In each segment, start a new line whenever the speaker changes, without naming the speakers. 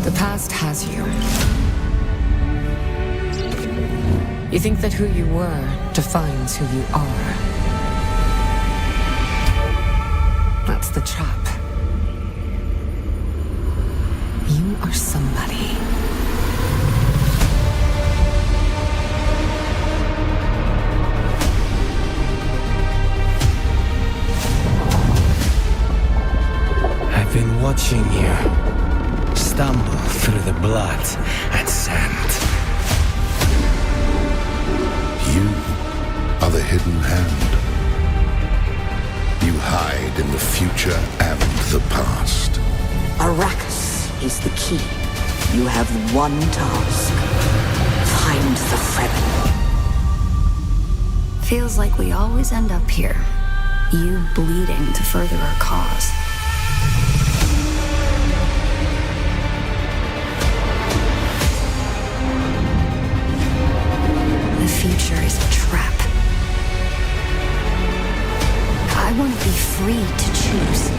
The past has you. You think that who you were defines who you are. That's the trap. You are somebody.
I've been watching you stumble through the blood and sand.
You are the hidden hand. You hide in the future and the past.
Arrakis is the key. You have one task. Find the Fremen.
Feels like we always end up here. You bleeding to further our cause. The future is a trap. I want to be free to choose.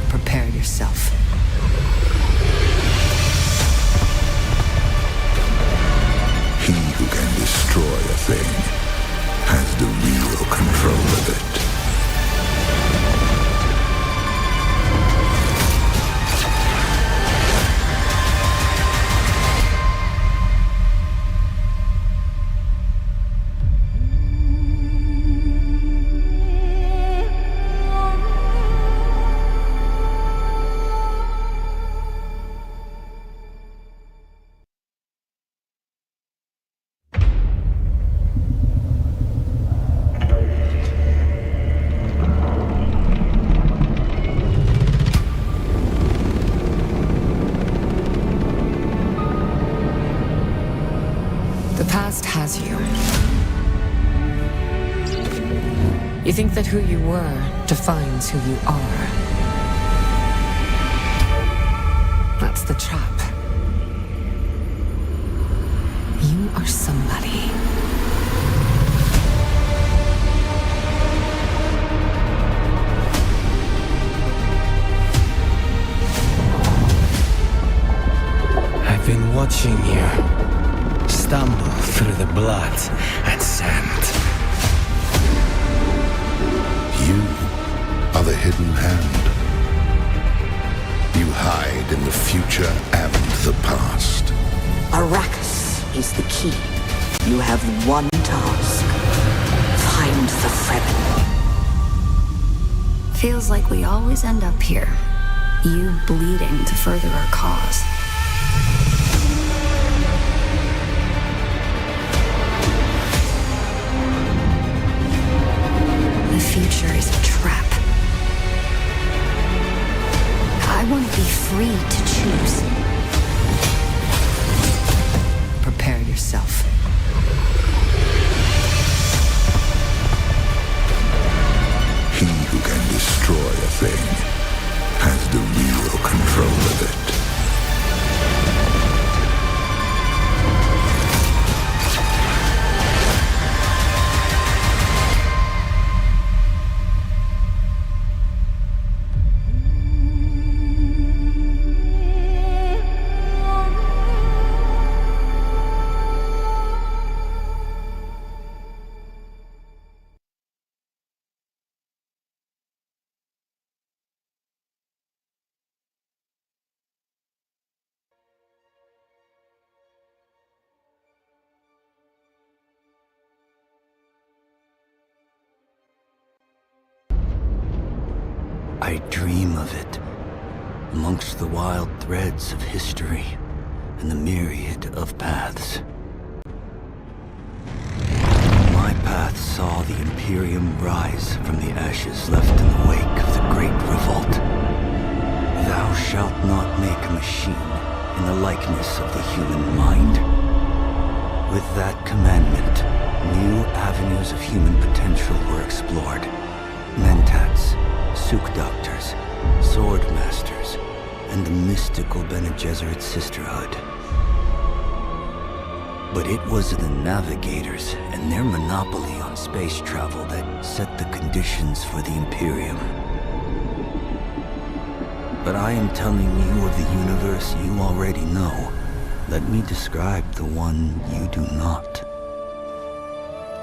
Prepare yourself.
He who can destroy a thing has the real control of it.
Has you. You think that who you were defines who you are. That's the trap. You are somebody.
I've been watching you stumble through the blood and sand.
You are the hidden hand. You hide in the future and the past.
Arrakis is the key. You have one task. Find the Fremen.
Feels like we always end up here. You bleeding to further our cause. The future is a trap. I want to be free to choose. Prepare yourself.
He who can destroy a thing has the real control of it.
I dream of it, amongst the wild threads of history and the myriad of paths. My path saw the Imperium rise from the ashes left in the wake of the Great Revolt. Thou shalt not make a machine in the likeness of the human mind. With that commandment, New avenues of human potential were explored. Mentats, Suk Doctors, Sword Masters, and the mystical Bene Gesserit Sisterhood. But it was the Navigators and their monopoly on space travel that set the conditions for the Imperium. But I am telling you of the universe you already know. Let me describe the one you do not.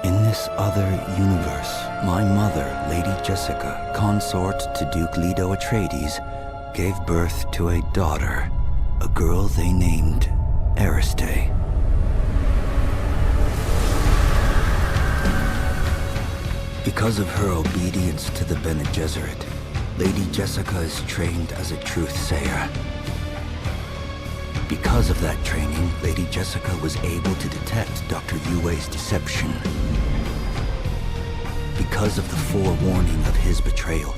In this other universe, my mother, Lady Jessica, consort to Duke Leto Atreides, gave birth to a daughter, a girl they named Ariste. Because of her obedience to the Bene Gesserit, Lady Jessica is trained as a truth-sayer. Because of that training, Lady Jessica was able to detect Dr. Yue's deception. Because of the forewarning of his betrayal,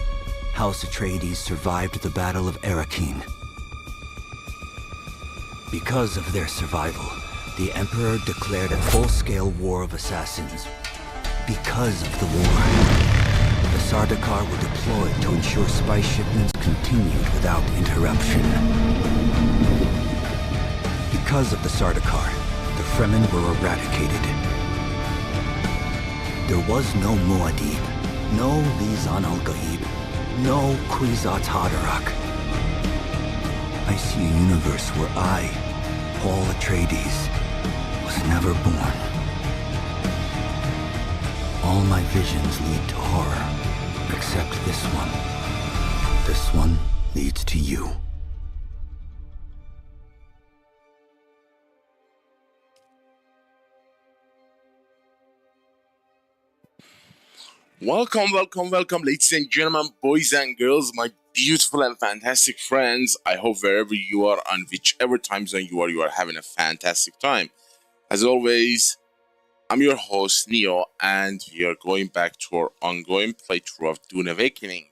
House Atreides survived the Battle of Arrakeen. Because of their survival, the Emperor declared a full-scale war of assassins. Because of the war, the Sardaukar were deployed to ensure spice shipments continued without interruption. Because of the Sardaukar, the Fremen were eradicated. There was no Muad'Dib, no Lisan al-Gaib, no Kwisatz Haderach. I see a universe where I, Paul Atreides, was never born. All my visions lead to horror, except this one. This one leads to you.
Welcome, ladies and gentlemen, boys and girls, my beautiful and fantastic friends. I hope wherever you are, on whichever time zone you are having a fantastic time. As always, I'm your host, Neo, and we are going back to our ongoing playthrough of Dune Awakening.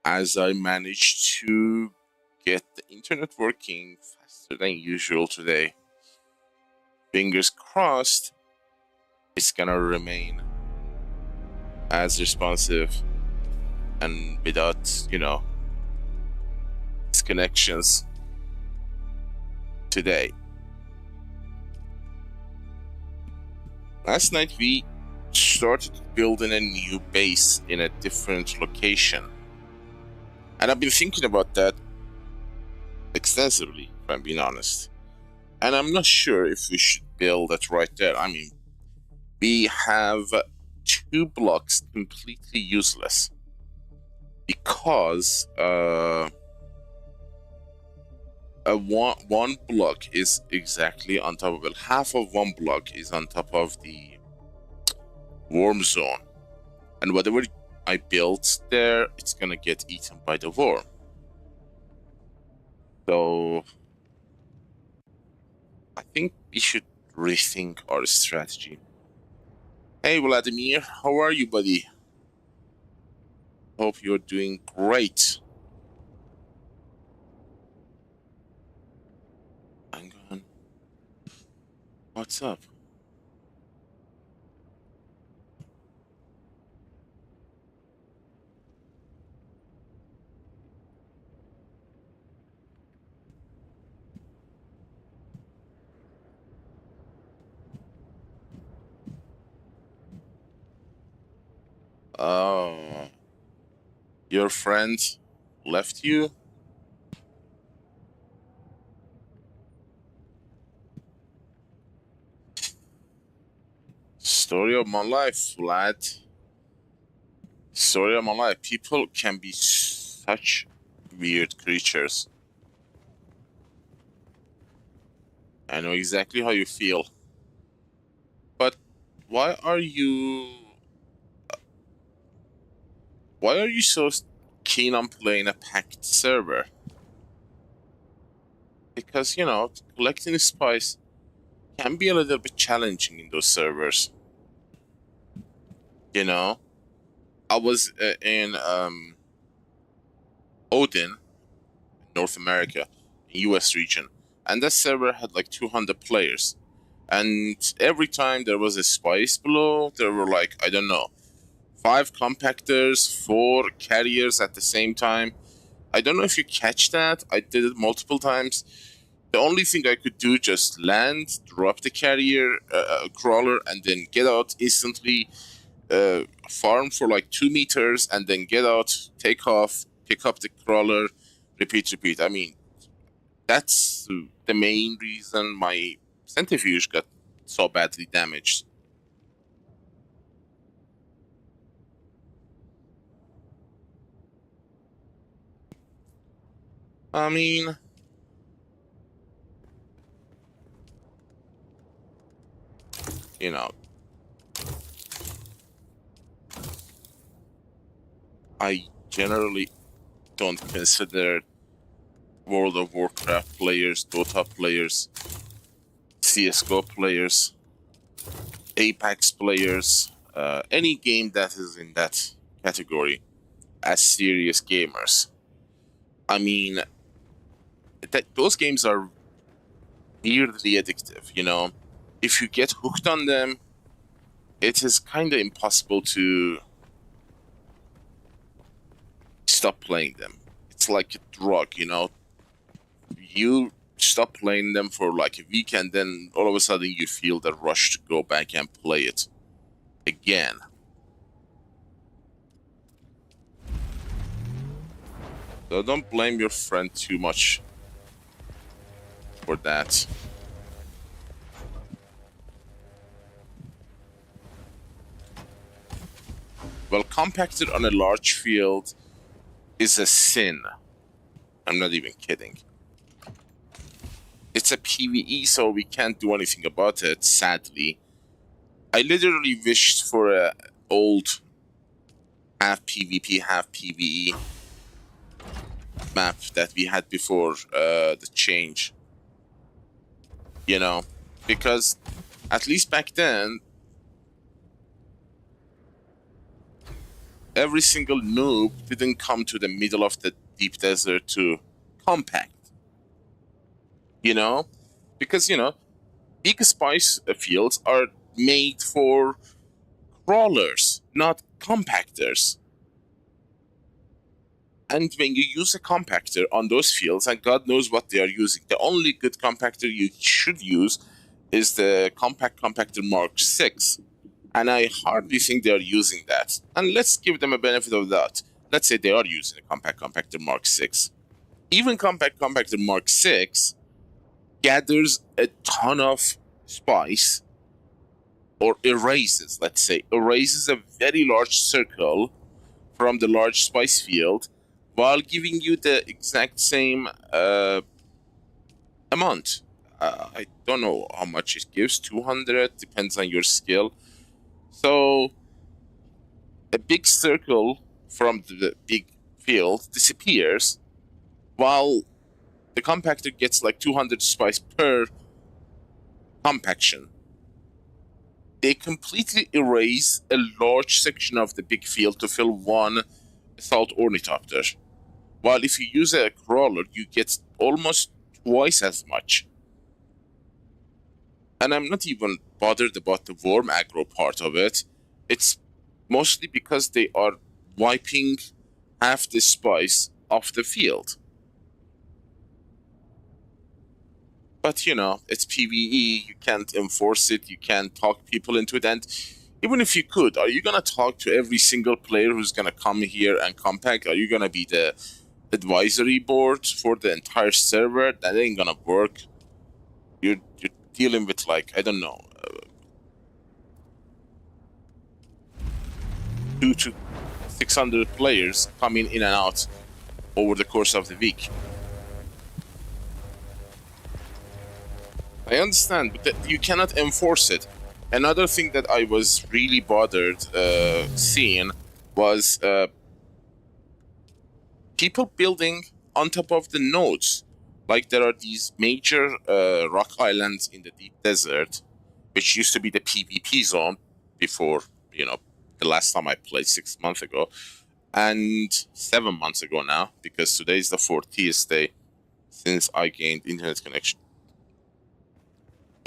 As I managed to get the internet working faster than usual today. Fingers crossed, it's gonna remain as responsive and without, disconnections today. Last night we started building a new base in a different location. And I've been thinking about that extensively, if I'm being honest. And I'm not sure if we should build it right there. I mean, we have 2 blocks completely useless because one block is exactly on top of it. Half of one block is on top of the worm zone, and whatever I built there, it's gonna get eaten by the worm. So I think we should rethink our strategy. Hey Vladimir, how are you, buddy? Hope you're doing great. Hang on. What's up? Oh, your friend left you? Story of my life, lad. Story of my life. People can be such weird creatures. I know exactly how you feel. But why are you so keen on playing a packed server? Because, collecting spice can be a little bit challenging in those servers. I was in Odin, North America, US region, and that server had like 200 players. And every time there was a spice below, there were like, I don't know, 5 compactors, 4 carriers at the same time. I don't know if you catch that. I did it multiple times. The only thing I could do, just land, drop the carrier crawler, and then get out instantly, farm for like 2 meters, and then get out, take off, pick up the crawler, repeat. I mean, that's the main reason my centrifuge got so badly damaged. I mean, you know, I generally don't consider World of Warcraft players, Dota players, CSGO players, Apex players, any game that is in that category as serious gamers. I mean, those games are weirdly addictive, you know? If you get hooked on them, it is kind of impossible to stop playing them. It's like a drug, you know? You stop playing them for like a week, and then all of a sudden you feel the rush to go back and play it again. So don't blame your friend too much for that. Well, compacted on a large field is a sin. I'm not even kidding. It's a PvE, so we can't do anything about it, sadly. I literally wished for a old half PvP, half PvE map that we had before the change. You know, because at least back then, every single noob didn't come to the middle of the deep desert to compact. You know? Because, you know, big spice fields are made for crawlers, not compactors. And when you use a compactor on those fields, and God knows what they are using, the only good compactor you should use is the Compact Compactor Mark 6. And I hardly think they are using that. And let's give them a benefit of that. Let's say they are using a Compact Compactor Mark 6. Even Compact Compactor Mark 6 gathers a ton of spice, or erases, let's say, erases a very large circle from the large spice field, while giving you the exact same amount. I don't know how much it gives, 200, depends on your skill. So, a big circle from the big field disappears, while the compactor gets like 200 spice per compaction. They completely erase a large section of the big field to fill one assault ornithopter. While if you use a crawler, you get almost twice as much. And I'm not even bothered about the worm aggro part of it. It's mostly because they are wiping half the spice off the field. But, you know, it's PvE, you can't enforce it, you can't talk people into it, and even if you could, are you gonna talk to every single player who's gonna come here and compact? Are you gonna be the advisory board for the entire server? That ain't gonna work. You're dealing with, like, I don't know, 200 to 600 players coming in and out over the course of the week. I understand, but you cannot enforce it. Another thing that I was really bothered seeing was people building on top of the nodes. Like, there are these major rock islands in the deep desert, which used to be the PvP zone before, you know, the last time I played 6 months ago, and 7 months ago now, because today is the 40th day since I gained internet connection.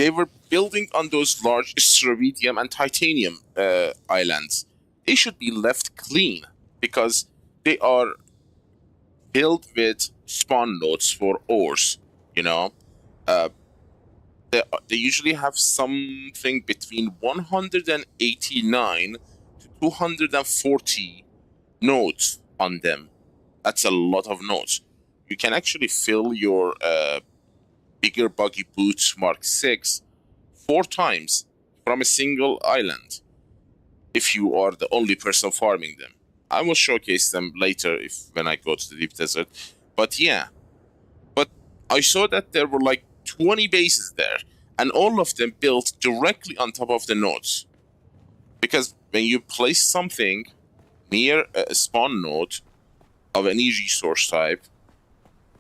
they were building on those large iridium and titanium islands. They should be left clean because they are filled with spawn nodes for ores, you know. They usually have something between 189 to 240 nodes on them. That's a lot of nodes. You can actually fill your bigger buggy boot Mark 6 4 times from a single island if you are the only person farming them. I will showcase them later when I go to the deep desert. But yeah, but I saw that there were like 20 bases there, and all of them built directly on top of the nodes. Because when you place something near a spawn node of any resource type,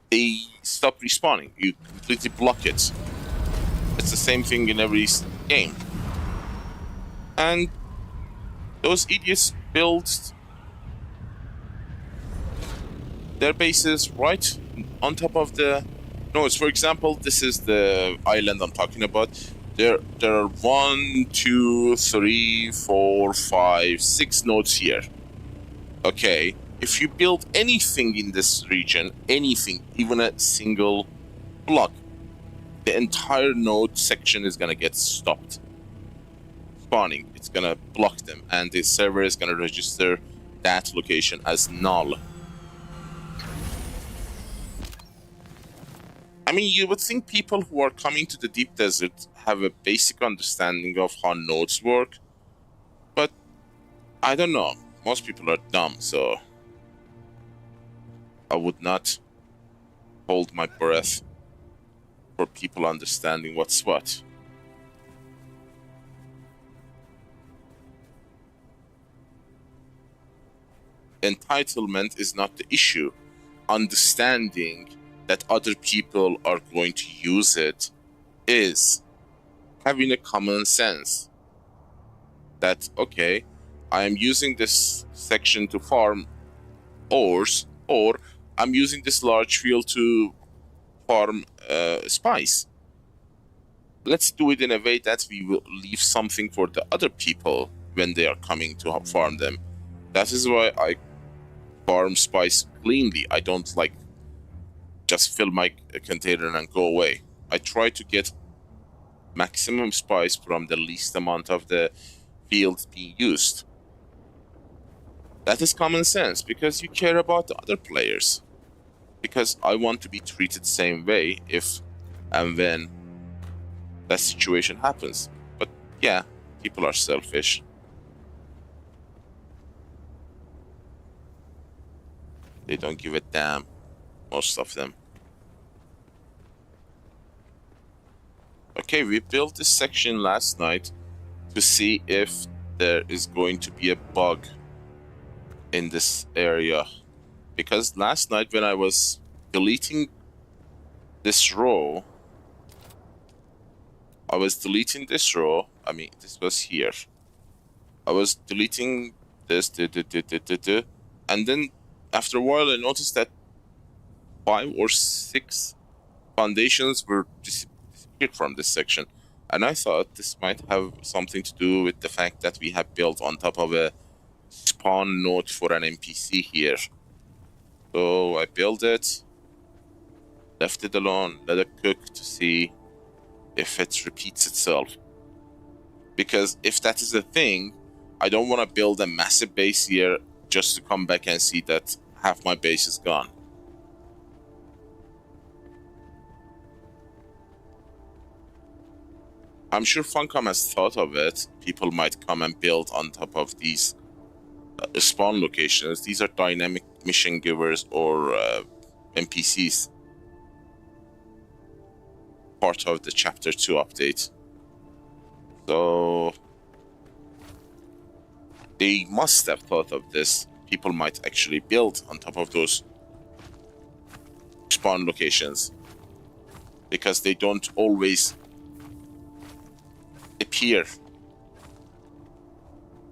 they stop respawning. You completely block it. It's the same thing in every game. And those idiots built their bases right on top of the nodes. For example, this is the island I'm talking about. There are 1, 2, 3, 4, 5, 6 nodes here. Okay, if you build anything in this region, anything, even a single block, the entire node section is gonna get stopped spawning. It's gonna block them, and the server is gonna register that location as null. I mean, you would think people who are coming to the deep desert have a basic understanding of how nodes work, but I don't know. Most people are dumb, so I would not hold my breath for people understanding what's what. Entitlement is not the issue. Understanding that other people are going to use it is. Having a common sense that, okay, I am using this section to farm ores, or I'm using this large field to farm spice. Let's do it in a way that we will leave something for the other people when they are coming to farm them. That is why I farm spice cleanly. I don't like just fill my container and go away. I try to get maximum spice from the least amount of the fields being used. That is common sense, because you care about the other players. Because I want to be treated the same way if and when that situation happens. But yeah, people are selfish. They don't give a damn, most of them. Okay, we built this section last night to see if there is going to be a bug in this area. Because last night when I was deleting this row, I mean, this was here. I was deleting this, and then after a while I noticed that 5 or 6 foundations were disappeared from this section, and I thought this might have something to do with the fact that we have built on top of a spawn node for an NPC here. So I built it, left it alone, let it cook to see if it repeats itself. Because if that is the thing, I don't want to build a massive base here just to come back and see that half my base is gone. I'm sure Funcom has thought of it. People might come and build on top of these spawn locations. These are dynamic mission givers or NPCs. Part of the Chapter 2 update. So they must have thought of this. People might actually build on top of those spawn locations, because they don't always appear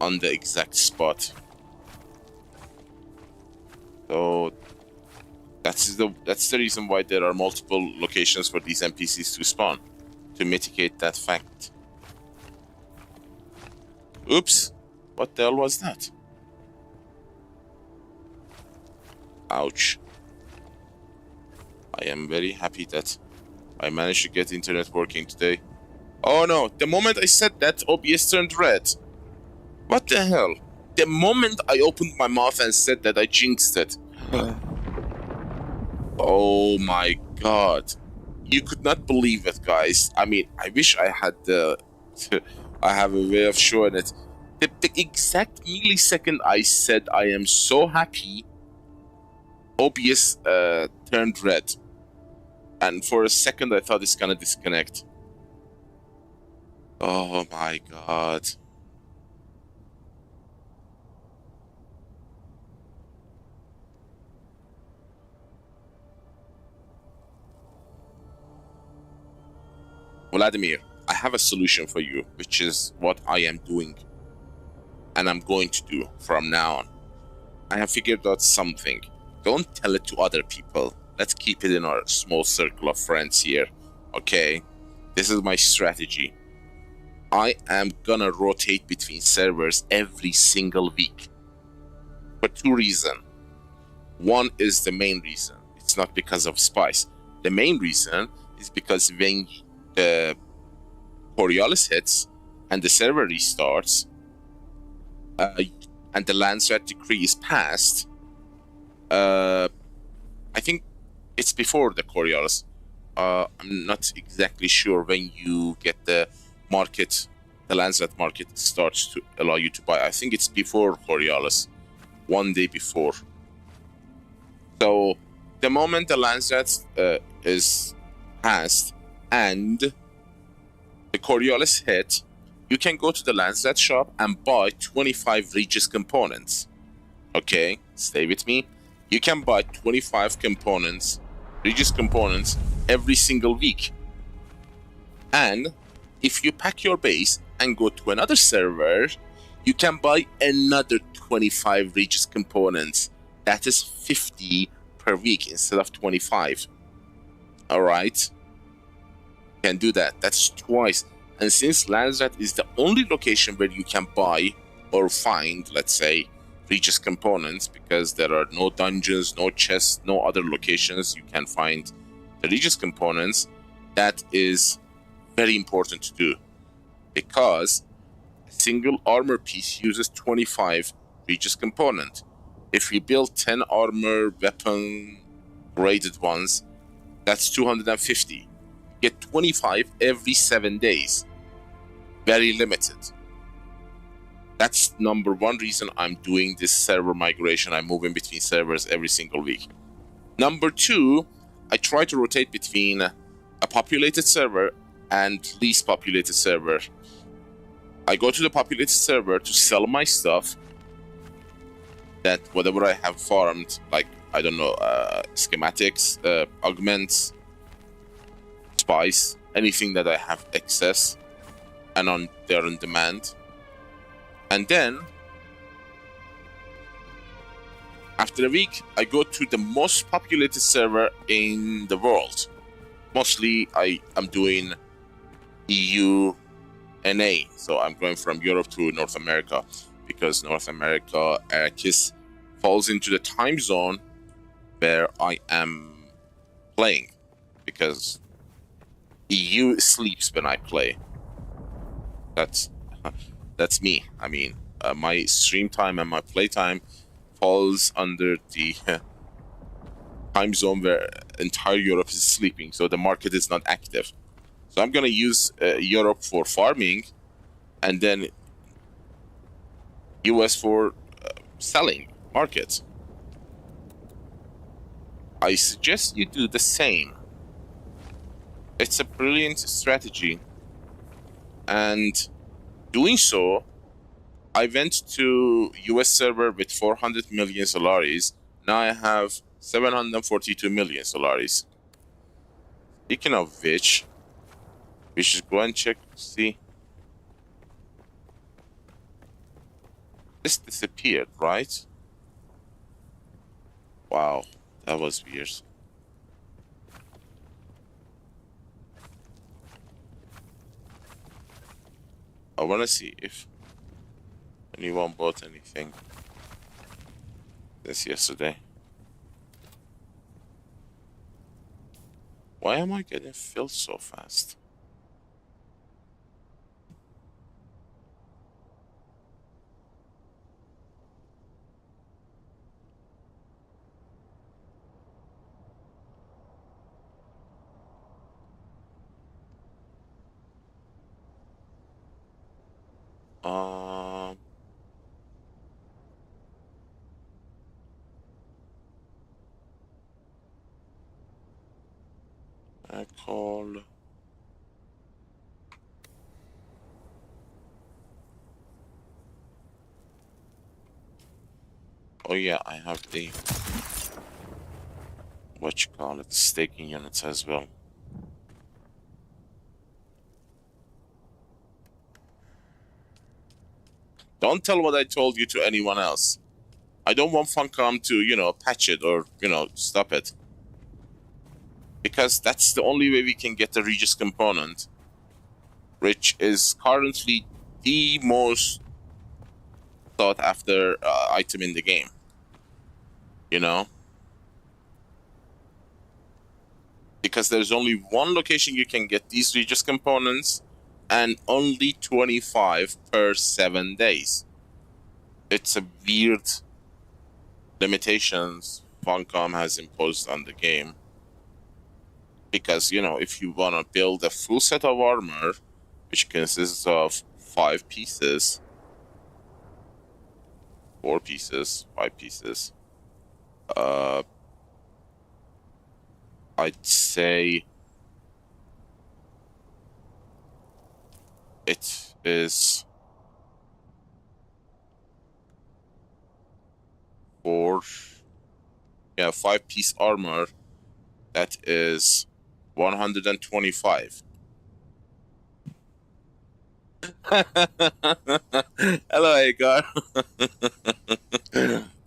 on the exact spot. So that's the reason why there are multiple locations for these NPCs to spawn, to mitigate that fact. Oops, what the hell was that? Ouch. I am very happy that I managed to get internet working today. Oh no, the moment I said that, OBS turned red. What the hell? The moment I opened my mouth and said that, I jinxed it. Oh my god. You could not believe it, guys. I mean, I wish I had the... I have a way of showing it. The exact millisecond I said I am so happy, OBS turned red. And for a second I thought it's gonna disconnect. Oh my god. Vladimir, I have a solution for you, which is what I am doing and I'm going to do from now on. I have figured out something. Don't tell it to other people. Let's keep it in our small circle of friends here. Okay, this is my strategy. I am gonna rotate between servers every single week for two reasons. One is the main reason. It's not because of spice. The main reason is because when the Coriolis hits and the server restarts and the Landsat decree is passed, I think it's before the Coriolis. I'm not exactly sure when you get the market, the Landsat market starts to allow you to buy. I think it's before Coriolis, one day before. So the moment the Landsat is passed and the Coriolis hit, you can go to the Landsat shop and buy 25 Regis components. Okay, stay with me. You can buy 25 components, Regis components, every single week. And if you pack your base and go to another server, you can buy another 25 Regis components. That is 50 per week instead of 25. Alright? You can do that. That's twice. And since Landsat is the only location where you can buy or find, let's say, Regis components, because there are no dungeons, no chests, no other locations you can find the Regis components, that is very important to do, because a single armor piece uses 25 Regis component. If you build 10 armor weapon graded ones, that's 250. Get 25 every 7 days. Very limited. That's number one reason I'm doing this server migration. I'm moving between servers every single week. Number two, I try to rotate between a populated server and least populated server. I go to the populated server to sell my stuff, that whatever I have farmed, like, I don't know, schematics, augments, spice, anything that I have excess and they're on demand. And then after a week, I go to the most populated server in the world. Mostly I am doing EU NA, so I'm going from Europe to North America, because North America, Arrakis, falls into the time zone where I am playing, because EU sleeps when I play. That's me. I mean, my stream time and my play time falls under the time zone where entire Europe is sleeping, so the market is not active. So I'm gonna use Europe for farming, and then US for selling markets. I suggest you do the same. It's a brilliant strategy, and doing so, I went to US server with 400 million Solaris. Now I have 742 million Solaris. Speaking of which, we should go and check, see. This disappeared, right? Wow, that was weird. I want to see if anyone bought anything this yesterday. Why am I getting filled so fast? I call. Oh yeah, I have the what you call it, staking units as well. Don't tell what I told you to anyone else. I don't want Funcom to, you know, patch it or, you know, stop it. Because that's the only way we can get the Regis component, which is currently the most sought after item in the game. You know? Because there's only one location you can get these Regis components, and only 25 per 7 days. It's a weird limitations Funcom has imposed on the game. Because, you know, if you want to build a full set of armor, which consists of 5 pieces, 4 pieces, 5 pieces, I'd say it is 5-piece armor. That is 125. Hello, Hagar.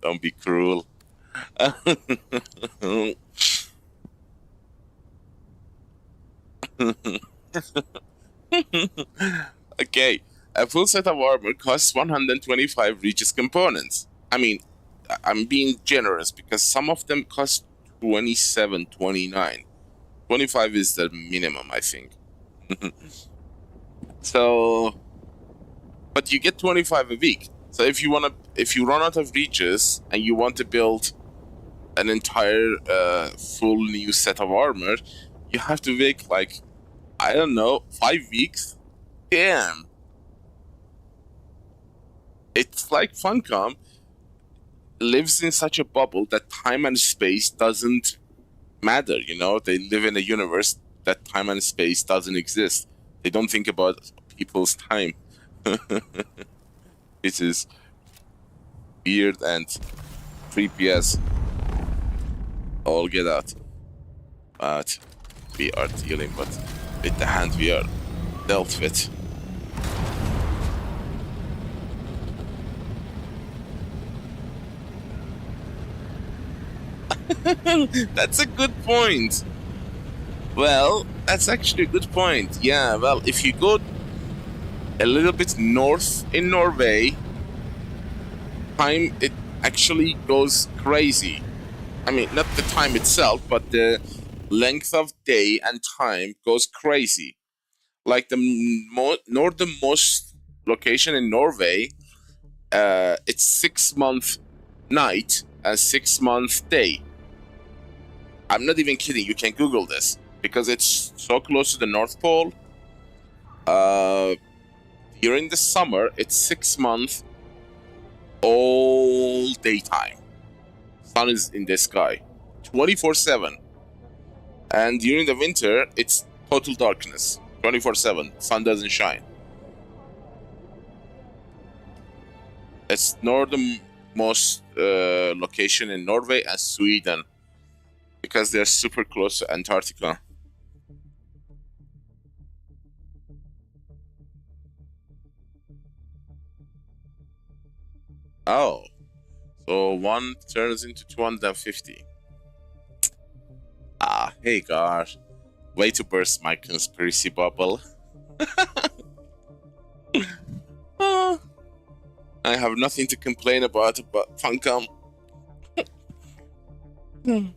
Don't be cruel. Okay, a full set of armor costs 125 Regis components. I mean, I'm being generous because some of them cost 27, 29. 25 is the minimum, I think. So, but you get 25 a week. So if you run out of Regis and you want to build an entire full new set of armor, you have to wait like, I don't know, 5 weeks. Damn. It's like Funcom lives in such a bubble that time and space doesn't matter, you know? They live in a universe that time and space doesn't exist. They don't think about people's time. It is weird and creepy as all get out. But we are dealing with the hand we are dealt with. That's a good point. Well, that's actually a good point. Yeah, well, if you go a little bit north in Norway, time, it actually goes crazy. I mean, not the time itself, but the length of day and time goes crazy. Like the northernmost location in Norway, it's 6-month night and 6-month day. I'm not even kidding. You can Google this because it's so close to the North Pole. During the summer, it's 6 months all daytime. Sun is in the sky 24/7. And during the winter, it's total darkness 24/7. Sun doesn't shine. It's northernmost location in Norway and Sweden because they're super close to Antarctica. Oh, so one turns into 250. Ah, hey gosh. Way to burst my conspiracy bubble. I have nothing to complain about Funcom. Hmm.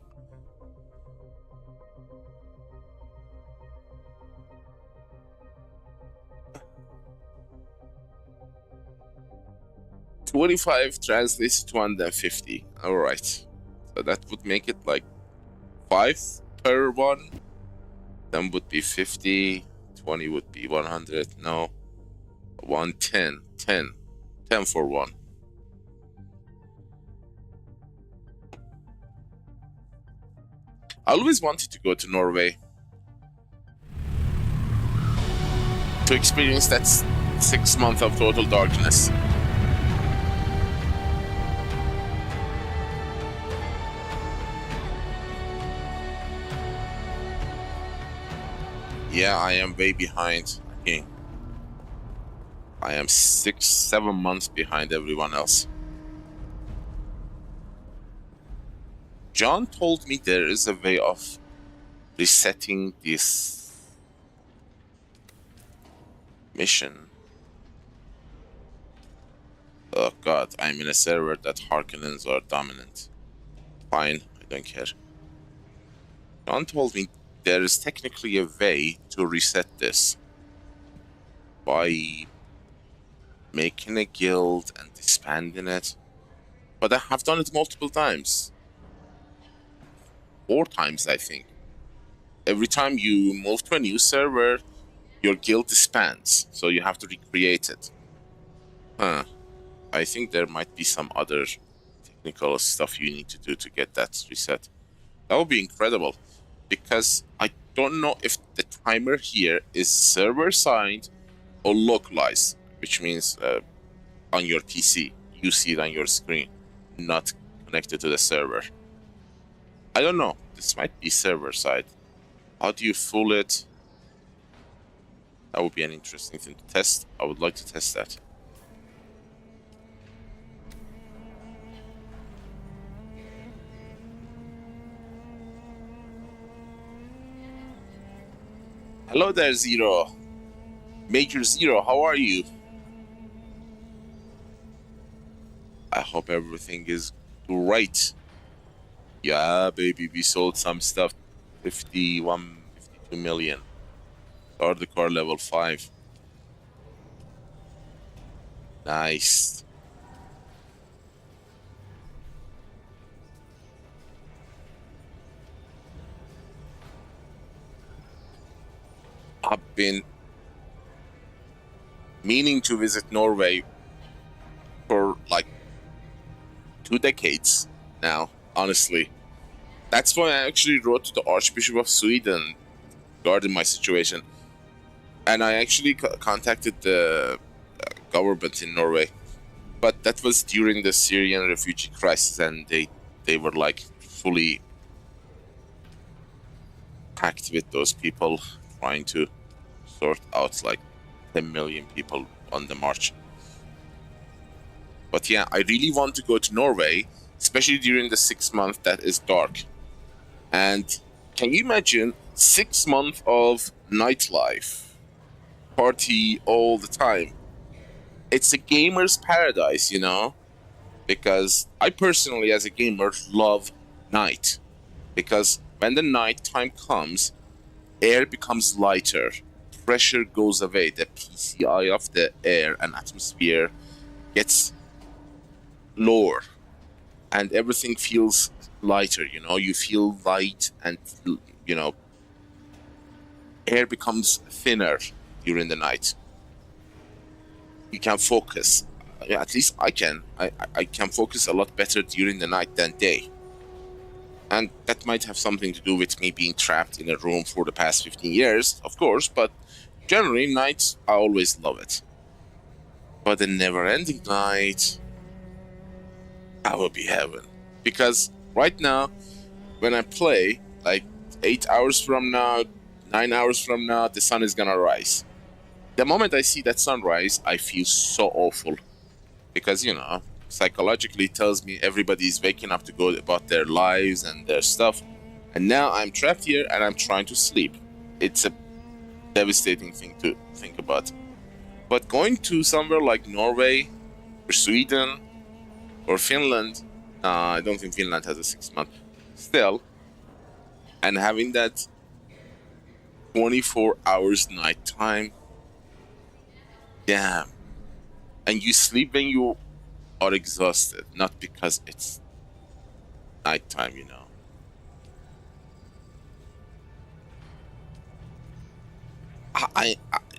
$25 translates to 250. Alright. So that would make it like 5 per one. Then would be 50. 20 would be 100. No. 110. 10 for one. I always wanted to go to Norway to experience that 6 months of total darkness. Yeah, I am way behind. Okay. I am 6-7 months behind everyone else. John told me there is a way of resetting this mission. Oh god, I'm in a server that Harkonnens are dominant. Fine, I don't care. John told me there is technically a way to reset this by making a guild and disbanding it. But I have done it multiple times. 4 times, I think. Every time you move to a new server, your guild disbands, so you have to recreate it. I think there might be some other technical stuff you need to do to get that reset. That would be incredible, because I don't know if the timer here is server-side or localized, which means on your PC. You see it on your screen, not connected to the server. I don't know. This might be server-side. How do you fool it? That would be an interesting thing to test. I would like to test that. Hello there, Zero. Major Zero, how are you? I hope everything is great. Yeah, baby, we sold some stuff. 52 million. Start the car level 5. Nice. I've been meaning to visit Norway for like 2 decades now, honestly. That's why I actually wrote to the Archbishop of Sweden regarding my situation. And I actually contacted the government in Norway. But that was during the Syrian refugee crisis, and they were like fully packed with those people trying to sort out like 10 million people on the march. But yeah, I really want to go to Norway, especially during the 6 months that is dark. And can you imagine 6 months of nightlife, party all the time? It's a gamer's paradise, you know, because I personally, as a gamer, love night, because when the night time comes, air becomes lighter, pressure goes away, the PCI of the air and atmosphere gets lower, and everything feels lighter, you know, you feel light, and, you know, air becomes thinner during the night. You can focus. At least I can. I can focus a lot better during the night than day. And that might have something to do with me being trapped in a room for the past 15 years, of course, but generally, nights, I always love it. But the never-ending night, that would be heaven. Because right now, when I play, like 8 hours from now, 9 hours from now, the sun is gonna rise. The moment I see that sunrise, I feel so awful. Because, you know, psychologically it tells me everybody's waking up to go about their lives and their stuff. And now I'm trapped here and I'm trying to sleep. It's a devastating thing to think about. But going to somewhere like Norway or Sweden or Finland, I don't think Finland has a 6 month still, and having that 24 hours nighttime, damn. And you sleep when you are exhausted, not because it's nighttime, you know.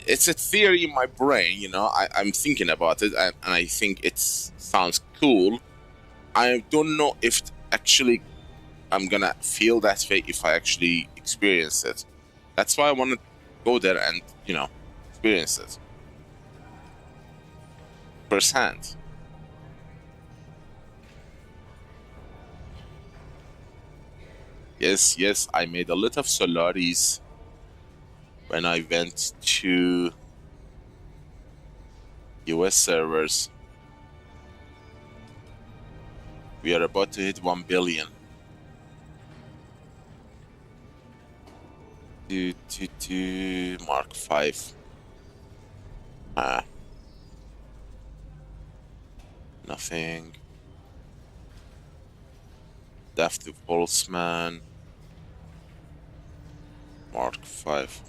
It's a theory in my brain, you know. I'm thinking about it, and I think it sounds cool. I don't know if actually I'm gonna feel that way if I actually experience it. That's why I want to go there and, you know, experience it firsthand. Yes, I made a lot of Solaris when I went to US servers. We are about to hit 1 billion. Mark 5. Nothing. Death to Boltzmann. Mark 5.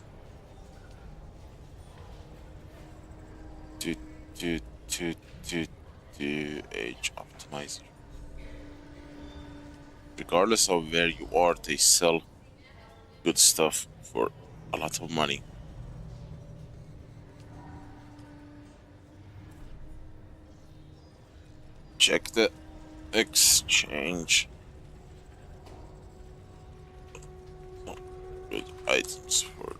Age optimizer. Regardless of where you are, they sell good stuff for a lot of money. Check the exchange. Good items for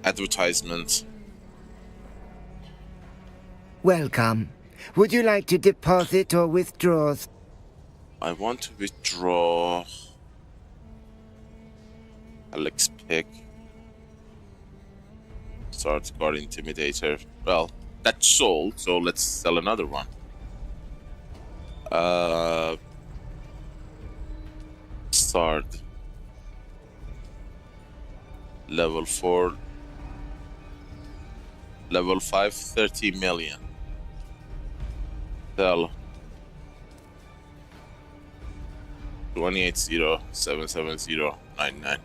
advertisement.
Welcome. Would you like to deposit or withdraw?
I want to withdraw Alex Pick. Start guard intimidator. Well, that's sold, so let's sell another one. Start level 4, level 5, 30 million. Sell 280-770-99.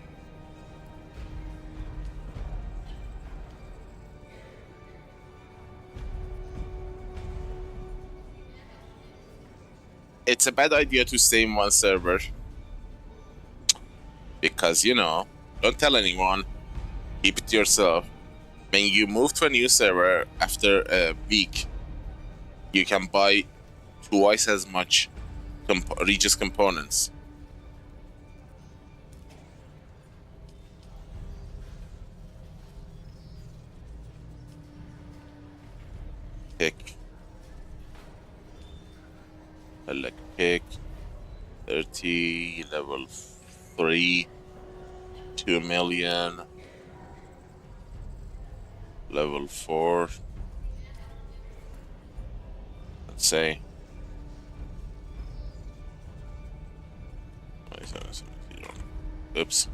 It's a bad idea to stay in one server because, you know, don't tell anyone, keep it to yourself. When you move to a new server after a week, you can buy twice as much Regis components. Pick. Select pick. 30, level 3, 2 million. Level 4. Let's say. Oops.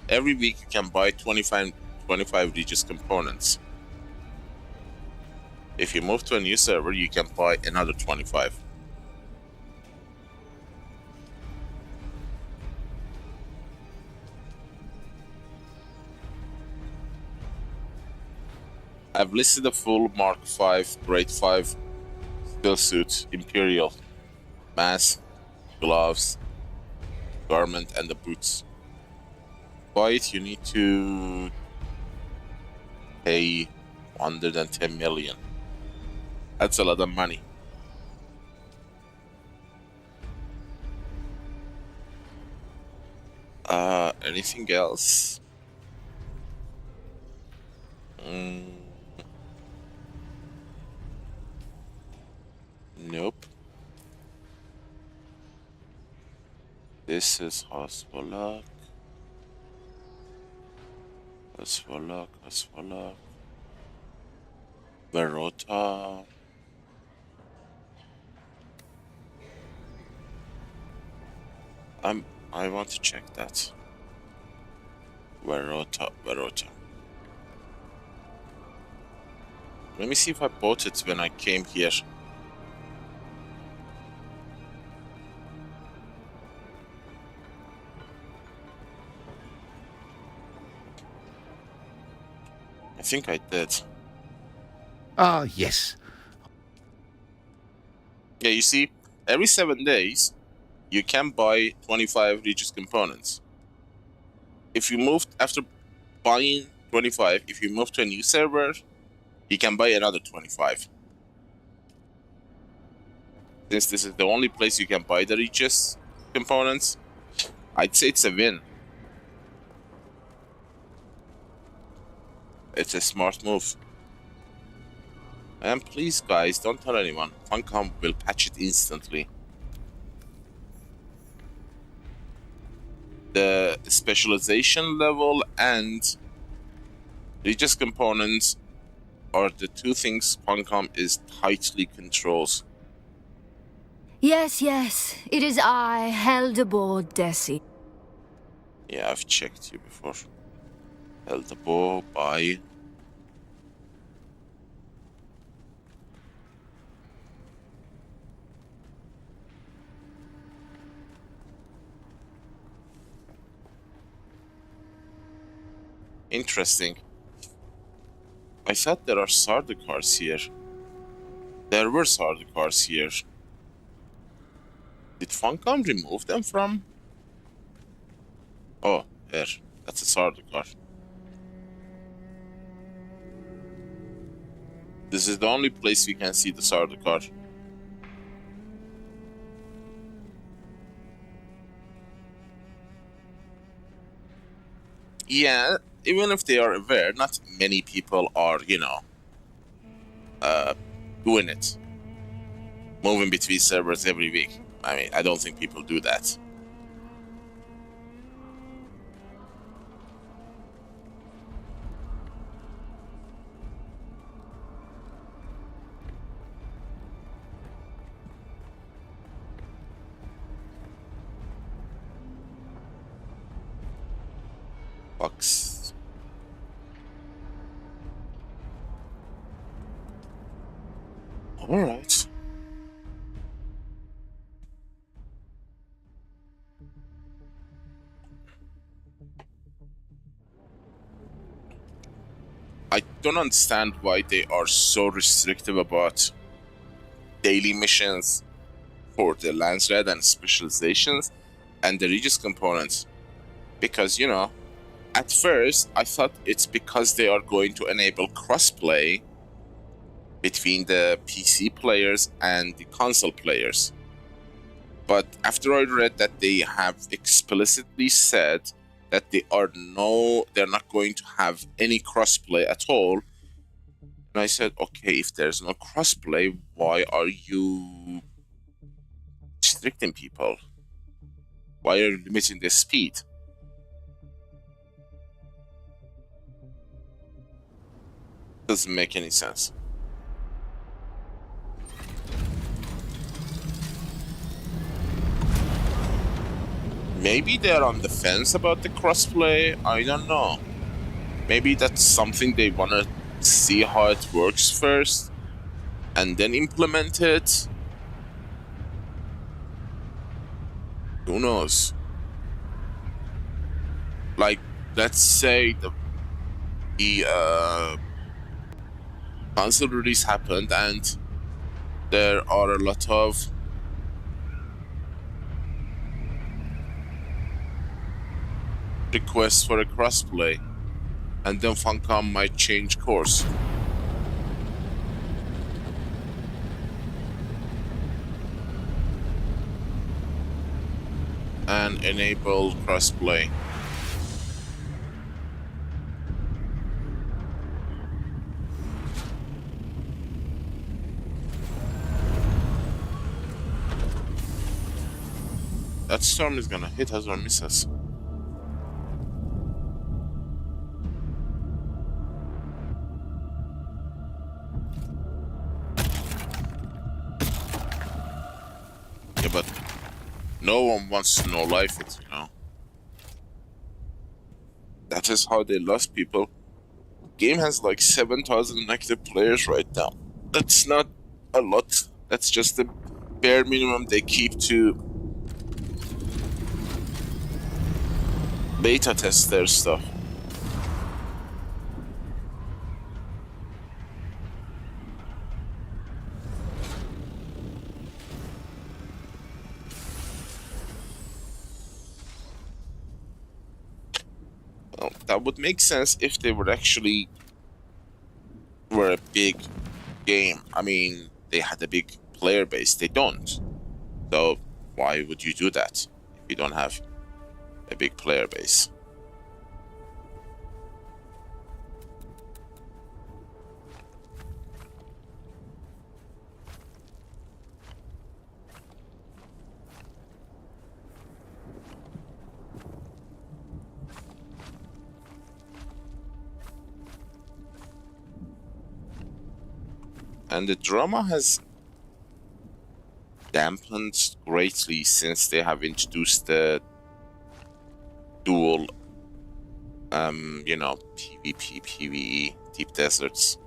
Every week you can buy 25 Regis components. If you move to a new server, you can buy another 25. I've listed the full Mark 5, Grade 5 skill suit, Imperial, mask, gloves, garment, and the boots. Buy it, you need to pay 110 million. That's a lot of money. Anything else? Nope. This is Hosbolok. Aswalak. Verota. I want to check that. Verota. Let me see if I bought it when I came here. I think I did.
Ah, yes.
Yeah, you see, every 7 days, you can buy 25 Regis components. If you moved, after buying 25, if you move to a new server, you can buy another 25. Since this is the only place you can buy the Regis components, I'd say it's a win. It's a smart move. And please, guys, don't tell anyone. Funcom will patch it instantly. The specialization level and Regis components are the two things Funcom is tightly controls.
Yes, it is I, held aboard Desi.
Yeah, I've checked you before. Eldabo, bye. Interesting. I thought there are Sardacars here. There were Sardacars here. Did Funcom remove them from? Oh, there. That's a Sardaukar. This is the only place we can see the Sardaukar. Yeah, even if they are aware, not many people are, doing it. Moving between servers every week. I mean, I don't think people do that. Box. All right. I don't understand why they are so restrictive about daily missions for the Lance Red and specializations and the Regis components. Because, at first I thought it's because they are going to enable crossplay between the PC players and the console players. But after I read that they have explicitly said that they're not going to have any crossplay at all. And I said, okay, if there's no crossplay, why are you restricting people? Why are you limiting the speed? Doesn't make any sense. Maybe they're on the fence about the crossplay, I don't know. Maybe that's something they want to see how it works first, and then implement it. Who knows? Like, let's say the console release happened and there are a lot of requests for a crossplay, and then Funcom might change course. And enable crossplay. That storm is gonna hit us or miss us. but no one wants to know life it, you know. That is how they lost people. Game has like 7,000 active players right now. That's not a lot. That's just the bare minimum they keep to beta test their stuff. Well, that would make sense if they were actually a big game. I mean, they had a big player base. They don't. So why would you do that if you don't have a big player base? And the drama has dampened greatly since they have introduced the dual, you know, PvP, PvE, deep deserts.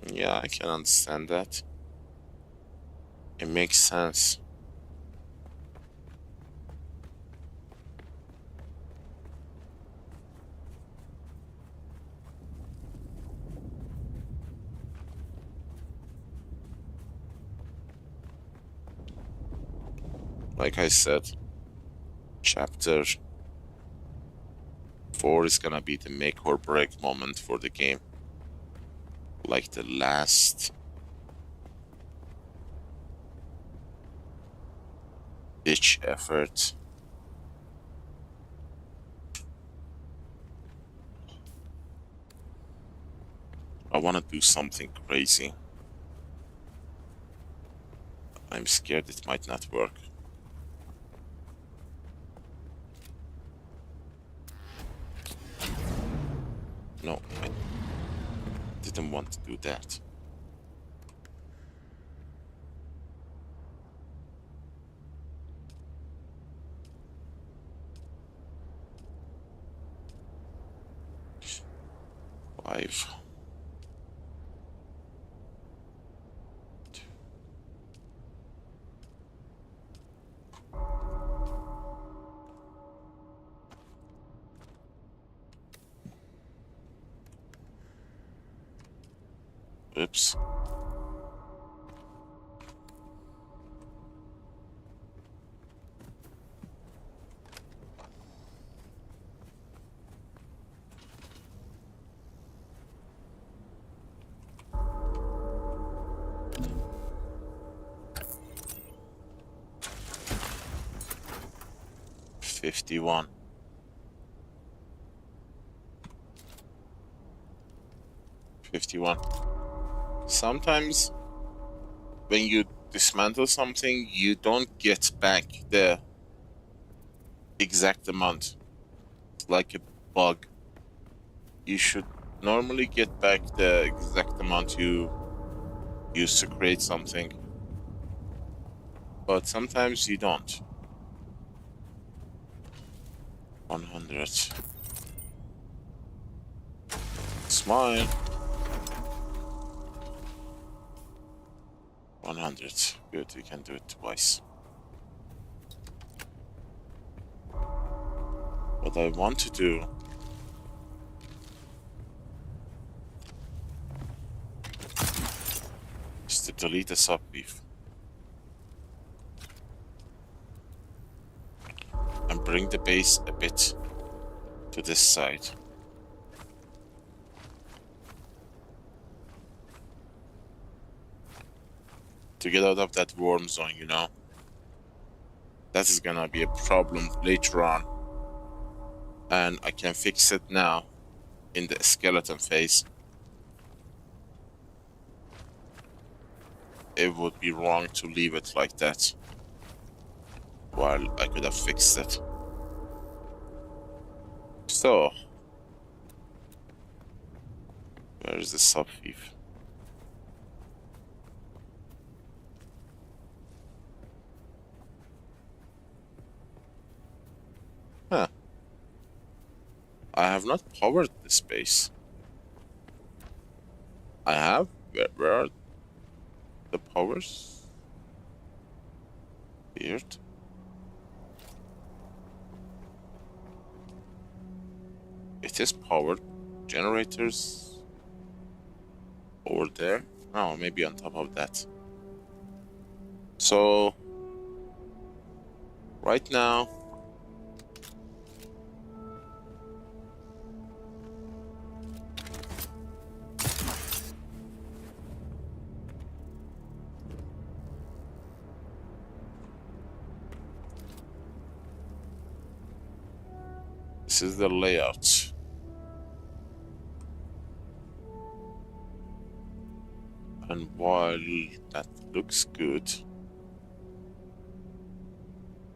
Yeah, I can understand that. It makes sense. Like I said, chapter 4 is gonna be the make or break moment for the game. Like the last ditch effort. I want to do something crazy. I'm scared it might not work. No, I didn't want to do that. Five. Oops. $51. Sometimes when you dismantle something, you don't get back the exact amount. It's like a bug. You should normally get back the exact amount you used to create something. But sometimes you don't. 100. Smile. 100. Good, we can do it twice. What I want to do is to delete the sub-beef and bring the base a bit to this side. To get out of that warm zone, you know? That is gonna be a problem later on. And I can fix it now in the skeleton phase. It would be wrong to leave it like that while I could have fixed it. So, where is the sub-thief? Huh. I have not powered this base. I have? Where are the powers? Weird. It is powered. Generators over there. Oh, maybe on top of that. So right now this is the layout. And while that looks good,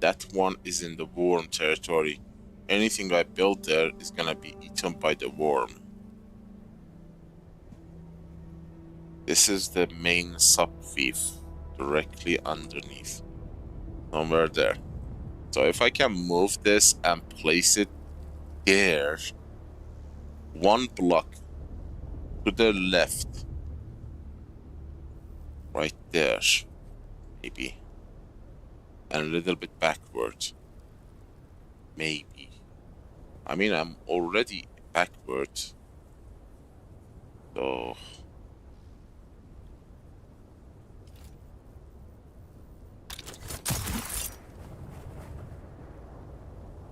that one is in the worm territory. Anything I build there is gonna be eaten by the worm. This is the main sub-thief directly underneath. Somewhere there. So if I can move this and place it there, one block to the left, right there, maybe, and a little bit backward, maybe. I mean, I'm already backward, so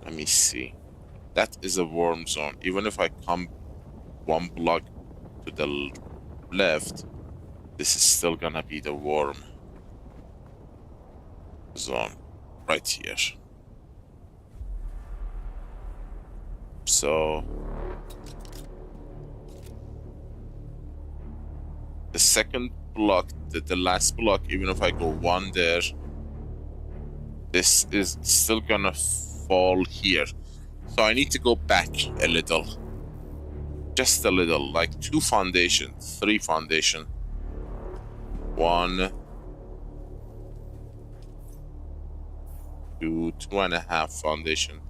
let me see. That is a worm zone. Even if I come one block to the left, this is still gonna be the worm zone right here. So the second block, the last block, even if I go one there, this is still gonna fall here. So I need to go back a little. Just a little, like 2 foundation, 3 foundation. 1, 2, 2.5 foundation.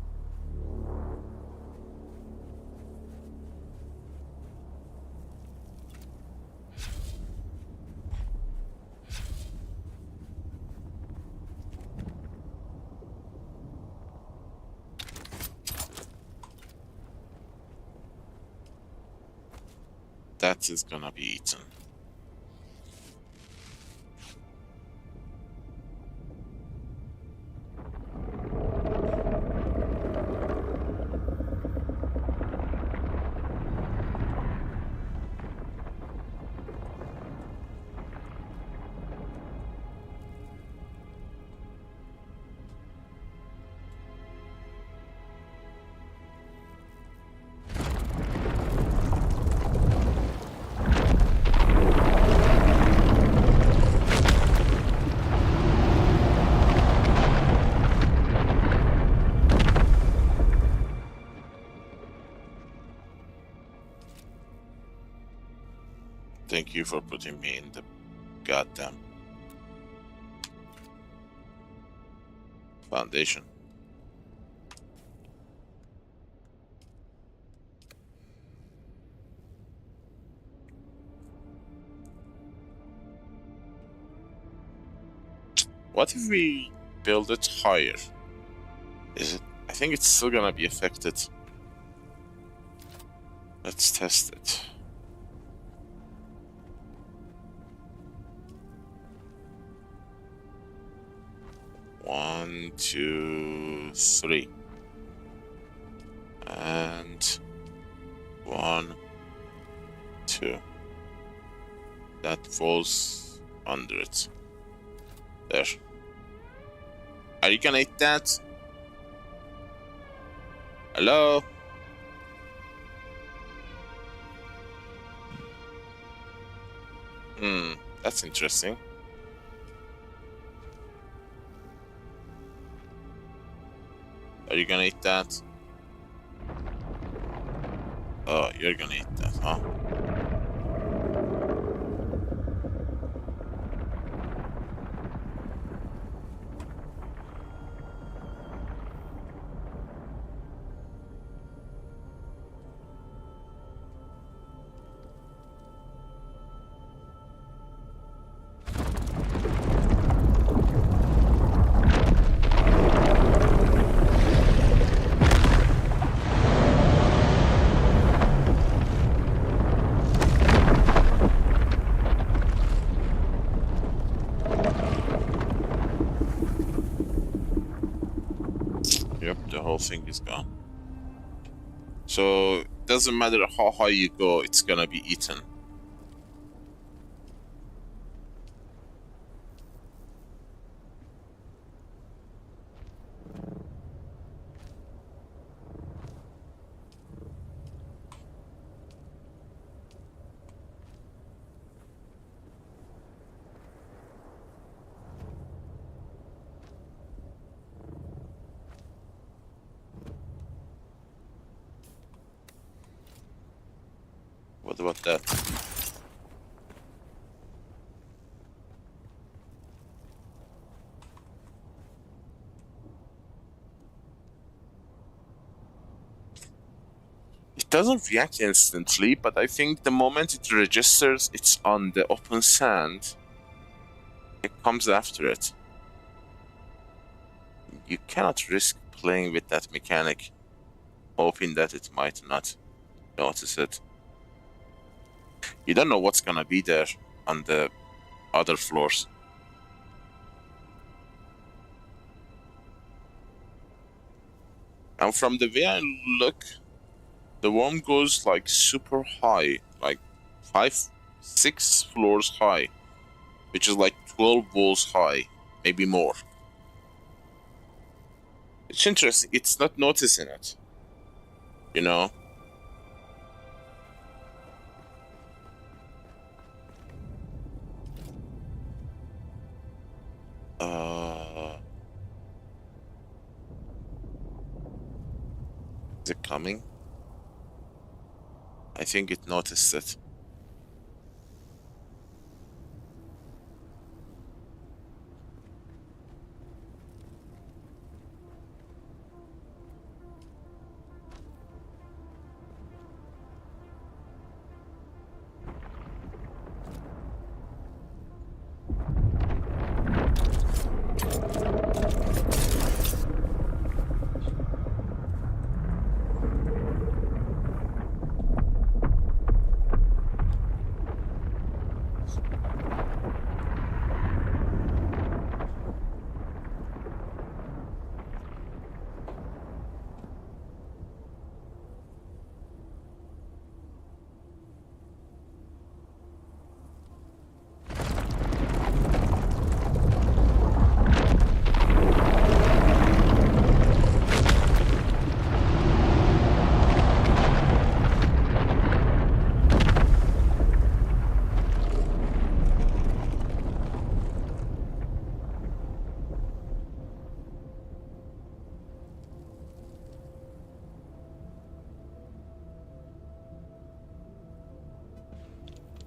That is gonna be eaten. Thank you for putting me in the goddamn foundation. What if we build it higher? Is it? I think it's still gonna be affected. Let's test it. One, 2, 3, and 1, 2. That falls under it. There. Are you gonna eat that? Hello? That's interesting. Are you gonna eat that? Oh, you're gonna eat that, huh? Yep, the whole thing is gone. So, it doesn't matter how high you go, it's gonna be eaten. What about that? It doesn't react instantly, but I think the moment it registers it's on the open sand, it comes after it. You cannot risk playing with that mechanic, hoping that it might not notice it. You don't know what's gonna be there on the other floors. And from the way I look, the worm goes like super high, like 6 floors high, which is like 12 walls high, maybe more. It's interesting, it's not noticing it, you know? Is it coming? I think it noticed it.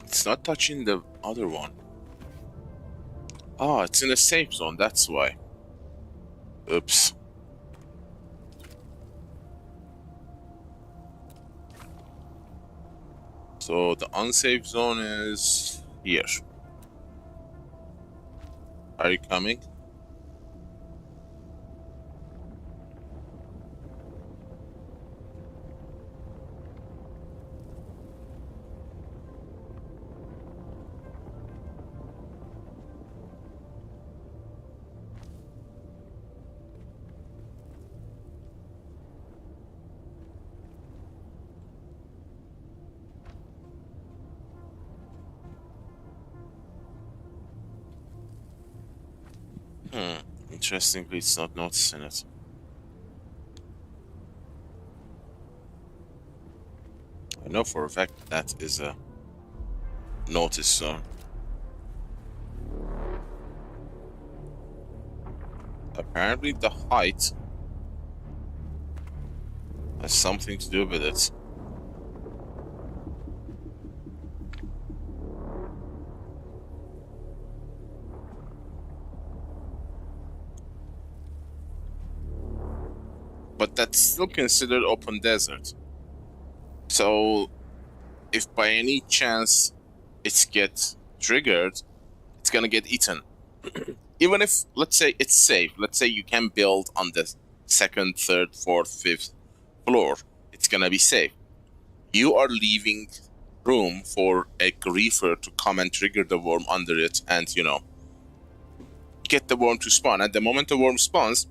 It's not touching the other one. Oh, it's in a safe zone, that's why. Oops. So the unsafe zone is here. Are you coming? Interestingly, it's not noticing it. I know for a fact that is a notice zone. Apparently the height has something to do with it. But that's still considered open desert. So if by any chance it gets triggered, it's gonna get eaten. Even if, let's say, it's safe, let's say you can build on the second, third, fourth, fifth floor, it's gonna be safe. You are leaving room for a griefer to come and trigger the worm under it and, you know, get the worm to spawn. At the moment the worm spawns,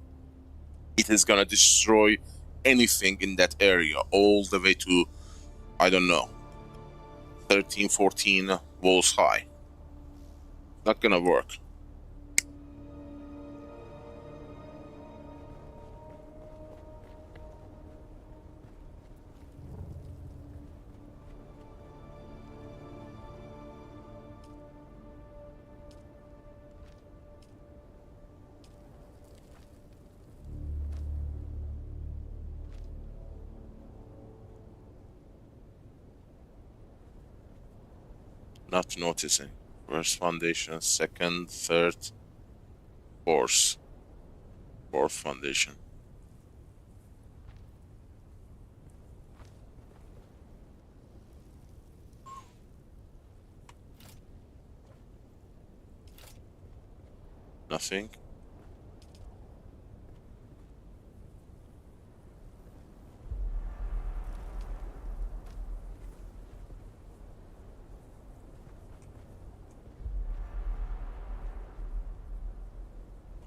it is gonna destroy anything in that area, all the way to, I don't know, 13, 14 walls high. Not gonna work. Not noticing. First foundation, second, third, fourth. Fourth foundation. Nothing.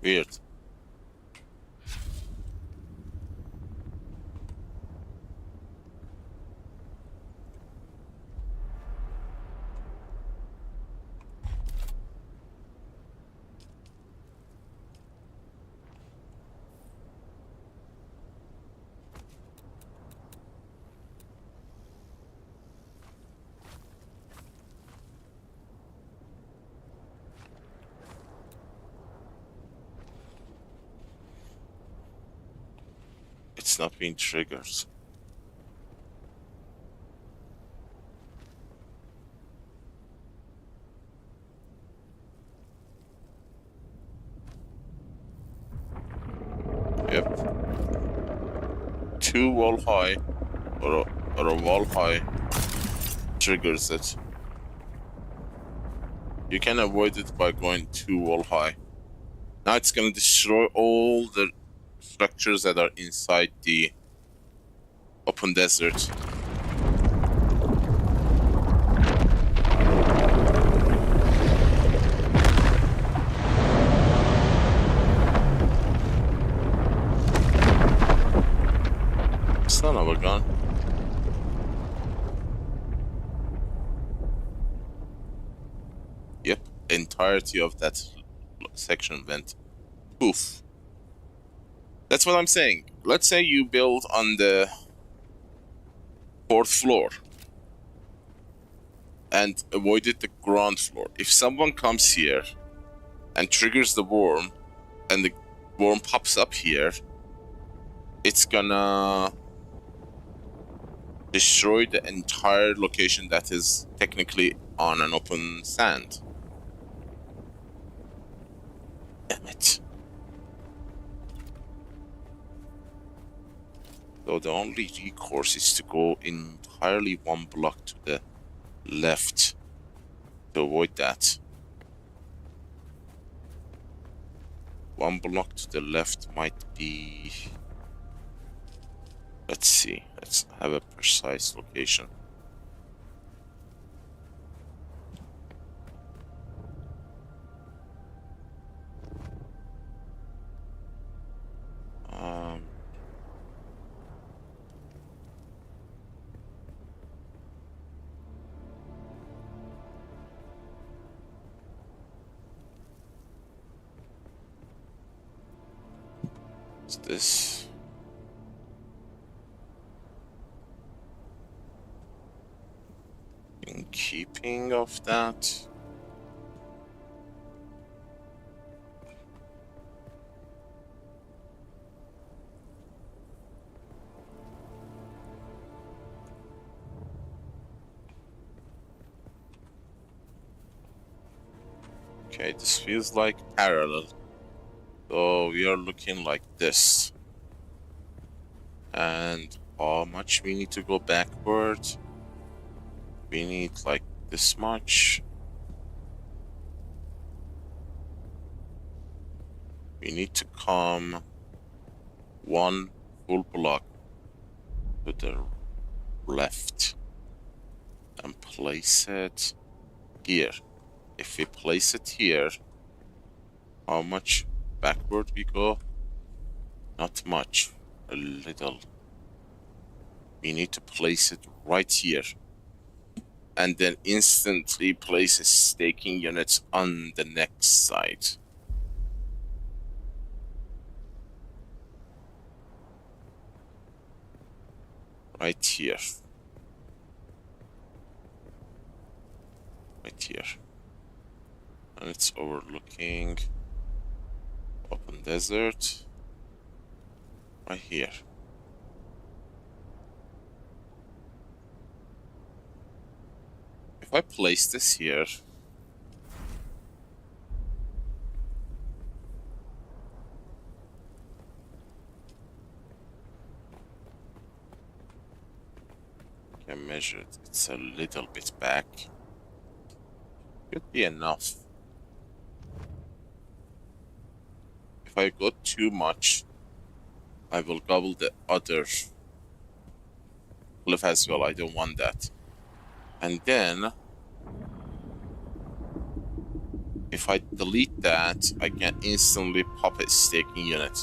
Weird. It's not being triggered. Yep. 2 wall high or a wall high triggers it. You can avoid it by going 2 wall high. Now it's gonna destroy all the structures that are inside the open desert. Son of a gun. Yep, entirety of that section went poof. That's what I'm saying. Let's say you build on the 4th floor and avoided the ground floor. If someone comes here and triggers the worm and the worm pops up here, it's gonna destroy the entire location that is technically on an open sand. Damn it. So the only recourse is to go entirely 1 block to the left to avoid that. 1 block to the left might be... Let's see, let's have a precise location. Is this? In keeping of that? Okay, this feels like parallel. So we are looking like this. And how much we need to go backward? We need like this much. We need to come one full block to the left and place it here. If we place it here, how much backward we go? Not much, a little. We need to place it right here. And then instantly place a staking unit on the next side. Right here. Right here. And it's overlooking open desert. Right here. If I place this here, I can measure it. It's a little bit back. Could be enough. If I go too much, I will gobble the other cliff as well. I don't want that. And then, if I delete that, I can instantly pop a staking unit.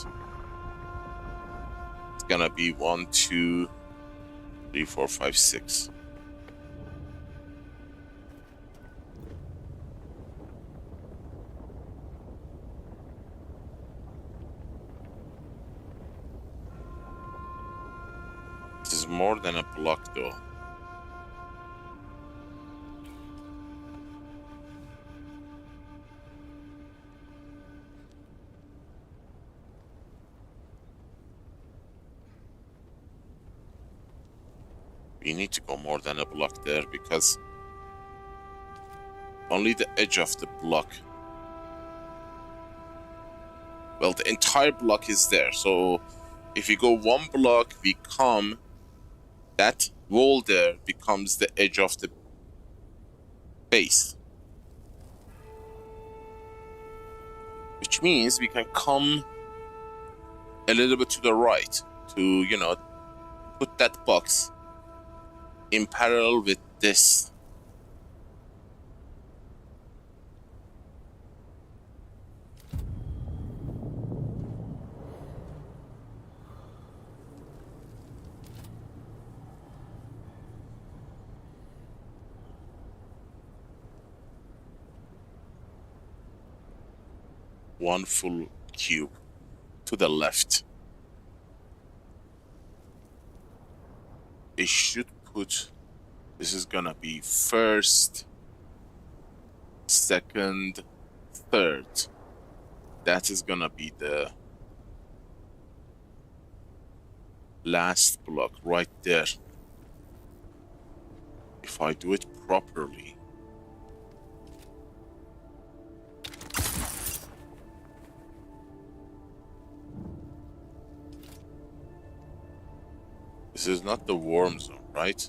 It's gonna be 1, 2, 3, 4, 5, 6. This is more than a block though. We need to go more than a block there because only the edge of the block. Well, the entire block is there. So if we go one block, we come, that wall there becomes the edge of the base. Which means we can come a little bit to the right to, you know, put that box in parallel with this. One full cube to the left. It should put, this is gonna be first, second, third. That is gonna be the last block right there. If I do it properly. This is not the worm zone, right?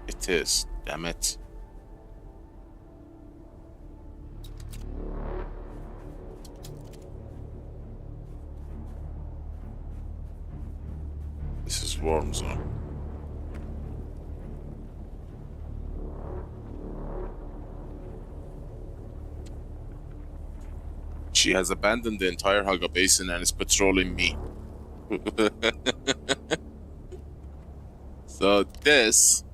It is, damn it. This is worm zone. She has abandoned the entire Hagga Basin and is patrolling me. So this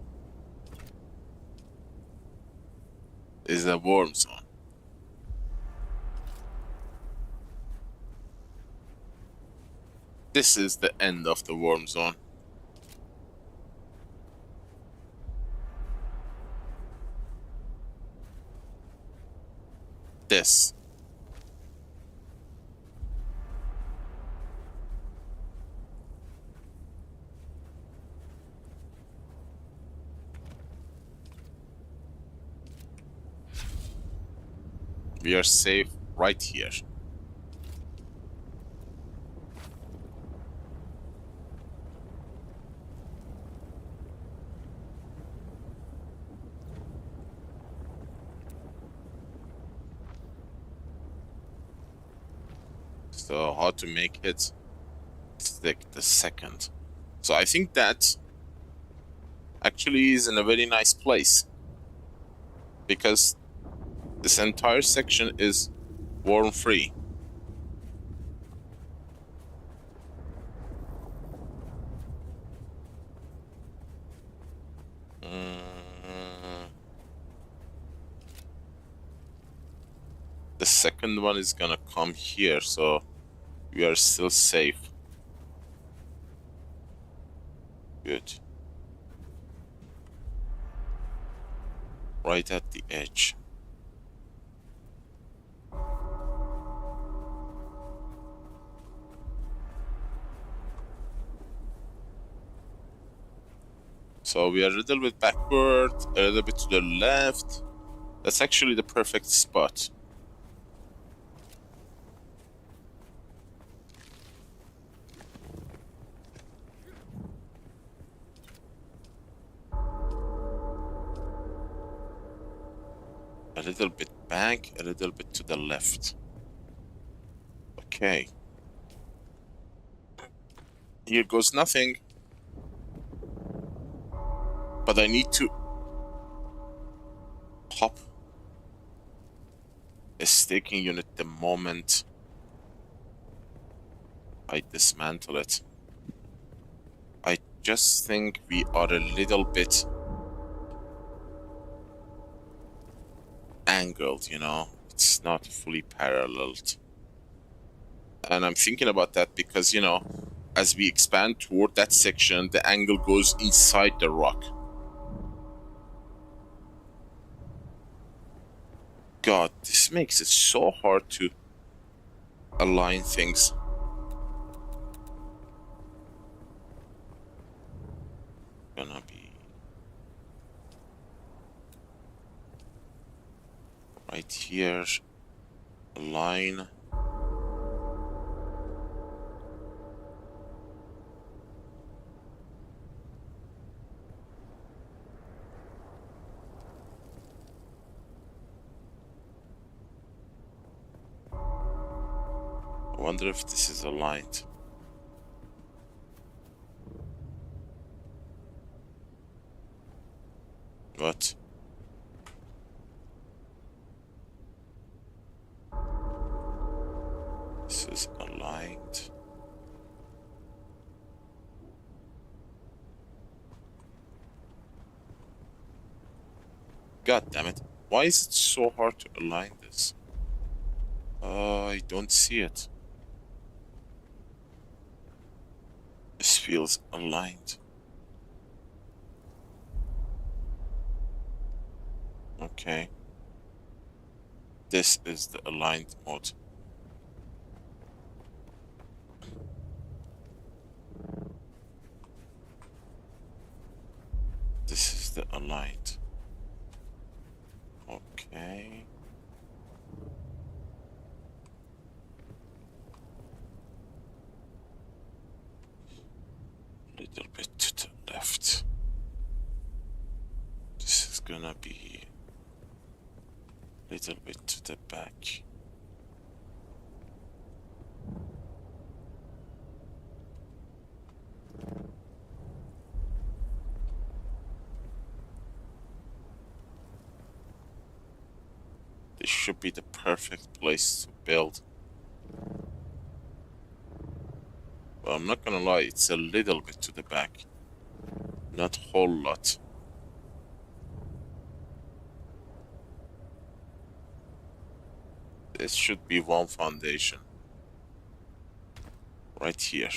is a worm zone. This is the end of the worm zone. This. We are safe right here. So how to make it stick the second. So I think that actually is in a very nice place, because this entire section is worm free. The second one is gonna come here, so we are still safe. Good. Right at the edge. So we are a little bit backward, a little bit to the left. That's actually the perfect spot. A little bit back, a little bit to the left. Okay. Here goes nothing. But I need to pop a staking unit the moment I dismantle it. I just think we are a little bit angled, you know? It's not fully paralleled. And I'm thinking about that because, you know, as we expand toward that section, the angle goes inside the rock. God, this makes it so hard to align things. Gonna be right here, align. I wonder if this is aligned. What? This is aligned. God damn it. Why is it so hard to align this? I don't see it. This feels aligned. Okay. This is the aligned mode. This is the aligned. Okay. Little bit to the left. This is gonna be a little bit to the back. This should be the perfect place to build. Well, I'm not gonna lie, it's a little bit to the back. Not a whole lot. This should be one foundation. right here.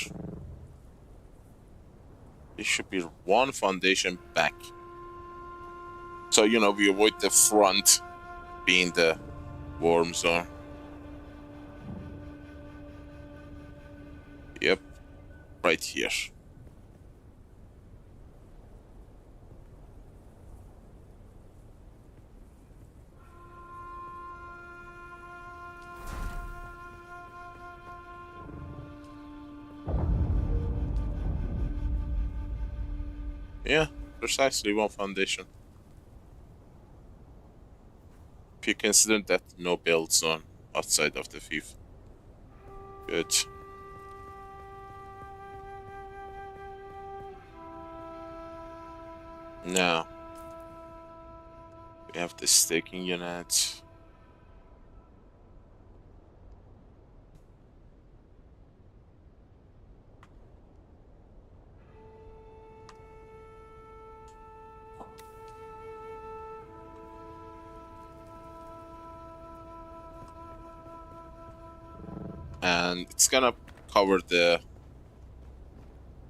There should be one foundation back. So, you know, we avoid the front being the worm zone. Yep, right here. Yeah, precisely one foundation. If you consider that no build zone outside of the fifth. Good. Now, we have the staking unit. And it's gonna cover the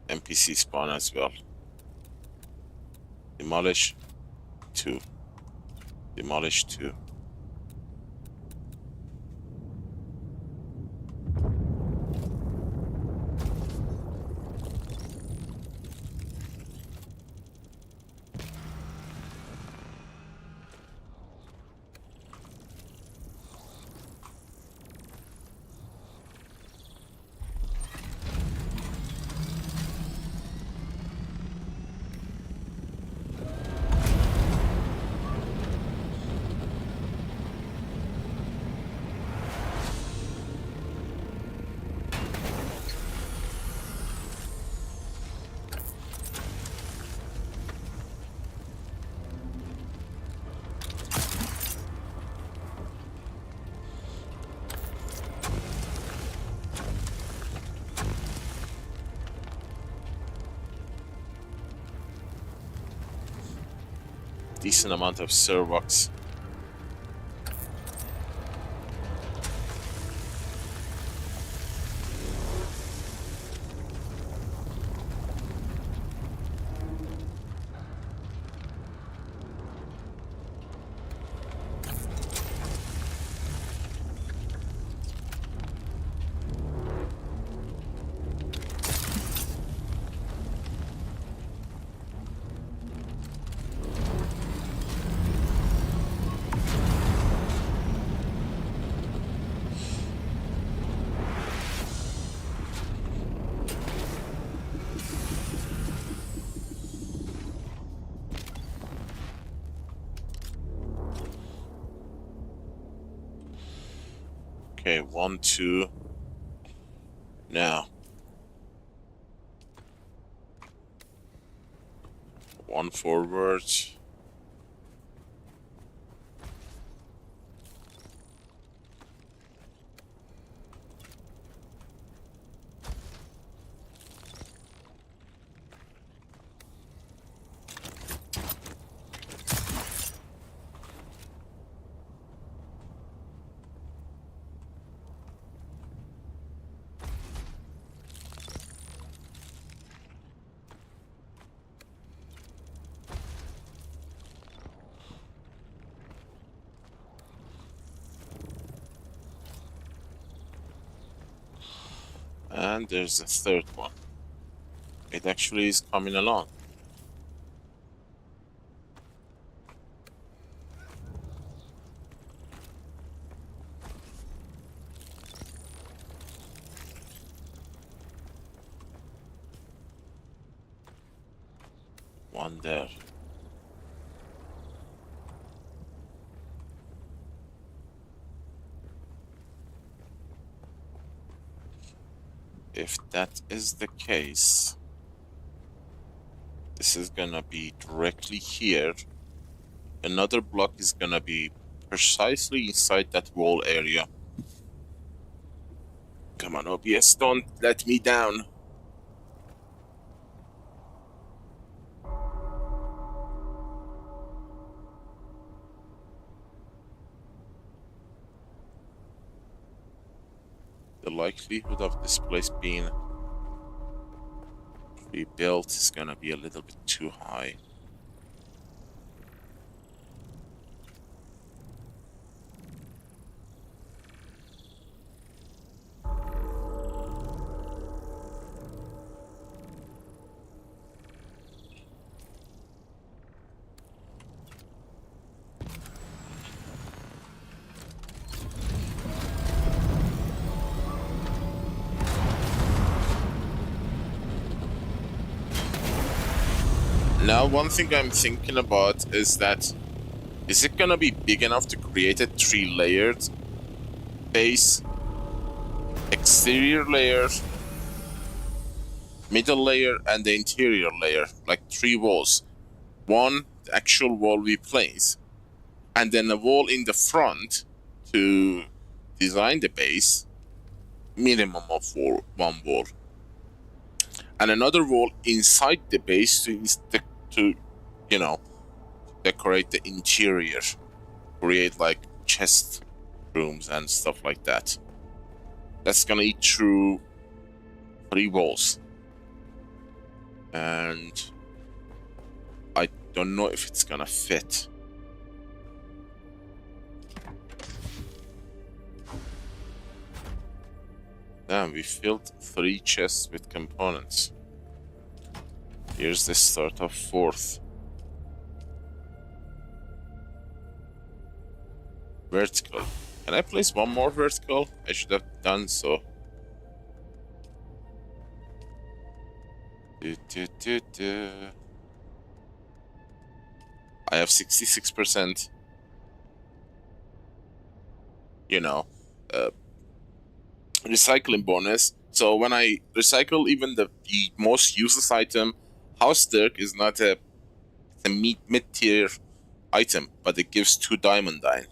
NPC spawn as well. Demolish 2. Demolish 2. Decent amount of servox. Okay, 1, 2. Now. 1 forward. And there's a third one. It actually is coming along. One there. If that is the case, this is gonna be directly here. Another block is gonna be precisely inside that wall area. Come on, OBS, don't let me down. The likelihood of this place being Rebuilt is gonna be a little bit too high. Now, one thing I'm thinking about is that, is it gonna be big enough to create a 3-layered base? Exterior layer, middle layer, and the interior layer, like 3 walls. One, the actual wall we place, and then a wall in the front to design the base, minimum of 1 wall. And another wall inside the base to you know, decorate the interior, create like chest rooms and stuff like that. That's gonna eat through 3 walls, and I don't know if it's gonna fit. Damn, we filled 3 chests with components. Here's the start of 4th. Vertical. Can I place 1 more vertical? I should have done so. I have 66%. You know, recycling bonus. So when I recycle even the most useless item, House Dirk is not a mid-tier item, but it gives 2 diamondine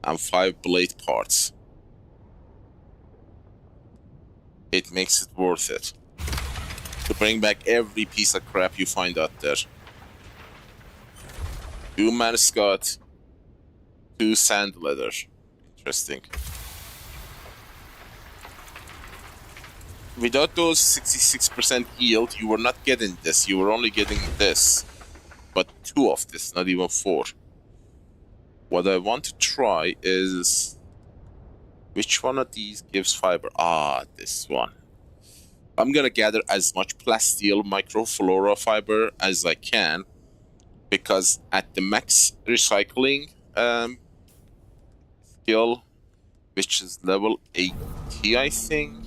and 5 blade parts. It makes it worth it to bring back every piece of crap you find out there. 2 mascot, 2 sand leather. Interesting. Without those 66% yield, you were not getting this. You were only getting this. But 2 of this, not even 4. What I want to try is... which one of these gives fiber? Ah, this one. I'm gonna gather as much plasteel microflora fiber as I can, because at the max recycling skill, which is level 80, I think.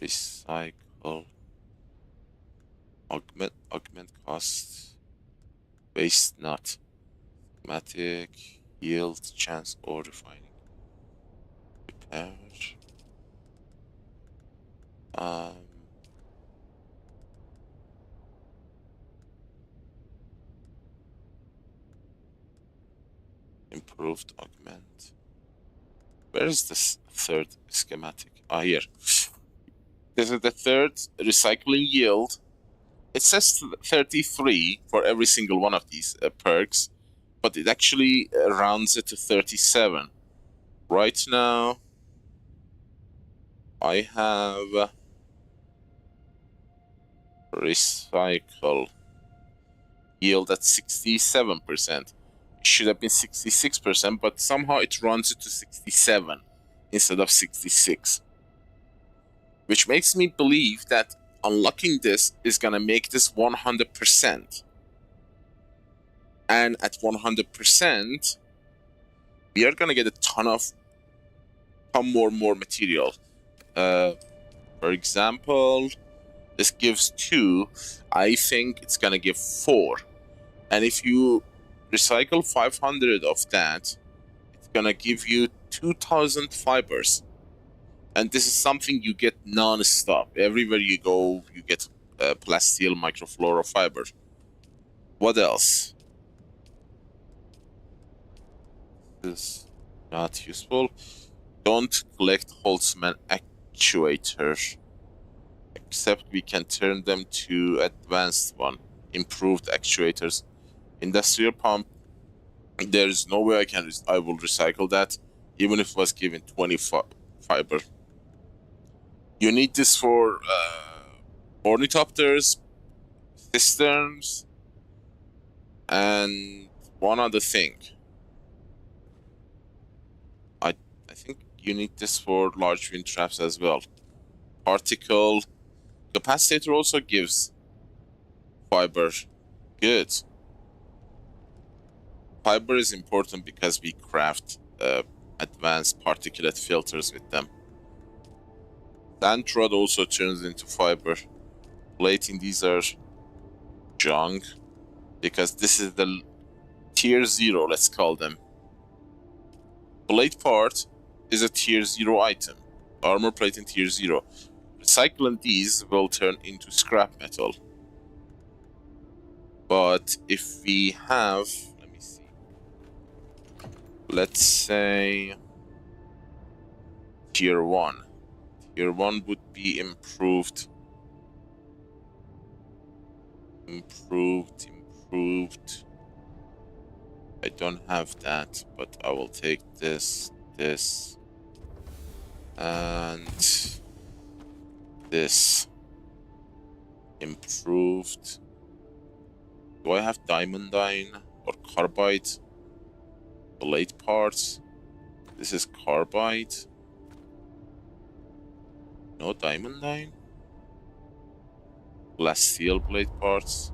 Recycle, augment cost, waste not, schematic, yield, chance, or refining, repair, improved augment. Where is this 3rd schematic? Ah, here. This is the 3rd recycling yield. It says 33 for every single one of these perks, but it actually rounds it to 37. Right now, I have recycle yield at 67%. It should have been 66%, but somehow it runs it to 67 instead of 66. Which makes me believe that unlocking this is gonna make this 100%. And at 100%, we are gonna get a ton more material. For example, this gives 2. I think it's gonna give 4. And if you recycle 500 of that, it's gonna give you 2,000 fibers. And this is something you get non-stop. Everywhere you go, you get plasteel microflora fiber. What else? This is not useful. Don't collect Holtzman actuators. Except we can turn them to advanced one. Improved actuators. Industrial pump. There is no way I will recycle that. Even if it was given 25 fiber. You need this for ornithopters, cisterns, and one other thing. I think you need this for large wind traps as well. Particle capacitator also gives fiber. Good. Fiber is important because we craft advanced particulate filters with them. Sand rod also turns into fiber. Plating, these are junk because this is the tier 0, let's call them. Blade part is a tier 0 item. Armor plating tier 0. Recycling these will turn into scrap metal. But if we have, let me see, let's say tier 1. Tier 1 would be improved. Improved. I don't have that, but I will take this, and this. Improved. Do I have diamondine or carbide? Blade parts. This is carbide. No diamondine. Glass steel blade parts.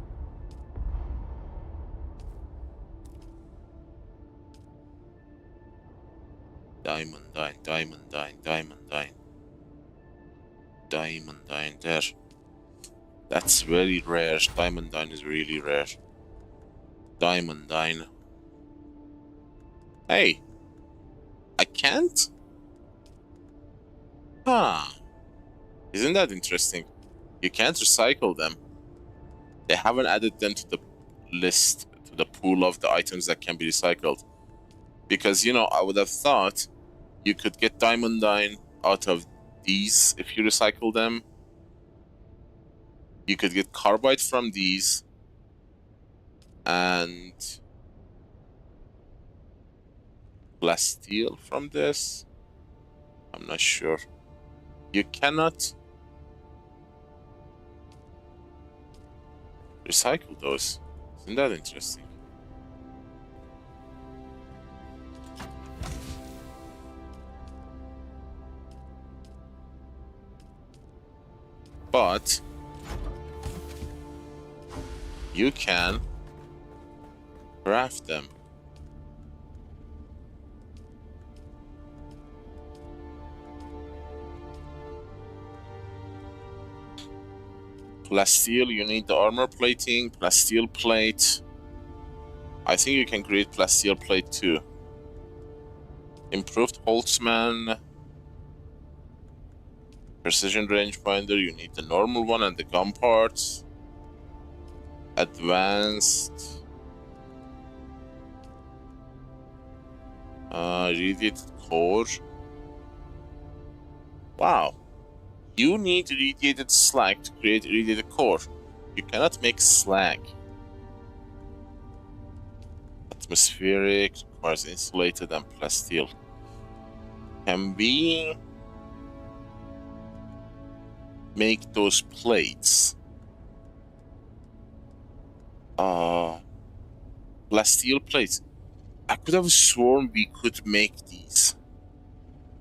Diamondine. Diamondine there. That's very rare. Diamondine is really rare. Diamondine. Hey! I can't? Huh. Isn't that interesting? You can't recycle them. They haven't added them to the list, to the pool of the items that can be recycled. Because, you know, I would have thought you could get diamondine out of these if you recycle them. You could get carbide from these. And glass steel from this. I'm not sure. You cannot recycle those. Isn't that interesting? But you can craft them. Plasteel, you need the armor plating, plasteel plate. I think you can create plasteel plate too. Improved Holtzman. Precision rangefinder, you need the normal one and the gun parts. Advanced. Radiated core. Wow. You need radiated slag to create a radiated core. You cannot make slag. Atmospheric requires insulated and plasteel. Can we make those plates? Plasteel plates. I could have sworn we could make these.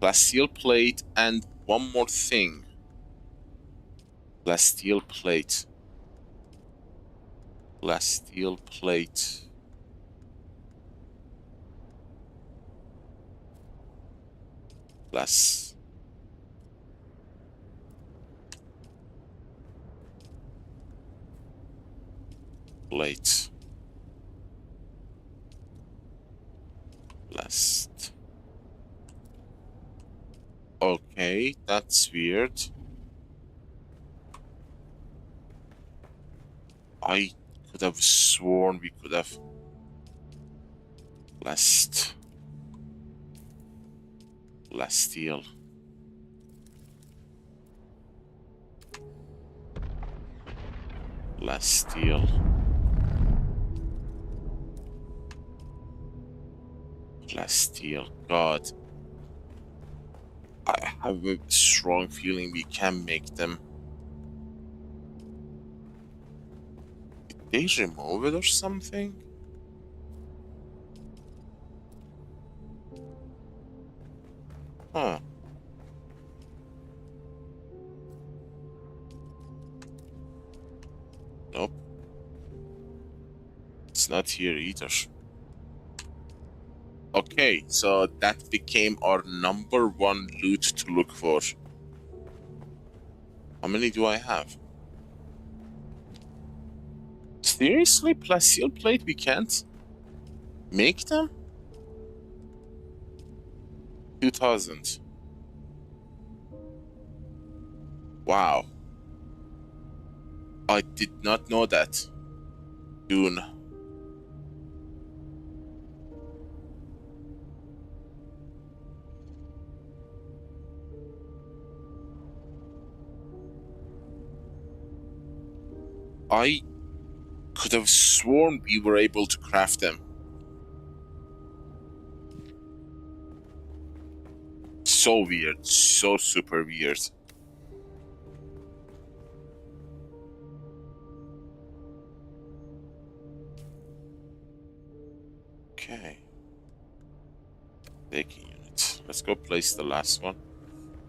Plasteel plate and one more thing. Plasteel plate. Plasteel plate. Glass. Plate. Blast. Okay, that's weird. I could have sworn we could have blast. Plasteel. Plasteel. Plasteel. God. I have a strong feeling we can make them. Did they remove it or something? Huh. Nope. It's not here either. Okay, so that became our #1 loot to look for. How many do I have? Seriously? Plasteel plate? We can't make them? 2000. Wow. I did not know that. Dune. I could have sworn we were able to craft them. So weird, so super weird. Okay. Taking unit. Let's go place the last one.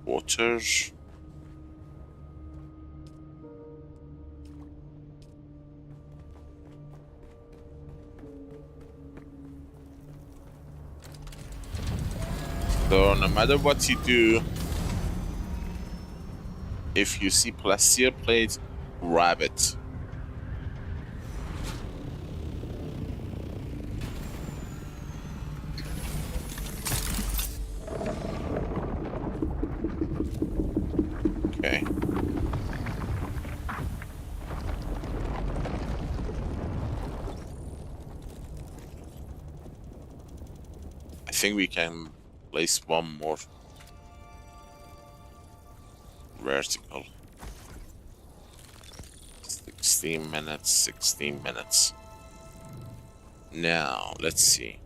Water. So no matter what you do, if you see plasteel plate, grab it. Okay. I think we can place one more vertical. 16 minutes, 16 minutes. Now, let's see.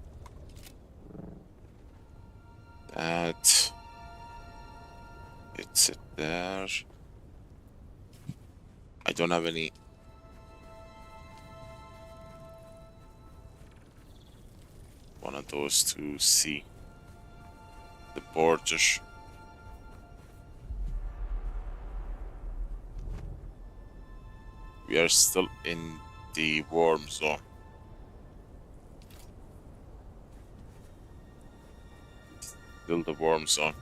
That it's it there. I don't have any. One of those to see the border. We are still in the warm zone. Still the warm zone.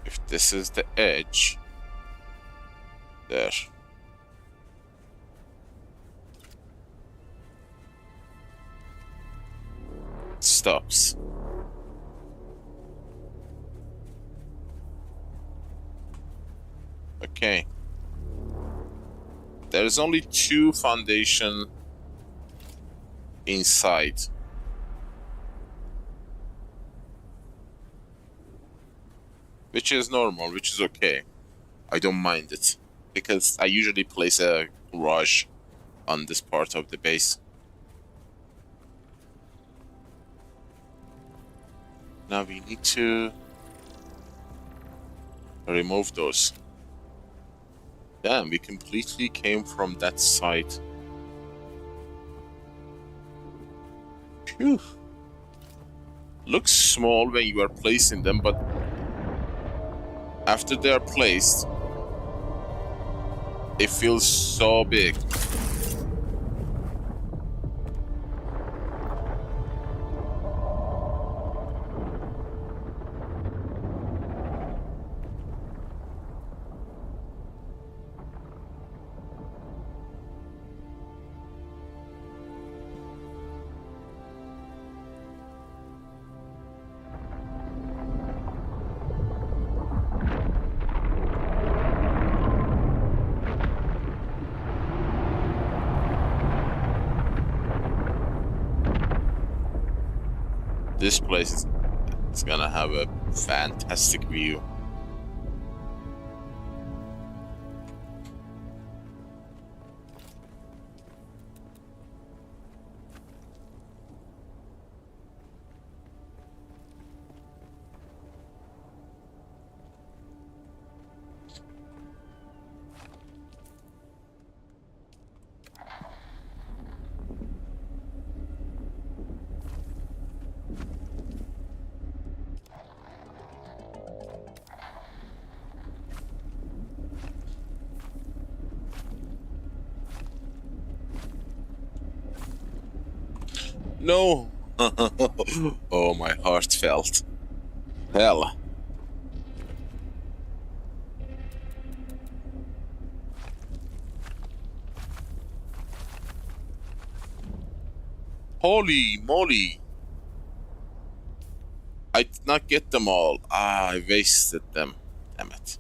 If this is the edge, there. It stops. Okay. There's only 2 foundation inside. Which is normal, which is okay. I don't mind it. Because I usually place a garage on this part of the base. Now we need to remove those. Damn, we completely came from that side. Phew. Looks small when you are placing them, but after they are placed, it feels so big. This place is gonna have a fantastic view. No. Oh, my heart felt. Hell. Holy moly. I did not get them all. Ah, I wasted them. Damn it.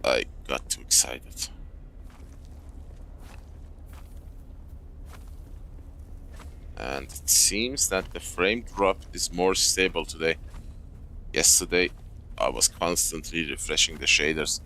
I got too excited. And it seems that the frame drop is more stable today. Yesterday, I was constantly refreshing the shaders.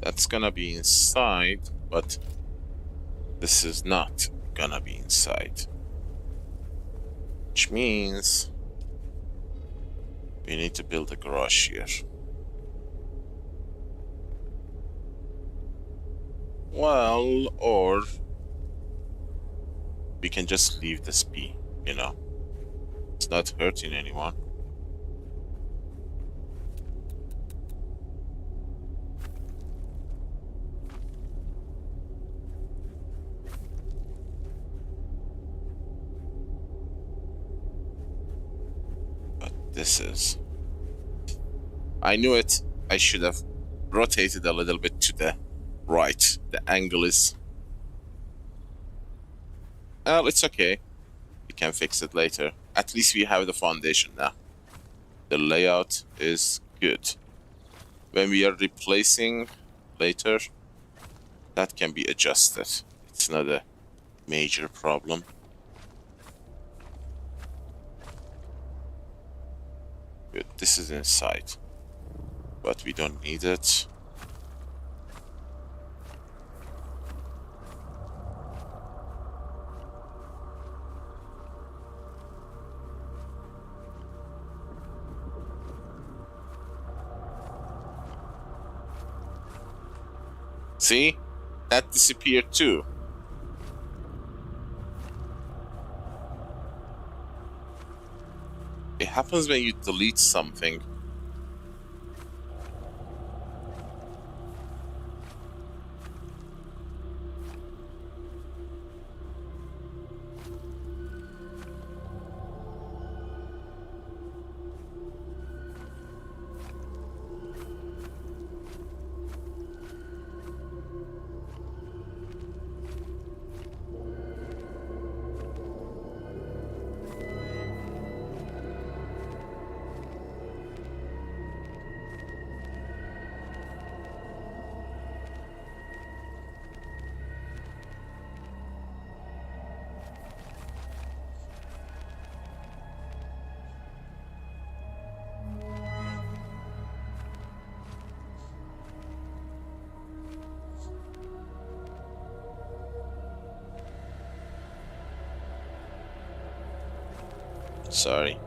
That's gonna be inside, but this is not gonna be inside. Which means we need to build a garage here. Well, or we can just leave this be, you know. It's not hurting anyone. This is... I knew it. I should have rotated a little bit to the right. The angle is... Well, it's okay. We can fix it later. At least we have the foundation now. The layout is good. When we are replacing later, that can be adjusted. It's not a major problem. Good. This is inside, but we don't need it. See? That disappeared too. It happens when you delete something. Sorry.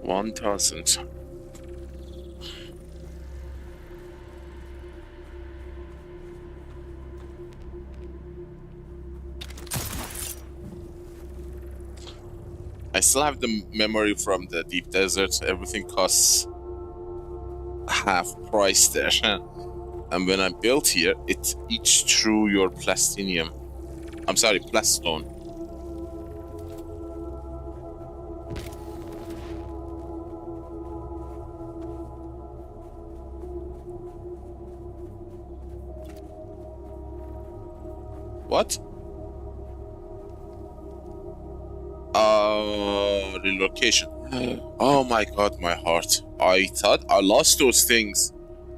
$1,000. I still have the memory from the deep desert. Everything costs half price there. And when I built here, it eats through your plastinium. I'm sorry, plastone. What? Relocation. Oh my god, my heart. I thought I lost those things.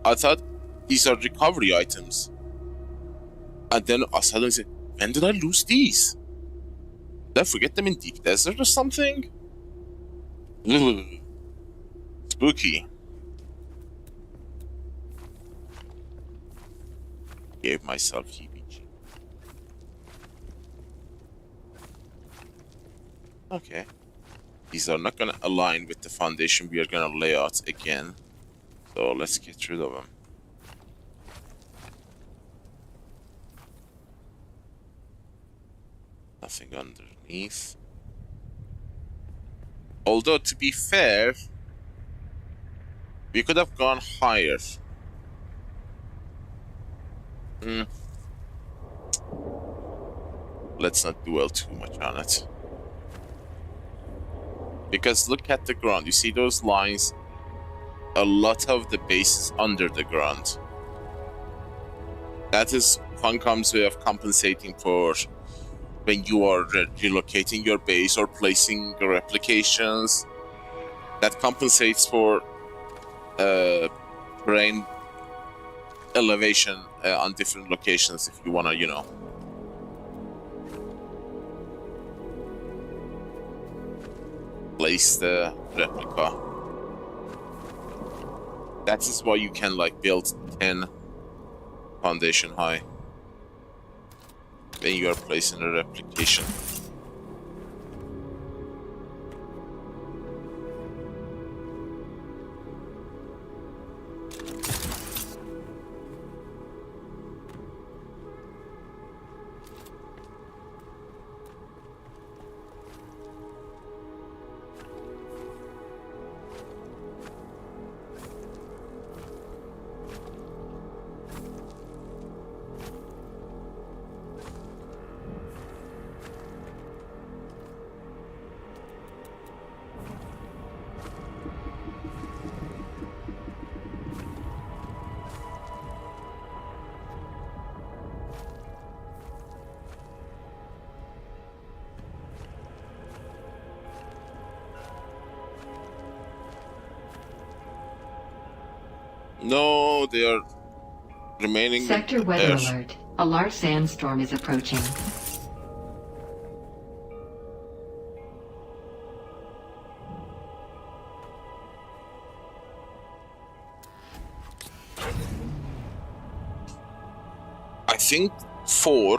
I thought these are recovery items. And then I suddenly said, when did I lose these? Did I forget them in deep desert or something? Ugh. Spooky. Gave myself heebie-jeebies. Okay. These are not gonna align with the foundation we are gonna lay out again. So let's get rid of them. Nothing underneath. Although, to be fair, we could have gone higher. Let's not dwell too much on it. Because look at the ground. You see those lines? A lot of the base is under the ground. That is Funcom's way of compensating for when you are relocating your base or placing replications. That compensates for terrain elevation on different locations if you wanna, you know. Place the replica. That is why you can like build 10 foundation high when you are placing a replication. No, they are remaining.
Sector weather alert. A large sandstorm is approaching.
I think 4.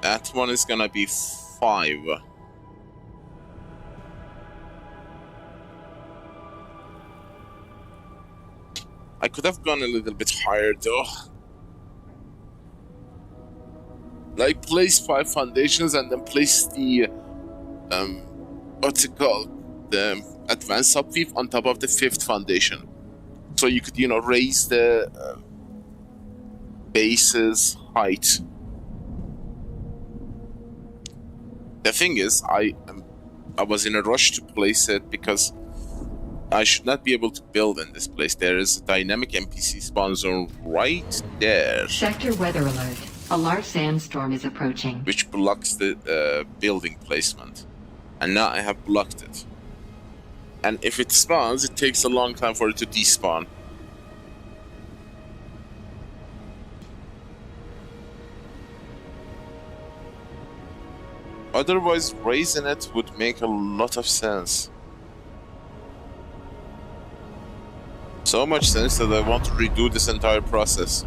That one is gonna be 5. I could have gone a little bit higher though. Like place 5 foundations and then place the what's it called? The advanced subweave on top of the 5th foundation. So you could, you know, raise the base's height. The thing is, I was in a rush to place it because I should not be able to build in this place. There is a dynamic NPC spawn zone right there.
Sector weather alert. A large sandstorm is approaching.
Which blocks the building placement. And now I have blocked it. And if it spawns, it takes a long time for it to despawn. Otherwise, raising it would make a lot of sense. So much sense that I want to redo this entire process.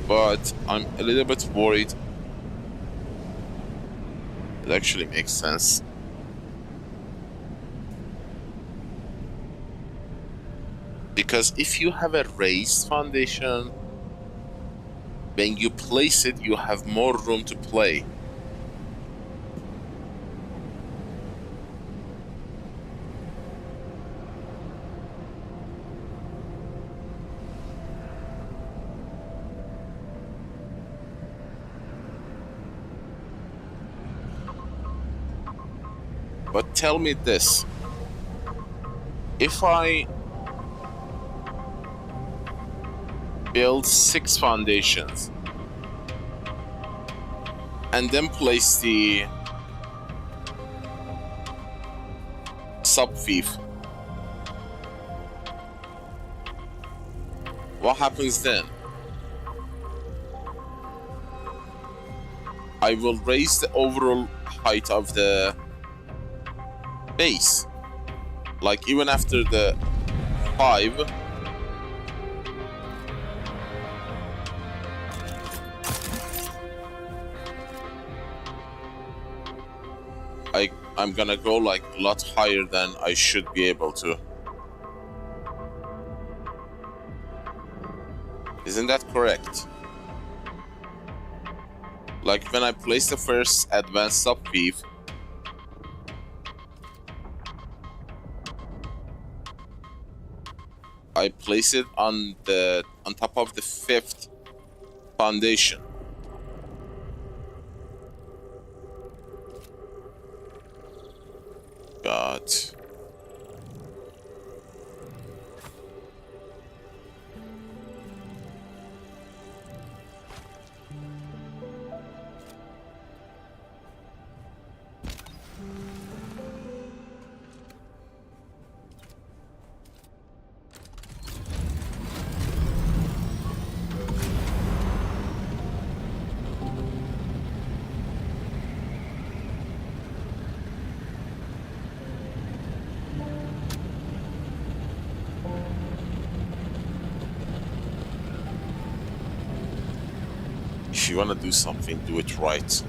But I'm a little bit worried. It actually makes sense. Because if you have a raised foundation, when you place it, you have more room to play. But tell me this. If I build 6 foundations and then place the sub-fief, what happens then? I will raise the overall height of the base. Like even after the 5, I'm gonna go like a lot higher than I should be able to. Isn't that correct? Like when I place the first advanced sub-fief, I place it on top of the 5th foundation. God. If you want to do something, do it right.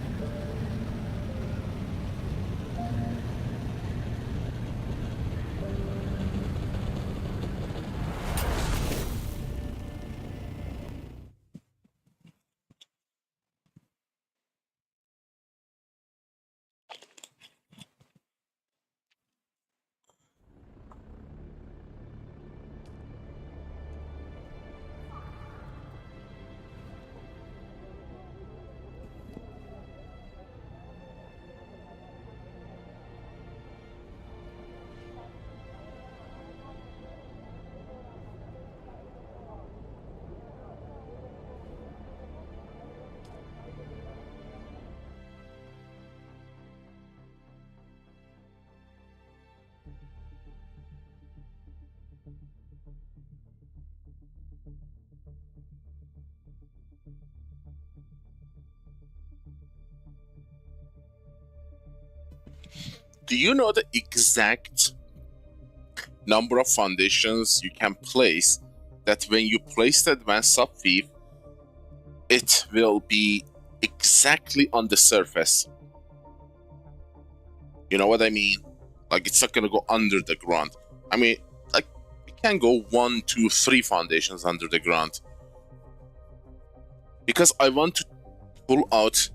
Do you know the exact number of foundations you can place that when you place the advanced sub-fief, it will be exactly on the surface? You know what I mean? Like it's not gonna go under the ground. I mean, like it can go 1, 2, 3 foundations under the ground. Because I want to pull out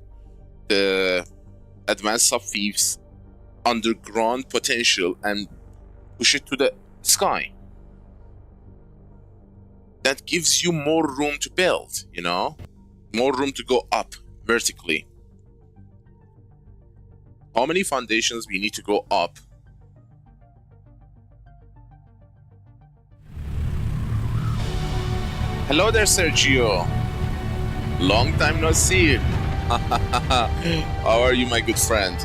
the advanced sub-fief's underground potential and push it to the sky. That gives you more room to build, you know? More room to go up vertically. How many foundations we need to go up? Hello there, Sergio. Long time no see. How are you, my good friend?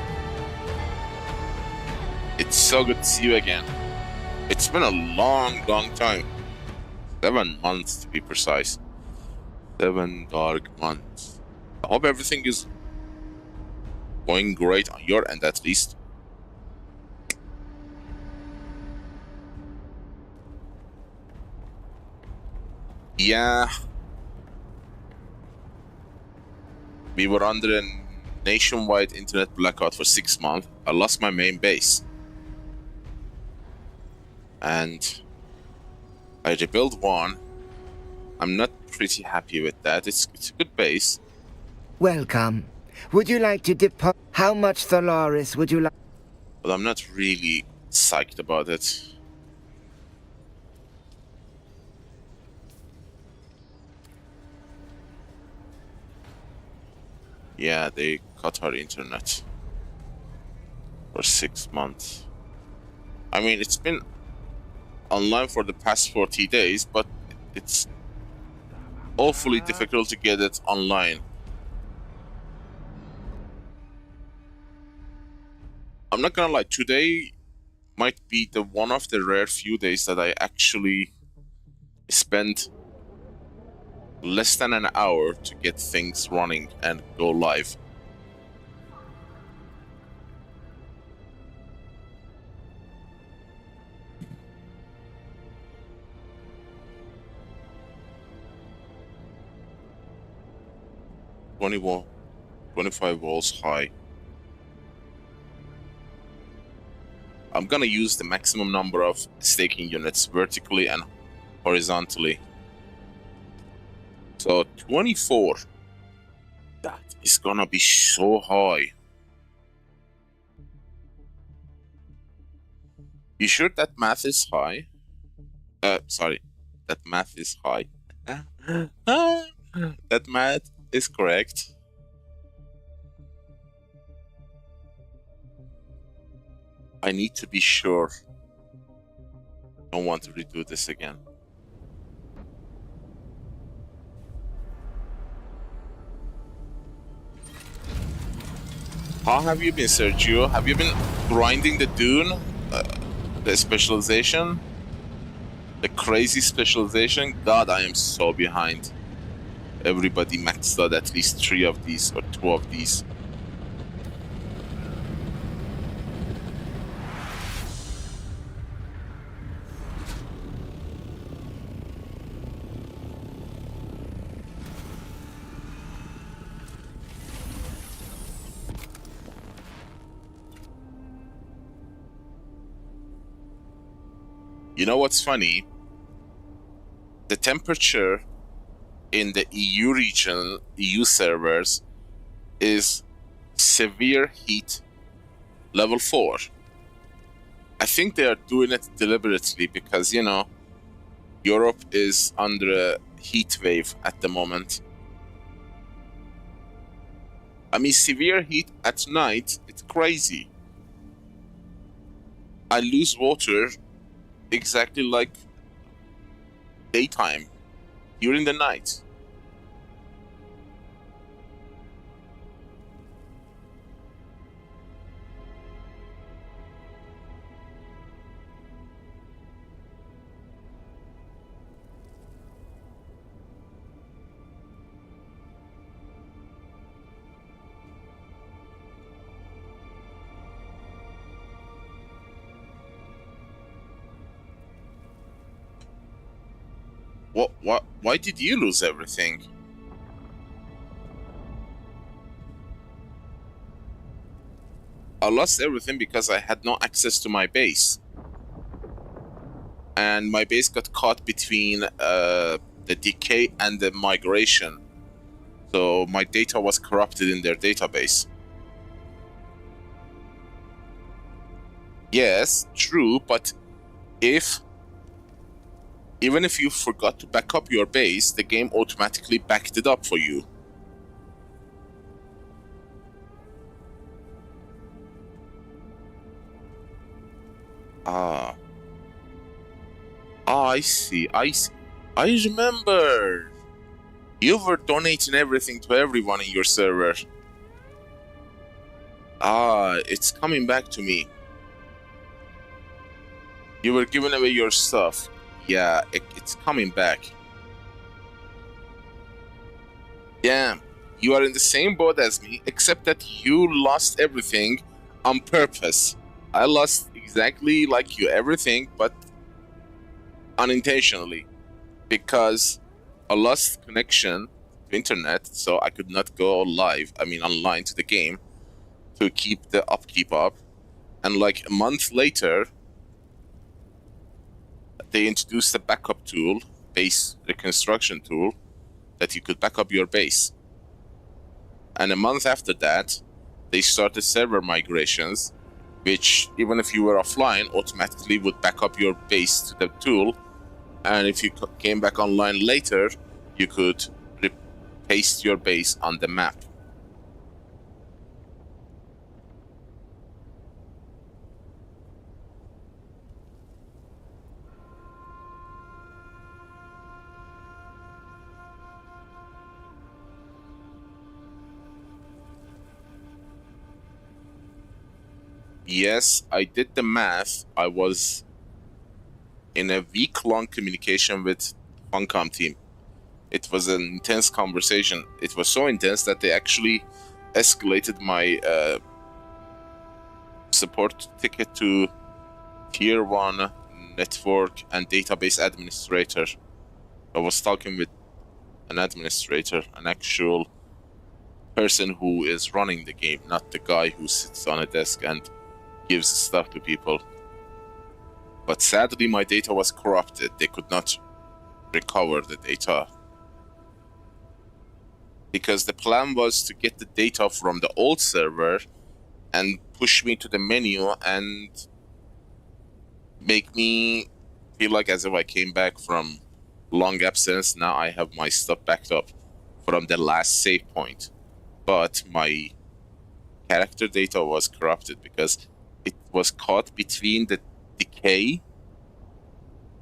It's so good to see you again. It's been a long, long time. 7 months to be precise. 7 dark months. I hope everything is going great on your end at least. Yeah. We were under a nationwide internet blackout for 6 months. I lost my main base. And I rebuilt one. I'm not pretty happy with that. It's a good base.
Welcome. Would you like to depart? How much Thalaris would you like?
But I'm not really psyched about it. Yeah, they cut our internet. For 6 months. I mean, it's been online for the past 40 days, but it's awfully difficult to get it online. I'm not gonna lie, today might be the one of the rare few days that I actually spent less than an hour to get things running and go live. $20 25 volts high. I'm gonna use the maximum number of staking units vertically and horizontally. So 24. That is gonna be so high. You sure that math is high? Sorry, that math is high. That math is correct. I need to be sure. Don't want to redo this again. How have you been, Sergio? Have you been grinding the Dune? The specialization? The crazy specialization? God, I am so behind. Everybody maxed out at least 3 of these or 2 of these. You know what's funny? The temperature in the EU region, EU servers, is severe heat level 4. I think they are doing it deliberately because, you know, Europe is under a heat wave at the moment. I mean, severe heat at night, it's crazy. I lose water exactly like daytime during the night. Why did you lose everything? I lost everything because I had no access to my base. And my base got caught between the decay and the migration. So my data was corrupted in their database. Yes, true, but even if you forgot to back up your base, the game automatically backed it up for you. I see. I remember. You were donating everything to everyone in your server. It's coming back to me. You were giving away your stuff. Yeah, it's coming back. Yeah, you are in the same boat as me, except that you lost everything on purpose. I lost exactly like you everything, but unintentionally, because I lost connection to internet, so I could not go live, I mean online to the game, to keep the upkeep up. And like a month later, they introduced a backup tool, base reconstruction tool, that you could back up your base. And a month after that, they started server migrations, which even if you were offline, automatically would back up your base to the tool. And if you came back online later, you could paste your base on the map. yes, I did the math. I was in a week-long communication with Funcom team. It was an intense conversation. It was so intense that they actually escalated my support ticket to Tier 1 Network and Database Administrator. I was talking with an administrator, an actual person who is running the game, not the guy who sits on a desk and gives stuff to people. But sadly, my data was corrupted. They could not recover the data. Because the plan was to get the data from the old server and push me to the menu and make me feel like as if I came back from long absence. Now I have my stuff backed up from the last save point. But my character data was corrupted because it was caught between the decay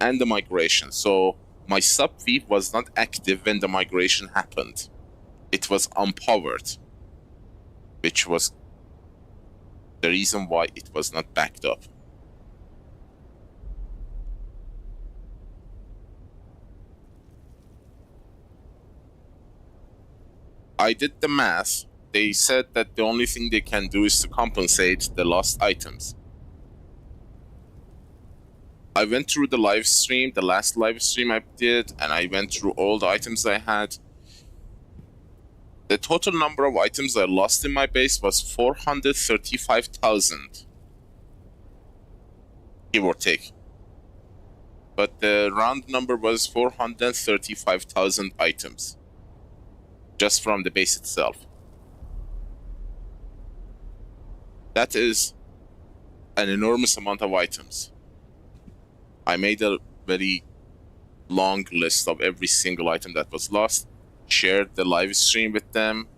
and the migration. So my sub feed was not active when the migration happened. It was unpowered, which was the reason why it was not backed up. I did the math. They said that the only thing they can do is to compensate the lost items. I went through the live stream, the last live stream I did, and I went through all the items I had. The total number of items I lost in my base was 435,000, give or take. But the round number was 435,000 items, just from the base itself. That is an enormous amount of items. I made a very long list of every single item that was lost, shared the live stream with them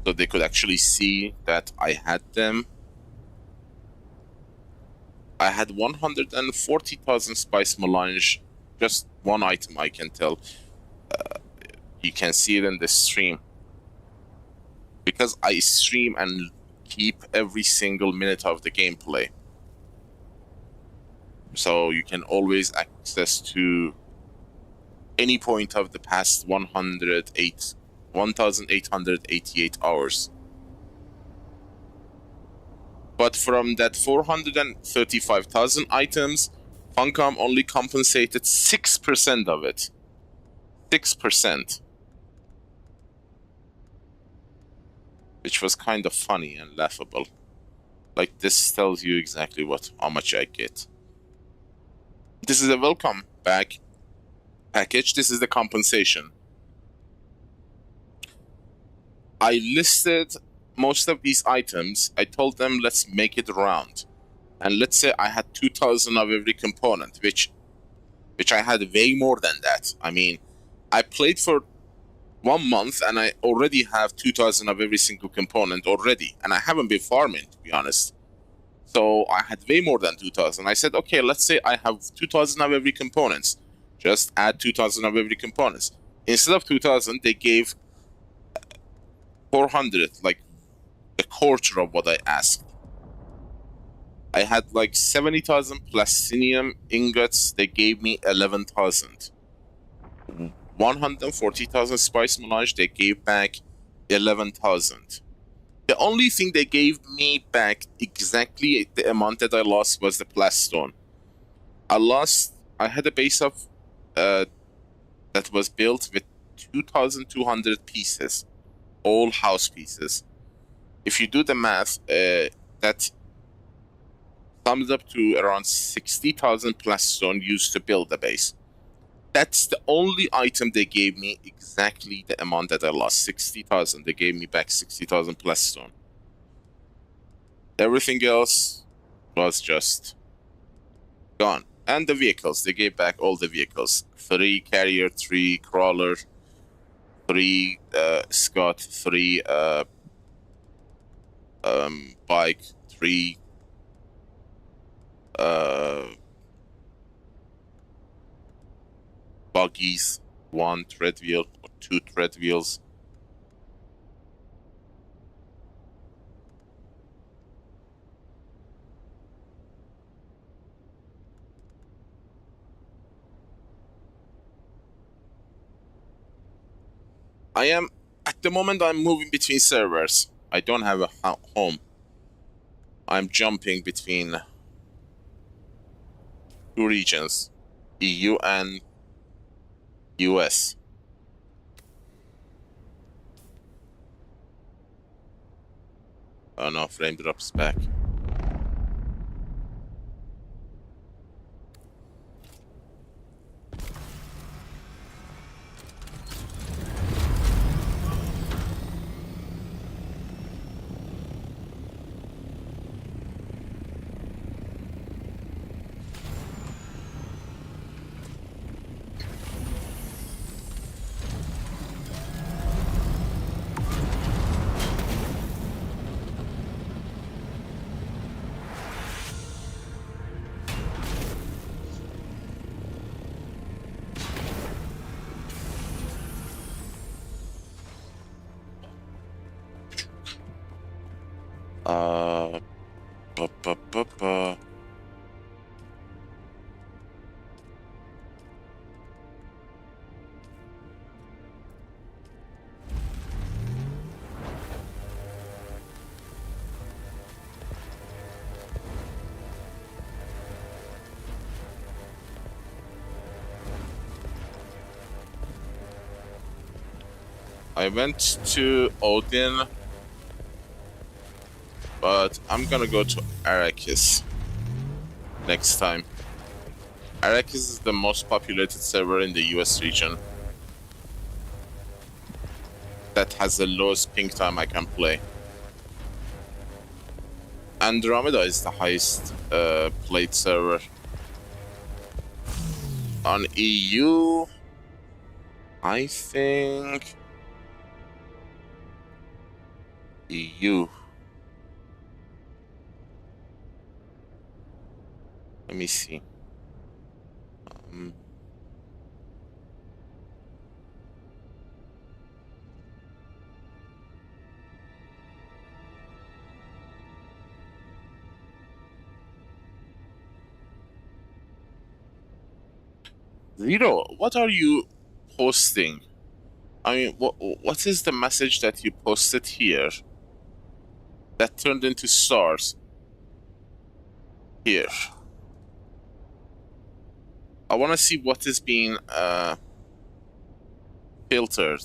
so they could actually see that I had them. I had 140,000 spice melange, just one item I can tell. You can see it in the stream. Because I stream and keep every single minute of the gameplay. So you can always access to any point of the past 1,888 hours. But from that 435,000 items, Funcom only compensated 6% of it. 6%. Which was kind of funny and laughable. Like, this tells you exactly how much I get. This is a welcome back package. This is the compensation. I listed most of these items. I told them, let's make it round. And let's say I had 2,000 of every component, which I had way more than that. I mean, I played for 1 month and I already have 2,000 of every single component already. And I haven't been farming, to be honest. So I had way more than 2,000. I said, okay, let's say I have 2,000 of every components. Just add 2,000 of every components. Instead of 2,000, they gave 400, like a quarter of what I asked. I had like 70,000 plastinium ingots. They gave me 11,000. 140,000 spice melange. They gave back 11,000. The only thing they gave me back exactly the amount that I lost was the plaststone. I had a base of that was built with 2,200 pieces, all house pieces. If you do the math, that sums up to around 60,000 plaststone used to build the base. That's the only item they gave me exactly the amount that I lost, 60,000. They gave me back 60,000 plaststone. Everything else was just gone. And the vehicles, they gave back all the vehicles. 3 carrier, 3 crawler, 3 Scott, 3 bike, 3 buggies, 1 tread wheel or 2 tread wheels. I am, at the moment, I'm moving between servers. I don't have a home. I'm jumping between two regions, EU and US. Oh no, frame drops back. Ba, ba, ba, ba. I went to Odin, but I'm gonna go to Arrakis next time. Arrakis is the most populated server in the US region that has the lowest ping time I can play. Andromeda is the highest played server. On EU, I think EU. Let me see. Zero, what are you posting? I mean, what is the message that you posted here that turned into stars? Here. I want to see what is being filtered.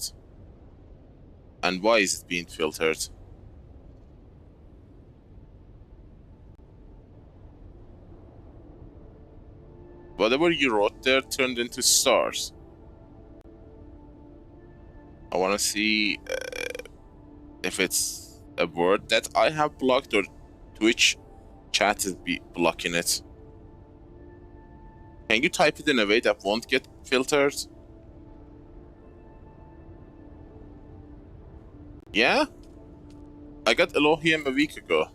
And why is it being filtered? Whatever you wrote there turned into stars. I want to see if it's a word that I have blocked or Twitch chat is blocking it. Can you type it in a way that won't get filtered? Yeah? I got Elohim a week ago.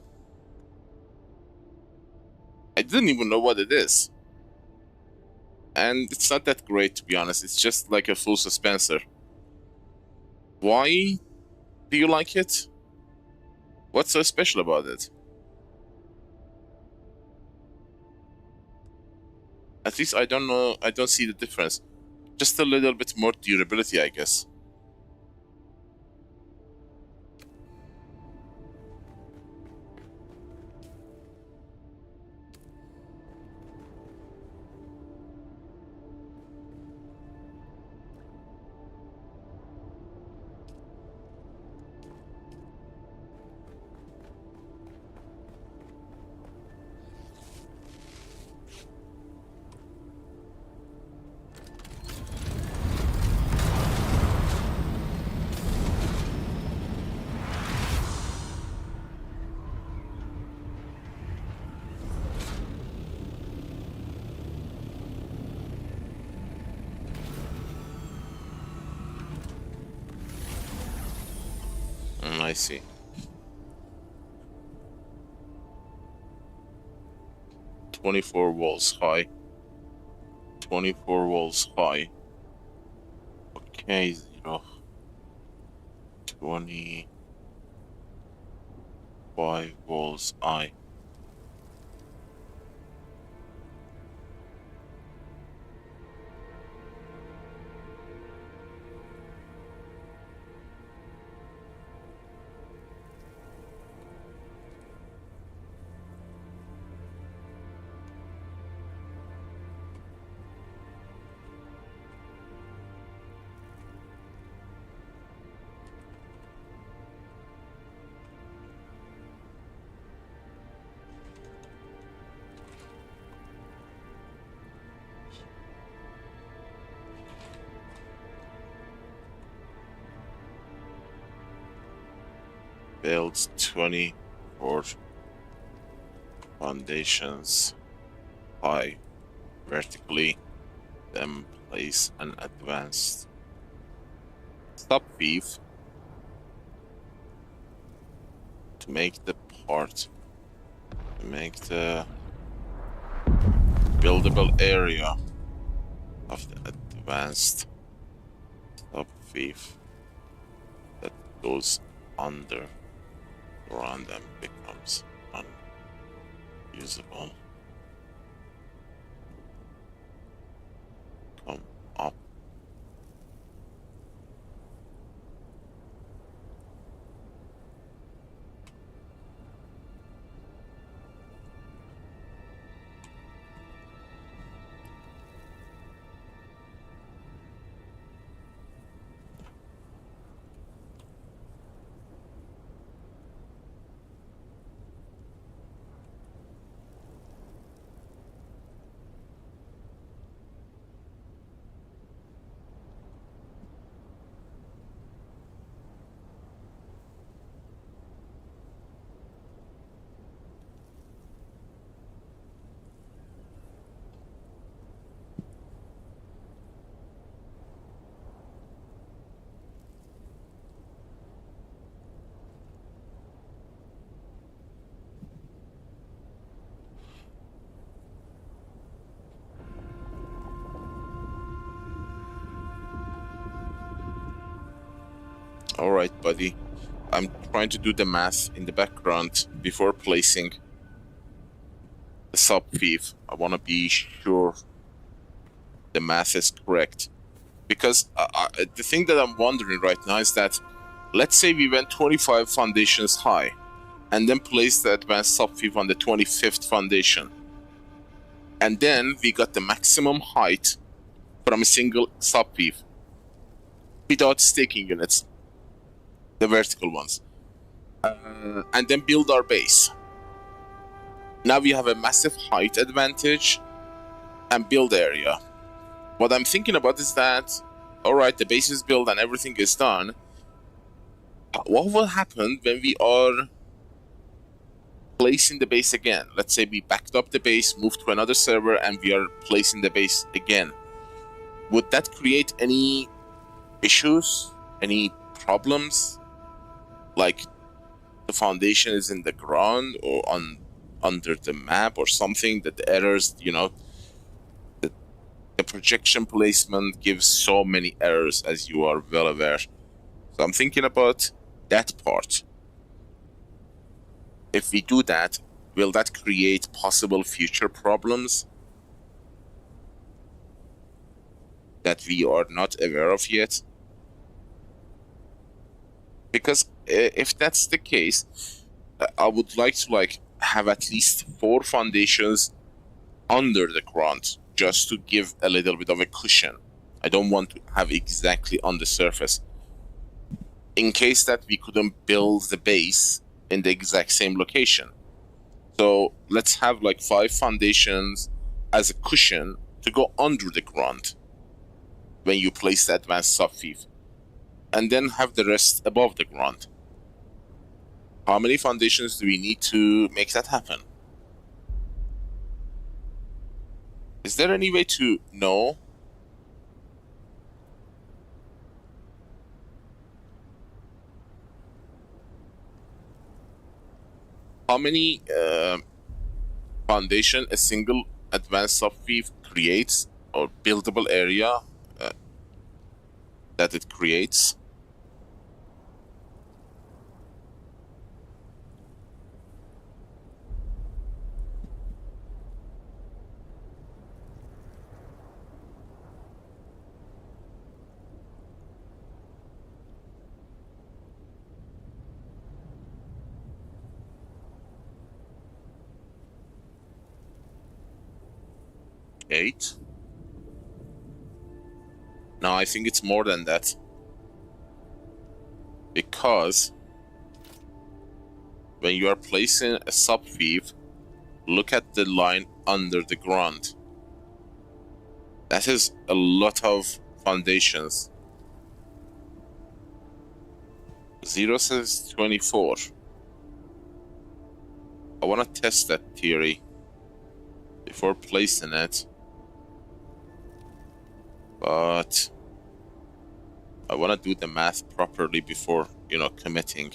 I didn't even know what it is. And it's not that great, to be honest. It's just like a full suspenser. Why do you like it? What's so special about it? At least I don't know, I don't see the difference. Just a little bit more durability, I guess. I see. "24 walls high. 24 walls high. Okay, 0. 25 walls high. Build 24 foundations high vertically, then place an advanced sub-weave to make the buildable area of the advanced sub-weave that goes under ground and becomes unusable. Come up. Alright, buddy. I'm trying to do the math in the background before placing the sub-weave. I want to be sure the math is correct. Because the thing that I'm wondering right now is that, let's say we went 25 foundations high, and then placed the advanced sub-weave on the 25th foundation. And then we got the maximum height from a single sub-weave without staking units. The vertical ones, and then build our base. Now we have a massive height advantage and build area. What I'm thinking about is that, alright, the base is built and everything is done. What will happen when we are placing the base again? Let's say we backed up the base, moved to another server, and we are placing the base again. Would that create any issues? Any problems? Like the foundation is in the ground or under the map or something, that the errors, you know, the projection placement gives so many errors, as you are well aware. So I'm thinking about that part. If we do that, will that create possible future problems that we are not aware of yet? Because if that's the case, I would like to have at least 4 foundations under the ground, just to give a little bit of a cushion. I don't want to have exactly on the surface, in case that we couldn't build the base in the exact same location. So let's have 5 foundations as a cushion to go under the ground when you place the advanced sub-weave, and then have the rest above the ground. How many foundations do we need to make that happen? Is there any way to know? How many foundation a single advanced sub-weave creates, or buildable area that it creates? Eight? No, I think it's more than that. Because when you are placing a sub-weave, look at the line under the ground. That is a lot of foundations. 0 says 24. I want to test that theory before placing it, but I want to do the math properly before, you know, committing.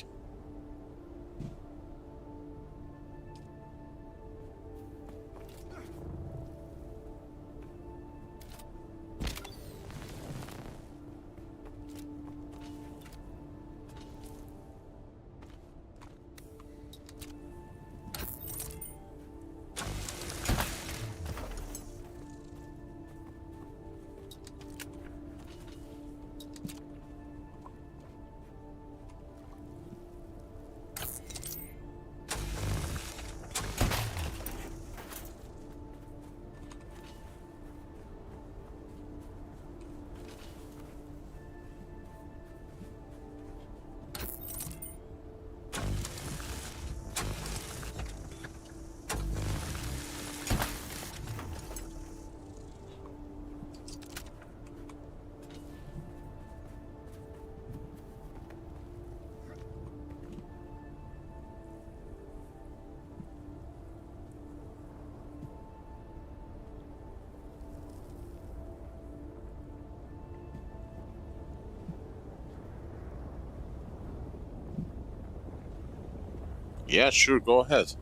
Yeah, sure, go ahead.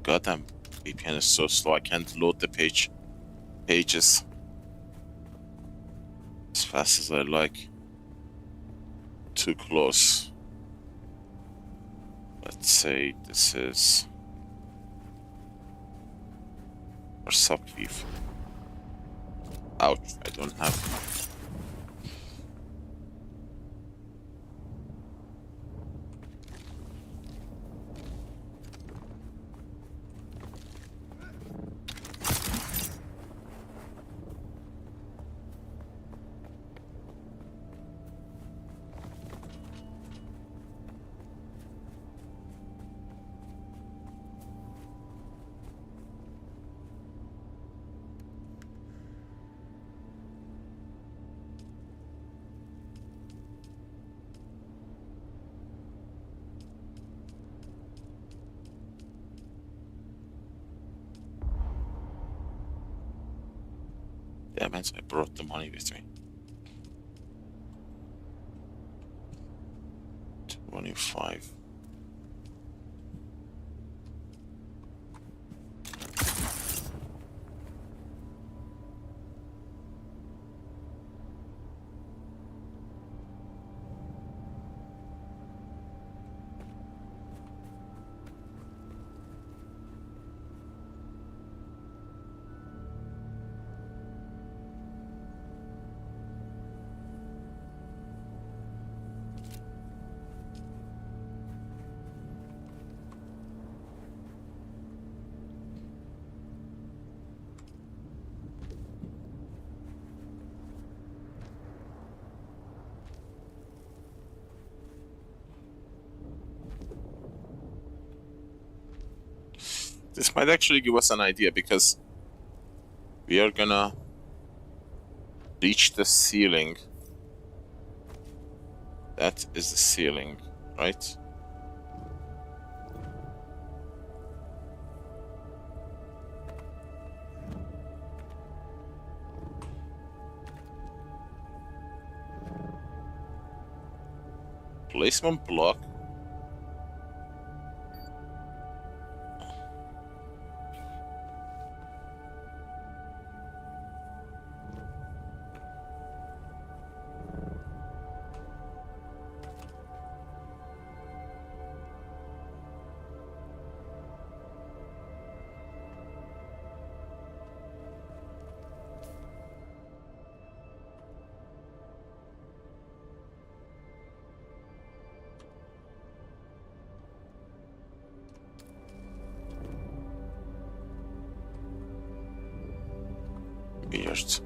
Goddamn VPN is so slow, I can't load the pages as fast as I like. Too close. Let's say this is our subweave. Ouch, I don't have. Damn it, I brought the money with me. 25. This might actually give us an idea because we are gonna reach the ceiling. That is the ceiling, right? Placement block. Weird.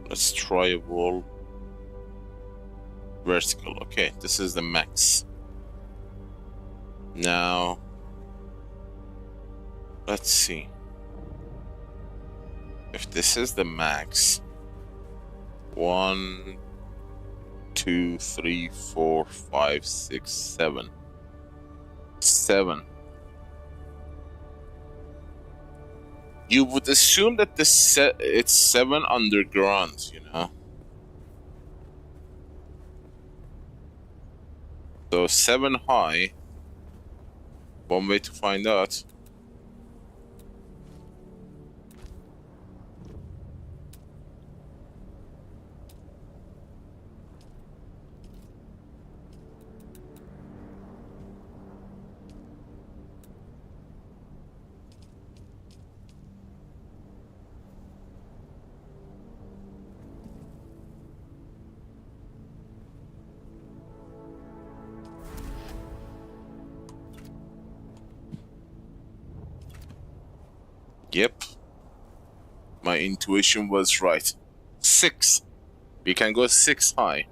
Let's try a wall. Vertical. Okay, this is the max. Now, let's see. If this is the max, 1, 2, 3, 4, 5, 6, 7. 7. You would assume that it's 7 underground, you know. So 7 high. One way to find out. Yep. My intuition was right. 6. We can go 6 high.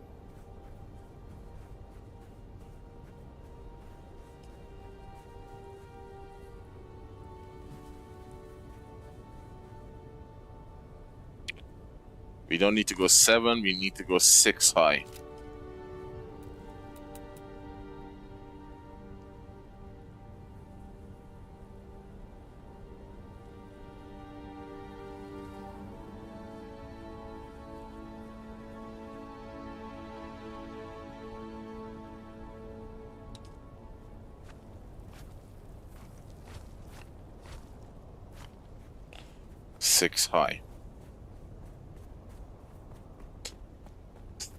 We don't need to go 7, we need to go 6 high. Six high.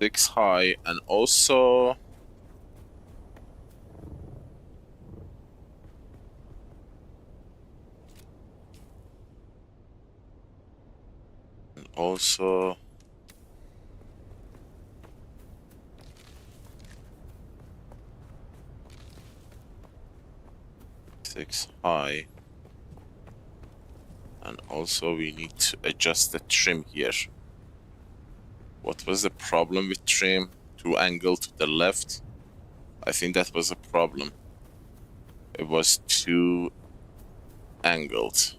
6 high, and also six high, and also we need to adjust the trim here. What was the problem with trim? Too angled to the left. I think that was a problem. It was too angled.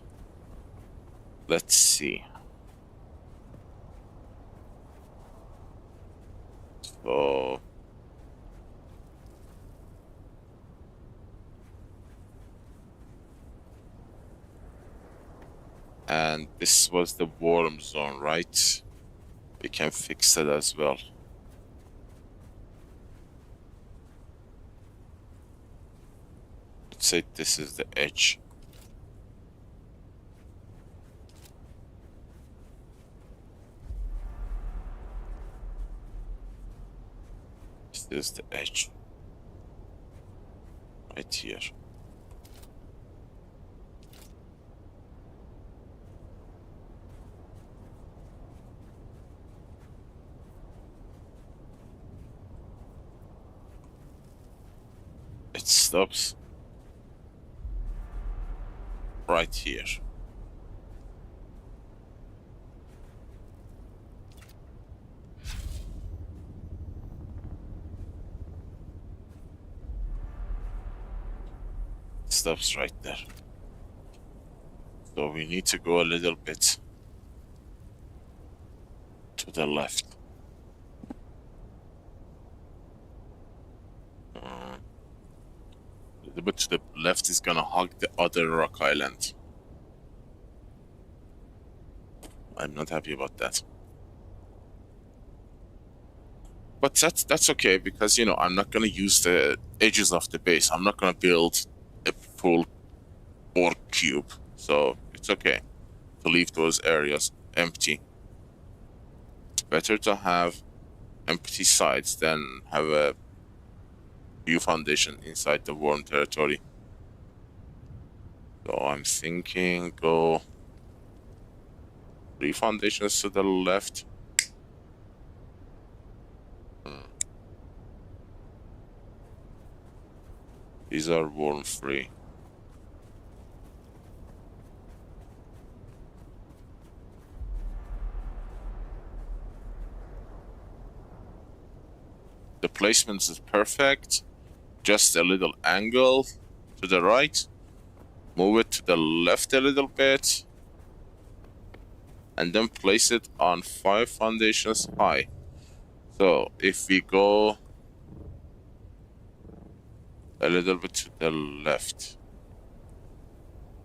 Let's see. So and this was the worm zone, right? We can fix it as well. Let's say this is the edge. This is the edge. Right here. It stops right here. Stops right there. So we need to go a little bit to the left. A little bit to the left is gonna hug the other rock island. I'm not happy about that. But that's okay, because you know I'm not gonna use the edges of the base. I'm not gonna build a full orc cube, so it's okay to leave those areas empty. It's better to have empty sides than have a new foundation inside the worm territory. So I'm thinking go 3 foundations to the left. These are worm free. The placement is perfect. Just a little angle to the right. Move it to the left a little bit. and then place it on 5 foundations high. So if we go a little bit to the left,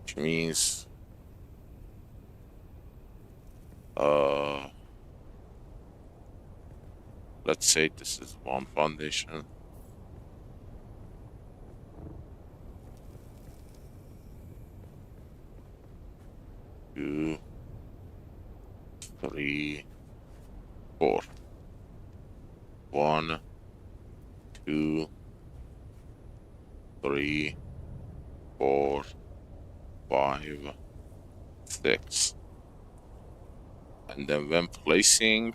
which means let's say this is 1 foundation. 2, 3, 4. 1, 2, 3, 4, 5, 6. And then when placing,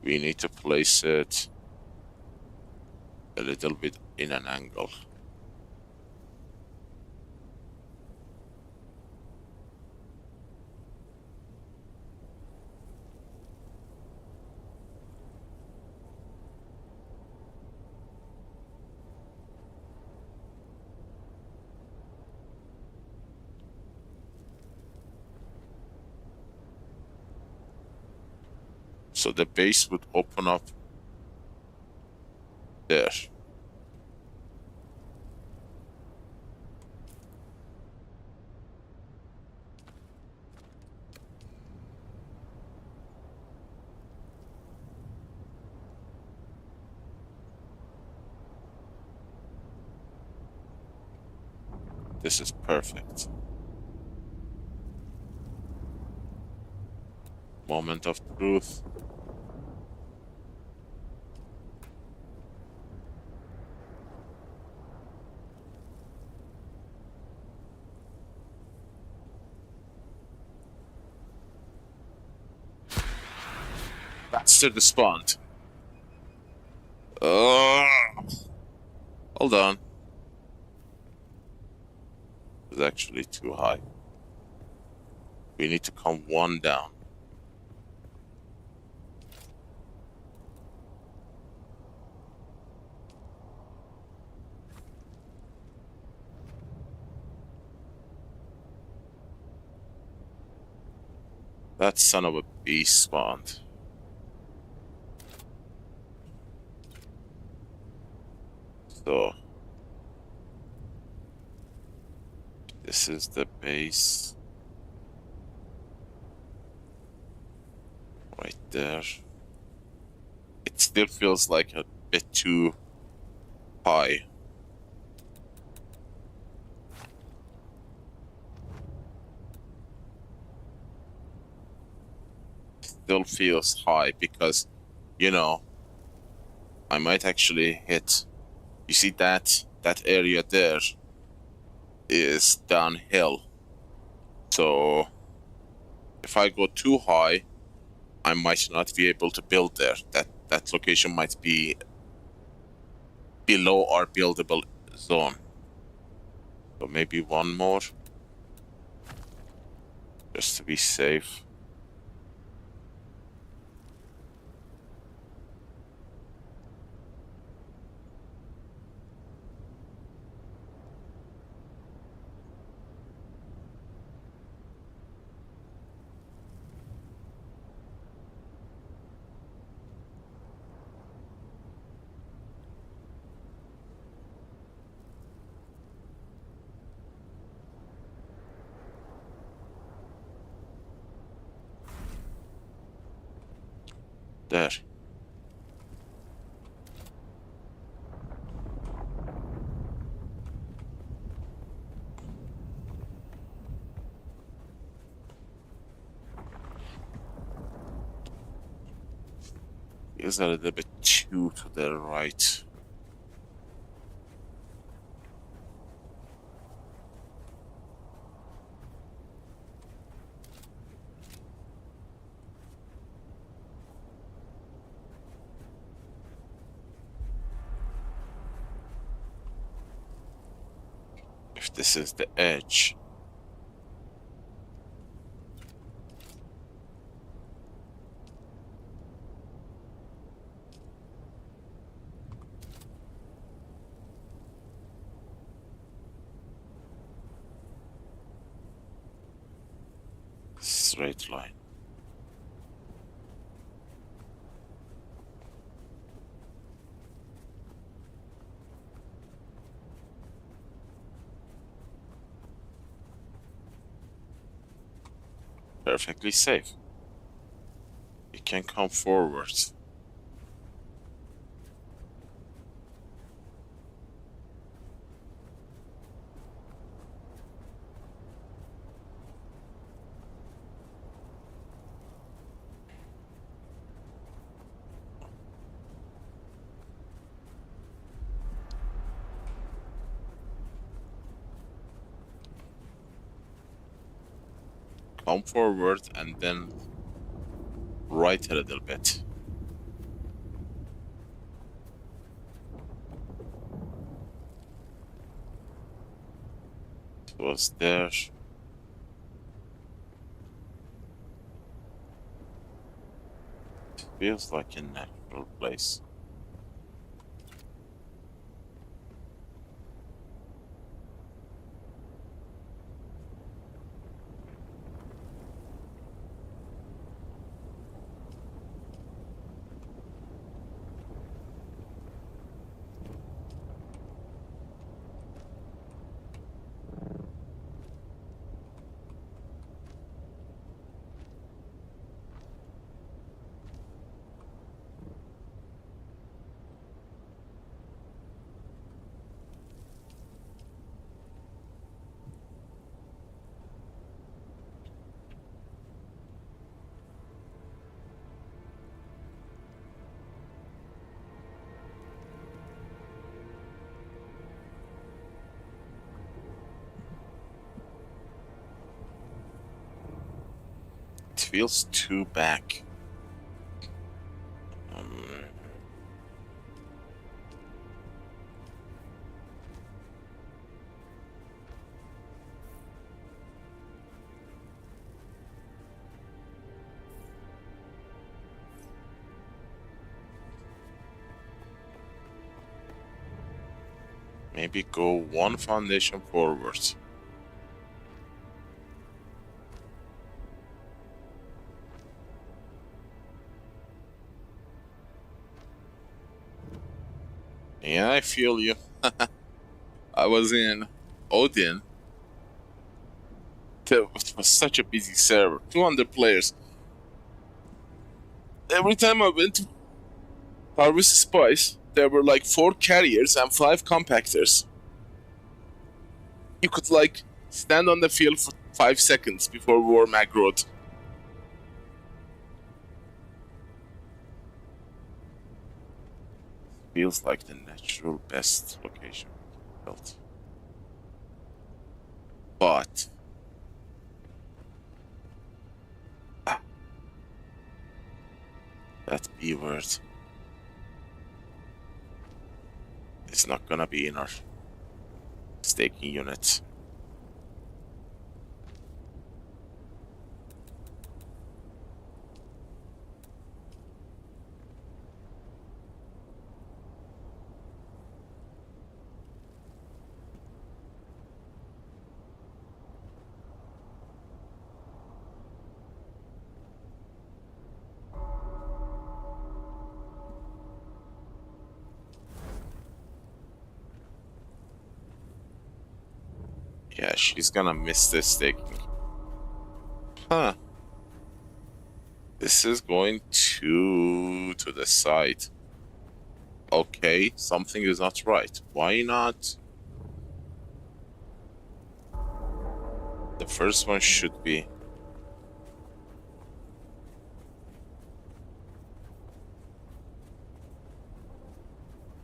we need to place it a little bit in an angle. So the base would open up there. This is perfect. Moment of truth. Bastard spawned. Hold on. It's actually too high. We need to come 1 down. That son of a beast spawned. So this is the base right there. It still feels like a bit too high. Still feels high because, you know, I might actually hit. You see that area there is downhill. So if I go too high, I might not be able to build there. That location might be below our buildable zone. So maybe 1 more, just to be safe. There. Is a little bit too to the right. If this is the edge. straight line. Perfectly safe. You can come forward. Come forward and then right a little bit. It was there. It feels like a natural place. It feels too back. Maybe go one foundation forward. Yeah, I feel you. I was in Odin. It was such a busy server. 200 players. Every time I went to Harvest Spice, there were like 4 carriers and 5 compactors. You could like stand on the field for 5 seconds before war maggroed. Feels like the natural best location built. But that B word is not gonna be in our staking unit. Yeah, she's gonna miss this staking. Huh. This is going to the side. Okay, something is not right. Why not? The first one should be.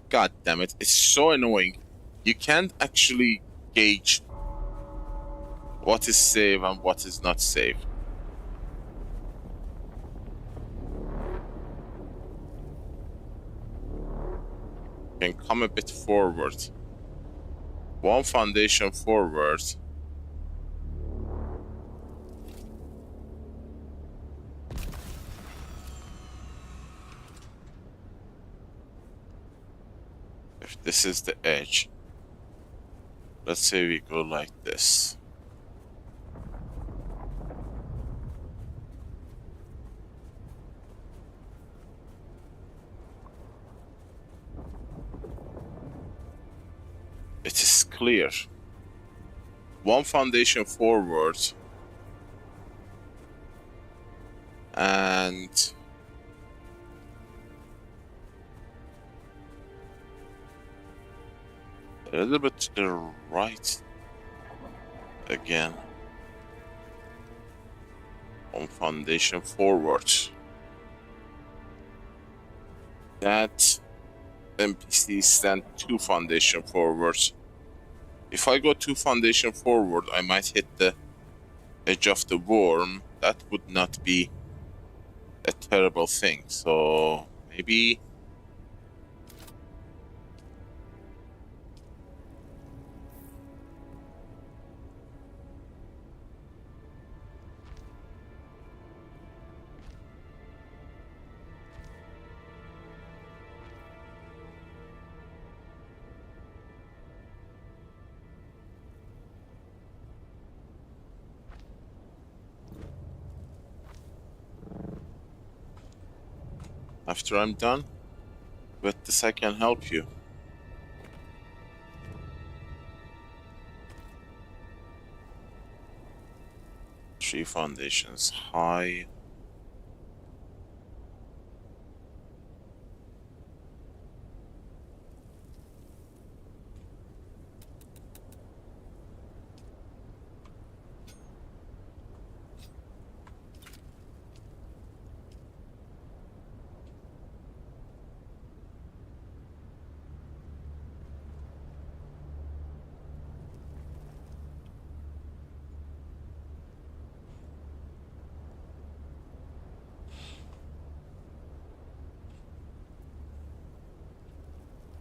God damn it, it's so annoying. You can't actually gauge what is safe and what is not safe. You can come a bit forward. One foundation forward. If this is the edge, let's say we go like this. It is clear. One foundation forward. And a little bit to the right again. One foundation forward. That NPC stand 2 foundation forwards. If I go 2 foundation forward, I might hit the edge of the worm. That would not be a terrible thing. So maybe after I'm done with this, I can help you. Three foundations high.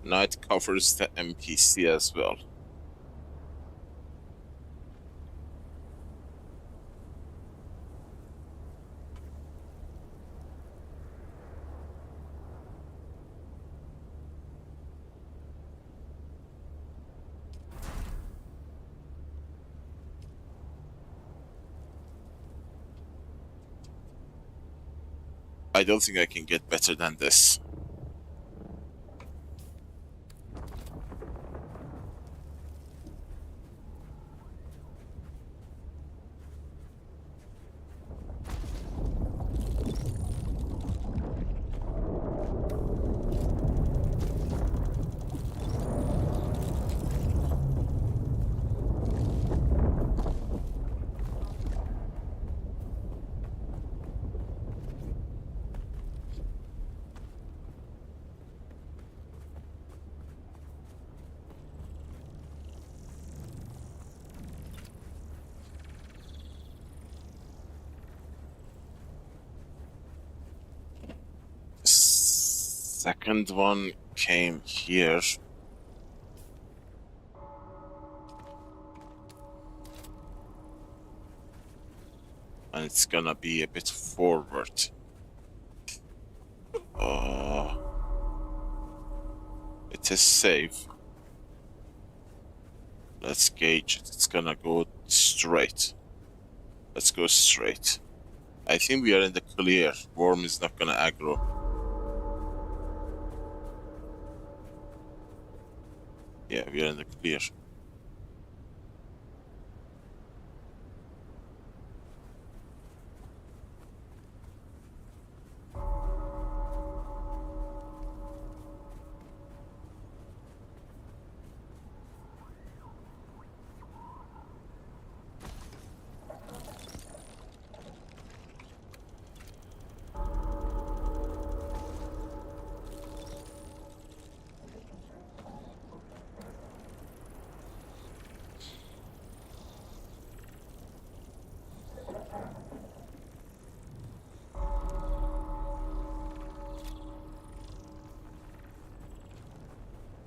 Night covers the NPC as well. I don't think I can get better than this. Second one came here. And it's gonna be a bit forward. It is safe. Let's gauge it. It's gonna go straight. Let's go straight. I think we are in the clear. Worm is not gonna aggro. Yeah, we are in the clear.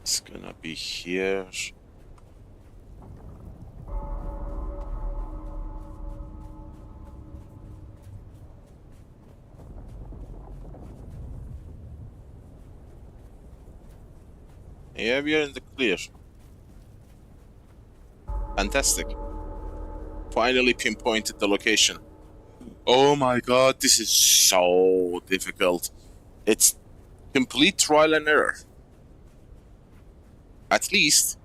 It's gonna be here. Yeah, we are in the clear. Fantastic. Finally pinpointed the location. Oh my god, this is so difficult. It's complete trial and error. At least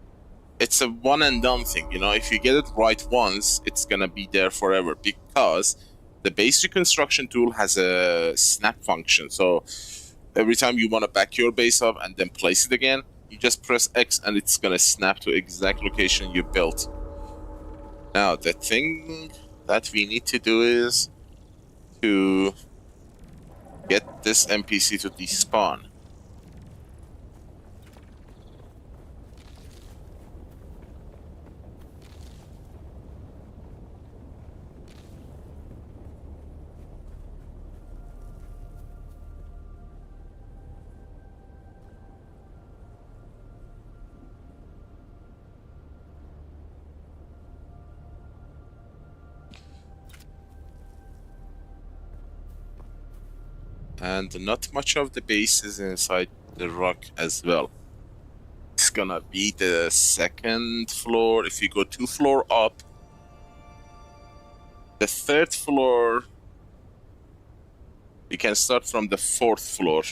it's a one and done thing, you know. If you get it right once, it's gonna be there forever, because the base reconstruction tool has a snap function. So every time you want to back your base up and then place it again, you just press X and it's gonna snap to exact location you built. Now the thing that we need to do is to get this NPC to despawn. And not much of the base is inside the rock as well. It's gonna be the second floor. If you go 2 floors up, the 3rd floor, you can start from the 4th floor.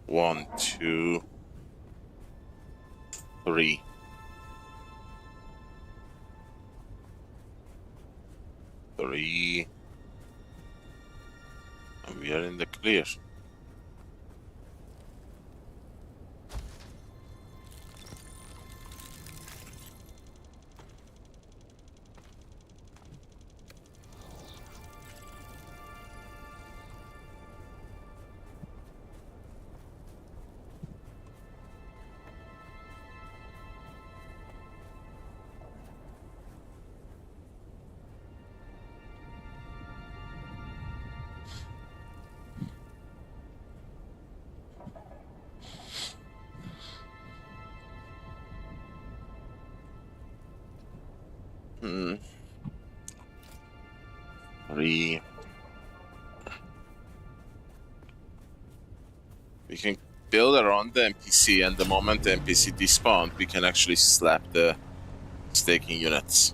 One, two, three. Three. And we are in the clear. Three. We can build around the NPC, and the moment the NPC despawned, we can actually slap the staking units.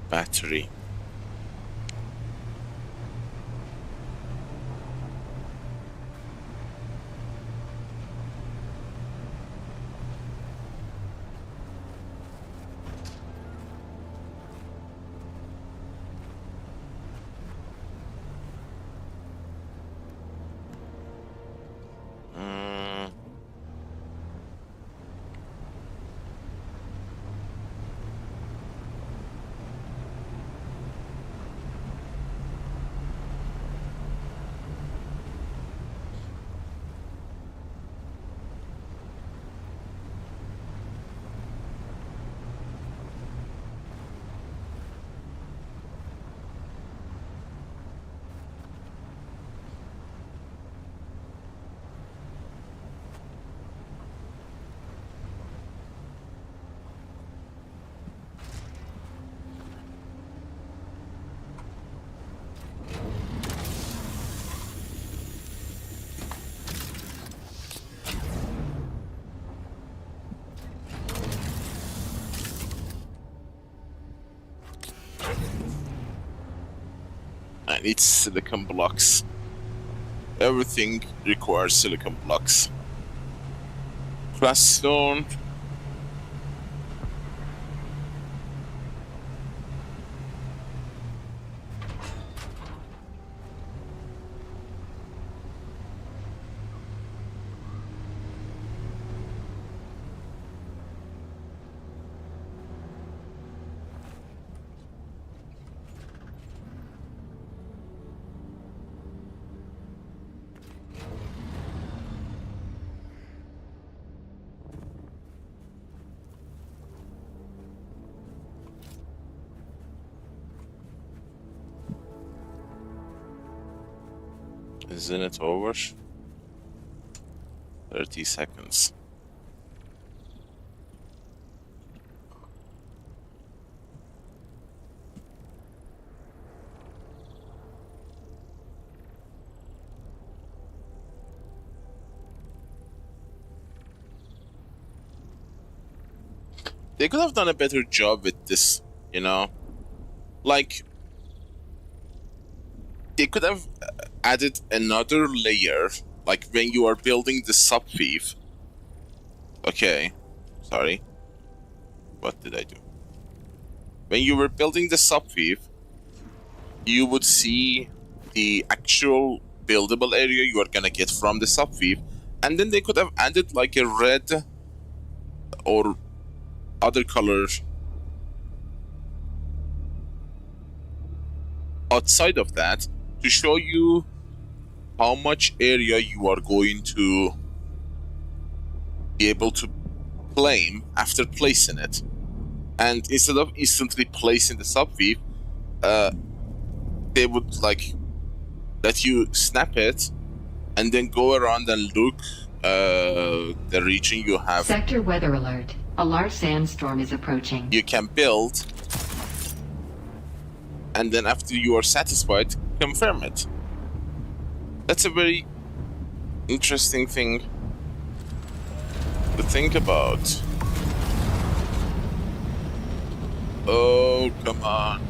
Battery. I need silicon blocks. Everything requires silicon blocks. Glass stone. Isn't it over? 30 seconds. They could have done a better job with this, you know? Like, they could have added another layer, like when you are building the subweave. Okay, sorry. What did I do? When you were building the subweave, you would see the actual buildable area you are gonna get from the subweave, and then they could have added like a red or other color outside of that to show you how much area you are going to be able to claim after placing it. And instead of instantly placing the subweave, they would like let you snap it and then go around and look the region you have.
Sector weather alert. A large sandstorm is approaching.
You can build, and then after you are satisfied, confirm it. That's a very interesting thing to think about. Oh, come on.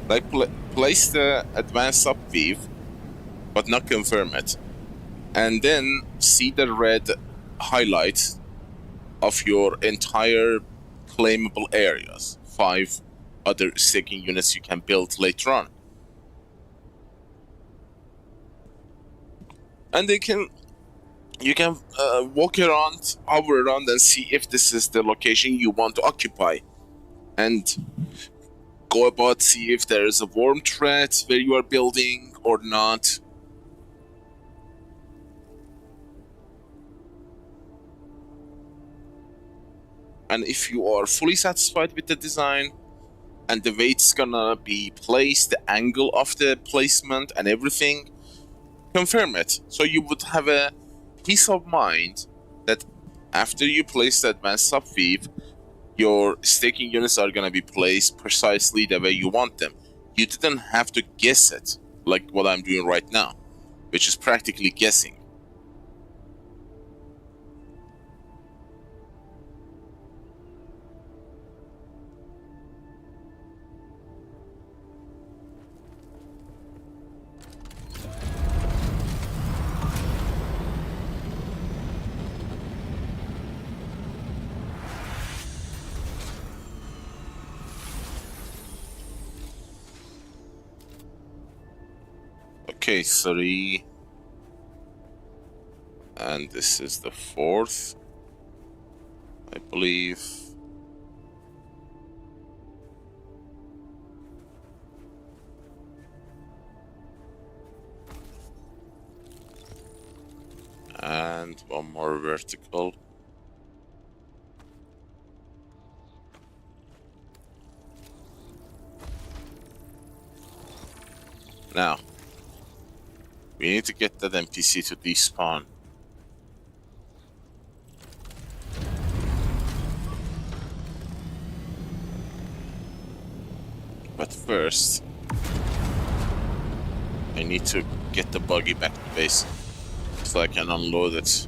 Like, place the advanced subweave, but not confirm it. And then see the red highlight of your entire claimable areas. 5 other staking units you can build later on. And you can walk around, hover around, and see if this is the location you want to occupy. And go about, see if there is a worm threat where you are building or not. And if you are fully satisfied with the design and the way it's gonna be placed, the angle of the placement and everything, confirm it. So you would have a peace of mind that after you place the advanced subweave, your staking units are gonna be placed precisely the way you want them. You didn't have to guess it, like what I'm doing right now, which is practically guessing. Okay, 3. And this is the 4th, I believe. And one more vertical. Now, we need to get that NPC to despawn. But first, I need to get the buggy back to base so I can unload it.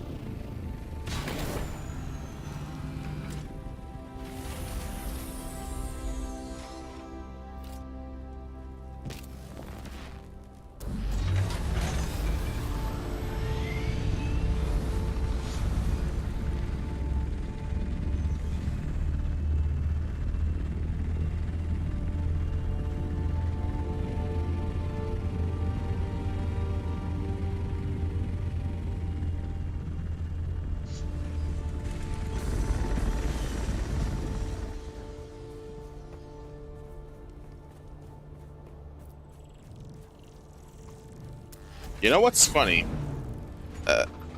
You know what's funny?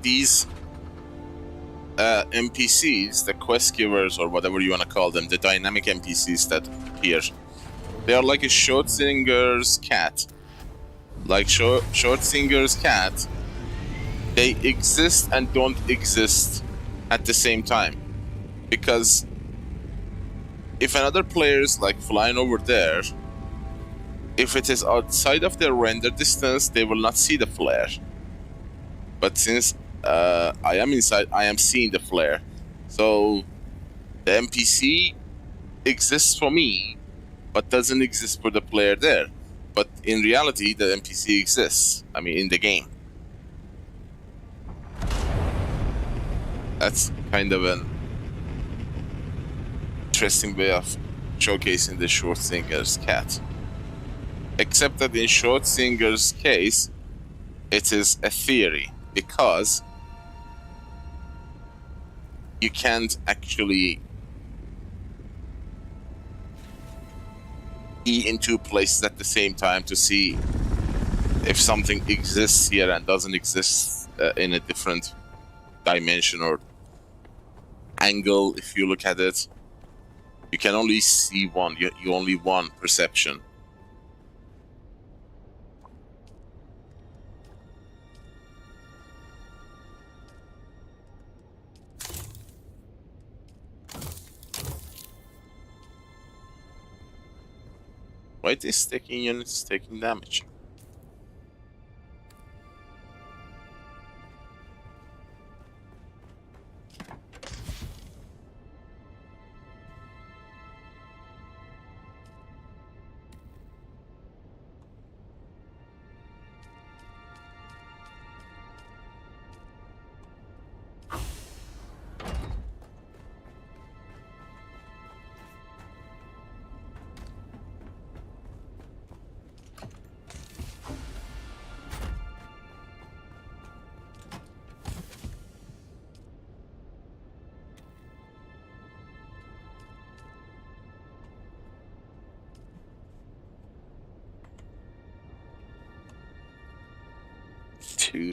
these NPCs, the quest givers or whatever you want to call them, the dynamic NPCs that appear, they are like a Schrodinger's cat. Like Schrodinger's cat, they exist and don't exist at the same time. Because if another player is like flying over there, if it is outside of their render distance, they will not see the flare. But since I am inside, I am seeing the flare. So the NPC exists for me, but doesn't exist for the player there. But in reality, the NPC exists. I mean, in the game. That's kind of an interesting way of showcasing the Schrodinger's cat. Except that in Schrodinger's case, it is a theory, because you can't actually be in two places at the same time to see if something exists here and doesn't exist in a different dimension or angle. If you look at it, you can only see one. You only one perception. Why is stacking units taking damage?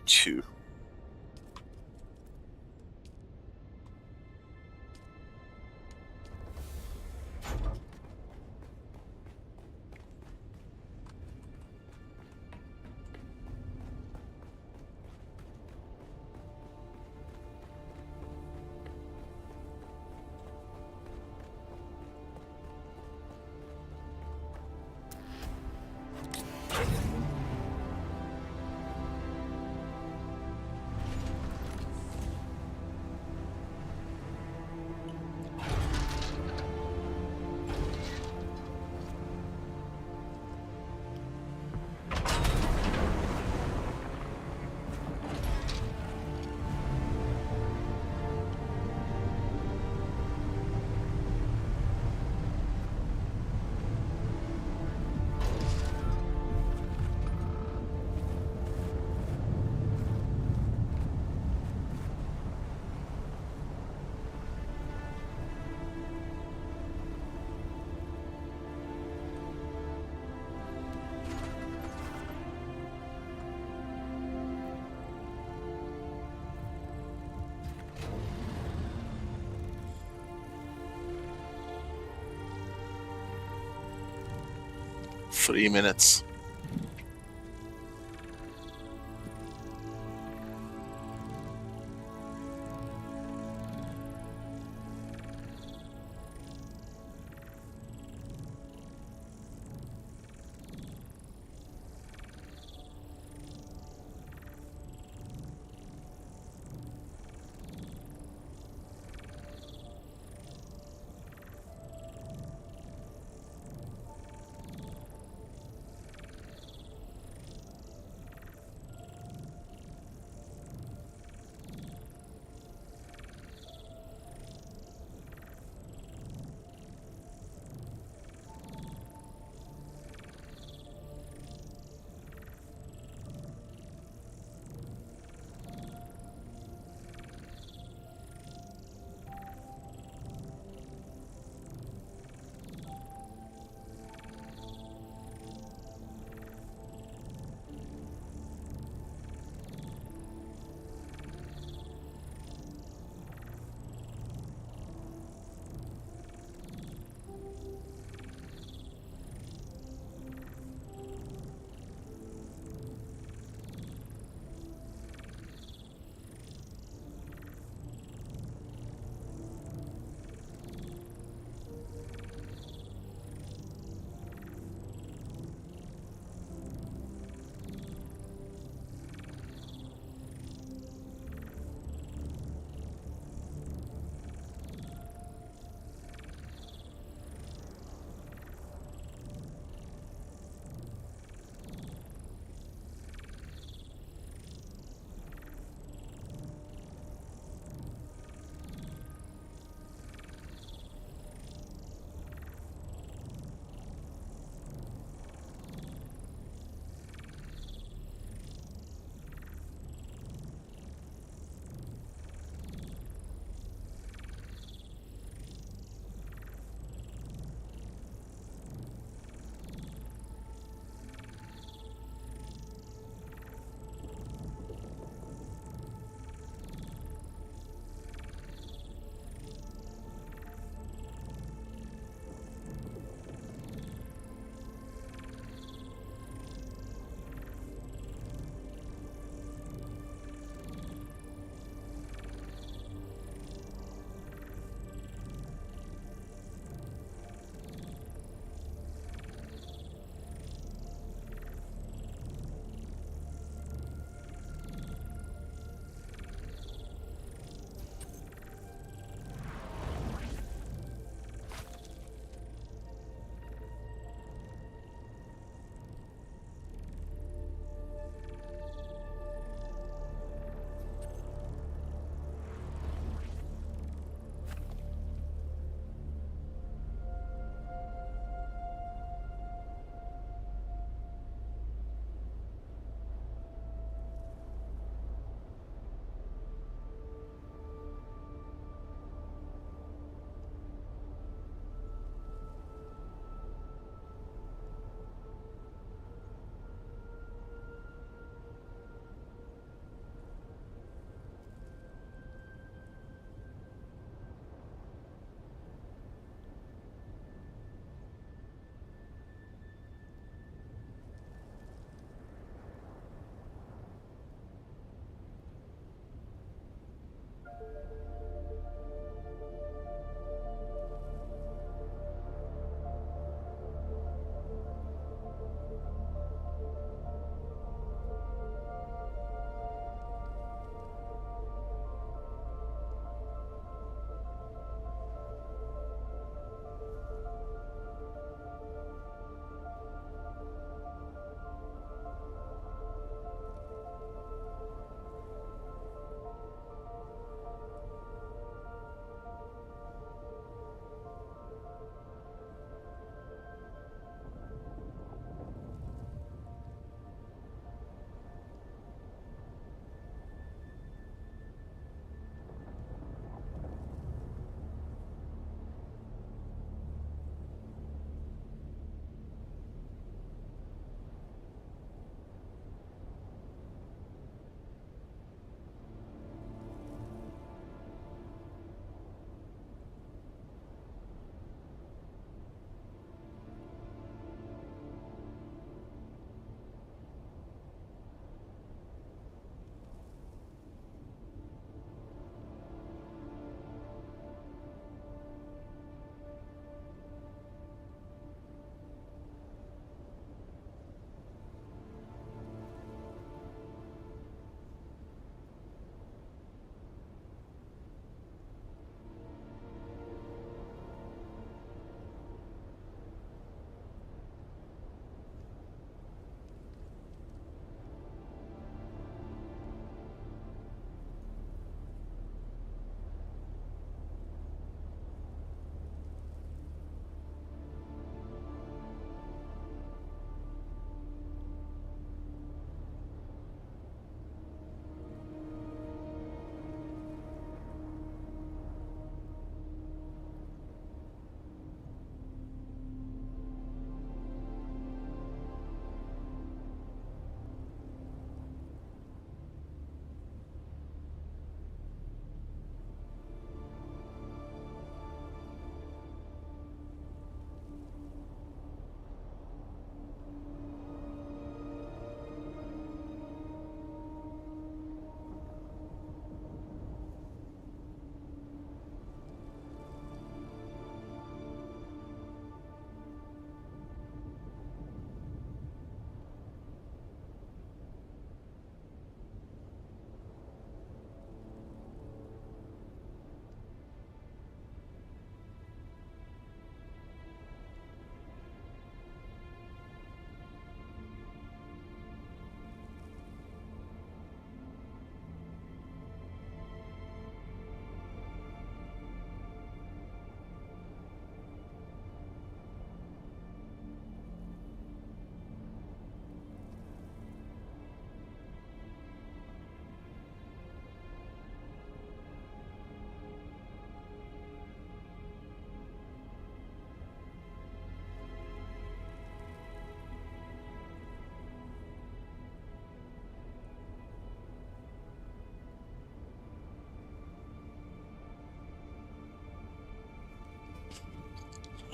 Two. Three minutes.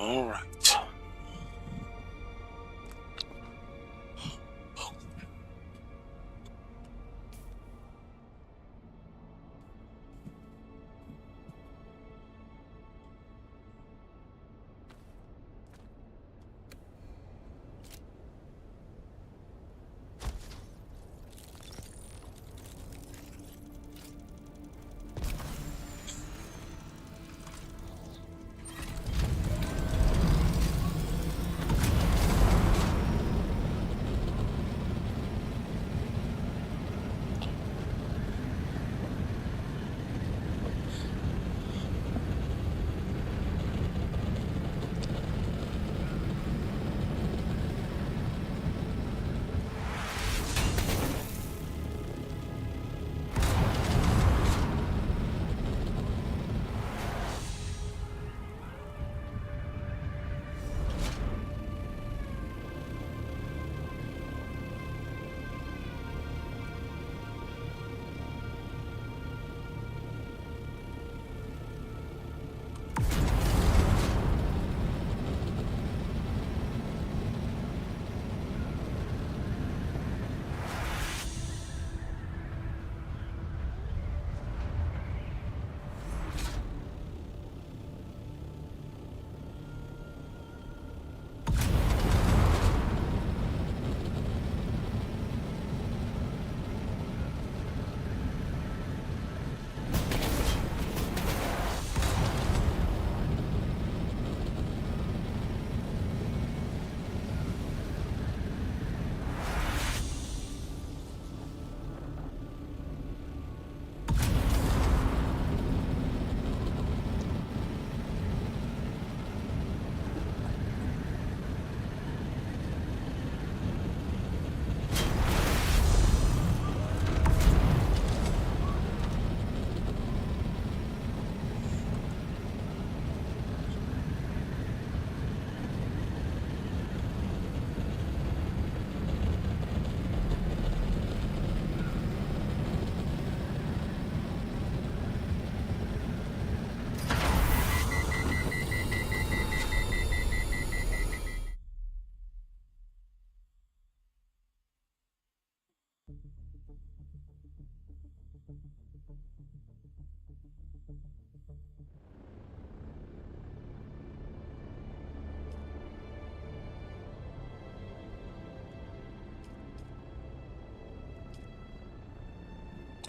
All right.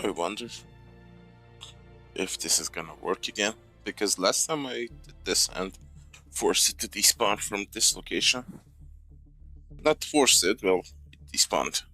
I wonder if this is gonna work again, because last time I did this and forced it to despawn from this location. Not forced it, well, it despawned.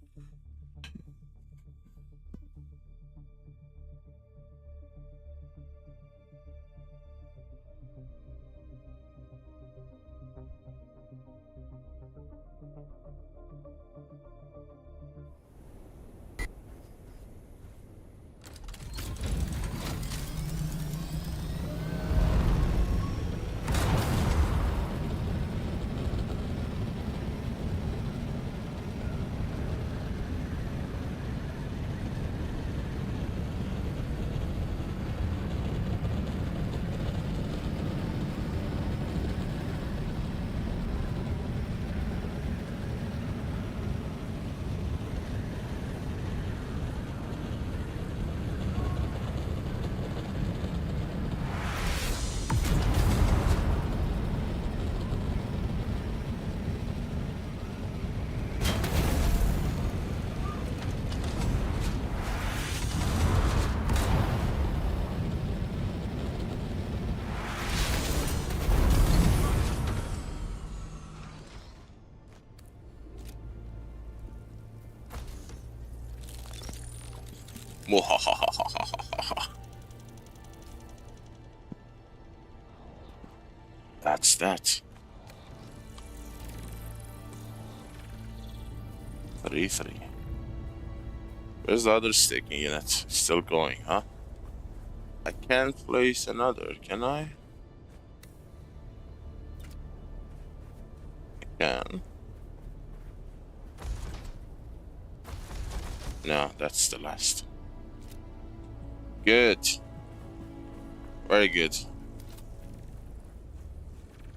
That's that. 3-3. Where's the other staking unit? Still going, huh? I can't place another, can I? I can. No, that's the last. Good. Very good.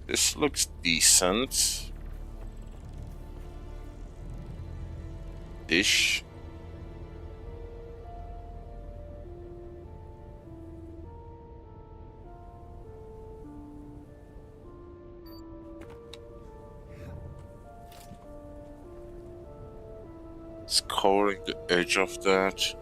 This looks decent. Ish. It's covering the edge of that.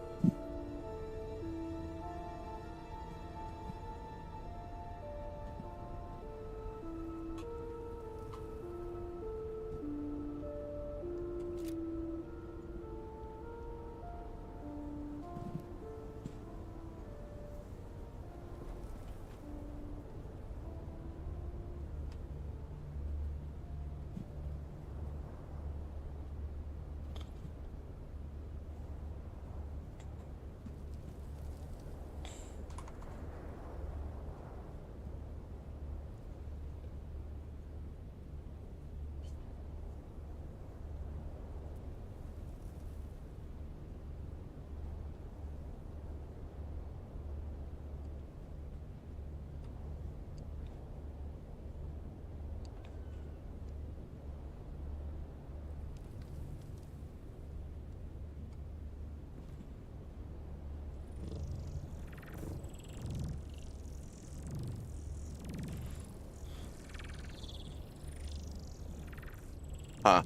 Huh.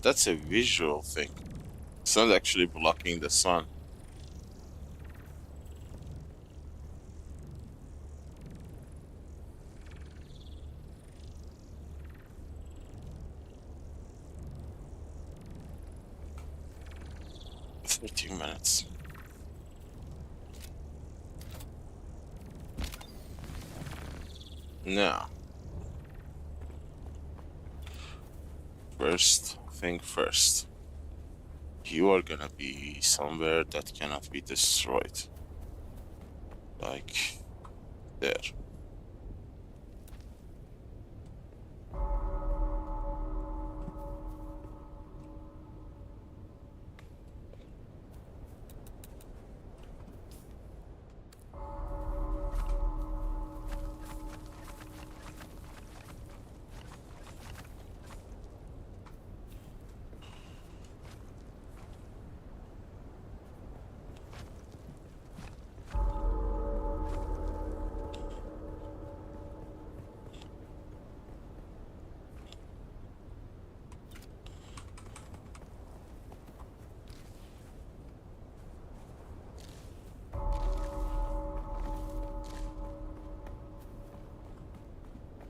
That's a visual thing. It's not actually blocking the sun. $13 minutes. Now, first thing first. You are gonna be somewhere that cannot be destroyed. Like there.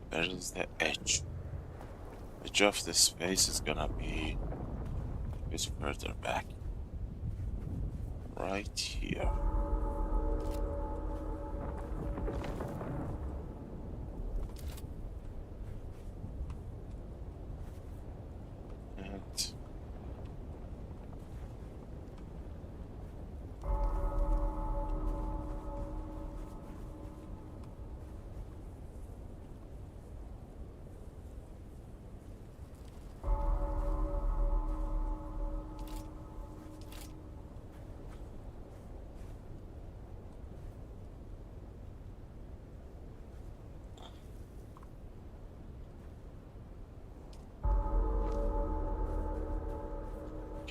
Where is the edge? The edge of the space is gonna be a bit further back. Right here. And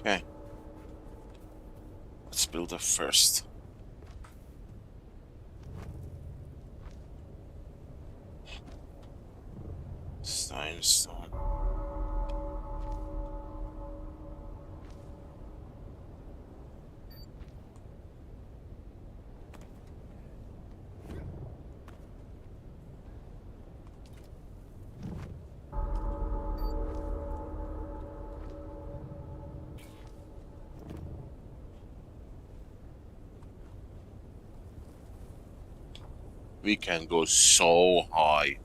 okay. Let's build a first. Stone. We can go so high.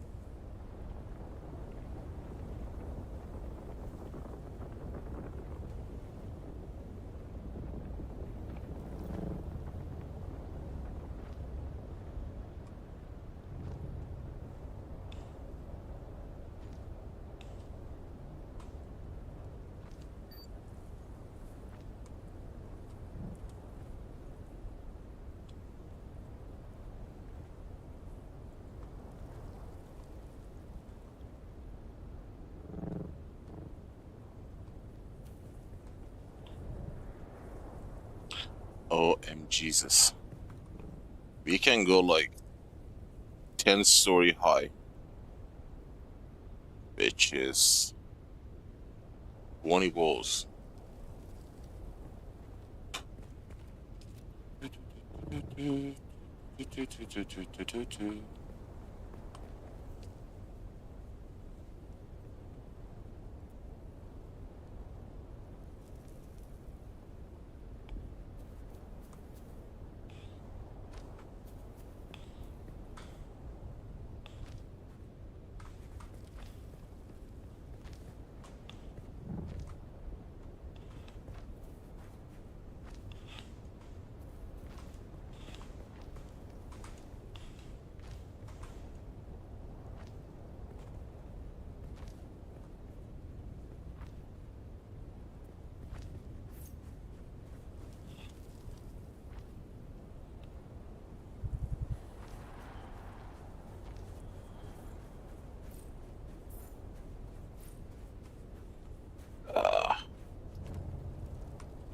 OM Jesus. We can go like 10-story high, which is 20 walls.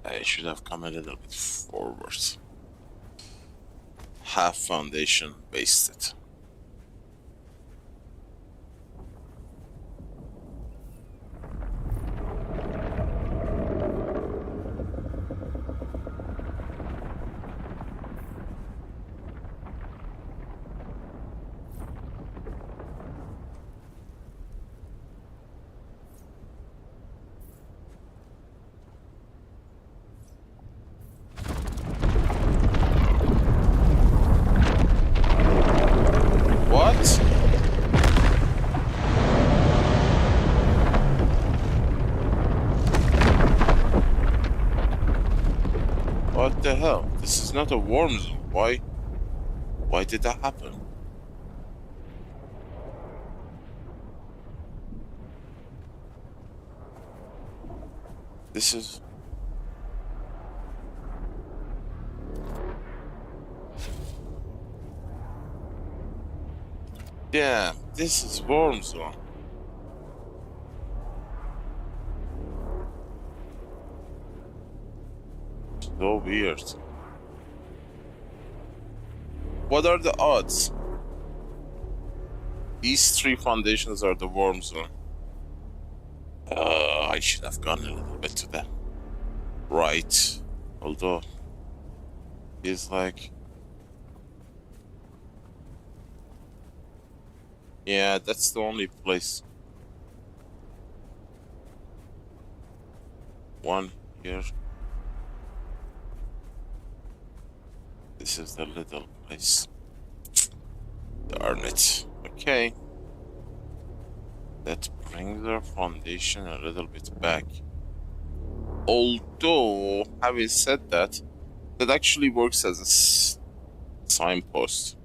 I should have come a little bit forward. Half foundation wasted. What? What the hell? This is not a warm zone. Why? Why did that happen? This is... Damn, this is warm zone. So weird. What are the odds? These three foundations are the warm zone. I should have gone a little bit to the right. Although, it's like... Yeah, that's the only place. One here. This is the little place. Darn it. Okay. That brings our foundation a little bit back. Although, having said that, that actually works as a signpost.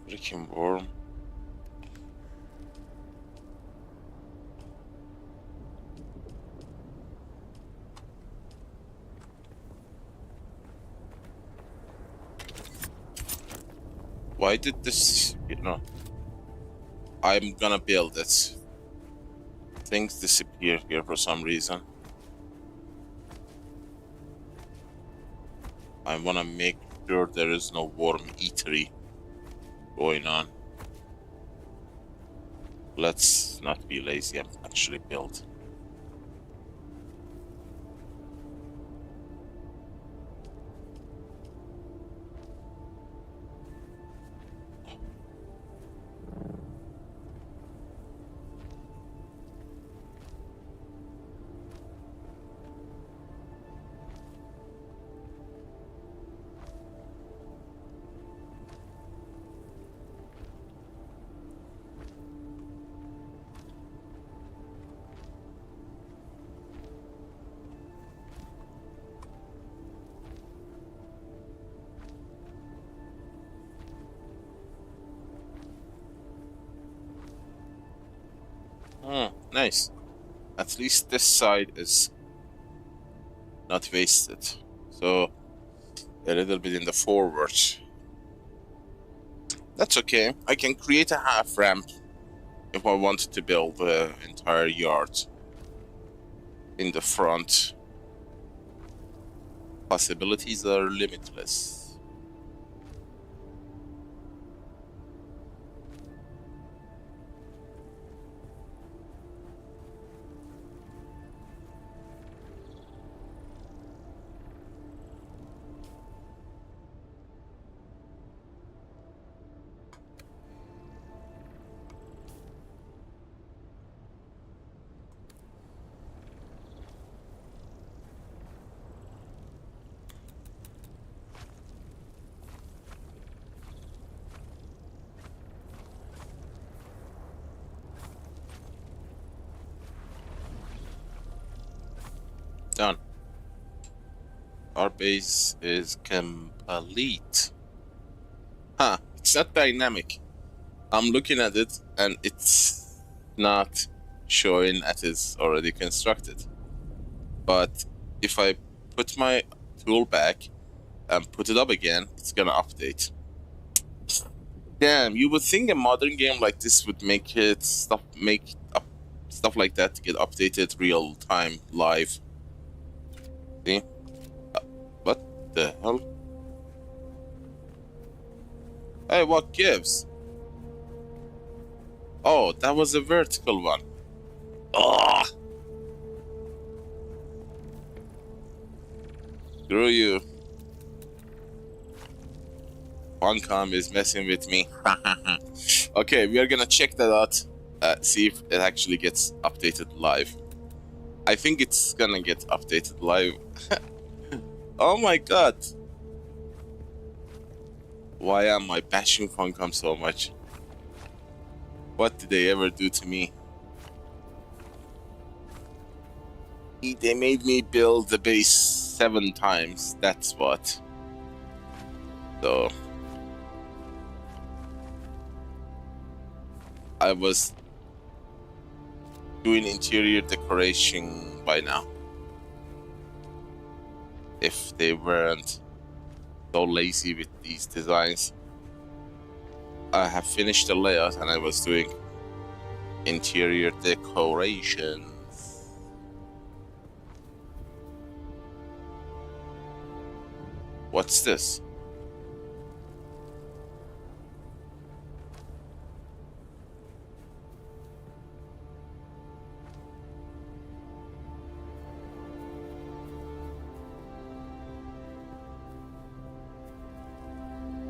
Freaking warm. Why did this, I'm gonna build it. Things disappear here for some reason. I wanna make sure there is no warm eatery going on. Let's not be lazy and actually build. Nice. At least this side is not wasted. So a little bit in the forward. That's okay. I can create a half ramp if I wanted to build the entire yard in the front. Possibilities are limitless. Done. Our base is complete. Huh, it's not dynamic. I'm looking at it and it's not showing that it's already constructed. But if I put my tool back and put it up again, it's gonna update. Damn, you would think a modern game like this would make it stuff like that to get updated real time live. See? What the hell? Hey, what gives? Oh, that was a vertical one. Oh! Screw you. Funcom is messing with me. Okay, we are gonna check that out. See if it actually gets updated live. I think it's gonna get updated live. Oh my god. Why am I bashing Funcom so much? What did they ever do to me? They made me build the base 7 times, that's what. So I was doing interior decoration by now. If they weren't so lazy with these designs. I have finished the layout and I was doing interior decorations. What's this?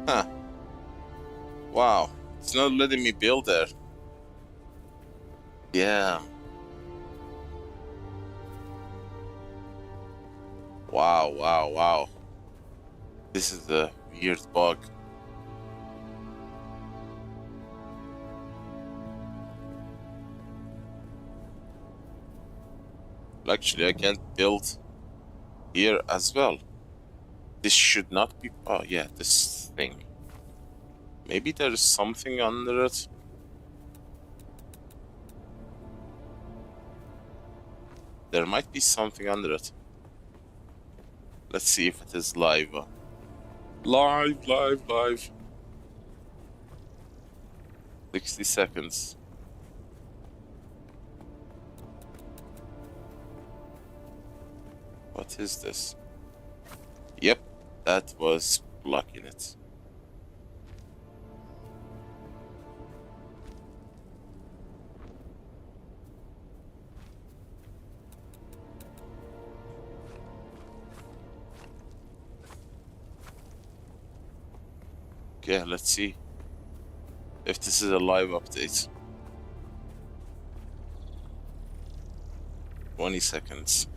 Huh. Wow. It's not letting me build there. Yeah. Wow, wow, wow. This is a weird bug. Actually, I can't build here as well. This should not be... Oh, yeah, this thing. Maybe there's something under it. There might be something under it. Let's see if it is live. Live. 60 seconds. What is this? Yep, that was blocking it. Okay, let's see if this is a live update. 20 seconds.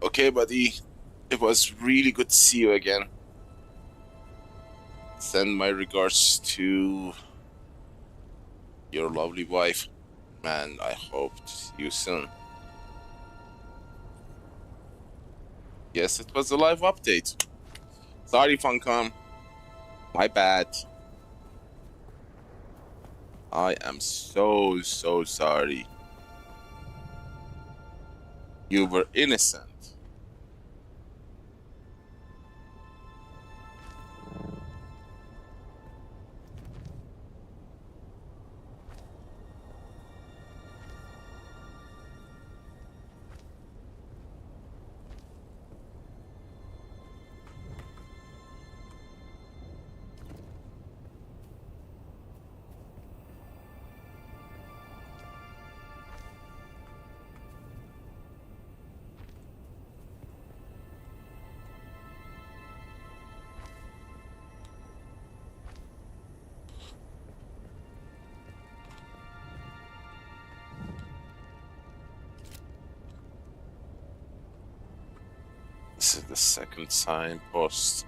Okay, buddy. It was really good to see you again. Send my regards to your lovely wife. Man, I hope to see you soon. Yes, it was a live update. Sorry, Funcom. My bad. I am so sorry. You were innocent. This is the second signpost.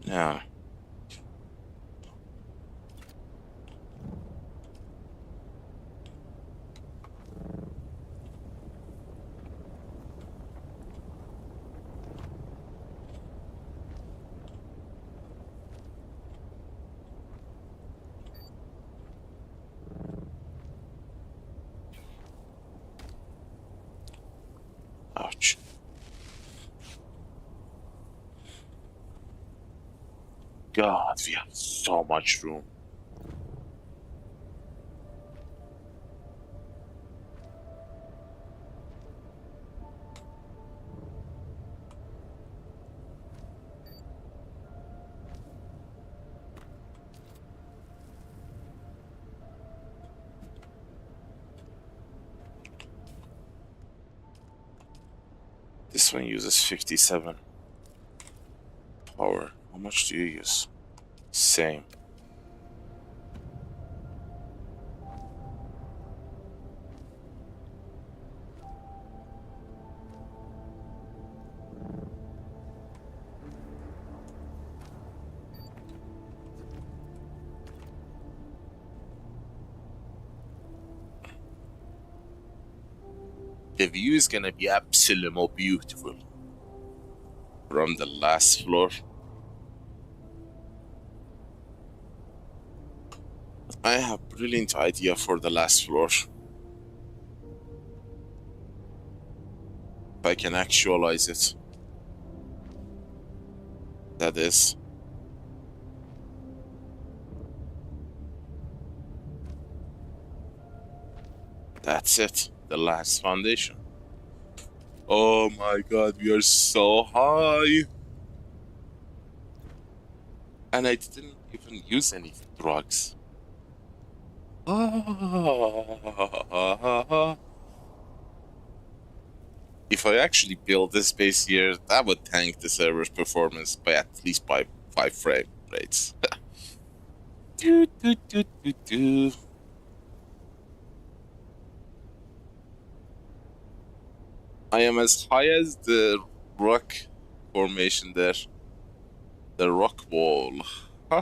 Yeah. Ouch. God, we have so much room. This one uses 57 power. How much do you use? Same. The view is gonna be absolutely beautiful from the last floor. I have a brilliant idea for the last floor. If I can actualize it. That is. That's it. The last foundation. Oh my god, we are so high. And I didn't even use any drugs. If I actually build this base here, that would tank the server's performance by at least by 5 frame rates. do, do, do, do, do. I am as high as the rock formation there. The rock wall. I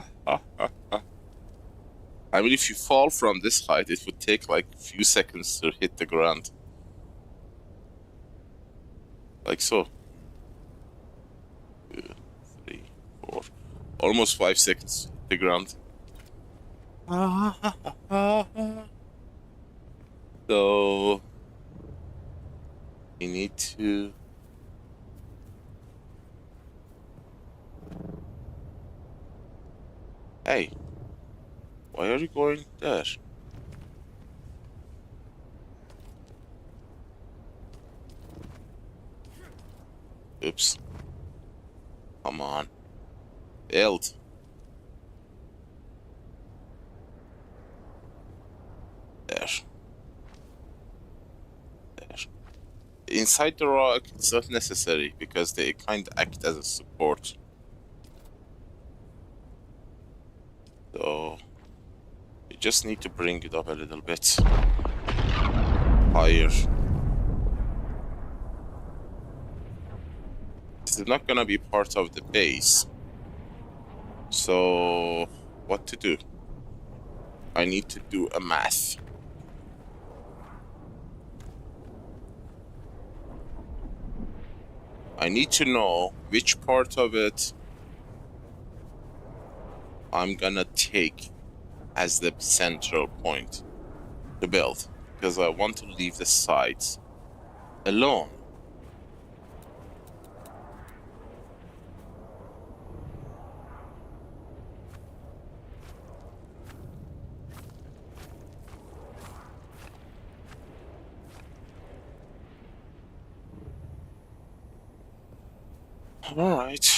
mean, if you fall from this height, it would take like a few seconds to hit the ground. Like so. 2, 3, 4. Almost 5 seconds to hit the ground. So... you need to... Hey. Why are you going there? Oops. Come on. Build. There. There. Inside the rock, it's not necessary because they kind of act as a support. So... you just need to bring it up a little bit higher. This is not gonna be part of the base. So, what to do? I need to do a math. I need to know which part of it I'm gonna take as the central point to build, because I want to leave the sides alone. All right.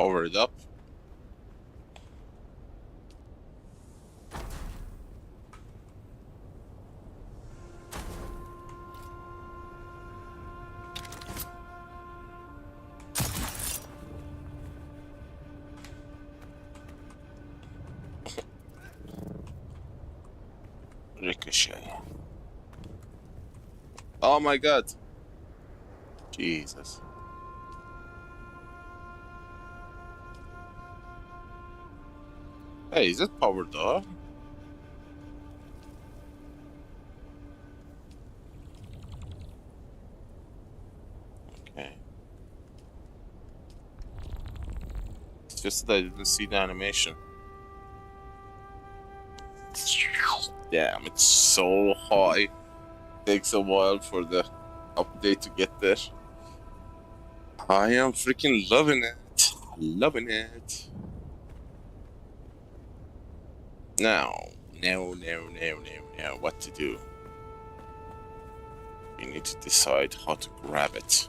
power it up. Ricochet. Oh my god. Jesus. Hey, is it powered up? Okay. It's just that I didn't see the animation. Damn, it's so high. Takes a while for the update to get there. I am freaking loving it. Loving it. Now, what to do? You need to decide how to grab it.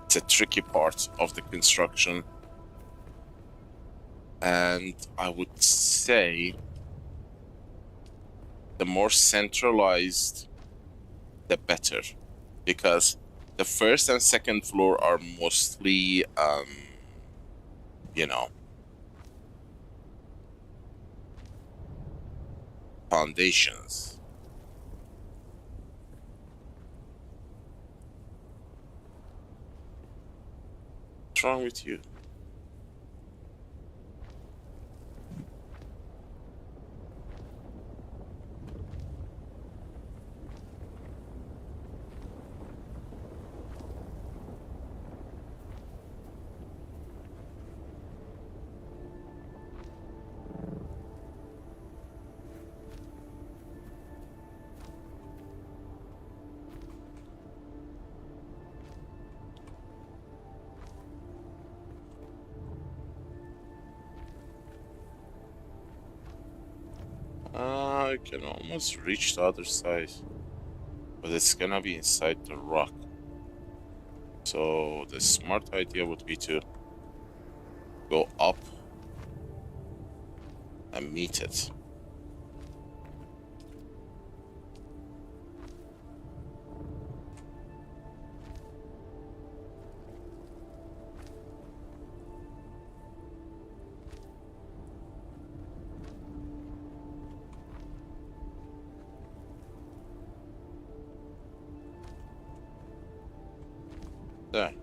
It's a tricky part of the construction. And I would say the more centralized, the better. Because the first and second floor are mostly, you know, foundations. What's wrong with you? I can almost reach the other side, but it's gonna be inside the rock. So the smart idea would be to go up and meet it. There.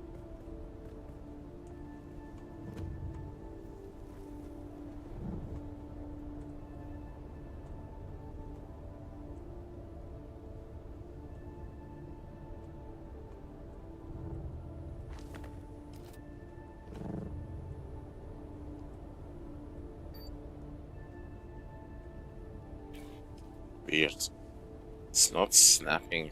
Weird. It's not snapping.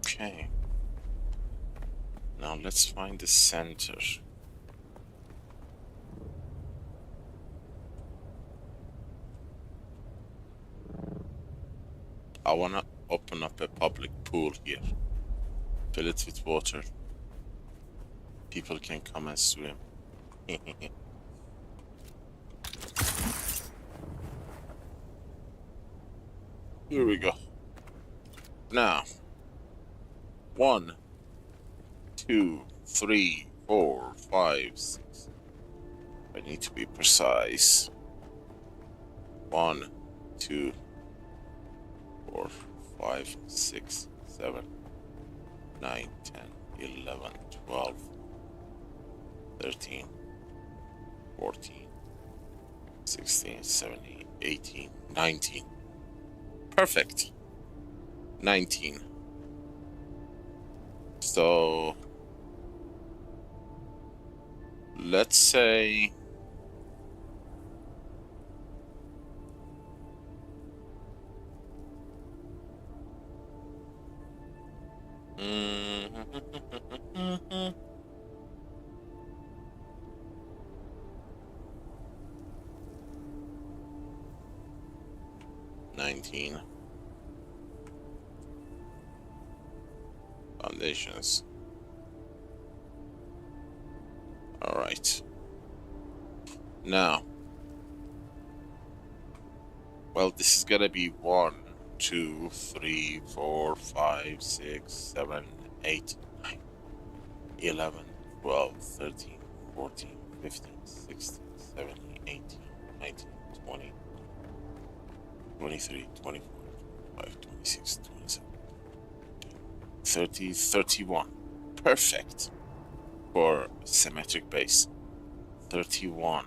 Okay. Now let's find the center. I wanna open up a public pool here. Fill it with water. People can come and swim. Here we go. Now, 1, 2, 3, 4, 5, 6. I need to be precise. 1, 2, 4, 5, 6, 7, 9, 10, 11, 12, 13, 14, 16, 17, 18, 19. Perfect. 19. So let's say $19. Foundations. All right. Now, well, this is gonna be 1, 2, 3, 4, 5, 6, 7, 8, 9, 11, 12, 13, 14, 15, 16, 17, 18, 19, 20, 23, 24, 25, 26, 27, 30, 31. Perfect for symmetric base. 31.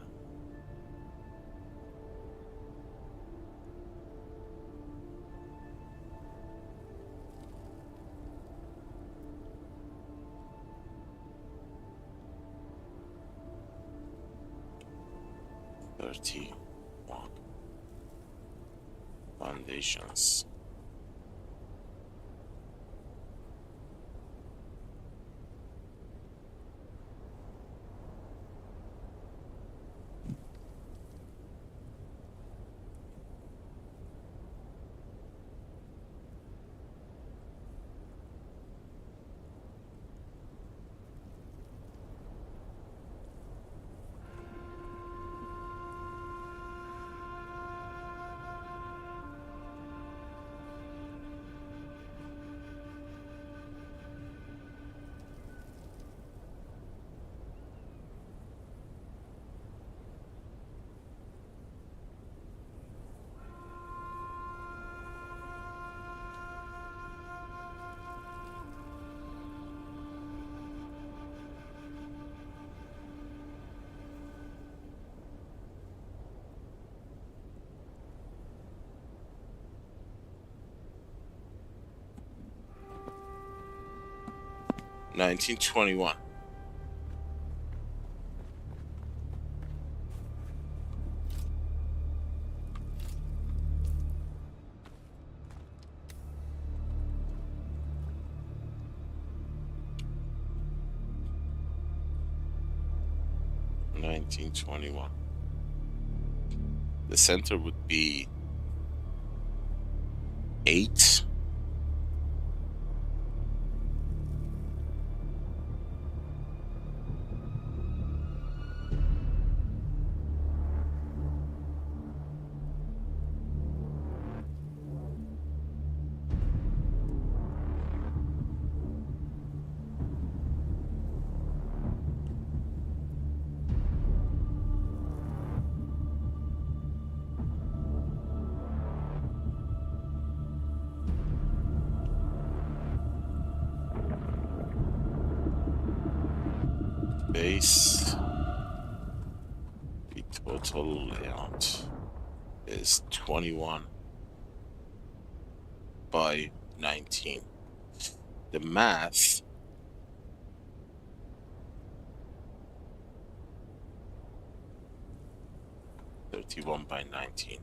Foundations. $19.21. $19.21. The center would be 8. Base, the total layout is 21 by 19. The math (31 by 19).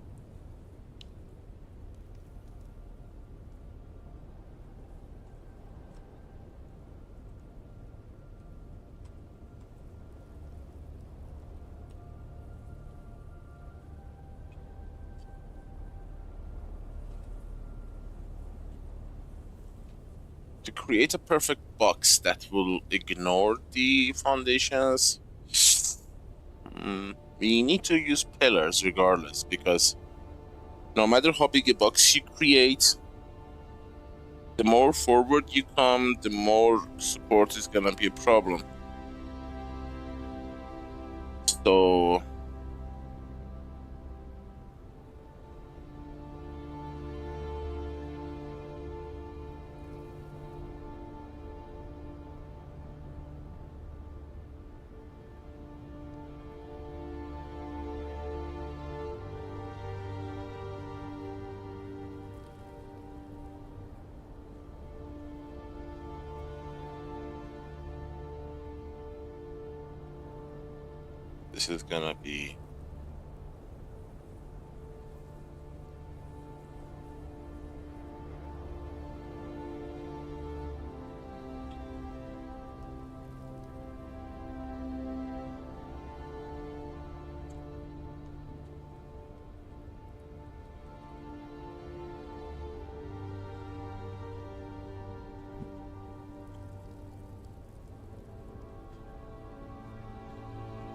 To create a perfect box that will ignore the foundations, we need to use pillars regardless, because No matter how big a box you create, the more forward you come, the more support is gonna be a problem. So this is gonna be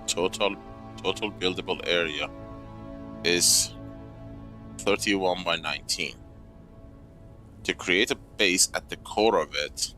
total buildable area is 31 by 19. To create a base at the core of it,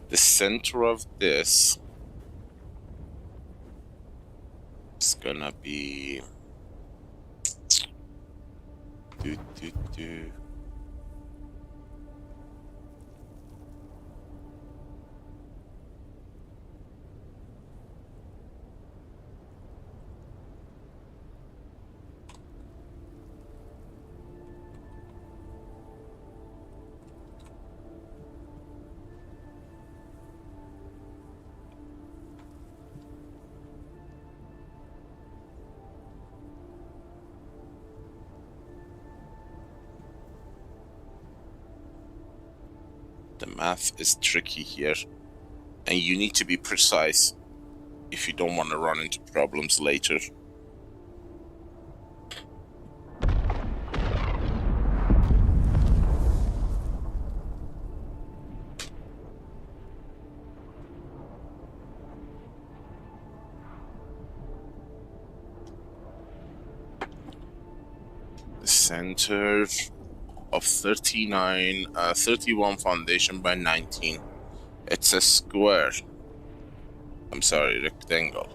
the center of this is gonna be the math is tricky here, and you need to be precise if you don't want to run into problems later. The center of 31 foundation by 19. It's a square. I'm sorry, rectangle.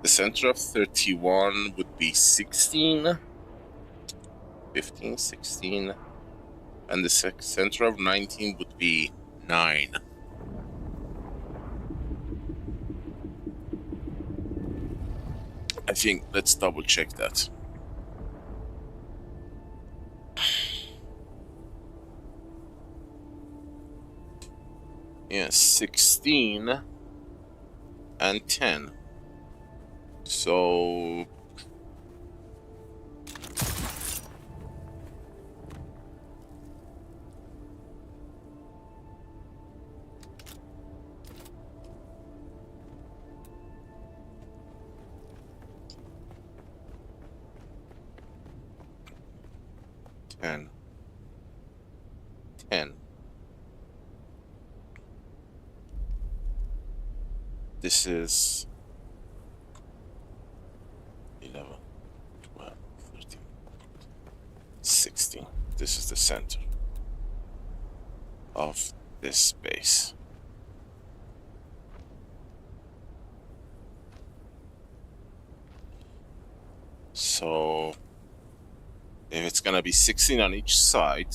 The center of 31 would be 16, 15, 16, and the center of 19 would be 9. I think, let's double check that. Yeah, 16 and 10. So ten. This is 11, 12, 13, 16. This is the center of this space. So if it's gonna be 16 on each side,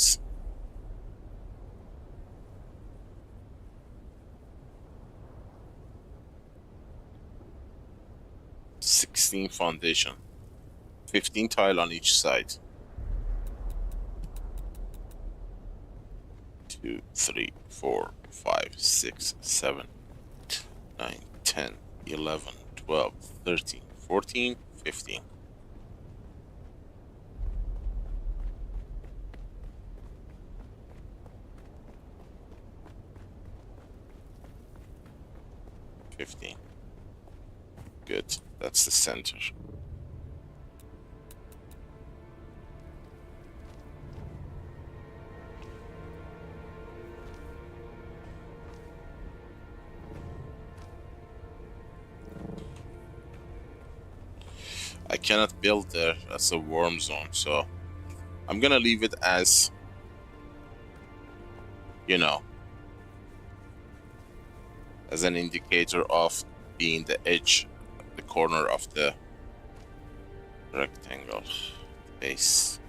foundation, 15 tile on each side. 2, 3, 4, 5, 6, 7, 9, 10, 11, 12, 13, 14, 15. Good. That's the center. I cannot build there. That's a worm zone, so I'm gonna leave it as, you know, as an indicator of being the edge, the corner of the rectangle base.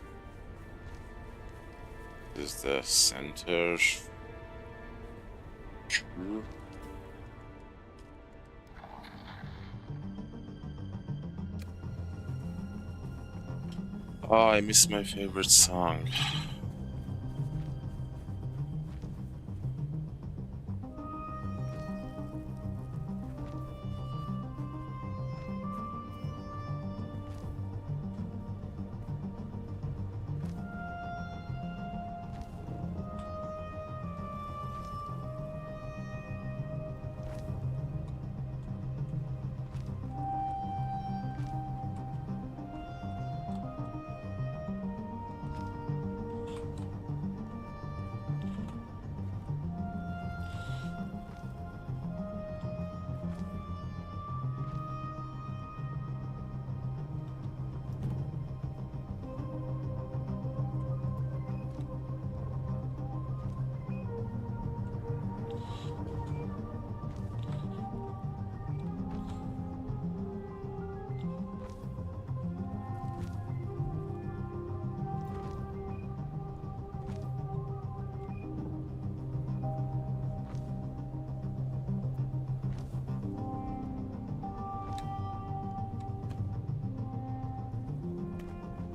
This is the center. True. Oh, I miss my favorite song.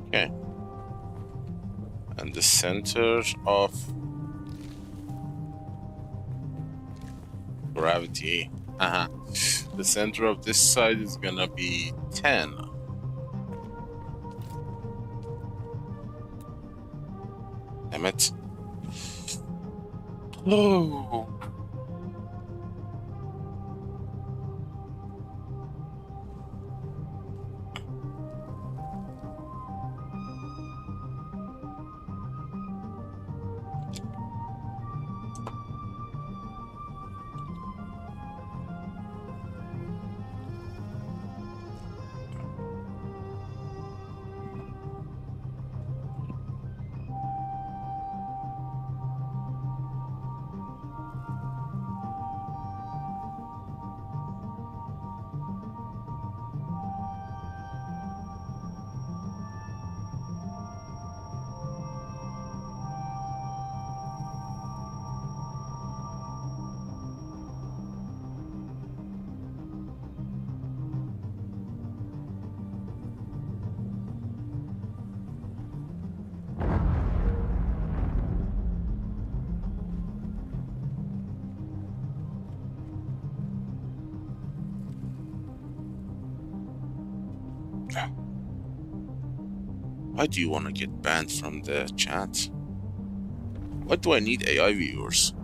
Okay. And the center of gravity. The center of this side is gonna be 10. Damn it. Oh. Why do you want to get banned from the chat? What do I need AI viewers?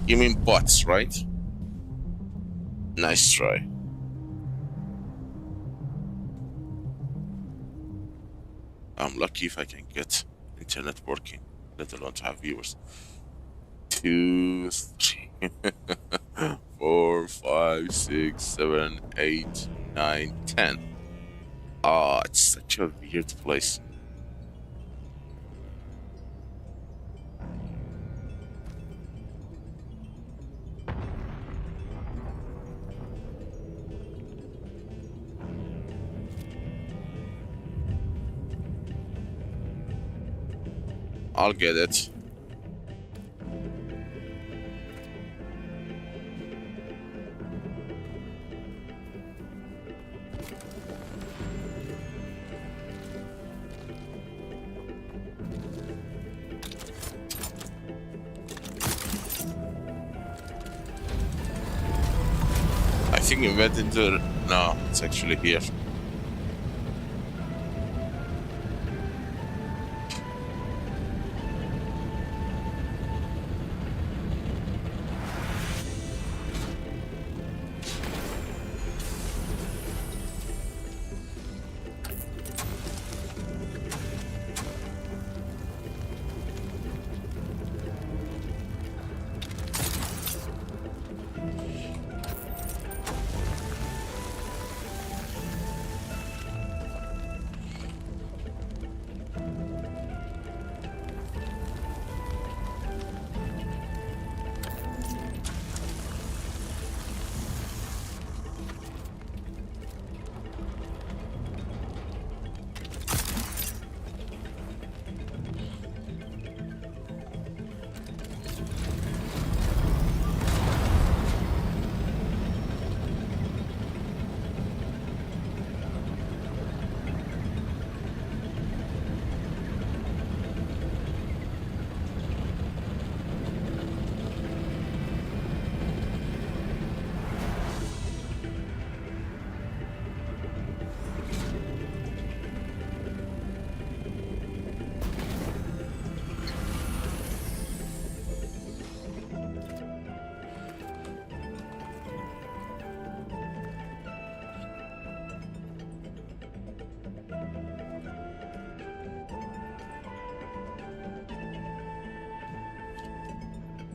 You mean bots, right? Nice try. I'm lucky if I can get internet working, let alone to have viewers. 2, 3, 4, 5, 6, 7, 8, 9, 10. Ah, it's such a weird place. I'll get it. think we went into... No, it's actually here.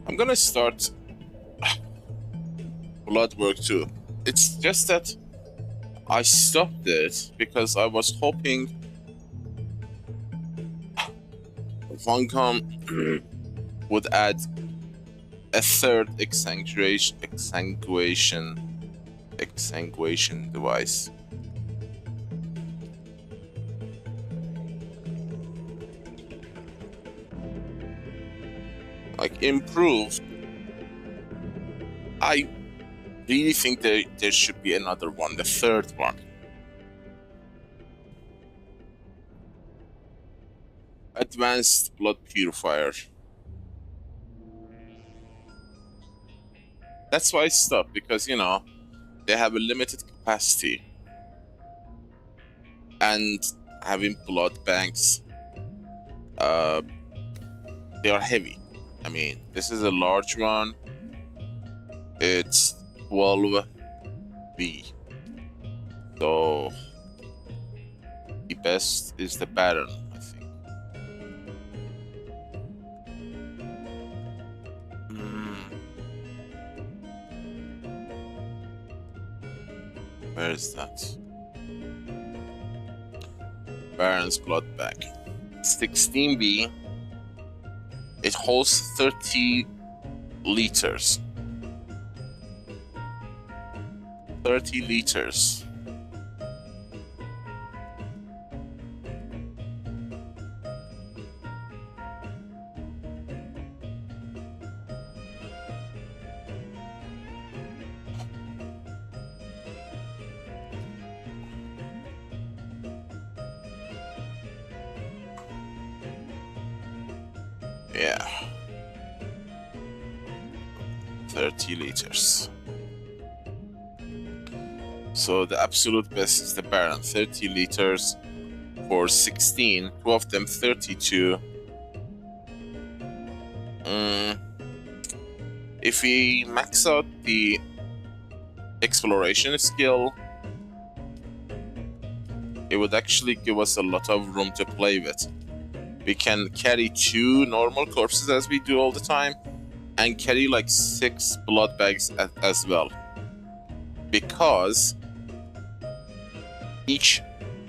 I'm gonna start blood work too. It's just that I stopped it because I was hoping Funcom would add a third exsanguation device. Like improved. I really think there should be another one, the third one. Advanced blood purifier. That's why I stopped, because you know they have a limited capacity, and having blood banks, they are heavy. I mean, this is a large one. It's 12B. So the best is the Baron, I think. Where is that? Baron's blood bag. 16B. It holds 30 liters. 30 liters. Yeah. 30 liters. So the absolute best is the Baron, 30 liters for 16, 2 of them 32. If we max out the exploration skill, it would actually give us a lot of room to play with. We can carry 2 normal corpses as we do all the time, and carry like 6 blood bags as well. Because each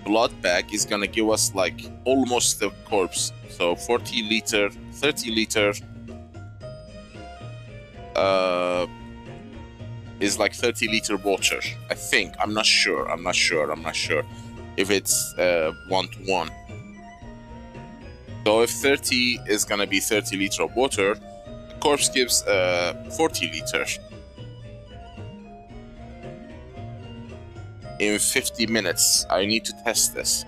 blood bag is gonna give us like almost a corpse. So 40 liter, 30 liter is like 30 liter water, I think. I'm not sure if it's 1-to-1. So if 30 is gonna be 30 liter of water, the corpse gives 40 liters in 50 minutes. I need to test this.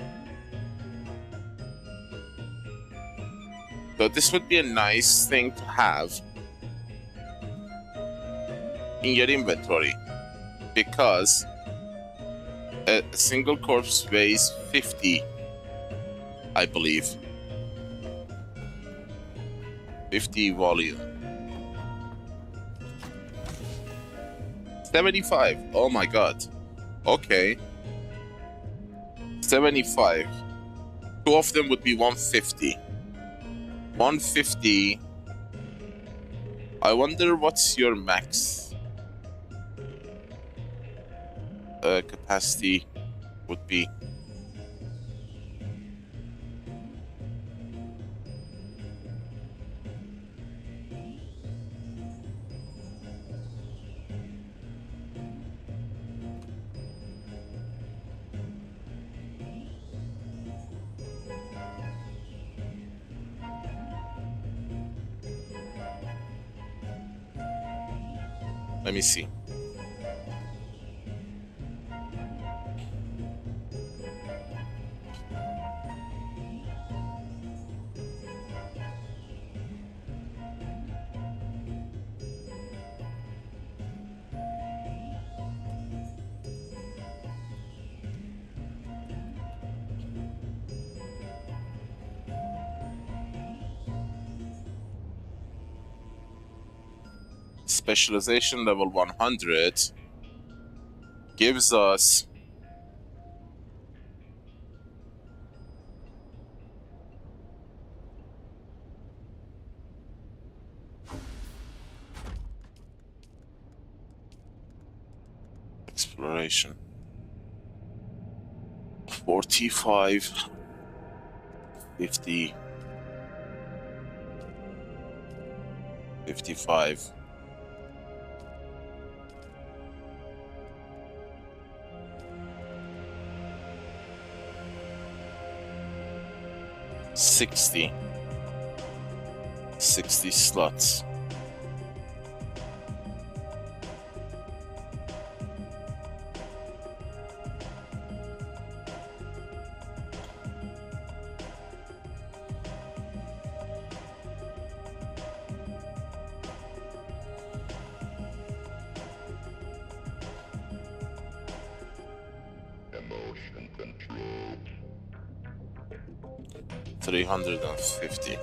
So this would be a nice thing to have in your inventory. because a single corpse weighs 50, I believe. 50 volume. 75. Oh my god. Okay. 75. Two of them would be 150. 150. I wonder what's your max capacity would be. Let me see. Specialization level 100 gives us exploration 45, 50, 55. $60 slots.
Emotion control.
350.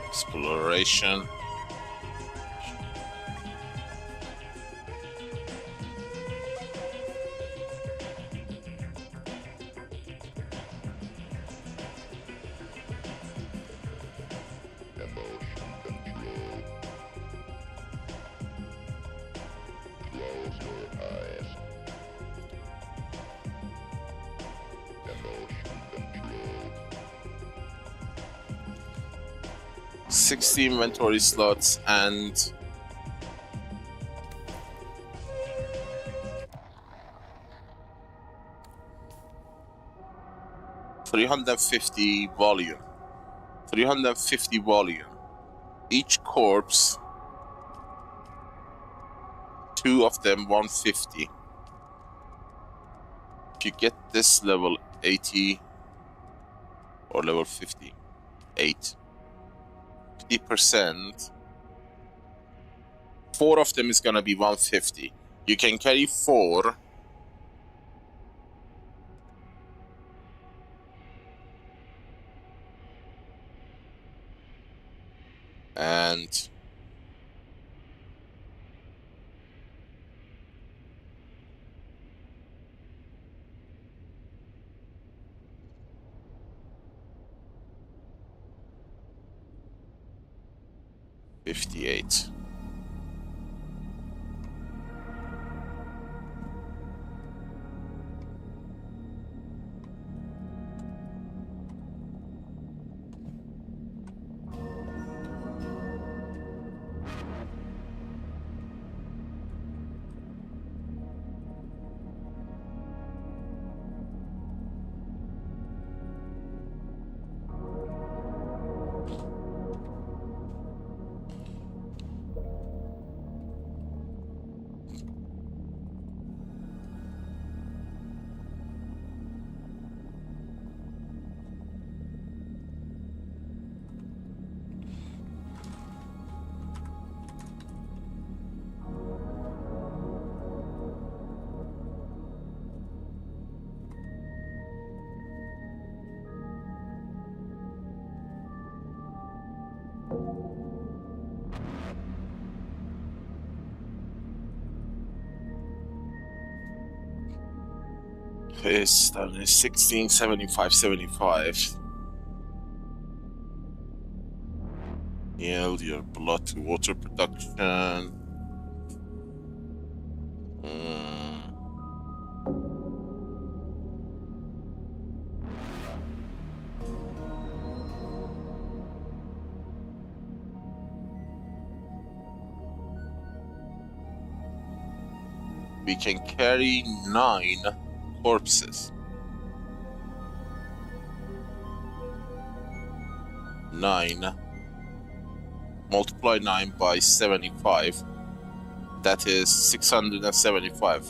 Exploration.
Close your eyes. Emotion control.
60 inventory slots and $350 volume. 350 volume. Each corpse, two of them 150. If you get this level 80 or level 58, 50%, four of them is gonna be 150. You can carry four. And $58. is done is 16, 75, 75. Yield your blood to water production. We can carry 9 corpses. 9. Multiply 9 by 75. That is 675.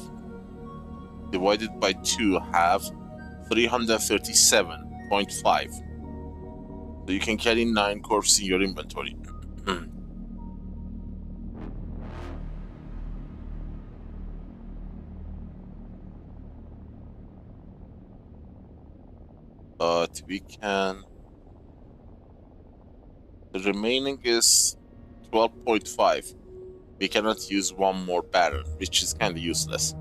Divided by 2 have 337.5. So you can carry 9 corpses in your inventory. But we can... The remaining is 12.5. We cannot use one more barrel, which is kind of useless.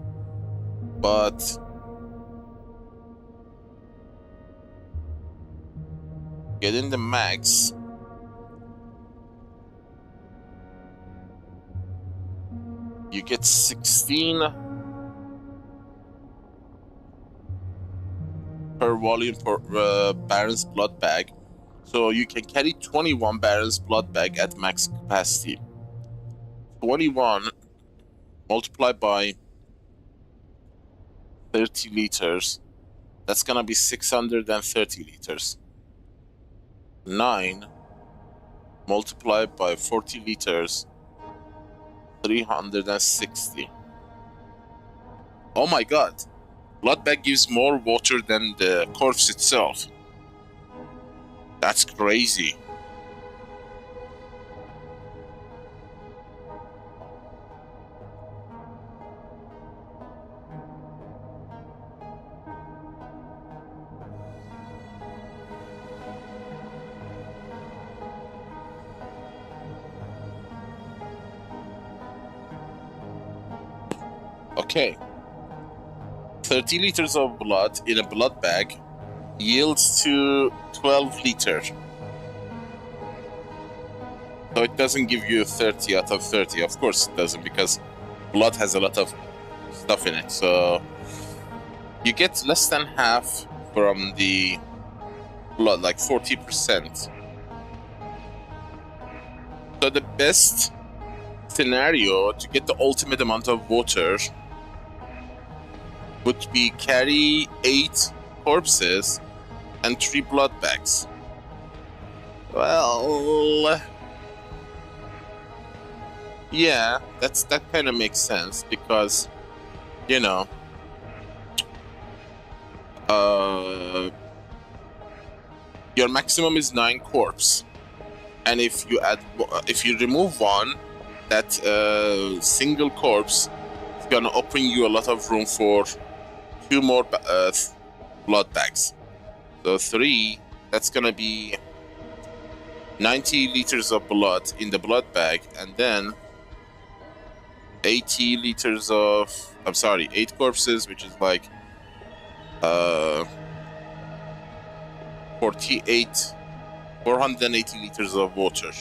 But... getting the max... You get 16... per volume per Baron's blood bag, so you can carry 21 Baron's blood bag at max capacity. 21 multiplied by 30 liters, that's gonna be 630 liters. 9 multiplied by 40 liters, 360. Oh my god! Blood bag gives more water than the corpse itself. That's crazy. Okay. 30 liters of blood in a blood bag yields to 12 liters. So it doesn't give you 30 out of 30. Of course it doesn't, because blood has a lot of stuff in it. So you get less than half from the blood, like 40%. So the best scenario to get the ultimate amount of water would be carry 8 corpses and 3 blood bags. Well, yeah, that kind of makes sense, because, you know, your maximum is 9 corpse, and if you remove one, that single corpse is gonna open you a lot of room for 2 more blood bags. So 3, that's gonna be 90 liters of blood in the blood bag, and then 80 liters of, 8 corpses, which is like 480 liters of water.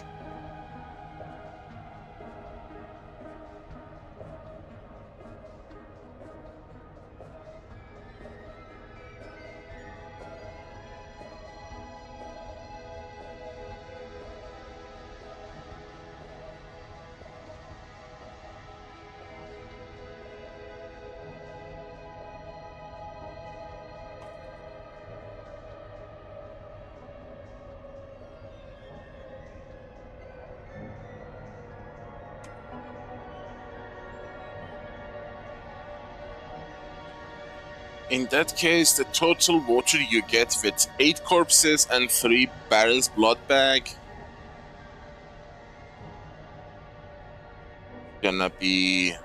In that case, the total water you get with 8 corpses and 3 barrels blood bag gonna be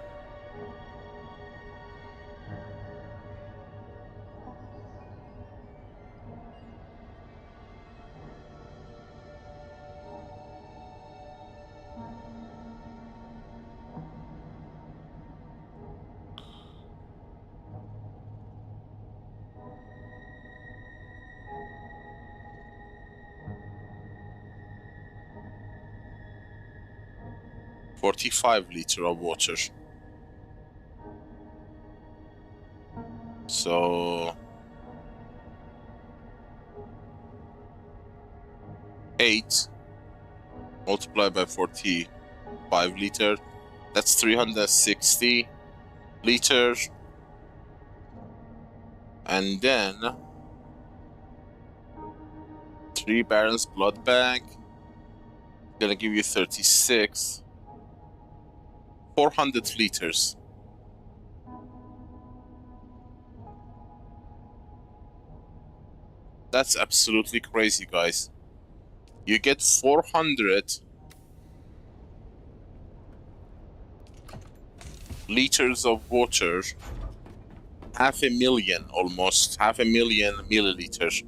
45 liters of water. So 8 multiplied by 45 liters, that's 360 liters. And then 3 barrels blood bag, gonna give you 36, 400 liters. That's absolutely crazy, guys. You get 400 liters of water, half a million, almost half a million milliliters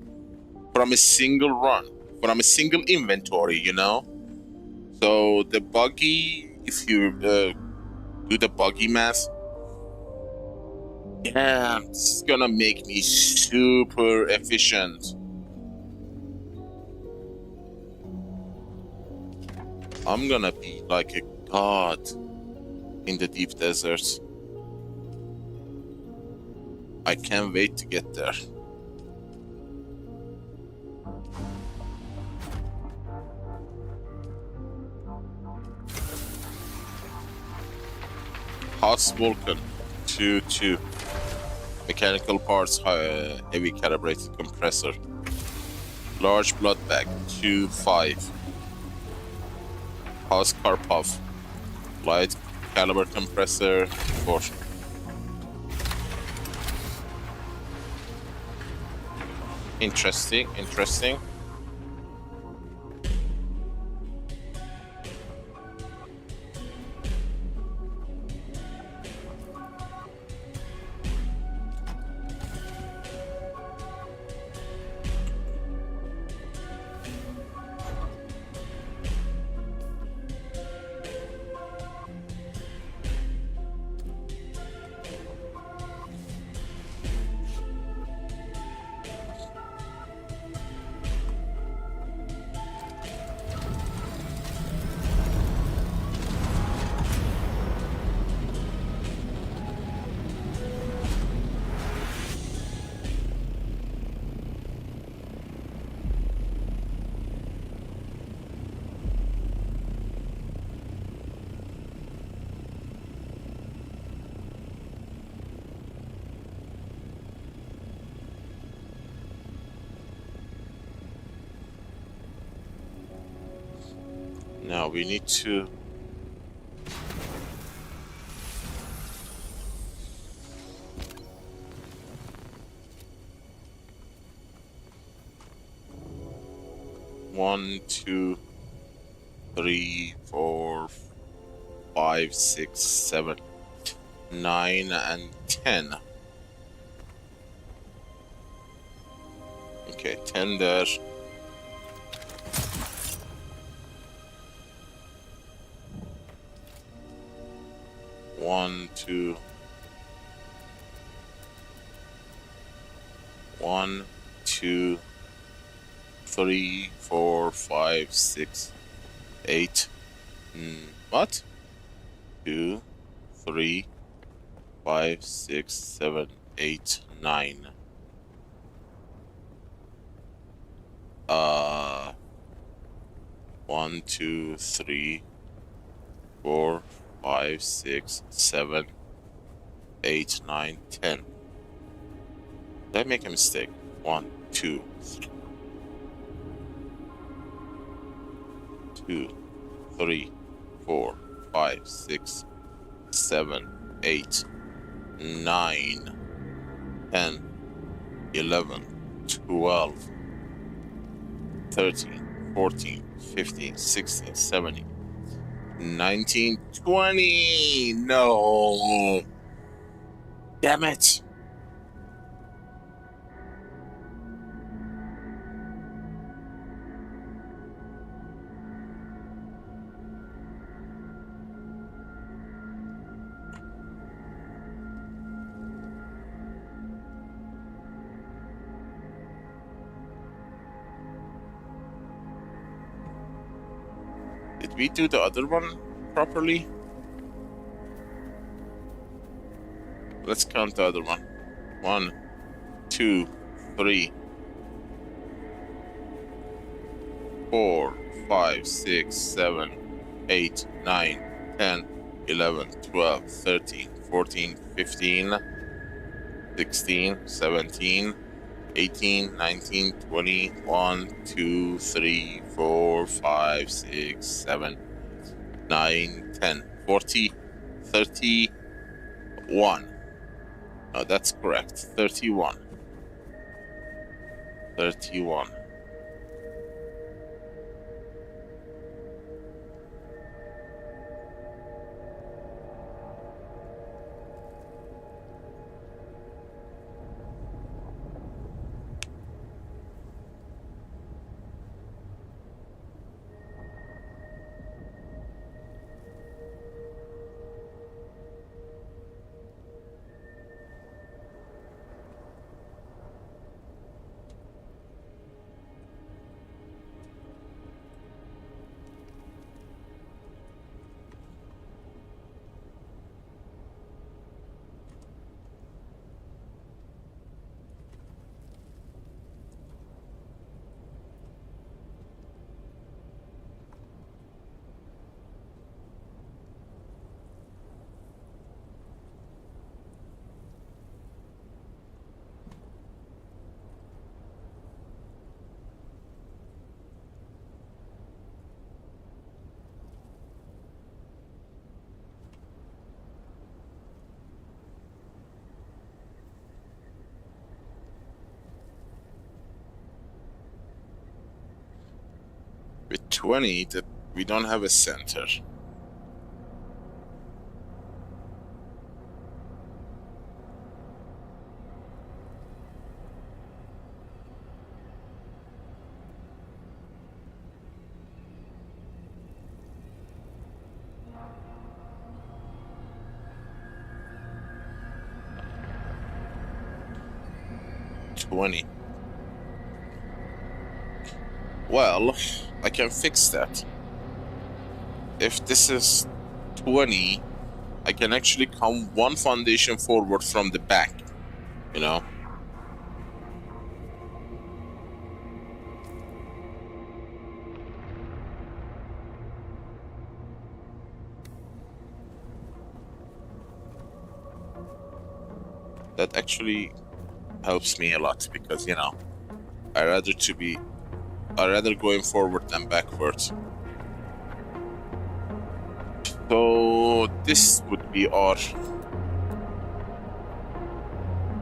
from a single run, from a single inventory, you know? So the buggy, if you do the buggy math, yeah, it's gonna make me super efficient. I'm gonna be like a god in the deep deserts. I can't wait to get there. House Vulcan 2-2. Mechanical parts, heavy calibrated compressor. Large blood bag 2-5. House Karpov. Light caliber compressor 4. Interesting, interesting. Now we need to one, two, 3, 4, 5, 6, 7, 9, and 10. Okay, 10 there. One, two, 1, 2, 3, 4, 5, 6, 8. What? 2, 3, 5, 6, 7, 8, 9. 1, 2, 3, 4, 5, 6, 7, 8, 9, 10. Did I make a mistake? 1, 2, 3, 4, 5, 6, 7, 8, 9, 10, 11, 12, 13, 14, 15, 16, 17, 19, 20. No. Damn it. Did we do the other one? properly. Let's count the other one. 1, 2, 3, 4, 5, 6, 7, 8, 9, 10, 11, 12, 13, 14, 15, 16, 17, 18, 19, 20, 1, 2, 3, 4, 5, 6, 7, 9, 10, 40, 31. No, that's correct. 31. 31. With 20, that we don't have a center. Well, I can fix that. If this is 20, I can actually come one foundation forward from the back, you know? That actually helps me a lot because, you know, I rather going forward than backwards. So this would be our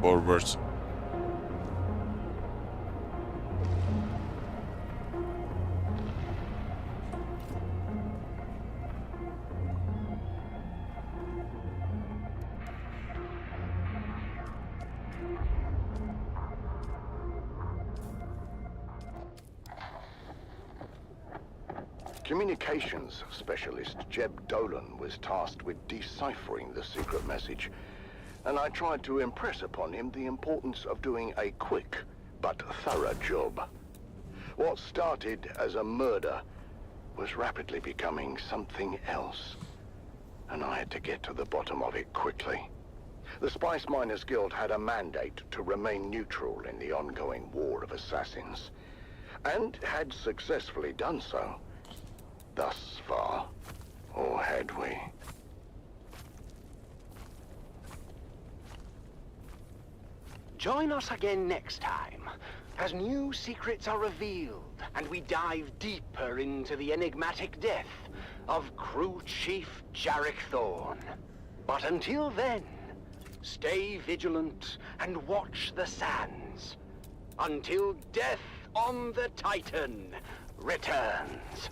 forward.
Communications specialist Jeb Dolan was tasked with deciphering the secret message, and I tried to impress upon him the importance of doing a quick but thorough job. What started as a murder was rapidly becoming something else, and I had to get to the bottom of it quickly. The Spice Miners Guild had a mandate to remain neutral in the ongoing war of assassins, and had successfully done so. Thus far, or had we?
Join us again next time, as new secrets are revealed, and we dive deeper into the enigmatic death of Crew Chief Jarek Thorne. But until then, stay vigilant and watch the sands, until death on the Titan returns.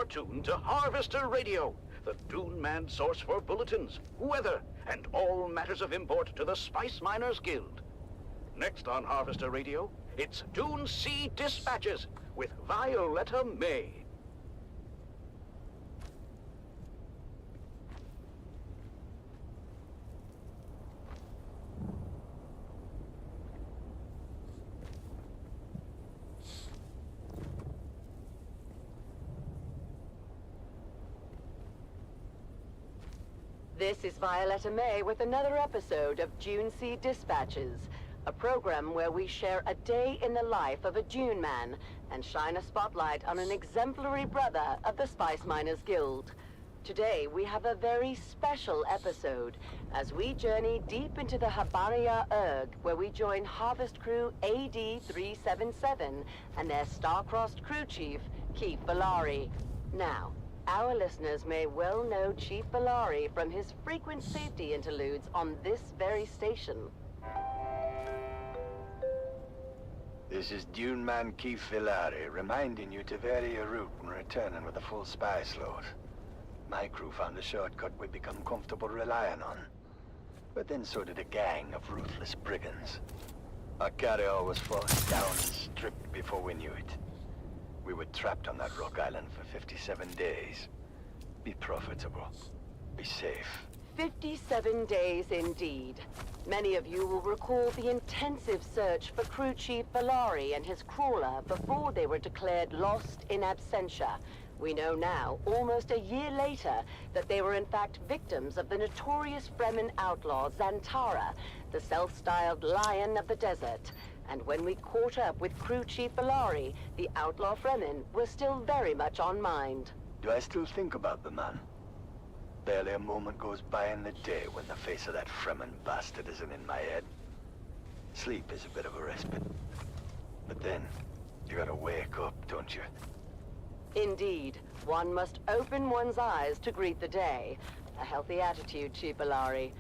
are tuned to Harvester Radio, the Dune Man source for bulletins, weather, and all matters of import to the Spice Miners Guild. Next on Harvester Radio, it's Dune Sea Dispatches with Violetta May.
This is Violetta May with another episode of Dune Sea Dispatches, a program where we share a day in the life of a Dune man and shine a spotlight on an exemplary brother of the Spice Miners Guild. Today we have a very special episode as we journey deep into the Habaria Erg, where we join Harvest Crew AD-377 and their star-crossed crew chief, Keith Valari. Now, our listeners may well know Chief Valari from his frequent safety interludes on this very station.
This is Dune Man Keith Valari, reminding you to vary your route when returning with a full spice load. My crew found a shortcut we'd become comfortable relying on. But then so did a gang of ruthless brigands. Our carry-all was forced down and stripped before we knew it. We were trapped on that rock island for 57 days. Be profitable. Be safe.
57 days indeed. Many of you will recall the intensive search for Crew Chief Valari and his crawler before they were declared lost in absentia. We know now, almost a year later, that they were in fact victims of the notorious Fremen outlaw Zantara, the self-styled Lion of the Desert. And when we caught up with Crew Chief Valari, the outlaw Fremen were still very much on mind.
Do I still think about the man? Barely a moment goes by in the day when the face of that Fremen bastard isn't in my head. Sleep is a bit of a respite. But then, you gotta wake up, don't you?
Indeed. One must open one's eyes to greet the day. A healthy attitude, Chief Valari.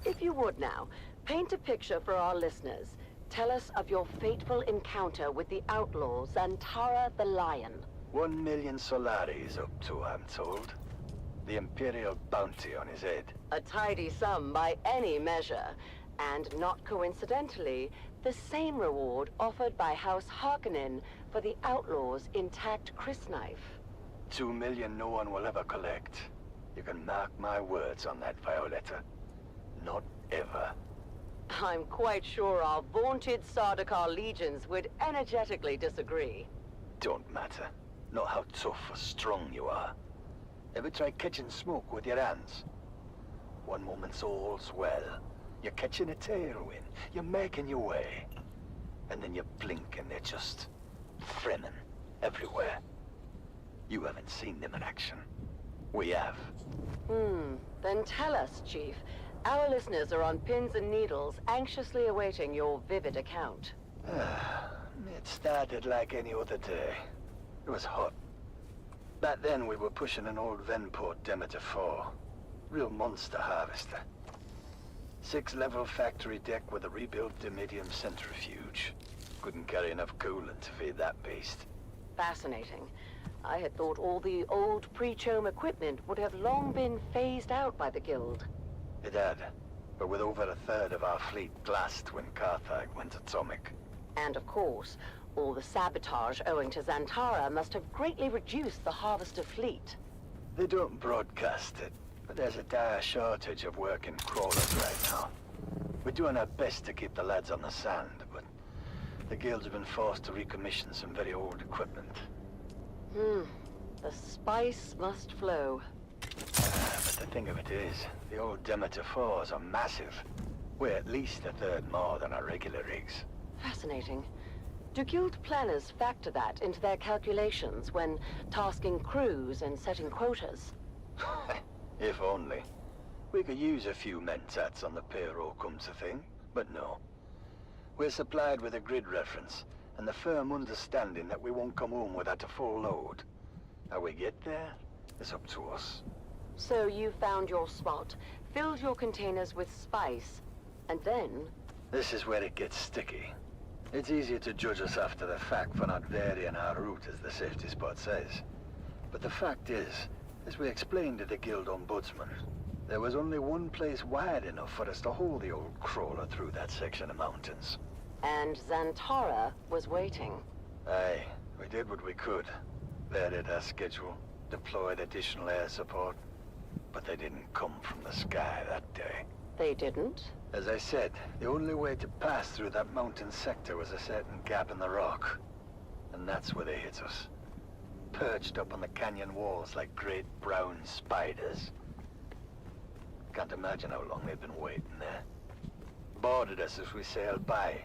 If you would now, paint a picture for our listeners. Tell us of your fateful encounter with the outlaw Zantara the Lion.
1 million Solaris up to, I'm told. The Imperial bounty on his head.
A tidy sum by any measure. And not coincidentally, the same reward offered by House Harkonnen for the outlaw's intact crysknife.
2 million no one will ever collect. You can mark my words on that, Violetta. Not ever.
I'm quite sure our vaunted Sardaukar legions would energetically disagree.
Don't matter. Not how tough or strong you are. Ever try catching smoke with your hands? One moment's all's well. You're catching a tailwind. You're making your way. And then you blink and they're just Fremen everywhere. You haven't seen them in action. We have.
Then tell us, Chief. Our listeners are on pins and needles, anxiously awaiting your vivid account.
It started like any other day. It was hot. Back then we were pushing an old Venport Demeter 4. Real monster harvester. 6-level factory deck with a rebuilt Dimidium centrifuge. Couldn't carry enough coolant to feed that beast.
Fascinating. I had thought all the old pre-chome equipment would have long been phased out by the Guild.
It had, but with over a third of our fleet glassed when Carthage went atomic.
And of course, all the sabotage owing to Zantara must have greatly reduced the Harvester fleet.
They don't broadcast it, but there's a dire shortage of working crawlers right now. We're doing our best to keep the lads on the sand, but the Guild's been forced to recommission some very old equipment.
The spice must flow.
But the thing of it is, the old Demeter 4s are massive. We're at least a third more than our regular rigs.
Fascinating. Do Guild planners factor that into their calculations when tasking crews and setting quotas?
If only. We could use a few mentats on the payroll come to think, but no. We're supplied with a grid reference, and the firm understanding that we won't come home without a full load. How we get there is up to us.
So you found your spot, filled your containers with spice, and then...
This is where it gets sticky. It's easier to judge us after the fact for not varying our route as the safety spot says. But the fact is, as we explained to the Guild Ombudsman, there was only one place wide enough for us to hold the old crawler through that section of mountains.
And Zantara was waiting.
Aye, we did what we could. Varied our schedule, deployed additional air support, but they didn't come from the sky that day.
They didn't?
As I said, the only way to pass through that mountain sector was a certain gap in the rock. And that's where they hit us. Perched up on the canyon walls like great brown spiders. Can't imagine how long they'd been waiting there. Boarded us as we sailed by.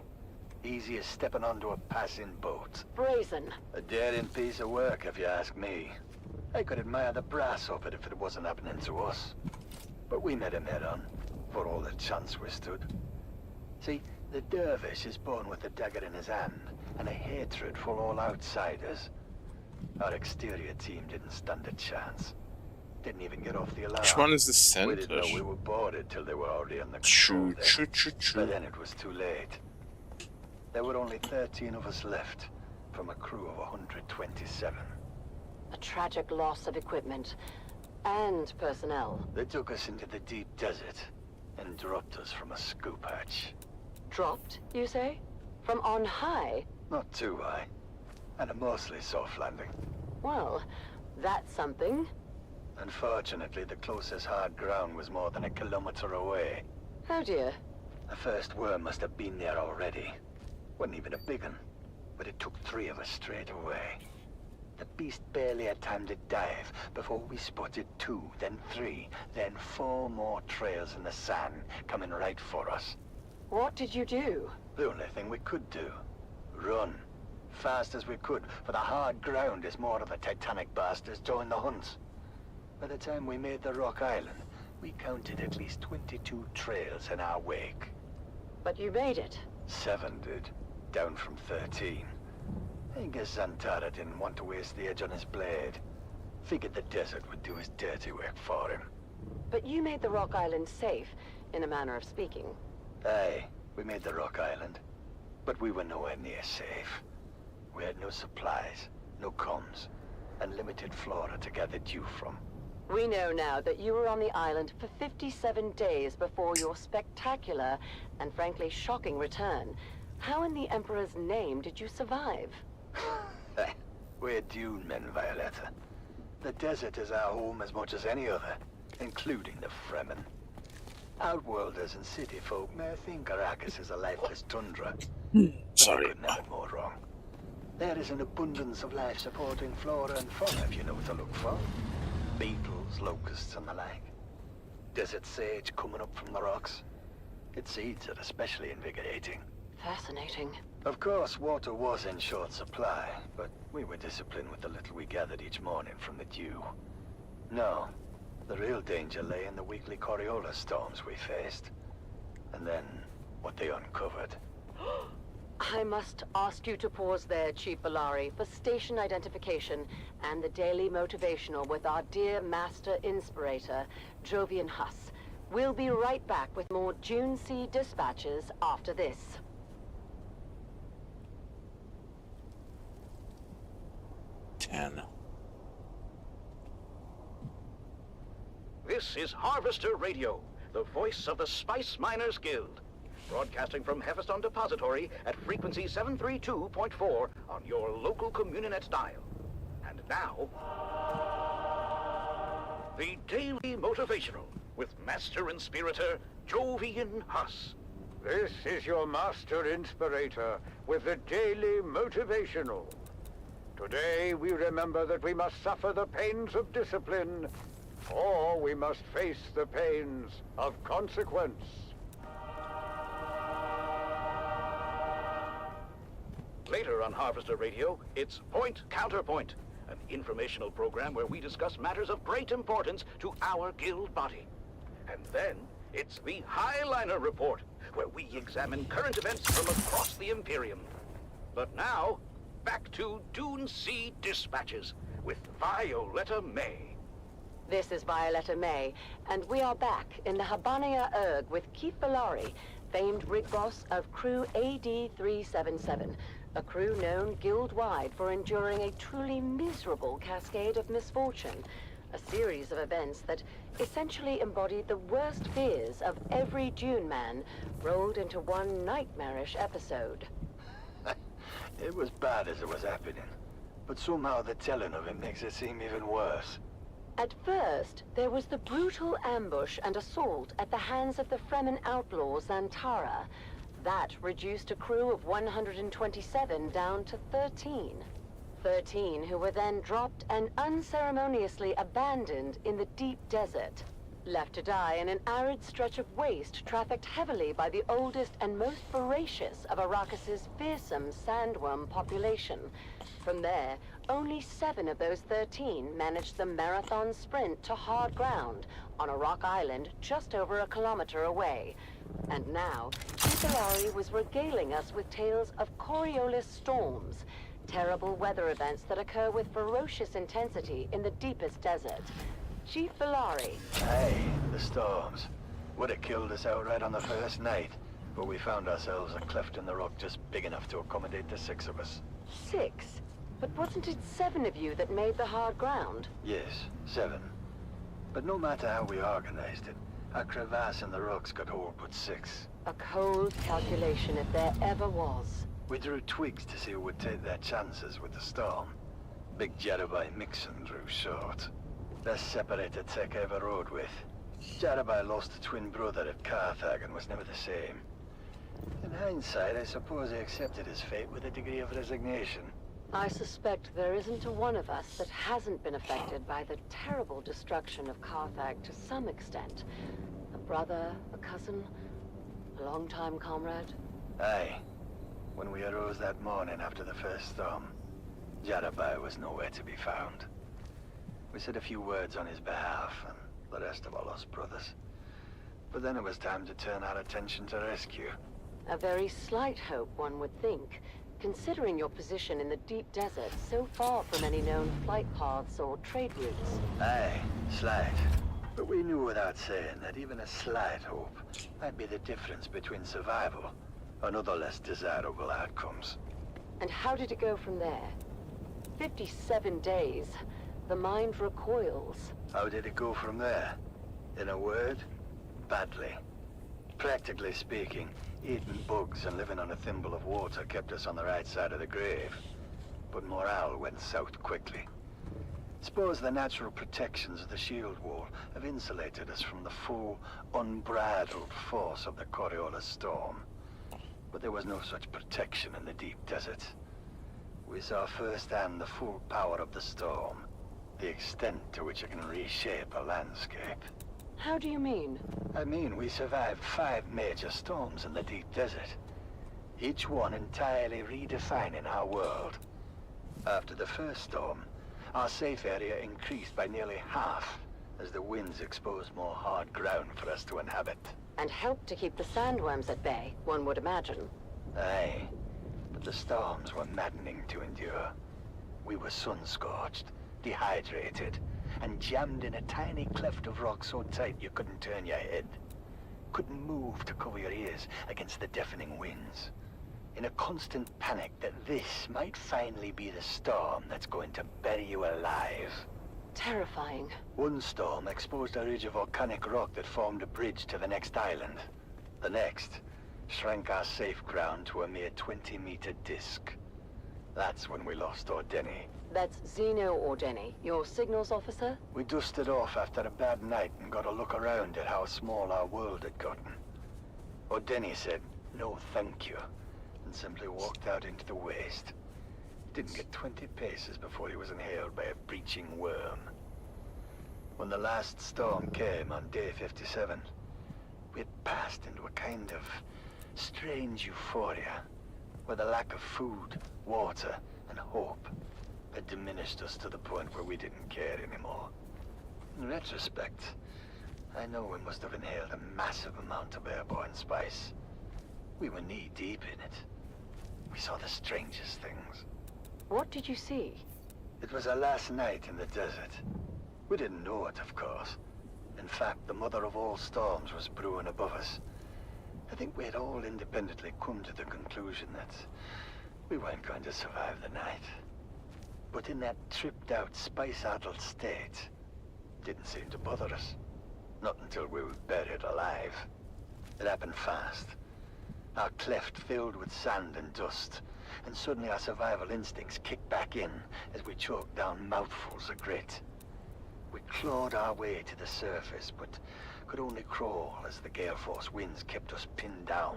Easy as stepping onto a passing boat.
Brazen.
A daring piece of work, if you ask me. I could admire the brass of it if it wasn't happening to us. But we met him head-on, for all the chance we stood. See, the dervish is born with a dagger in his hand, and a hatred for all outsiders. Our exterior team didn't stand a chance. Didn't even get off the alarm.
Which one is the center?
We didn't know we were boarded till they were already on the
True.
But then it was too late. There were only 13 of us left, from a crew of 127.
A tragic loss of equipment. And personnel.
They took us into the deep desert, and dropped us from a scoop hatch.
Dropped, you say? From on high?
Not too high. And a mostly soft landing.
Well, that's something.
Unfortunately, the closest hard ground was more than a kilometer away.
Oh dear.
The first worm must have been there already. Wasn't even a big one, but it took 3 of us straight away. The beast barely had time to dive before we spotted 2, then 3, then 4 more trails in the sand coming right for us.
What did you do?
The only thing we could do. Run. Fast as we could, for the hard ground as more of the Titanic bastards joined the hunt. By the time we made the Rock Island, we counted at least 22 trails in our wake.
But you made it.
7 did, down from 13. I guess Zantara didn't want to waste the edge on his blade. Figured the desert would do his dirty work for him.
But you made the Rock Island safe, in a manner of speaking.
Aye, we made the Rock Island. But we were nowhere near safe. We had no supplies, no comms, and limited flora to gather dew from.
We know now that you were on the island for 57 days before your spectacular and frankly shocking return. How in the Emperor's name did you survive?
We're Dune men, Violetta. The desert is our home as much as any other, including the Fremen. Outworlders and city folk may think Arrakis is a lifeless tundra.
Sorry.
But never more wrong. There is an abundance of life-supporting flora and fauna if you know what to look for. Beetles, locusts, and the like. Desert sage coming up from the rocks. Its seeds are especially invigorating.
Fascinating.
Of course, water was in short supply, but we were disciplined with the little we gathered each morning from the dew. No, the real danger lay in the weekly Coriolis storms we faced. And then, what they uncovered.
I must ask you to pause there, Chief Valari, for station identification and the daily motivational with our dear Master Inspirator, Jovian Huss. We'll be right back with more Dune Sea dispatches after this.
This is Harvester Radio, the voice of the Spice Miners Guild. Broadcasting from Hephaestus Depository at frequency 732.4 on your local Communinet dial. And now, the Daily Motivational with Master Inspirator Jovian Huss.
This is your Master Inspirator with the Daily Motivational. Today we remember that we must suffer the pains of discipline, or we must face the pains of consequence.
Later on Harvester Radio, it's Point Counterpoint, an informational program where we discuss matters of great importance to our guild body. And then, it's the Highliner Report, where we examine current events from across the Imperium. But now, back to Dune Sea Dispatches with Violetta May.
This is Violetta May, and we are back in the Habania Erg with Keith Valari famed rig boss of crew AD-377, a crew known guild-wide for enduring a truly miserable cascade of misfortune, a series of events that essentially embodied the worst fears of every Dune man rolled into one nightmarish episode.
It was bad as it was happening, but somehow the telling of it makes it seem even worse.
At first, there was the brutal ambush and assault at the hands of the Fremen outlaws Zantara. That reduced a crew of 127 down to 13. 13 who were then dropped and unceremoniously abandoned in the deep desert, left to die in an arid stretch of waste trafficked heavily by the oldest and most voracious of Arrakis's fearsome sandworm population. From there, only 7 of those 13 managed the marathon sprint to hard ground on a rock island just over a kilometer away. And now, Hippolyte was regaling us with tales of Coriolis storms, terrible weather events that occur with ferocious intensity in the deepest desert. Chief Valari.
Hey, the storms. Would have killed us outright on the first night, but we found ourselves a cleft in the rock just big enough to accommodate the 6 of us.
6? But wasn't it 7 of you that made the hard ground?
Yes, 7. But no matter how we organized it, a crevasse in the rocks could hold but 6.
A cold calculation if there ever was.
We drew twigs to see who would take their chances with the storm. Big Jarabai Mixon drew short. Best separator tech I ever rode with. Jarabai lost a twin brother at Carthage and was never the same. In hindsight, I suppose he accepted his fate with a degree of resignation.
I suspect there isn't a one of us that hasn't been affected by the terrible destruction of Carthage to some extent. A brother, a cousin, a longtime comrade.
Aye. When we arose that morning after the first storm, Jarabai was nowhere to be found. We said a few words on his behalf, and the rest of our lost brothers. But then it was time to turn our attention to rescue.
A very slight hope, one would think, considering your position in the deep desert so far from any known flight paths or trade routes.
Aye, slight. But we knew without saying that even a slight hope might be the difference between survival and other less desirable outcomes.
And how did it go from there? 57 days. The mind recoils.
How did it go from there? In a word, badly. Practically speaking, eating bugs and living on a thimble of water kept us on the right side of the grave. But morale went south quickly. Suppose the natural protections of the shield wall have insulated us from the full, unbridled force of the Coriolis storm. But there was no such protection in the deep desert. We saw firsthand the full power of the storm, the extent to which it can reshape a landscape.
How do you mean?
I mean, we survived 5 major storms in the deep desert, each one entirely redefining our world. After the first storm, our safe area increased by nearly half as the winds exposed more hard ground for us to inhabit.
And helped to keep the sandworms at bay, one would imagine.
Aye, but the storms were maddening to endure. We were sun-scorched, dehydrated, and jammed in a tiny cleft of rock so tight you couldn't turn your head. Couldn't move to cover your ears against the deafening winds. In a constant panic that this might finally be the storm that's going to bury you alive.
Terrifying.
One storm exposed a ridge of volcanic rock that formed a bridge to the next island. The next shrank our safe ground to a mere 20-meter disc. That's when we lost Ordeni.
That's Zeno Ordeni, your signals officer?
We dusted off after a bad night and got a look around at how small our world had gotten. Ordeni said, "No thank you," and simply walked out into the waste. Didn't get 20 paces before he was inhaled by a breaching worm. When the last storm came on day 57, we had passed into a kind of strange euphoria, where the lack of food, water, and hope had diminished us to the point where we didn't care anymore. In retrospect, I know we must have inhaled a massive amount of airborne spice. We were knee-deep in it. We saw the strangest things.
What did you see?
It was our last night in the desert. We didn't know it, of course. In fact, the mother of all storms was brewing above us. I think we had all independently come to the conclusion that we weren't going to survive the night. But in that tripped-out, spice-addled state, didn't seem to bother us. Not until we were buried alive. It happened fast. Our cleft filled with sand and dust, and suddenly our survival instincts kicked back in as we choked down mouthfuls of grit. We clawed our way to the surface, but could only crawl as the gale force winds kept us pinned down.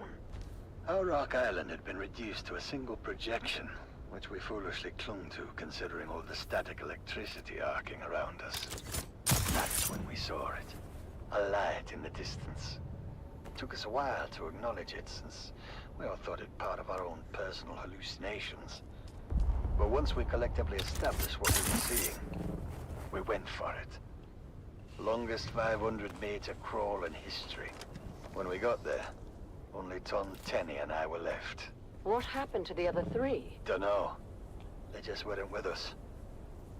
Our rock island had been reduced to a single projection, which we foolishly clung to considering all the static electricity arcing around us. That's when we saw it. A light in the distance. It took us a while to acknowledge it, since we all thought it part of our own personal hallucinations. But once we collectively established what we were seeing, we went for it. Longest 500-meter crawl in history. When we got there, only Tom, Tenny, and I were left.
What happened to the other three?
Dunno. They just weren't with us.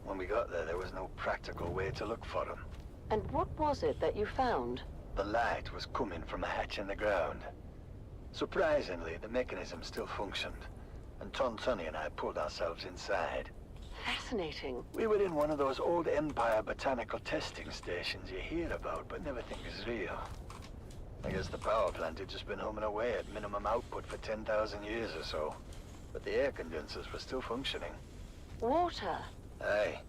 When we got there was no practical way to look for them.
And what was it that you found?
The light was coming from a hatch in the ground. Surprisingly, the mechanism still functioned, and Tontonny and I pulled ourselves inside.
Fascinating.
We were in one of those old Empire botanical testing stations you hear about, but never think is real. I guess the power plant had just been humming away at minimum output for 10,000 years or so. But the air condensers were still functioning.
Water?
Aye.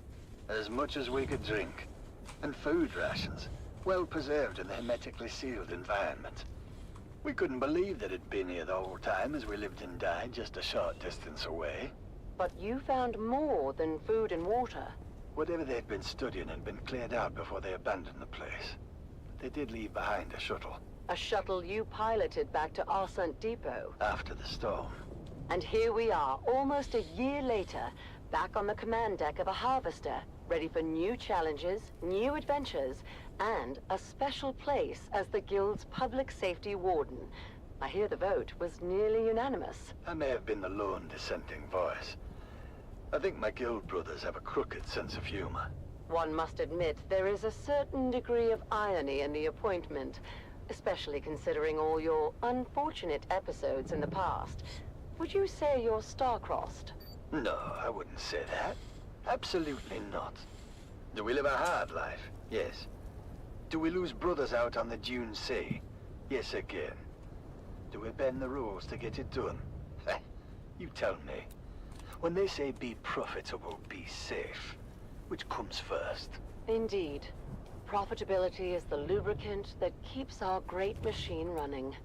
As much as we could drink. And food rations, well preserved in a hermetically sealed environment. We couldn't believe that it'd been here the whole time as we lived and died just a short distance away.
But you found more than food and water.
Whatever they'd been studying had been cleared out before they abandoned the place. They did leave behind a shuttle.
A shuttle you piloted back to Arsant Depot.
After the storm.
And here we are, almost a year later, back on the command deck of a harvester, ready for new challenges, new adventures, and a special place as the Guild's public safety warden. I hear the vote was nearly unanimous.
I may have been the lone dissenting voice. I think my Guild brothers have a crooked sense of humor.
One must admit there is a certain degree of irony in the appointment, especially considering all your unfortunate episodes in the past. Would you say you're star-crossed?
No, I wouldn't say that. Absolutely not. Do we live a hard life? Yes. Do we lose brothers out on the Dune Sea? Yes again. Do we bend the rules to get it done? You tell me. When they say be profitable, be safe, which comes first?
Indeed. Profitability is the lubricant that keeps our great machine running.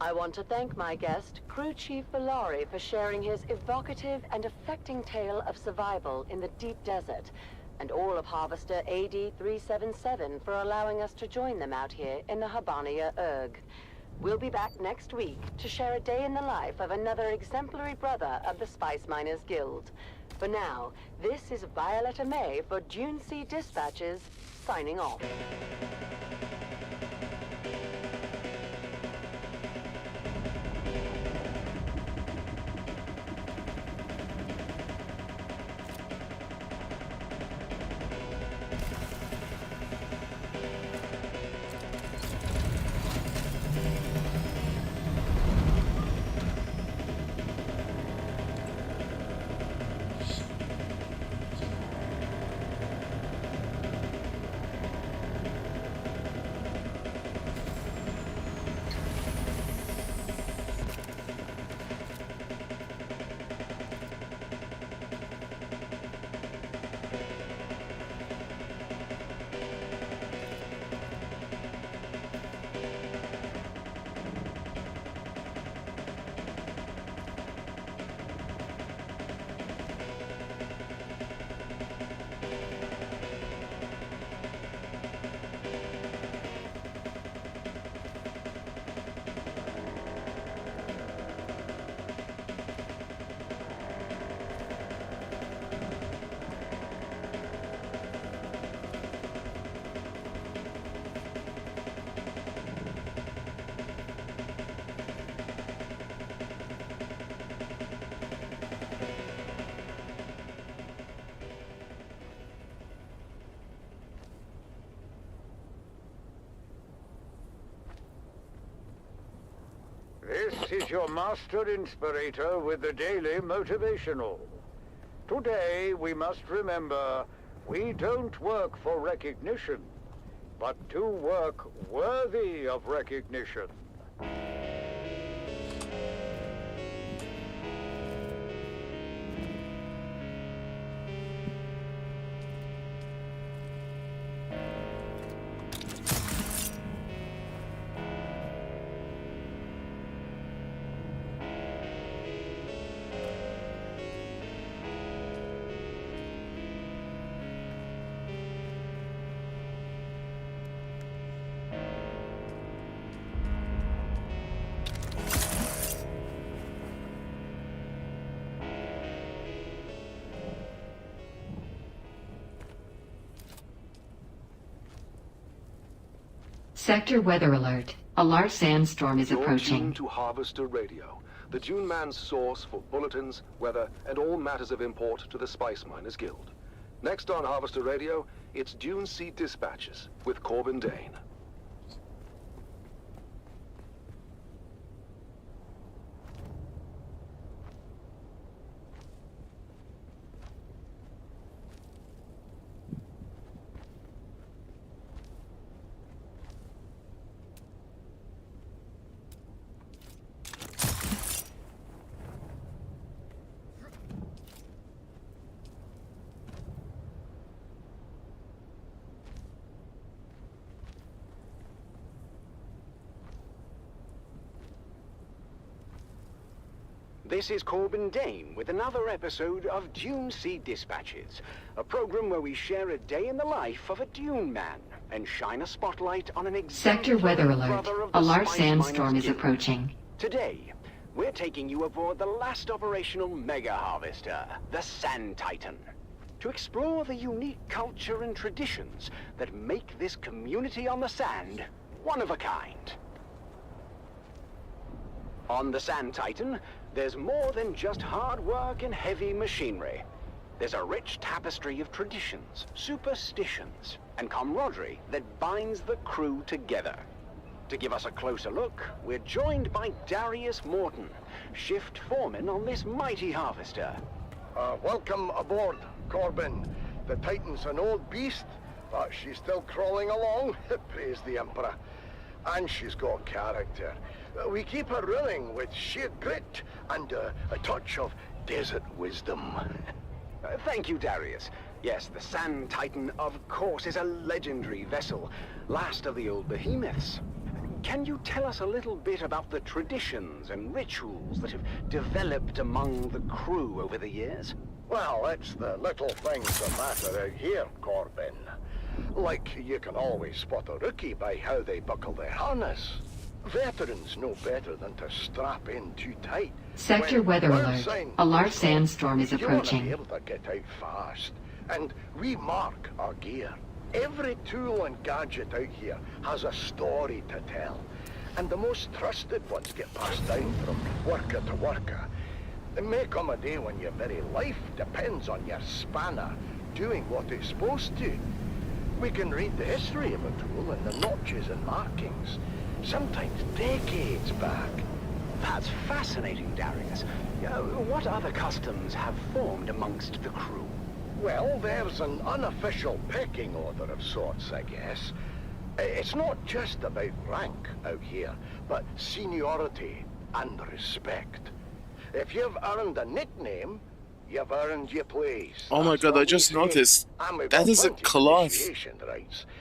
I want to thank my guest, Crew Chief Valari, for sharing his evocative and affecting tale of survival in the deep desert, and all of Harvester AD-377 for allowing us to join them out here in the Habania Erg. We'll be back next week to share a day in the life of another exemplary brother of the Spice Miners Guild. For now, this is Violetta May for Dune Sea Dispatches, signing off.
This is your master inspirator with the daily motivational. Today we must remember, we don't work for recognition, but to work worthy of recognition.
Sector weather alert. A large sandstorm is
You're
approaching.
tuned to Harvester Radio, the Dune Man's source for bulletins, weather, and all matters of import to the Spice Miners Guild. Next on Harvester Radio, it's Dune Sea Dispatches with Corbin Dane.
This is Corbin Dane with another episode of Dune Sea Dispatches, a program where we share a day in the life of a Dune man and shine a spotlight on an
Sector weather alert. A large sandstorm is approaching.
Today, we're taking you aboard the last operational mega harvester, the Sand Titan, to explore the unique culture and traditions that make this community on the sand one of a kind. On the Sand Titan, there's more than just hard work and heavy machinery. There's a rich tapestry of traditions, superstitions, and camaraderie that binds the crew together. To give us a closer look, we're joined by Darius Morton, shift foreman on this mighty harvester.
Welcome aboard, Corbin. The Titan's an old beast, but she's still crawling along. Praise the Emperor. And she's got character. We keep her running with sheer grit and a touch of desert wisdom.
Thank you, Darius. Yes, the Sand Titan, of course, is a legendary vessel, last of the old behemoths. Can you tell us a little bit about the traditions and rituals that have developed among the crew over the years?
Well, it's the little things that matter out here, Corbin. Like, you can always spot a rookie by how they buckle their harness. Veterans know better than to strap in too tight.
Sector weather alert. A large sandstorm is approaching.
You want to be able to get out fast. And we mark our gear. Every tool and gadget out here has a story to tell. And the most trusted ones get passed down from worker to worker. There may come a day when your very life depends on your spanner doing what it's supposed to. We can read the history of a tool and the notches and markings, sometimes decades back.
That's fascinating, Darius. What other customs have formed amongst the crew?
Well, there's an unofficial pecking order of sorts, I guess. It's not just about rank out here, but seniority and respect. If you've earned a nickname, you've earned your place.
Oh my god, I just noticed. That is a cloth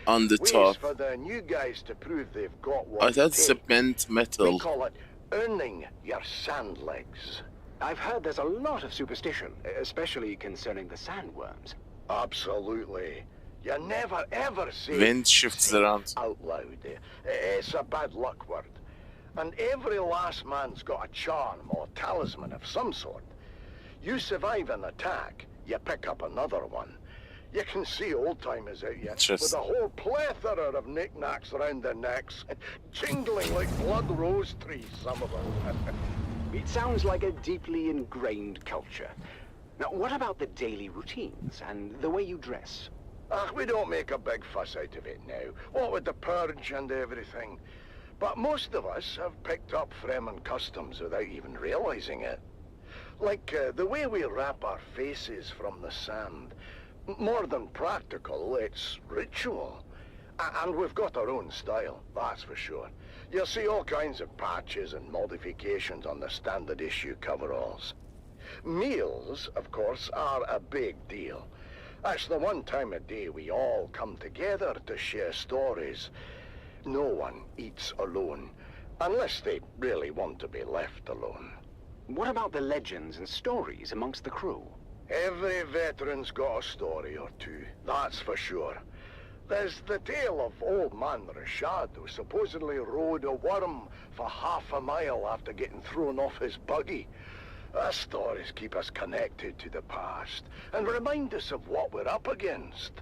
on the top.
For the new guys to prove they've got what
I thought it's a bent metal.
We call it earning your sand legs.
I've heard there's a lot of superstition, especially concerning the sandworms.
Absolutely. You never ever say
wind shifts around
out loud. It's a bad luck word. And every last man's got a charm or talisman of some sort. You survive an attack, you pick up another one. You can see old-timers out here with a whole plethora of knickknacks around their necks, jingling like blood rose trees, some of them.
It sounds like a deeply ingrained culture. Now, what about the daily routines and the way you dress?
We don't make a big fuss out of it now. What with the purge and everything. But most of us have picked up Fremen customs without even realizing it. Like the way we wrap our faces from the sand. More than practical, it's ritual. And we've got our own style, that's for sure. You'll see all kinds of patches and modifications on the standard issue coveralls. Meals, of course, are a big deal. That's the one time a day we all come together to share stories. No one eats alone, unless they really want to be left alone.
What about the legends and stories amongst the crew?
Every veteran's got a story or two, that's for sure. There's the tale of old man Rashad, who supposedly rode a worm for half a mile after getting thrown off his buggy. Stories keep us connected to the past and remind us of what we're up against.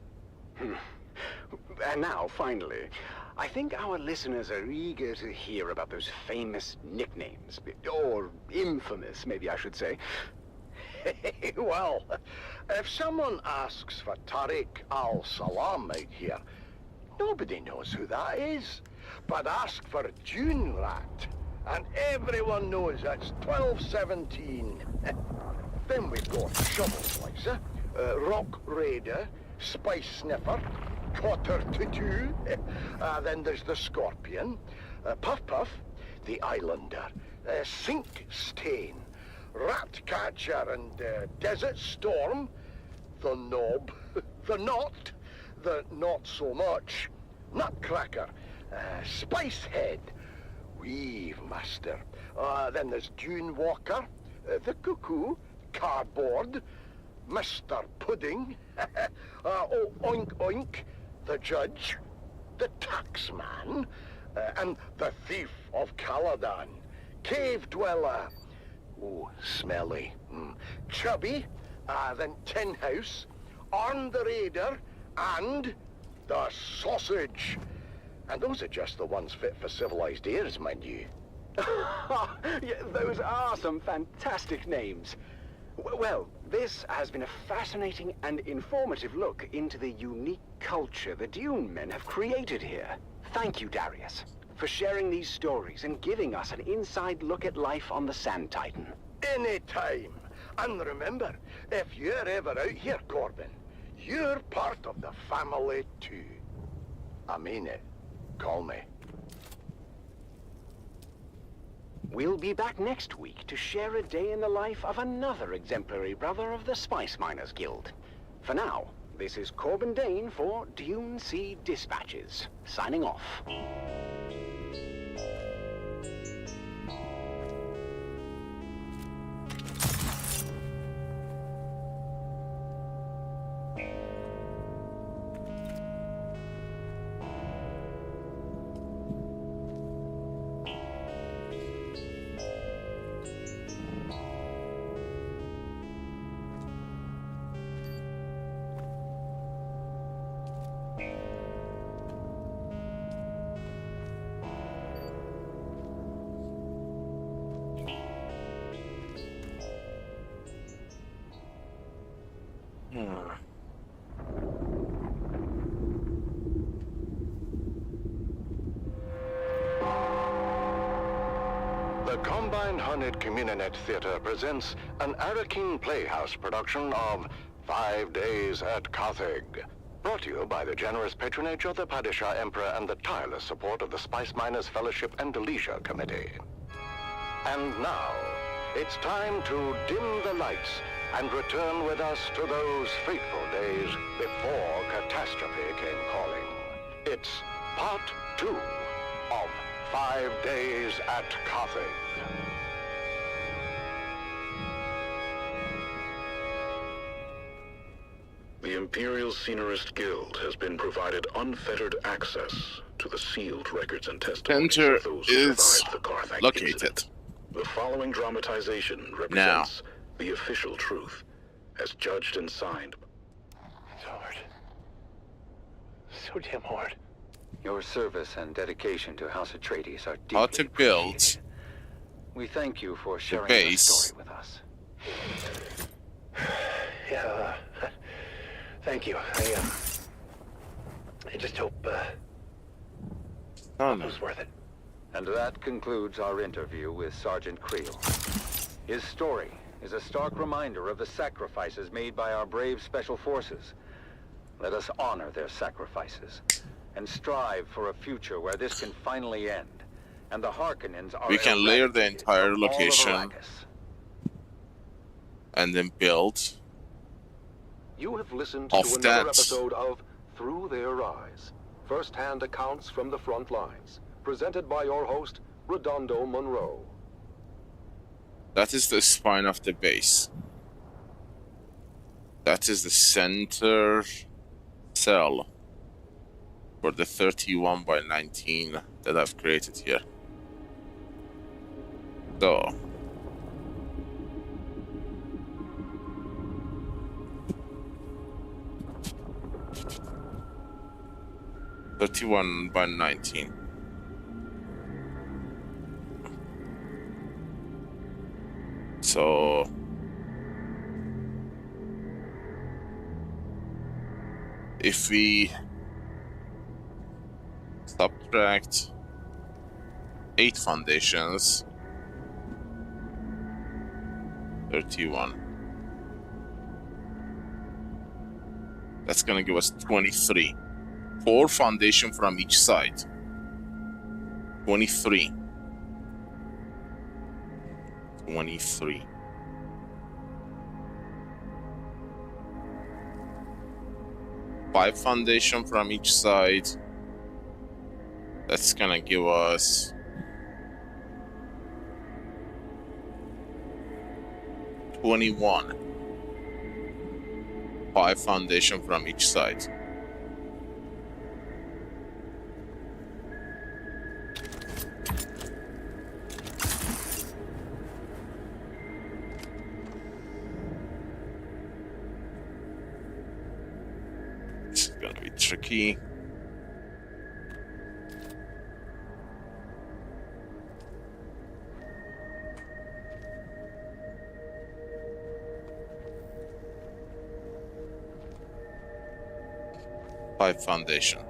And now, finally, I think our listeners are eager to hear about those famous nicknames, or infamous, maybe I should say.
Well, if someone asks for Tariq al-Salam out here, nobody knows who that is. But ask for Dune Rat, and everyone knows that's 1217. Then we've got Shovel Slicer, Rock Raider, Spice Sniffer, Cotter to Two. Then there's the Scorpion, Puff Puff, the Islander, Sink Stain, Rat Catcher and Desert Storm, the Knob, the Knot, the Not So Much, Nutcracker, Spice Head, Weave Master. Then there's Dune Walker, the Cuckoo, Cardboard, Mr. Pudding, Oink Oink, the Judge, the Taxman, and the Thief of Caladan, Cave Dweller. Oh, smelly. Chubby, then Tin House, Arn the Raider, and the Sausage. And those are just the ones fit for civilized ears, mind you.
Yeah, those are some fantastic names. Well, this has been a fascinating and informative look into the unique culture the Dune men have created here. Thank you, Darius, for sharing these stories and giving us an inside look at life on the Sand Titan.
Anytime. And remember, if you're ever out here, Corbin, you're part of the family too. I mean it. Call me.
We'll be back next week to share a day in the life of another exemplary brother of the Spice Miners Guild. For now, this is Corbin Dane for Dune Sea Dispatches, signing off.
The Combined Hunted Communinet Theatre presents an Arakin Playhouse production of 5 Days at Carthage. Brought to you by the generous patronage of the Padishah Emperor and the tireless support of the Spice Miners Fellowship and Leisure Committee. And now, it's time to dim the lights and return with us to those fateful days before catastrophe came calling. It's part 2 of 5 Days at Carthage.
The Imperial Scenarist Guild has been provided unfettered access to the sealed records and testimonies
Center
of those who
is
survived the Carthage
located.
incident. The following dramatization represents the official truth, as judged and signed.
It's hard. So damn hard. Your service and dedication to House Atreides are deeply
How to build
We thank you for
the
sharing your
base.
story with us.
Yeah, thank you. I just hope it was worth it.
And that concludes our interview with Sergeant Creel. His story is a stark reminder of the sacrifices made by our brave special forces. Let us honor their sacrifices and strive for a future where this can finally end. And the Harkonnens are
we can layer the entire location and then build.
You have listened to another episode of Through Their Eyes, first-hand accounts from the front lines, presented by your host, Redondo Monroe.
That is the spine of the base. That is the center cell for the 31 by 19 that I've created here. So, by 19. So if we subtract 8 foundations, 31, that's gonna give us 23. 4 foundation from each side. 23. 23. Five foundation from each side. That's gonna give us 21. 5 foundation from each side. Tricky. Five foundation.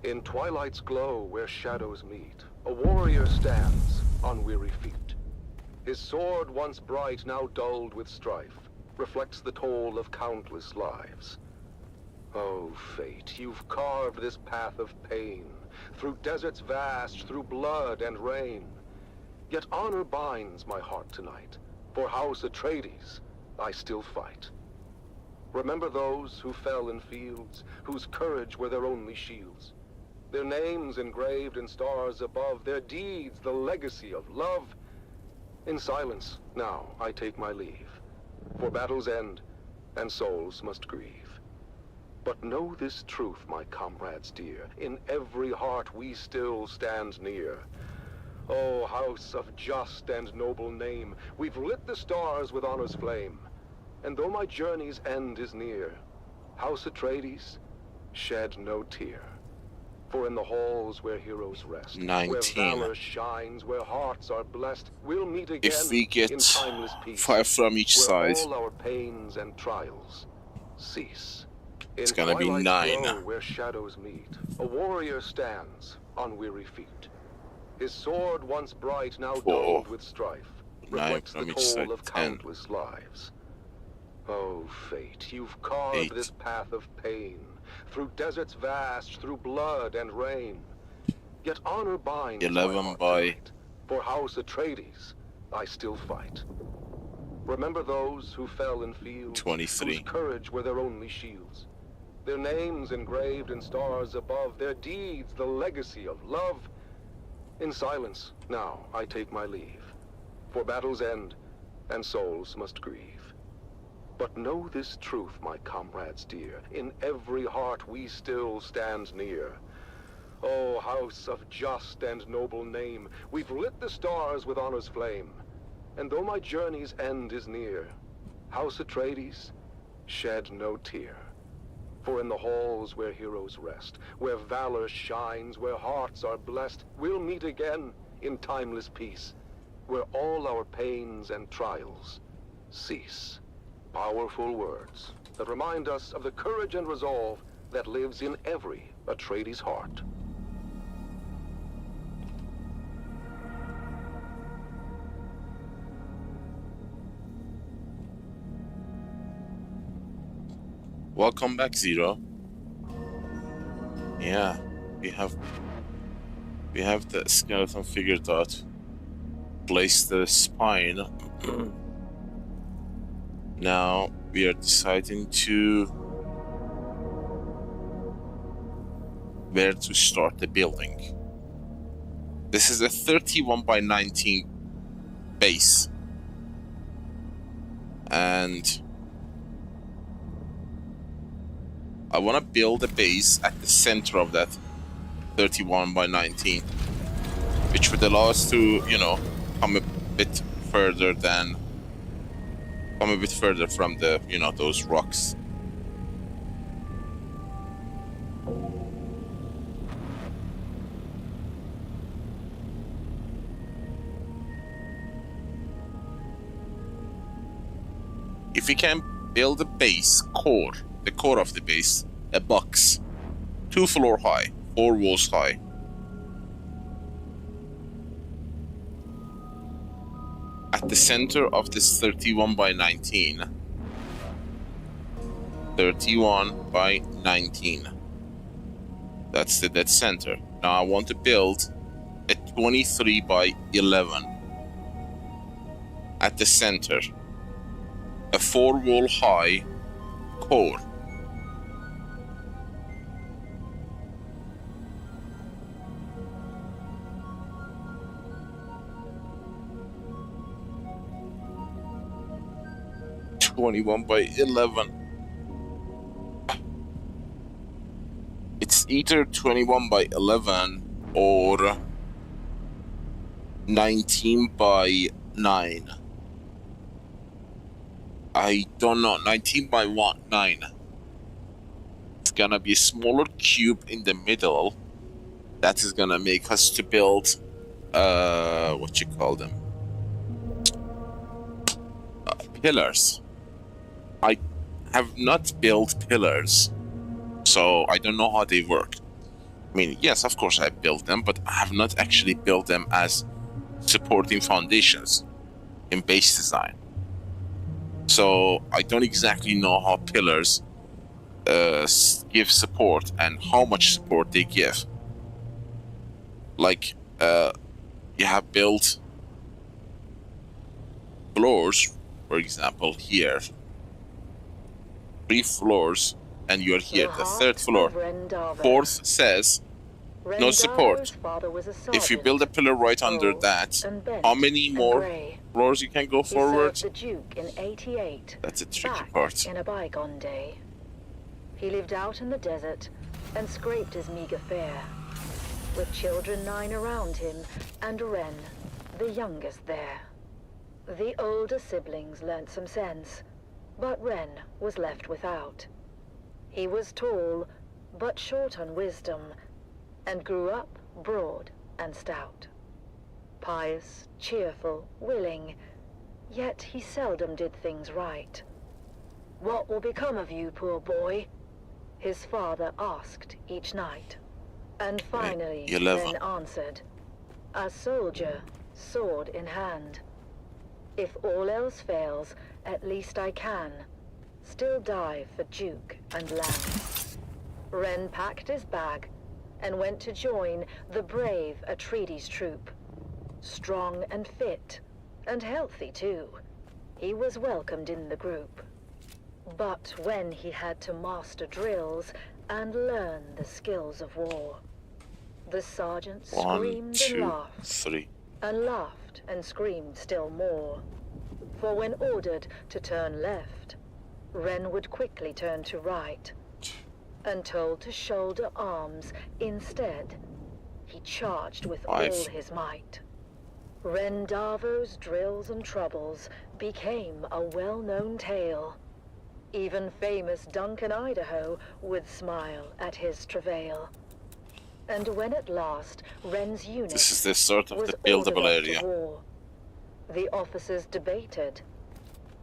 In twilight's glow where shadows meet, a warrior stands on weary feet. His sword, once bright, now dulled with strife, reflects the toll of countless lives. Oh, fate, you've carved this path of pain, through deserts vast, through blood and rain. Yet honor binds my heart tonight. For House Atreides, I still fight. Remember those who fell in fields, whose courage were their only shields. Their names engraved in stars above, their deeds the legacy of love. In silence, now I take my leave, for battles end, and souls must grieve. But know this truth, my comrades dear, in every heart we still stand near. O house of just and noble name, we've lit the stars with honor's flame. And though my journey's end is near, House Atreides, shed no tear. For in the halls where heroes rest,
19.
where valor shines, where hearts are blessed, we'll meet again
if we get
in timeless peace,
5 from each
where
side,
all our pains and trials cease.
It's gonna be 9.
Glow, where shadows meet, a warrior stands on weary feet. His sword, once bright, now dulled with strife, reflects the toll of countless lives. Oh, fate, you've carved this path of pain, through deserts vast, through blood and rain. Yet honor binds
11 by...
For House Atreides, I still fight. Remember those who fell in fields,
23.
whose courage were their only shields. Their names engraved in stars above, their deeds the legacy of love. In silence, now I take my leave, for battles end, and souls must grieve. But know this truth, my comrades dear, in every heart we still stand near. O house of just and noble name, we've lit the stars with honor's flame. And though my journey's end is near, House Atreides, shed no tear. For in the halls where heroes rest, where valor shines, where hearts are blessed, we'll meet again in timeless peace, where all our pains and trials cease. Powerful words that remind us of the courage and resolve that lives in every Atreides heart.
Welcome back, Zero. Yeah, we have the skeleton figured out. Place the spine. Now we are deciding to where to start the building. This is a 31 by 19 base, and I want to build a base at the center of that 31 by 19, which would allow us to, you know, come a bit further from the, you know, those rocks. If we can build a base core, the core of the base, a box, 2 floors high, 4 walls high. At the center of this 31 by 19. 31 by 19. That's the dead center. Now I want to build a 23 by 11. At the center. A 4 wall high core. (21 by 11). It's either 21 by 11 or 19 by 9. I don't know. 19 by 9. It's gonna be a smaller cube in the middle. That is gonna make us to build what you call them, pillars. I have not built pillars, so I don't know how they work. I mean, yes, of course I built them, but I have not actually built them as supporting foundations in base design. So I don't exactly know how pillars give support and how much support they give. Like, you have built floors, for example, here. 3 floors, and you're here, the 3rd floor. 4th says no support. If you build a pillar right under that, how many more floors you can go forward?
The Duke in 88.
That's a tricky part.
In a bygone day. He lived out in the desert and scraped his meager fare, with children 9 around him and Ren, the youngest there. The older siblings learnt some sense, but Ren was left without. He was tall, but short on wisdom, and grew up broad and stout. Pious, cheerful, willing, yet he seldom did things right. "What will become of you, poor boy?" his father asked each night. And finally, Ren answered, "A soldier, sword in hand. If all else fails, at least I can still die for Duke and land." Ren packed his bag
and went to join the brave Atreides troop. Strong and fit, and healthy too, he was welcomed in the group. But when he had to master drills and learn the skills of war, the sergeant screamed and laughed, and laughed and screamed still more. For when ordered to turn left, Ren would quickly turn to right, and told to shoulder arms instead, he charged with all his might. Ren Darvo's drills and troubles became a well-known tale. Even famous Duncan Idaho would smile at his travail. And when at last Ren's unit
This is the sort of
was
the buildable
ordered off
area.
to war, the officers debated,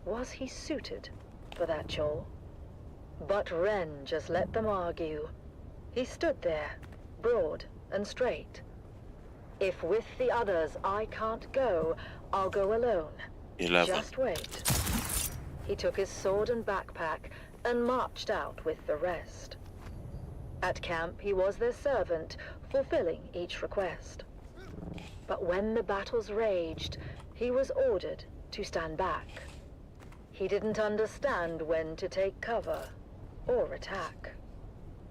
was he suited for that chore? But Ren just let them argue. He stood there, broad and straight. If with the others I can't go, I'll go alone.
11.
Just wait. He took his sword and backpack and marched out with the rest. At camp he was their servant, fulfilling each request. But when the battles raged, he was ordered to stand back. He didn't understand when to take cover or attack.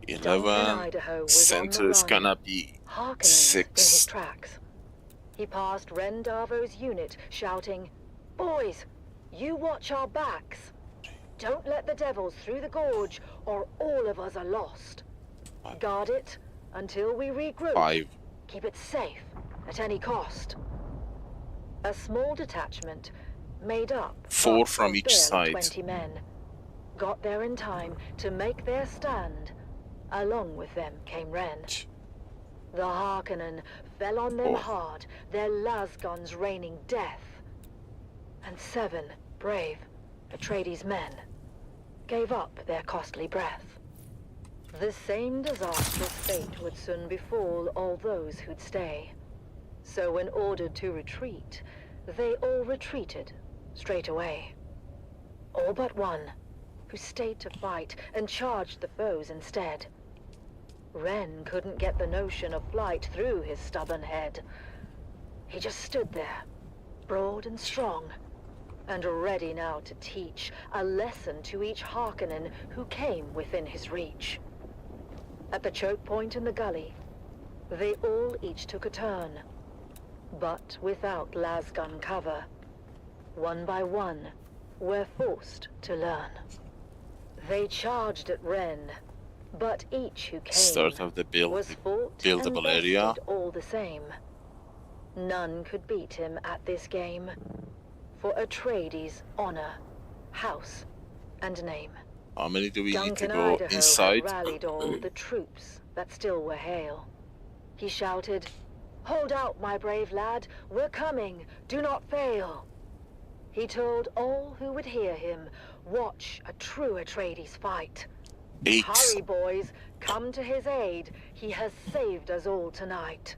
11. Center is gonna be 6.
In his tracks. He passed Ren Darvo's unit, shouting, "Boys, you watch our backs. Don't let the devils through the gorge, or all of us are lost. Guard it until we regroup.
5.
Keep it safe at any cost." A small detachment made up
4 from
of
each
barely
side.
20 men got there in time to make their stand. Along with them came Ren. The Harkonnen fell on them hard, their las guns raining death. And 7 brave Atreides men gave up their costly breath. The same disastrous fate would soon befall all those who'd stay. So when ordered to retreat, they all retreated straight away. All but one, who stayed to fight and charged the foes instead. Ren couldn't get the notion of flight through his stubborn head. He just stood there, broad and strong, and ready now to teach a lesson to each Harkonnen who came within his reach. At the choke point in the gully, they all each took a turn, but without lasgun cover. One by one, were forced to learn. They charged at Ren, but each who came
Start of the
was fought
buildable
and
area.
bested all the same. None could beat him at this game, for Atreides' honor, house, and name.
How many do we need to
Duncan
go
Idaho
inside?
had rallied all the troops that still were hale. He shouted, "Hold out, my brave lad, we're coming, do not fail." He told all who would hear him, watch a true Atreides fight.
8.
Hurry, boys, come to his aid, he has saved us all tonight.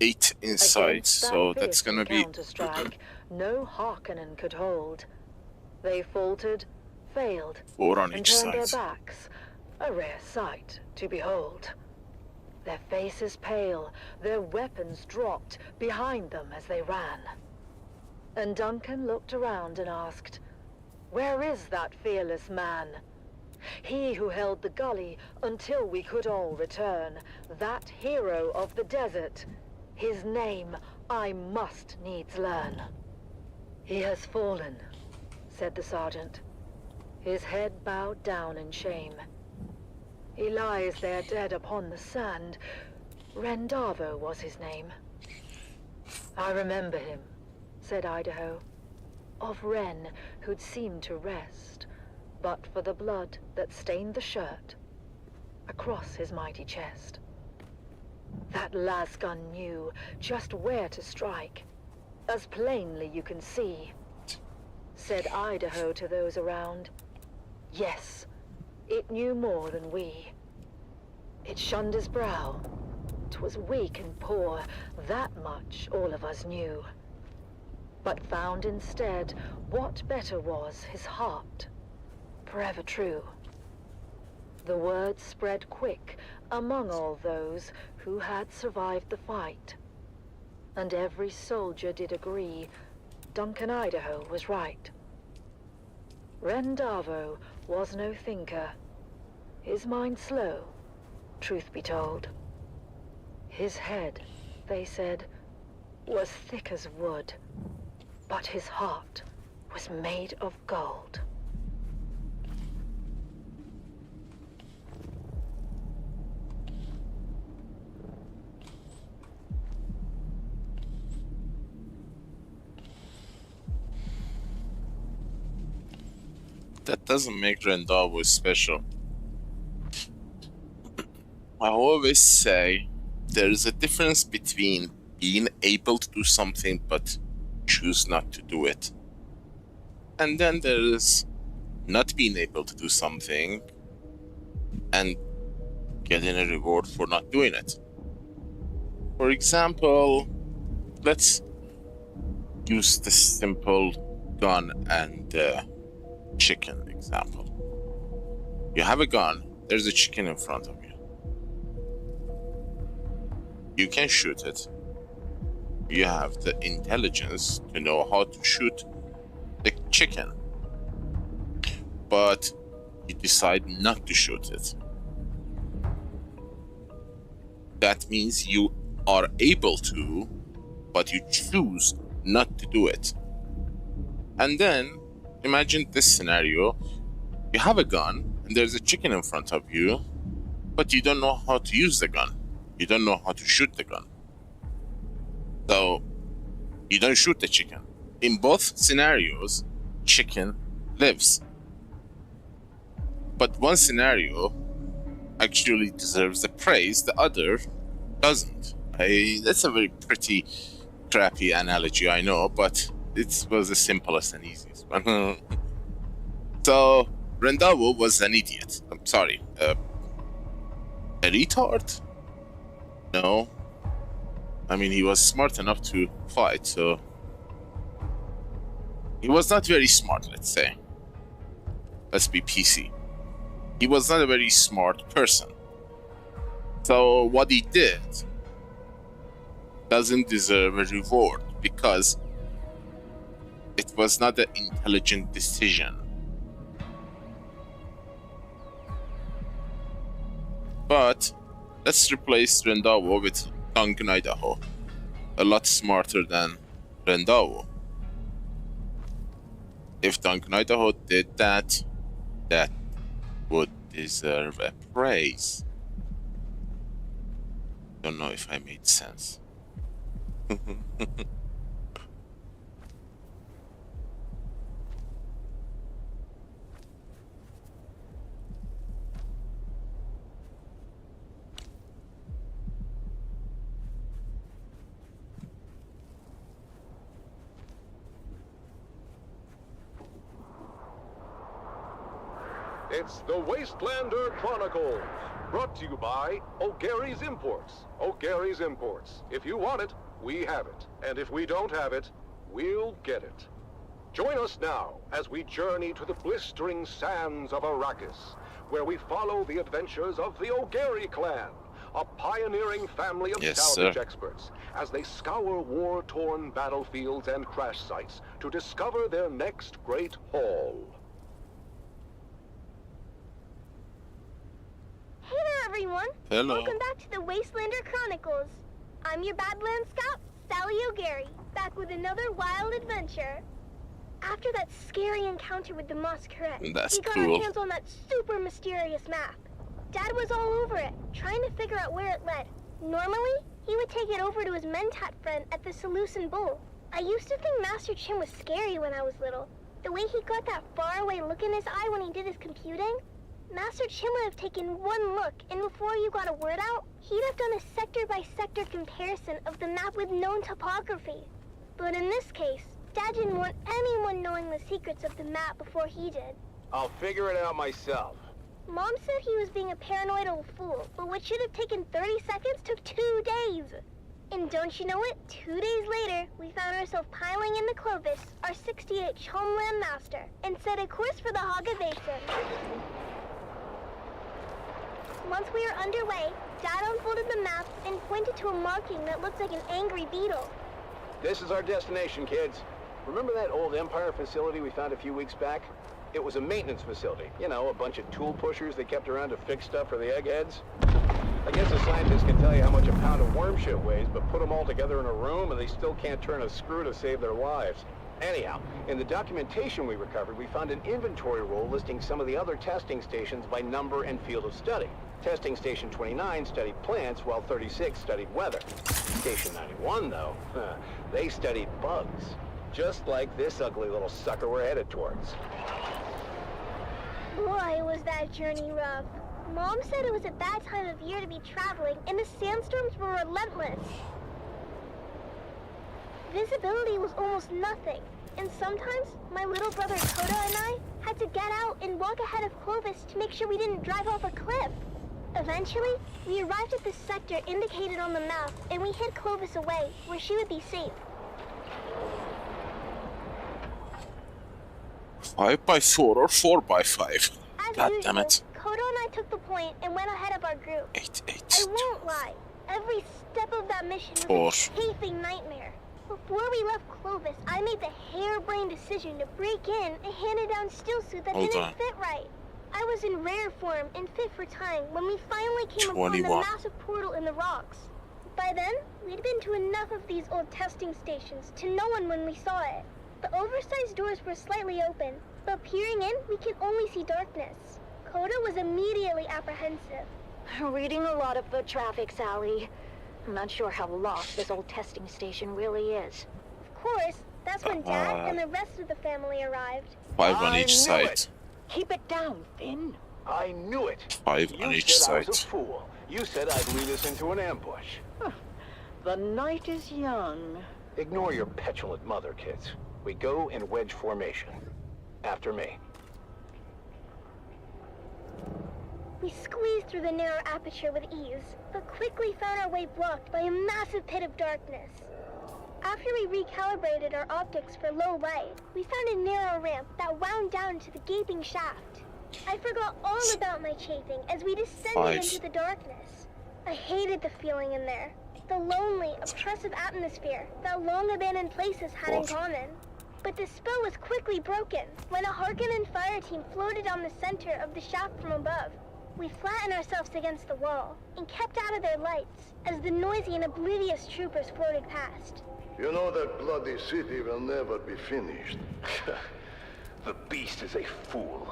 8 inside,
Against that
so that's
fearsome
gonna be
counter-strike, no Harkonnen could hold. They faltered, failed,
4 on
and
each
turned their
side.
backs, a rare sight to behold. Their faces pale, their weapons dropped behind them as they ran. And Duncan looked around and asked, "Where is that fearless man? He who held the gully until we could all return, that hero of the desert. His name I must needs learn." "He has fallen," said the sergeant, his head bowed down in shame. "He lies there dead upon the sand. Ren Darvo was his name." "I remember him," said Idaho, "of Ren who'd seemed to rest, but for the blood that stained the shirt across his mighty chest. That lasgun knew just where to strike, as plainly you can see," said Idaho to those around. "Yes, it knew more than we. It shunned his brow. 'Twas weak and poor, that much all of us knew. But found instead what better was his heart, forever true." The word spread quick among all those who had survived the fight. And every soldier did agree Duncan Idaho was right. Rendavo was no thinker. His mind slow, truth be told. His head, they said, was thick as wood, but his heart was made of gold.
That doesn't make Rendavo special. I always say there is a difference between being able to do something but choose not to do it. And then there is not being able to do something and getting a reward for not doing it. For example, let's use the simple gun and chicken example. You have a gun, there's a chicken in front of you. You can shoot it. You have the intelligence to know how to shoot the chicken. But you decide not to shoot it. That means you are able to, but you choose not to do it. And then imagine this scenario. You have a gun and there's a chicken in front of you, but you don't know how to use the gun. You don't know how to shoot the gun. So you don't shoot the chicken. In both scenarios, chicken lives. But one scenario actually deserves the praise, the other doesn't. That's a very pretty crappy analogy, I know, but it was the simplest and easiest one. So Rendavo was an idiot. I'm sorry. A retard? No. I mean, he was smart enough to fight, so he was not very smart, let's say. Let's be PC. He was not a very smart person. So what he did doesn't deserve a reward because it was not an intelligent decision. But let's replace Rendavo with Duncan Idaho. A lot smarter than Rendavo. If Duncan Idaho did that, that would deserve a praise. Don't know if I made sense.
It's the Wastelander Chronicles, brought to you by O'Gary's Imports. O'Gary's Imports. If you want it, we have it. And if we don't have it, we'll get it. Join us now as we journey to the blistering sands of Arrakis, where we follow the adventures of the O'Gary clan, a pioneering family of salvage experts, as they scour war-torn battlefields and crash sites to discover their next great haul.
Hey there, everyone!
Hello.
Welcome back to the Wastelander Chronicles. I'm your Badlands Scout, Sally O'Gary, back with another wild adventure. After that scary encounter with the Masquerade, we got our hands on that super mysterious map. Dad was all over it, trying to figure out where it led. Normally, he would take it over to his Mentat friend at the Seleucid Bowl. I used to think Master Chin was scary when I was little. The way he got that faraway look in his eye when he did his computing. Master Chin would have taken one look, and before you got a word out, he'd have done a sector-by-sector comparison of the map with known topography. But in this case, Dad didn't want anyone knowing the secrets of the map before he did.
I'll figure it out myself.
Mom said he was being a paranoid fool, but what should have taken 30 seconds took 2 days. And don't you know it, 2 days later, we found ourselves piling in the Clovis, our 68th homeland master, and set a course for the Hagga Basin. Once we were underway, Dad unfolded the map and pointed to a marking that looked like an angry beetle.
This is our destination, kids. Remember that old Empire facility we found a few weeks back? It was a maintenance facility. You know, a bunch of tool pushers they kept around to fix stuff for the eggheads. I guess a scientist can tell you how much a pound of worm shit weighs, but put them all together in a room and they still can't turn a screw to save their lives. Anyhow, in the documentation we recovered, we found an inventory roll listing some of the other testing stations by number and field of study. Testing Station 29 studied plants, while 36 studied weather. Station 91, though, they studied bugs. Just like this ugly little sucker we're headed towards.
Boy, was that journey rough. Mom said it was a bad time of year to be traveling, and the sandstorms were relentless. Visibility was almost nothing, and sometimes my little brother Koda and I had to get out and walk ahead of Clovis to make sure we didn't drive off a cliff. Eventually, we arrived at the sector indicated on the map, and we hid Clovis away, where she would be safe.
5x4 or 4x5. God damn it.
Koda and I took the point and went ahead of our group.
8.
I won't lie. Every step of that mission was a chafing nightmare. Before we left Clovis, I made the harebrained decision to break in a handed-down steel suit that didn't fit right. I was in rare form and fit for time when we finally came upon the massive portal in the rocks. By then, we'd been to enough of these old testing stations to know when we saw it. The oversized doors were slightly open, but peering in, we could only see darkness. Koda was immediately apprehensive.
Reading a lot of foot traffic, Sally. I'm not sure how lost this old testing station really is.
Of course, that's when Dad and the rest of the family arrived.
5 on each side.
Keep it down, Finn.
I knew it.
5 on each side.
You said I was a fool. You said I'd lead us into an ambush.
The night is young.
Ignore your petulant mother, kids. We go in wedge formation. After me.
We squeezed through the narrow aperture with ease, but quickly found our way blocked by a massive pit of darkness. After we recalibrated our optics for low light, we found a narrow ramp that wound down to the gaping shaft. I forgot all about my chafing as we descended into the darkness. I hated the feeling in there, the lonely, oppressive atmosphere that long-abandoned places had in common. But the spell was quickly broken when a Harkonnen fire team floated on the center of the shaft from above. We flattened ourselves against the wall and kept out of their lights as the noisy and oblivious troopers floated past.
You know that bloody city will never be finished.
The beast is a fool.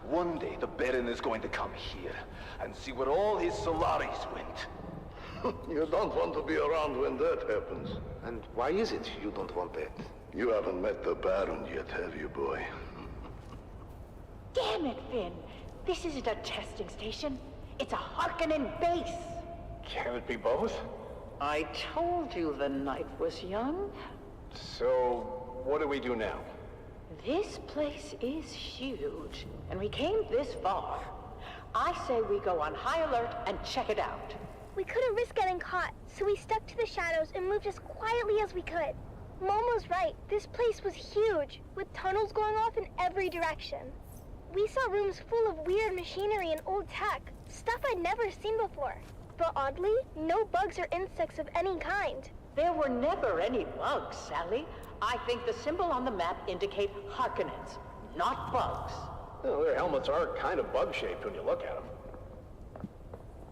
One day the Baron is going to come here and see where all his Solaris went.
You don't want to be around when that happens.
And why is it you don't want that?
You haven't met the Baron yet, have you, boy?
Damn it, Finn. This isn't a testing station. It's a Harkonnen base.
Can it be both?
I told you the night was young.
So, what do we do now?
This place is huge, and we came this far. I say we go on high alert and check it out.
We couldn't risk getting caught, so we stuck to the shadows and moved as quietly as we could. Mom was right. This place was huge, with tunnels going off in every direction. We saw rooms full of weird machinery and old tech, stuff I'd never seen before. But oddly, no bugs or insects of any kind.
There were never any bugs, Sally. I think the symbol on the map indicates Harkonnens, not bugs.
Well, their helmets are kind of bug-shaped when you look at them.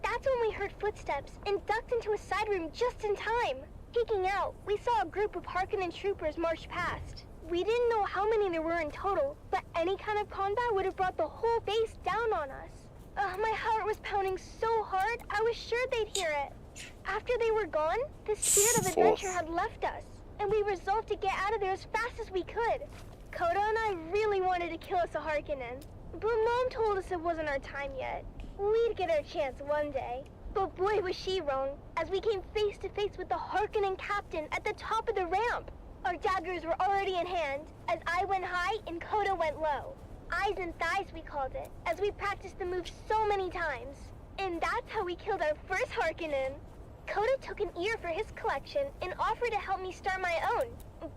That's when we heard footsteps and ducked into a side room just in time. Peeking out, we saw a group of Harkonnen troopers march past. We didn't know how many there were in total, but any kind of combat would have brought the whole base down on us. My heart was pounding so hard, I was sure they'd hear it. After they were gone, the spirit of adventure had left us, and we resolved to get out of there as fast as we could. Koda and I really wanted to kill us a Harkonnen, but Mom told us it wasn't our time yet. We'd get our chance one day. But boy was she wrong, as we came face to face with the Harkonnen captain at the top of the ramp. Our daggers were already in hand, as I went high and Koda went low. Eyes and thighs, we called it, as we practiced the move so many times. And that's how we killed our first Harkonnen. Koda took an ear for his collection and offered to help me start my own.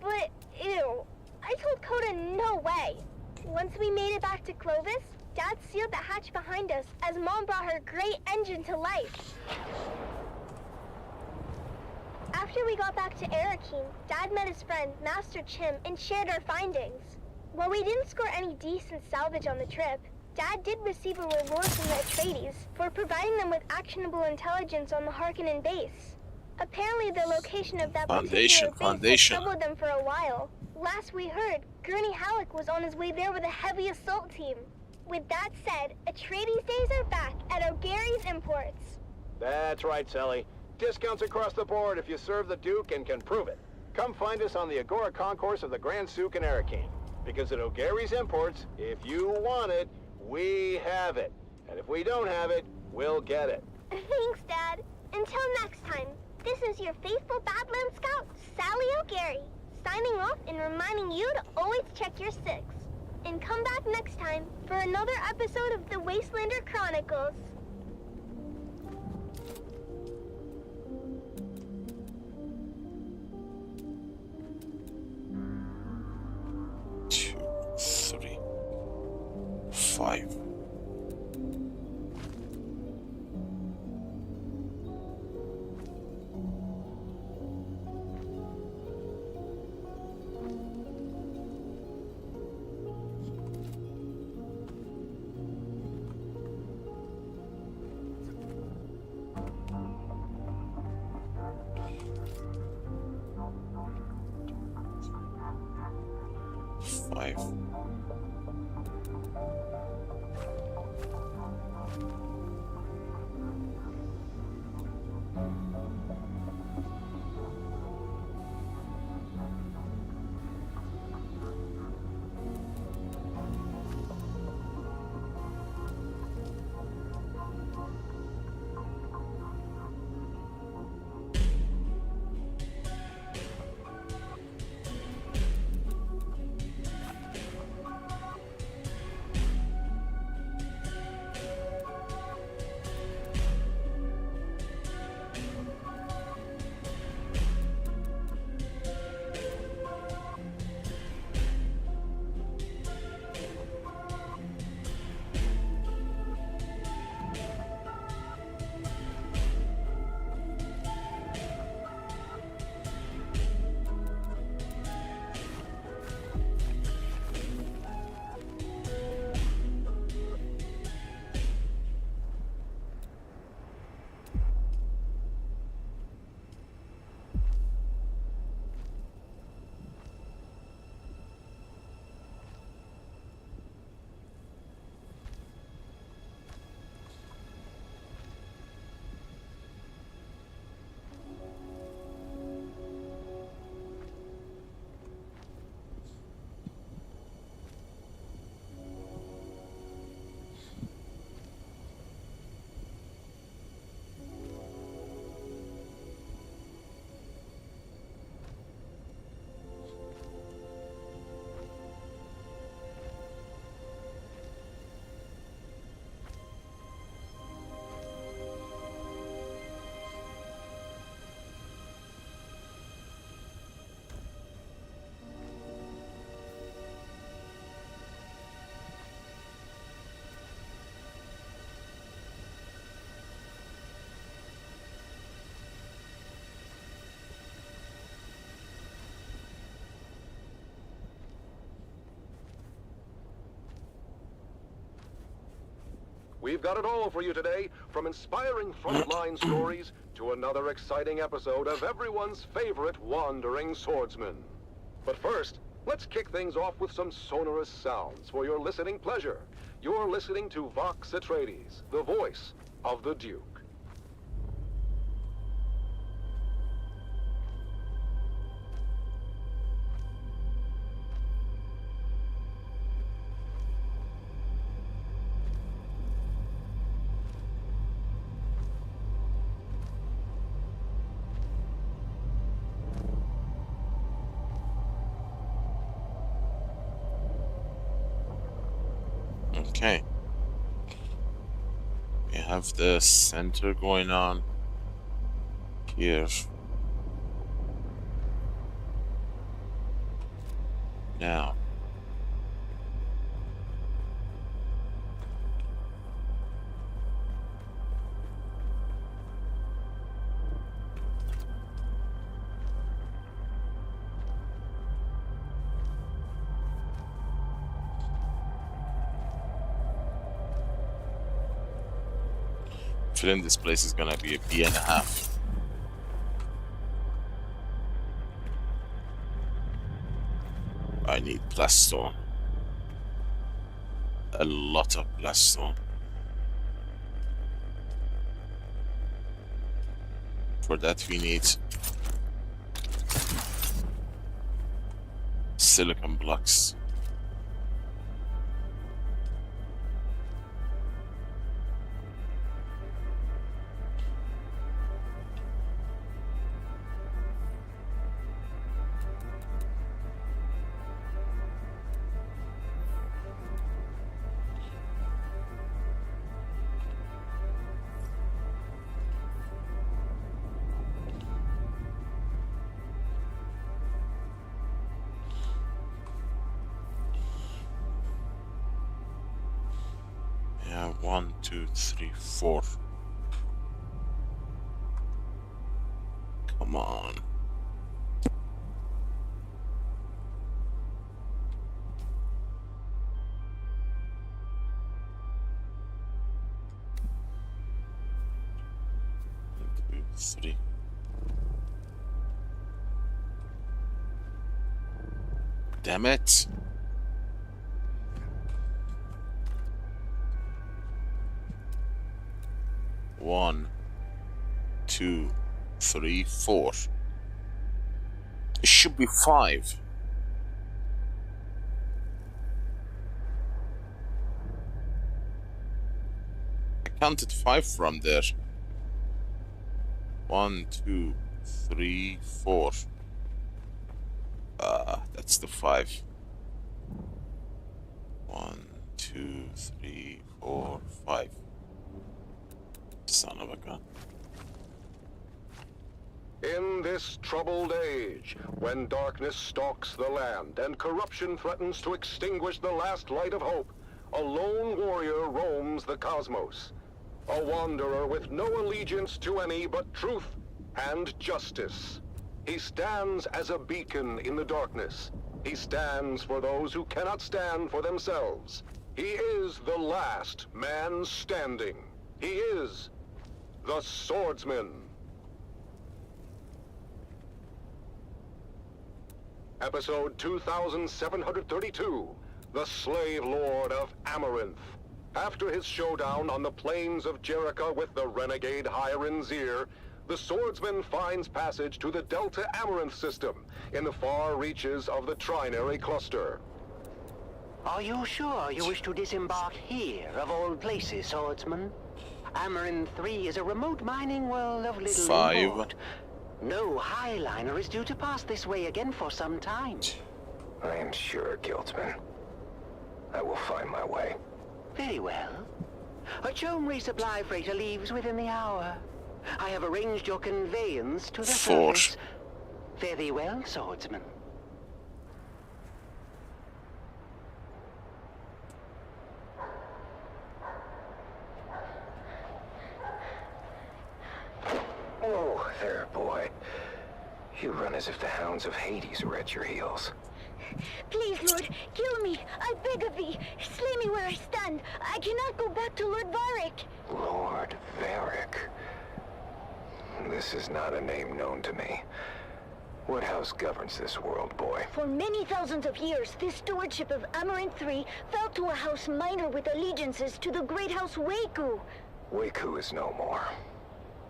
But, ew, I told Koda no way. Once we made it back to Clovis, Dad sealed the hatch behind us as Mom brought her great engine to life. After we got back to Arakeen, Dad met his friend, Master Chim, and shared our findings. While we didn't score any decent salvage on the trip, Dad did receive a reward from the Atreides for providing them with actionable intelligence on the Harkonnen base. Apparently the location of that particular base had troubled them for a while. Last we heard, Gurney Halleck was on his way there with a heavy assault team. With that said, Atreides days are back at O'Gary's Imports.
That's right, Sally. Discounts across the board if you serve the Duke and can prove it. Come find us on the Agora Concourse of the Grand Souk in Arakeen. Because at O'Gary's Imports, if you want it, we have it. And if we don't have it, we'll get it.
Thanks, Dad. Until next time, this is your faithful Badland Scout, Sally O'Gary, signing off and reminding you to always check your six. And come back next time for another episode of the Wastelander Chronicles.
Five.
We've got it all for you today, from inspiring frontline stories to another exciting episode of everyone's favorite wandering swordsman. But first, let's kick things off with some sonorous sounds for your listening pleasure. You're listening to Vox Atreides, the voice of the Duke.
Okay. We have the center going on here. Now. feeling this place is gonna be a B.5. I need blaststone. A lot of blaststone. For that we need silicon blocks. Yeah, 1, 2, 3, 4. Come on. One, 2, 3. Damn it. One, 2, 3, 4. It should be 5. I counted 5 from there. 1, 2, 3, 4. That's the 5. 1, 2, 3, 4, 5. Son of a gun.
In this troubled age, when darkness stalks the land and corruption threatens to extinguish the last light of hope, a lone warrior roams the cosmos. A wanderer with no allegiance to any but truth and justice. He stands as a beacon in the darkness. He stands for those who cannot stand for themselves. He is the last man standing. He is the Swordsman. Episode 2732, The Slave Lord of Amaranth. After his showdown on the plains of Jericho with the renegade Hiren Zir, the Swordsman finds passage to the Delta Amaranth system in the far reaches of the Trinary Cluster.
Are you sure you wish to disembark here, of all places, Swordsman? Amaranth 3 is a remote mining world of little
5.
import. No highliner is due to pass this way again for some time.
I am sure, Guildsman. I will find my way.
Very well. A Chome resupply freighter leaves within the hour. I have arranged your conveyance to the
4.
surface. Very well, Swordsman.
Oh, there, boy. You run as if the hounds of Hades were at your heels.
Please, Lord, kill me. I beg of thee. Slay me where I stand. I cannot go back to Lord Varric.
Lord Varric. This is not a name known to me. What house governs this world, boy?
For many thousands of years, this stewardship of Amaranth 3 fell to a house minor with allegiances to the great house Waku.
Waku is no more.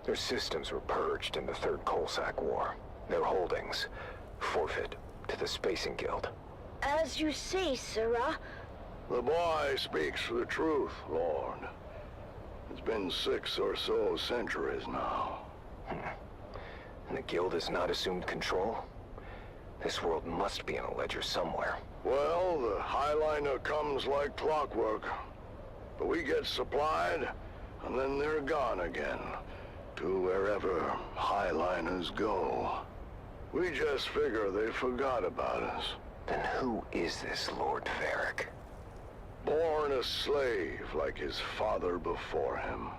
Their systems were purged in the Third Colsack War. Their holdings forfeit to the Spacing Guild.
As you say, Sirrah.
The boy speaks the truth, Lord. It's been 6 or so centuries now.
And the Guild has not assumed control? This world must be in a ledger somewhere.
Well, the Highliner comes like clockwork. But we get supplied, and then they're gone again. To wherever Highliners go. We just figure they forgot about us.
Then who is this Lord Varric?
Born a slave like his father before him.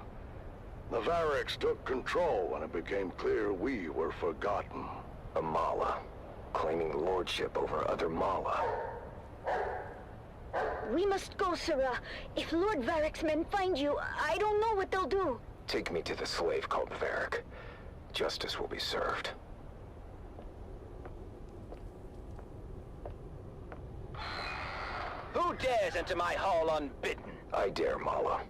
The Varrics took control when it became clear we were forgotten.
A Mala, claiming lordship over other Mala.
We must go, Sirrah. If Lord Varric's men find you, I don't know what they'll do.
Take me to the slave called Varric. Justice will be served.
Who dares enter my hall unbidden?
I dare, Mala.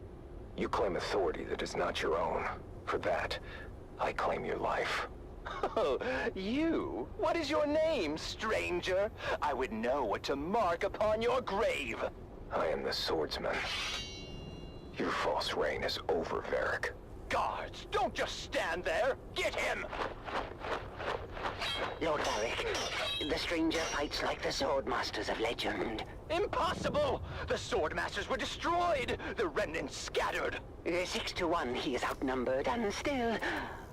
You claim authority that is not your own. For that, I claim your life.
Oh, you? What is your name, stranger? I would know what to mark upon your grave.
I am the swordsman. Your false reign is over, Varric.
Guards, don't just stand there. Get him!
Lord Varric, the stranger fights like the Swordmasters of legend.
Impossible! The Swordmasters were destroyed! The remnants scattered!
6 to 1, he is outnumbered, and still,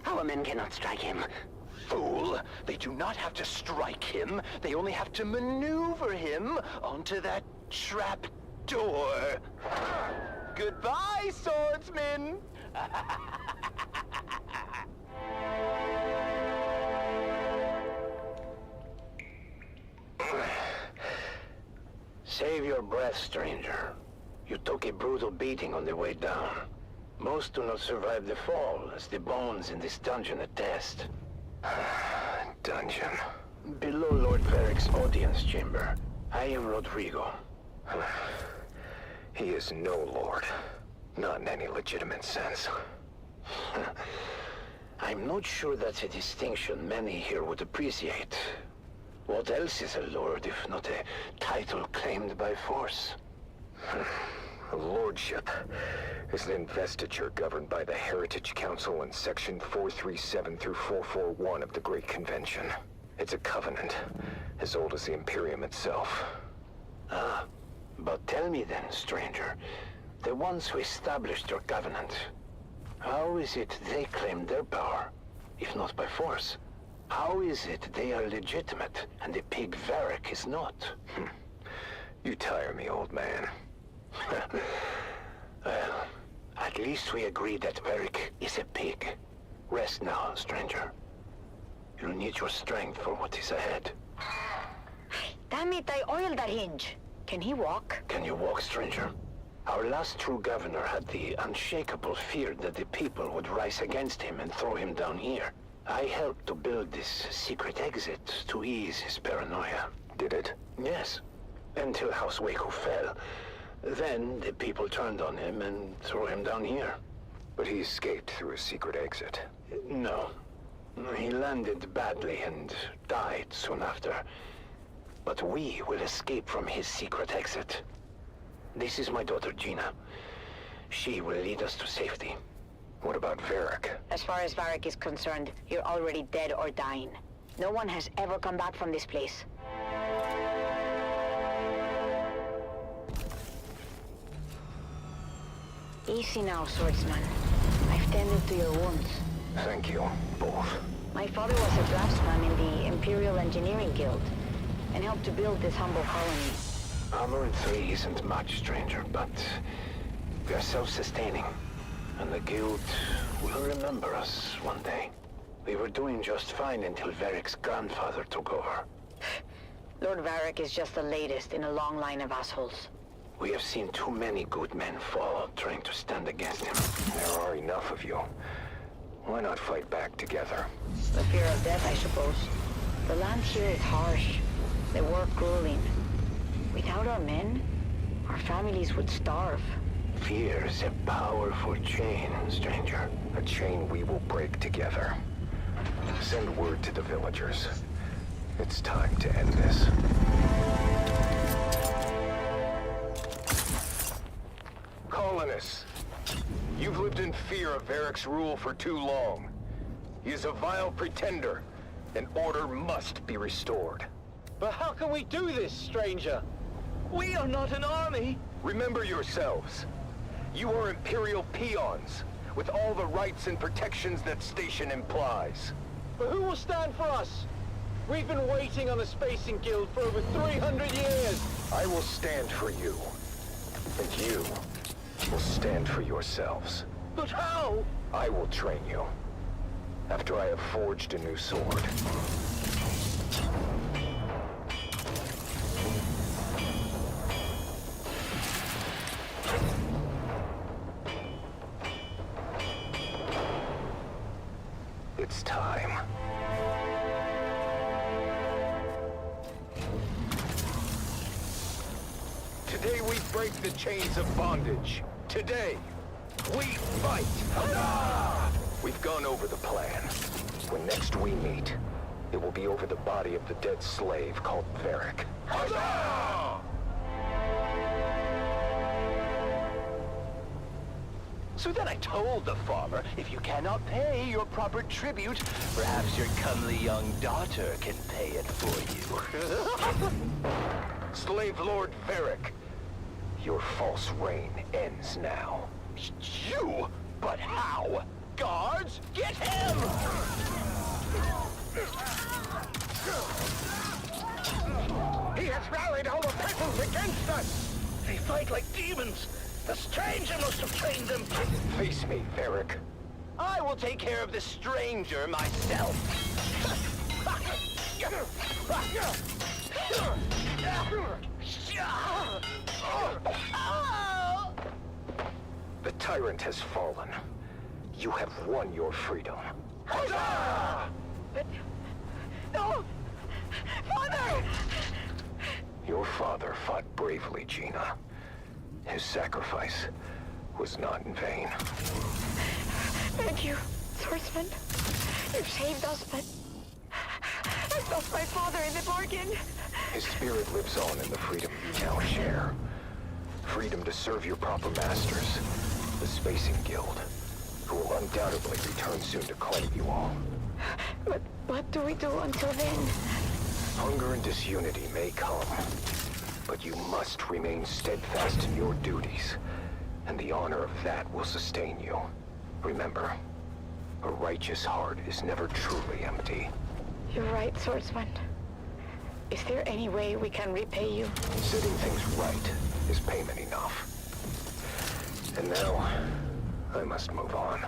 our men cannot strike him.
Fool! They do not have to strike him. They only have to maneuver him onto that trap door. Goodbye, swordsman!
Save your breath, stranger. You took a brutal beating on the way down. Most do not survive the fall, as the bones in this dungeon attest.
Dungeon.
Below Lord Varric's audience chamber, I am Rodrigo.
He is no lord. Not in any legitimate sense.
I'm not sure that's a distinction many here would appreciate. What else is a lord if not a title claimed by force?
A lordship is an investiture governed by the Heritage Council in Section 437 through 441 of the Great Convention. It's a covenant, as old as the Imperium itself.
Ah, but tell me then, stranger, the ones who established your covenant, how is it they claim their power, if not by force? How is it they are legitimate, and the pig Varric is not?
You tire me, old man.
Well, at least we agree that Varric is a pig. Rest now, stranger. You'll need your strength for what is ahead.
Damn it, I oiled that hinge. Can he walk?
Can you walk, stranger? Our last true governor had the unshakable fear that the people would rise against him and throw him down here. I helped to build this secret exit to ease his paranoia.
Did it?
Yes. Until House Waco fell. Then the people turned on him and threw him down here.
But he escaped through a secret exit.
No. He landed badly and died soon after. But we will escape from his secret exit. This is my daughter, Gina. She will lead us to safety.
What about Varric?
As far as Varric is concerned, you're already dead or dying. No one has ever come back from this place. Easy now, swordsman. I've tended to your wounds.
Thank you, both.
My father was a draftsman in the Imperial Engineering Guild, and helped to build this humble colony.
Armor in 3 isn't much, stranger, but we are self-sustaining. And the Guild will remember us one day. We were doing just fine until Varric's grandfather took over.
Lord Varric is just the latest in a long line of assholes.
We have seen too many good men fall trying to stand against him.
There are enough of you. Why not fight back together?
The fear of death, I suppose. The land here is harsh. The work grueling. Without our men, our families would starve.
Fear is a powerful chain, stranger.
A chain we will break together. Send word to the villagers. It's time to end this. Colonists, you've lived in fear of Varric's rule for too long. He is a vile pretender, and order must be restored.
But how can we do this, stranger? We are not an army!
Remember yourselves. You are Imperial peons, with all the rights and protections that station implies.
But who will stand for us? We've been waiting on the Spacing Guild for over 300 years!
I will stand for you. And you will stand for yourselves.
But how?
I will train you. After I have forged a new sword. this time.
Today we break the chains of bondage. Today, we fight! Huzzah!
We've gone over the plan. When next we meet, it will be over the body of the dead slave called Varric.
Huzzah!
So then I told the farmer, if you cannot pay your proper tribute, perhaps your comely young daughter can pay it for you.
Slave Lord Varric,
your false reign ends now.
You? But how? Guards, get him!
He has rallied all the peasants against us!
They fight like demons! The stranger must have trained them!
Face me, Varric.
I will take care of the stranger myself!
The tyrant has fallen. You have won your freedom.
But... No! Father!
Your father fought bravely, Gina. His sacrifice was not in vain.
Thank you, swordsman. You've saved us, but... I've lost my father in the bargain.
His spirit lives on in the freedom you now share. Freedom to serve your proper masters, the Spacing Guild, who will undoubtedly return soon to claim you all.
But what do we do until then?
Hunger and disunity may come, but you must remain steadfast in your duties, and the honor of that will sustain you. Remember, a righteous heart is never truly empty.
You're right, swordsman. Is there any way we can repay you?
Setting things right is payment enough. And now, I must move on.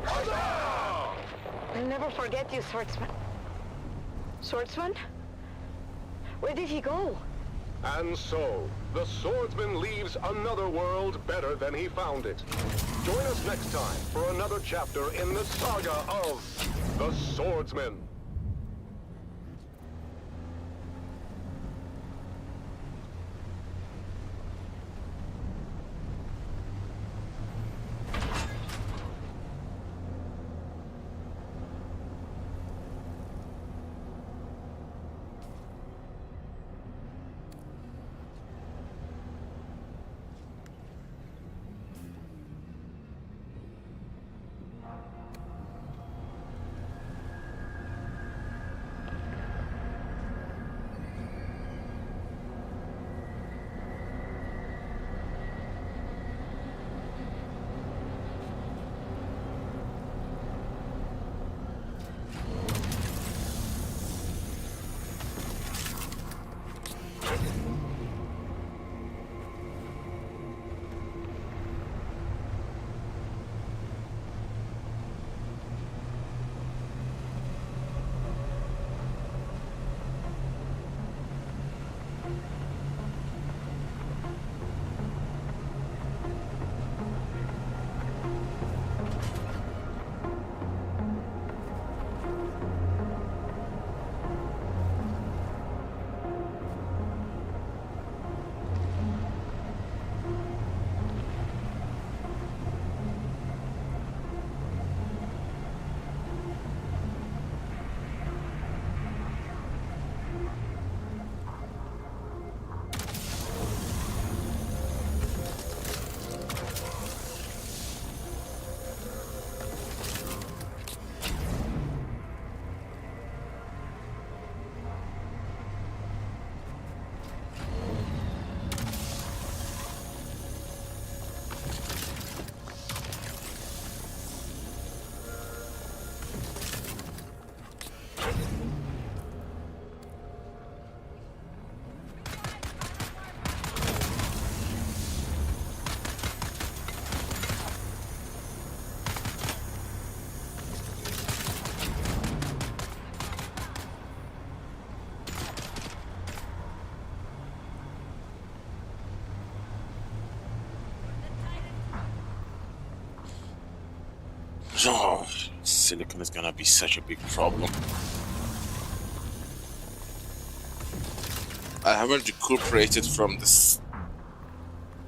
I'll never forget you, swordsman. Swordsman? Where did he go?
And so, the swordsman leaves another world better than he found it. Join us next time for another chapter in the saga of the Swordsman.
Oh, silicon is gonna be such a big problem. I haven't recuperated from this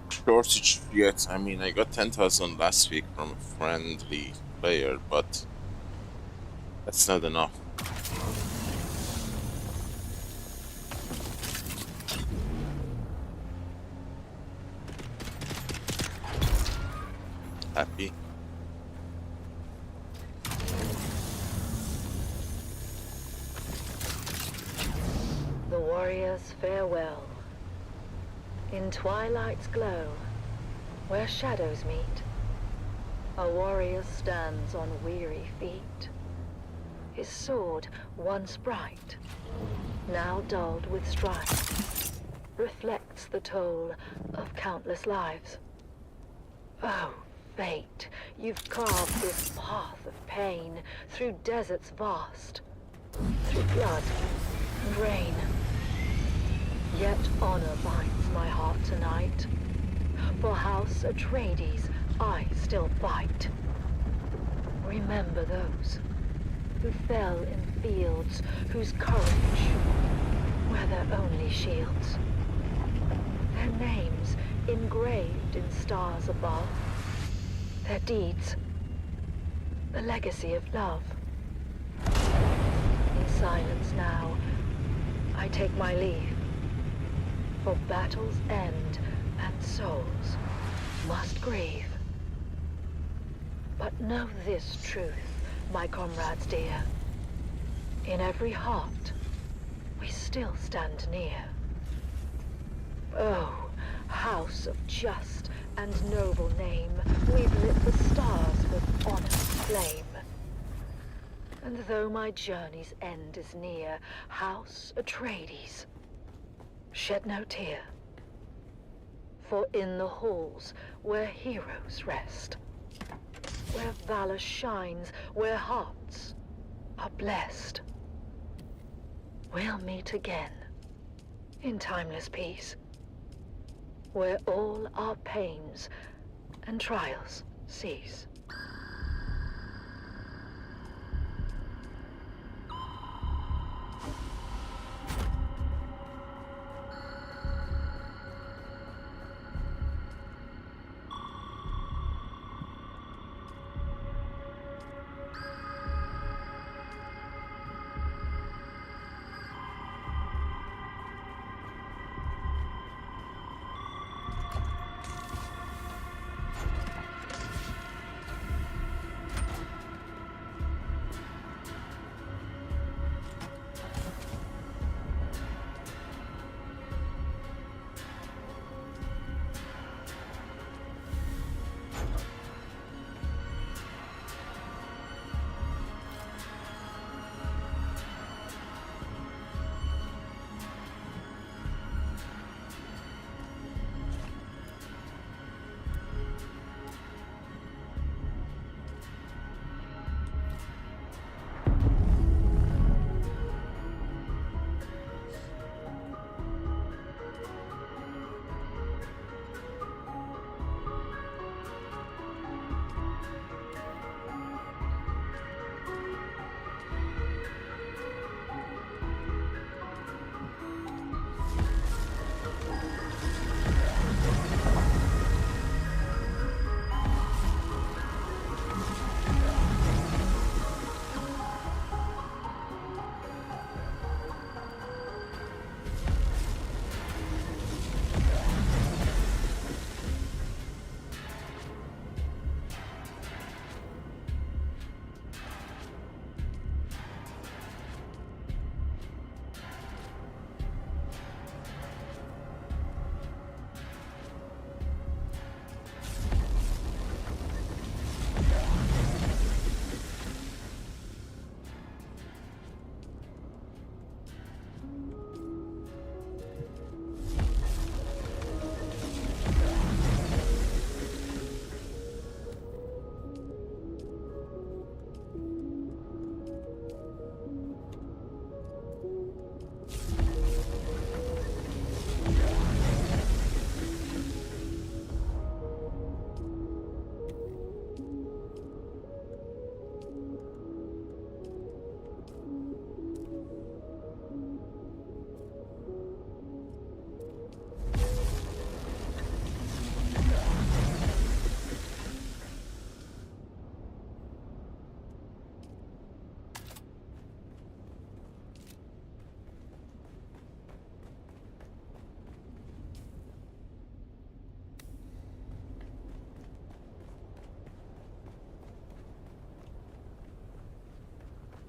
shortage yet. I mean, I got 10,000 last week from a friendly player, but that's not enough. Happy.
The warriors farewell. In twilight's glow, where shadows meet, a warrior stands on weary feet. His sword, once bright, now dulled with strife, reflects the toll of countless lives. Oh, fate, you've carved this path of pain through deserts vast, through blood and rain. Yet honor binds my heart tonight. For House Atreides, I still fight. Remember those who fell in fields whose courage were their only shields. Their names engraved in stars above. Their deeds, the legacy of love. In silence now, I take my leave. For battles end and souls must grieve. But know this truth, my comrades dear. In every heart, we still stand near. Oh, house of just and noble name, we've lit the stars with honor's flame. And though my journey's end is near, House Atreides, shed no tear. For in the halls where heroes rest, where valor shines, where hearts are blessed, we'll meet again in timeless peace, where all our pains and trials cease.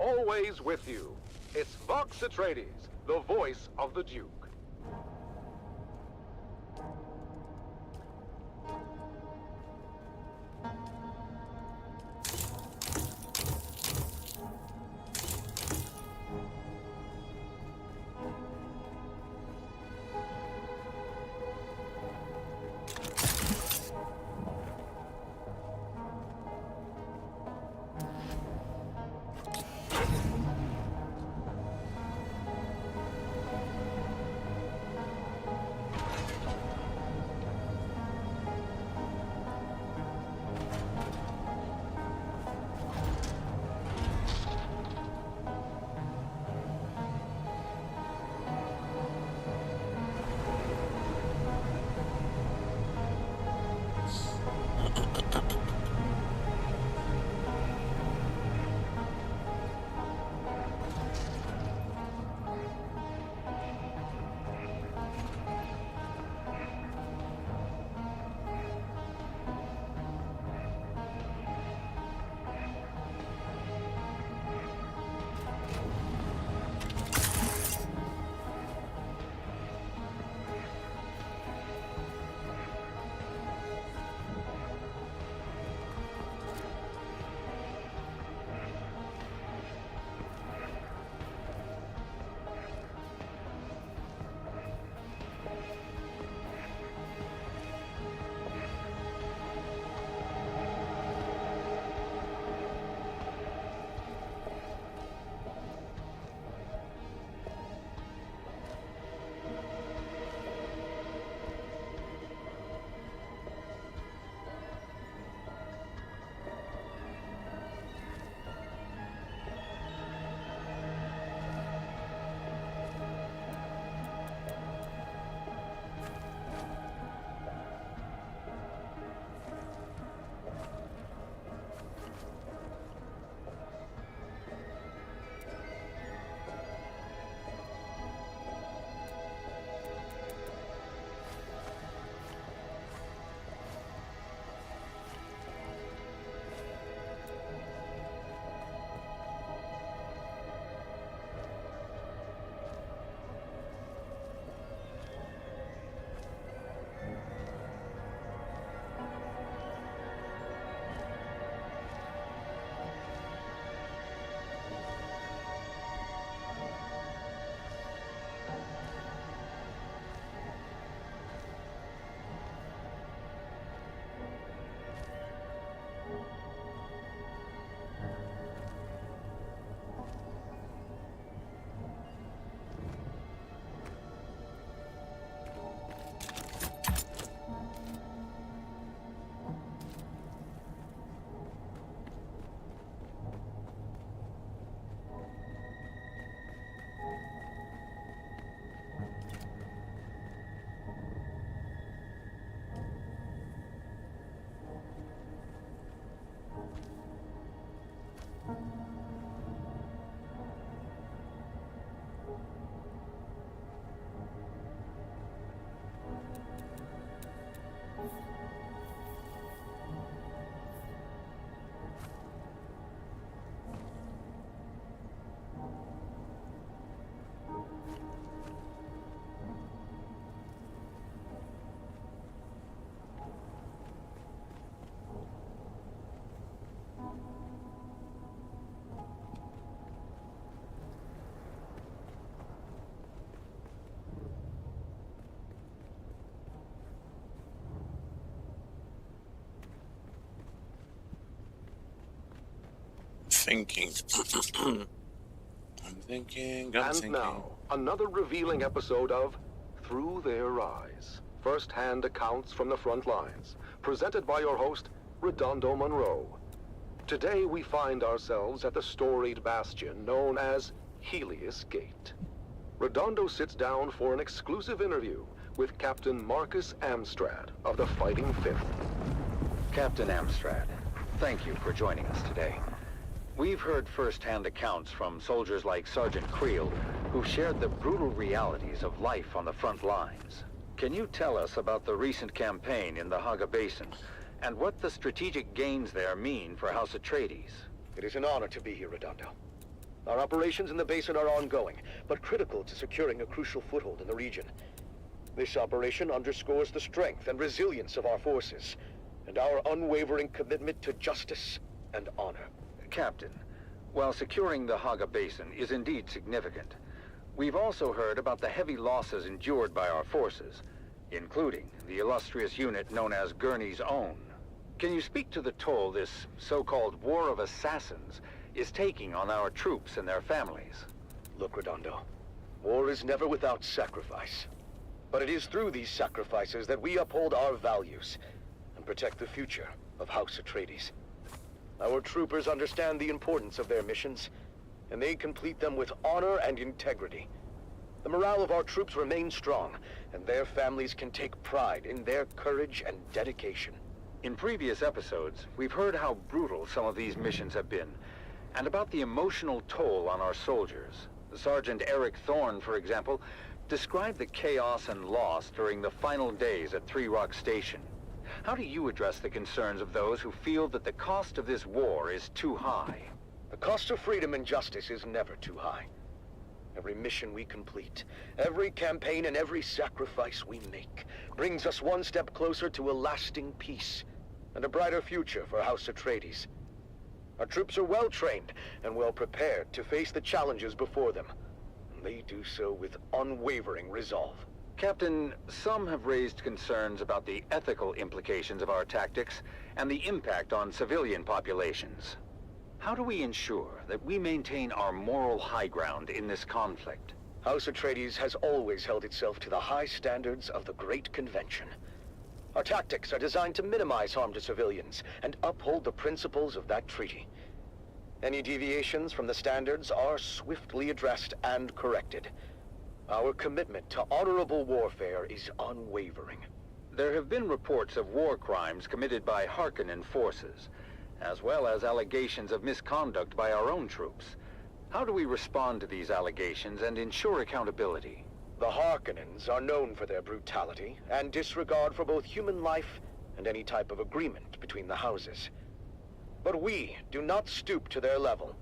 always with you. It's Vox Atreides, the voice of the Duke.
Thinking. I'm thinking.
Now, another revealing episode of Through Their Eyes. First-hand accounts from the front lines. Presented by your host, Redondo Monroe. Today we find ourselves at the storied bastion known as Helios Gate. Redondo sits down for an exclusive interview with Captain Marcus Amstrad of the Fighting Fifth.
Captain Amstrad, thank you for joining us today. We've heard first-hand accounts from soldiers like Sergeant Creel, who've shared the brutal realities of life on the front lines. Can you tell us about the recent campaign in the Hagga Basin, and what the strategic gains there mean for House Atreides?
It is an honor to be here, Redondo.
Our operations in the basin are ongoing, but critical to securing a crucial foothold in the region. This operation underscores the strength and resilience of our forces, and our unwavering commitment to justice and honor.
Captain, while securing the Hagga Basin is indeed significant, we've also heard about the heavy losses endured by our forces, including the illustrious unit known as Gurney's Own. Can you speak to the toll this so-called War of Assassins is taking on our troops and their families?
Look, Redondo, war is never without sacrifice. But it is through these sacrifices that we uphold our values and protect the future of House Atreides. Our troopers understand the importance of their missions, and they complete them with honor and integrity. The morale of our troops remains strong, and their families can take pride in their courage and dedication.
In previous episodes, we've heard how brutal some of these missions have been, and about the emotional toll on our soldiers. Sergeant Eric Thorne, for example, described the chaos and loss during the final days at Three Rock Station. How do you address the concerns of those who feel that the cost of this war is too high?
The cost of freedom and justice is never too high. Every mission we complete, every campaign and every sacrifice we make brings us one step closer to a lasting peace and a brighter future for House Atreides. Our troops are well trained and well prepared to face the challenges before them. And they do so with unwavering resolve.
Captain, some have raised concerns about the ethical implications of our tactics and the impact on civilian populations. How do we ensure that we maintain our moral high ground in this conflict?
House Atreides has always held itself to the high standards of the Great Convention. Our tactics are designed to minimize harm to civilians and uphold the principles of that treaty. Any deviations from the standards are swiftly addressed and corrected. Our commitment to honorable warfare is unwavering.
There have been reports of war crimes committed by Harkonnen forces, as well as allegations of misconduct by our own troops. How do we respond to these allegations and ensure accountability?
The Harkonnens are known for their brutality and disregard for both human life and any type of agreement between the houses. But we do not stoop to their level.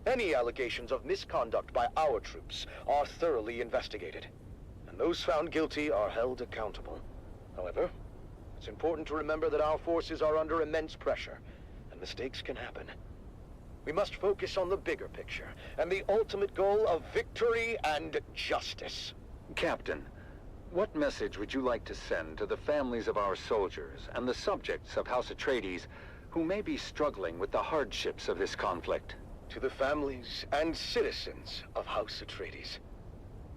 Any allegations of misconduct by our troops are thoroughly investigated, and those found guilty are held accountable. However, it's important to remember that our forces are under immense pressure, and mistakes can happen. We must focus on the bigger picture, and the ultimate goal of victory and justice.
Captain, what message would you like to send to the families of our soldiers and the subjects of House Atreides who may be struggling with the hardships of this conflict?
To the families and citizens of House Atreides,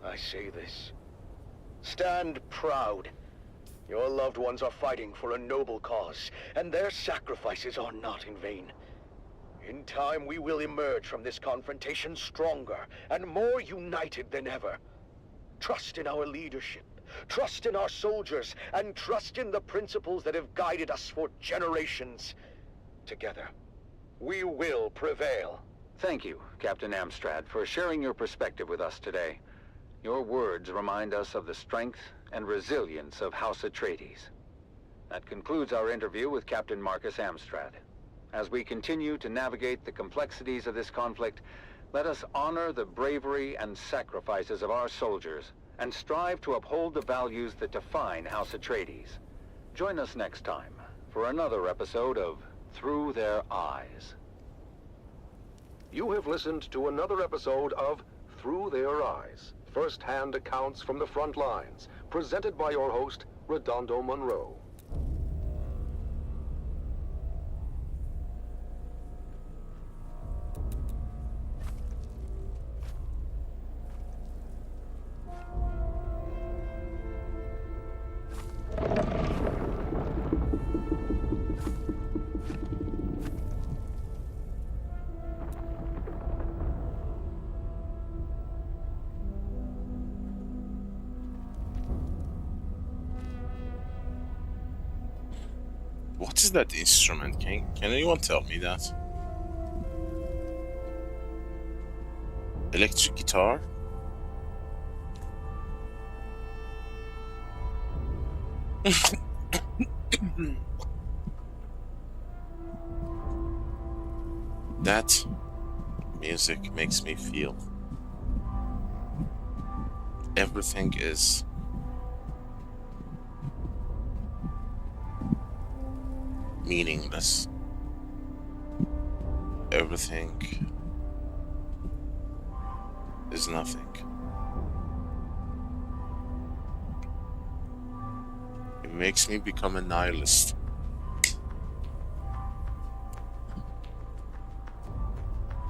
I say this. Stand proud. Your loved ones are fighting for a noble cause, and their sacrifices are not in vain. In time, we will emerge from this confrontation stronger and more united than ever. Trust in our leadership, trust in our soldiers, and trust in the principles that have guided us for generations. Together, we will prevail.
Thank you, Captain Amstrad, for sharing your perspective with us today. Your words remind us of the strength and resilience of House Atreides. That concludes our interview with Captain Marcus Amstrad. As we continue to navigate the complexities of this conflict, let us honor the bravery and sacrifices of our soldiers and strive to uphold the values that define House Atreides. Join us next time for another episode of Through Their Eyes.
You have listened to another episode of Through Their Eyes, first-hand accounts from the front lines, presented by your host, Redondo Monroe.
What is that instrument? Can anyone tell me that? Electric guitar? That music makes me feel. Everything is meaningless. Everything is nothing. It makes me become a nihilist.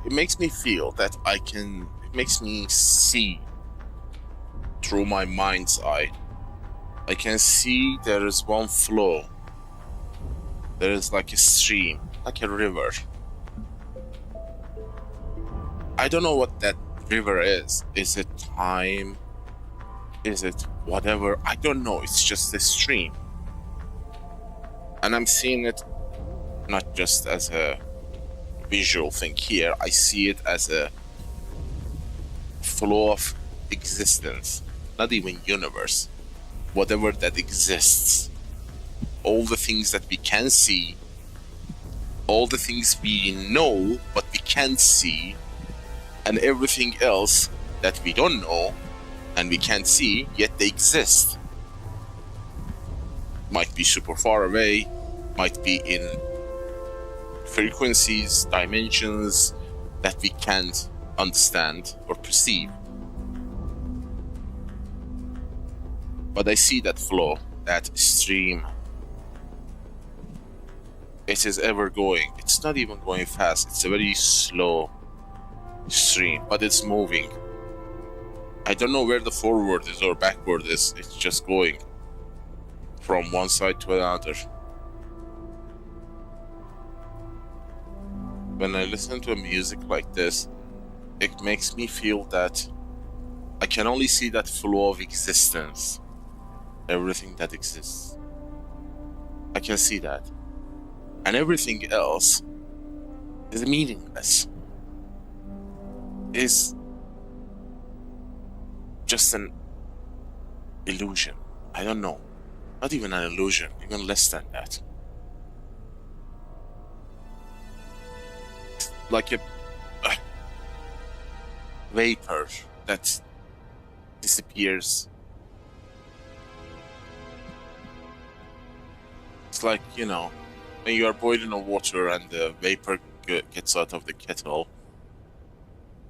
It makes me feel that it makes me see through my mind's eye. I can see there is one flow. There is like a stream, like a river. I don't know what that river is. Is it time? Is it whatever? I don't know. It's just a stream. And I'm seeing it not just as a visual thing here. I see it as a flow of existence. Not even universe. Whatever that exists. All the things that we can see. All the things we know but we can't see. And everything else that we don't know and we can't see, yet they exist. Might be super far away, might be in frequencies, dimensions that we can't understand or perceive. But I see that flow, that stream. It is ever going. It's not even going fast. It's a very slow stream, but it's moving. I don't know where the forward is or backward is. It's just going from one side to another. When I listen to music like this, it makes me feel that I can only see that flow of existence. Everything that exists. I can see that. And everything else is meaningless. Is just an illusion. I don't know. Not even an illusion, even less than that. Like a vapor that disappears. It's like, you know, when you are boiling a water and the vapor gets out of the kettle.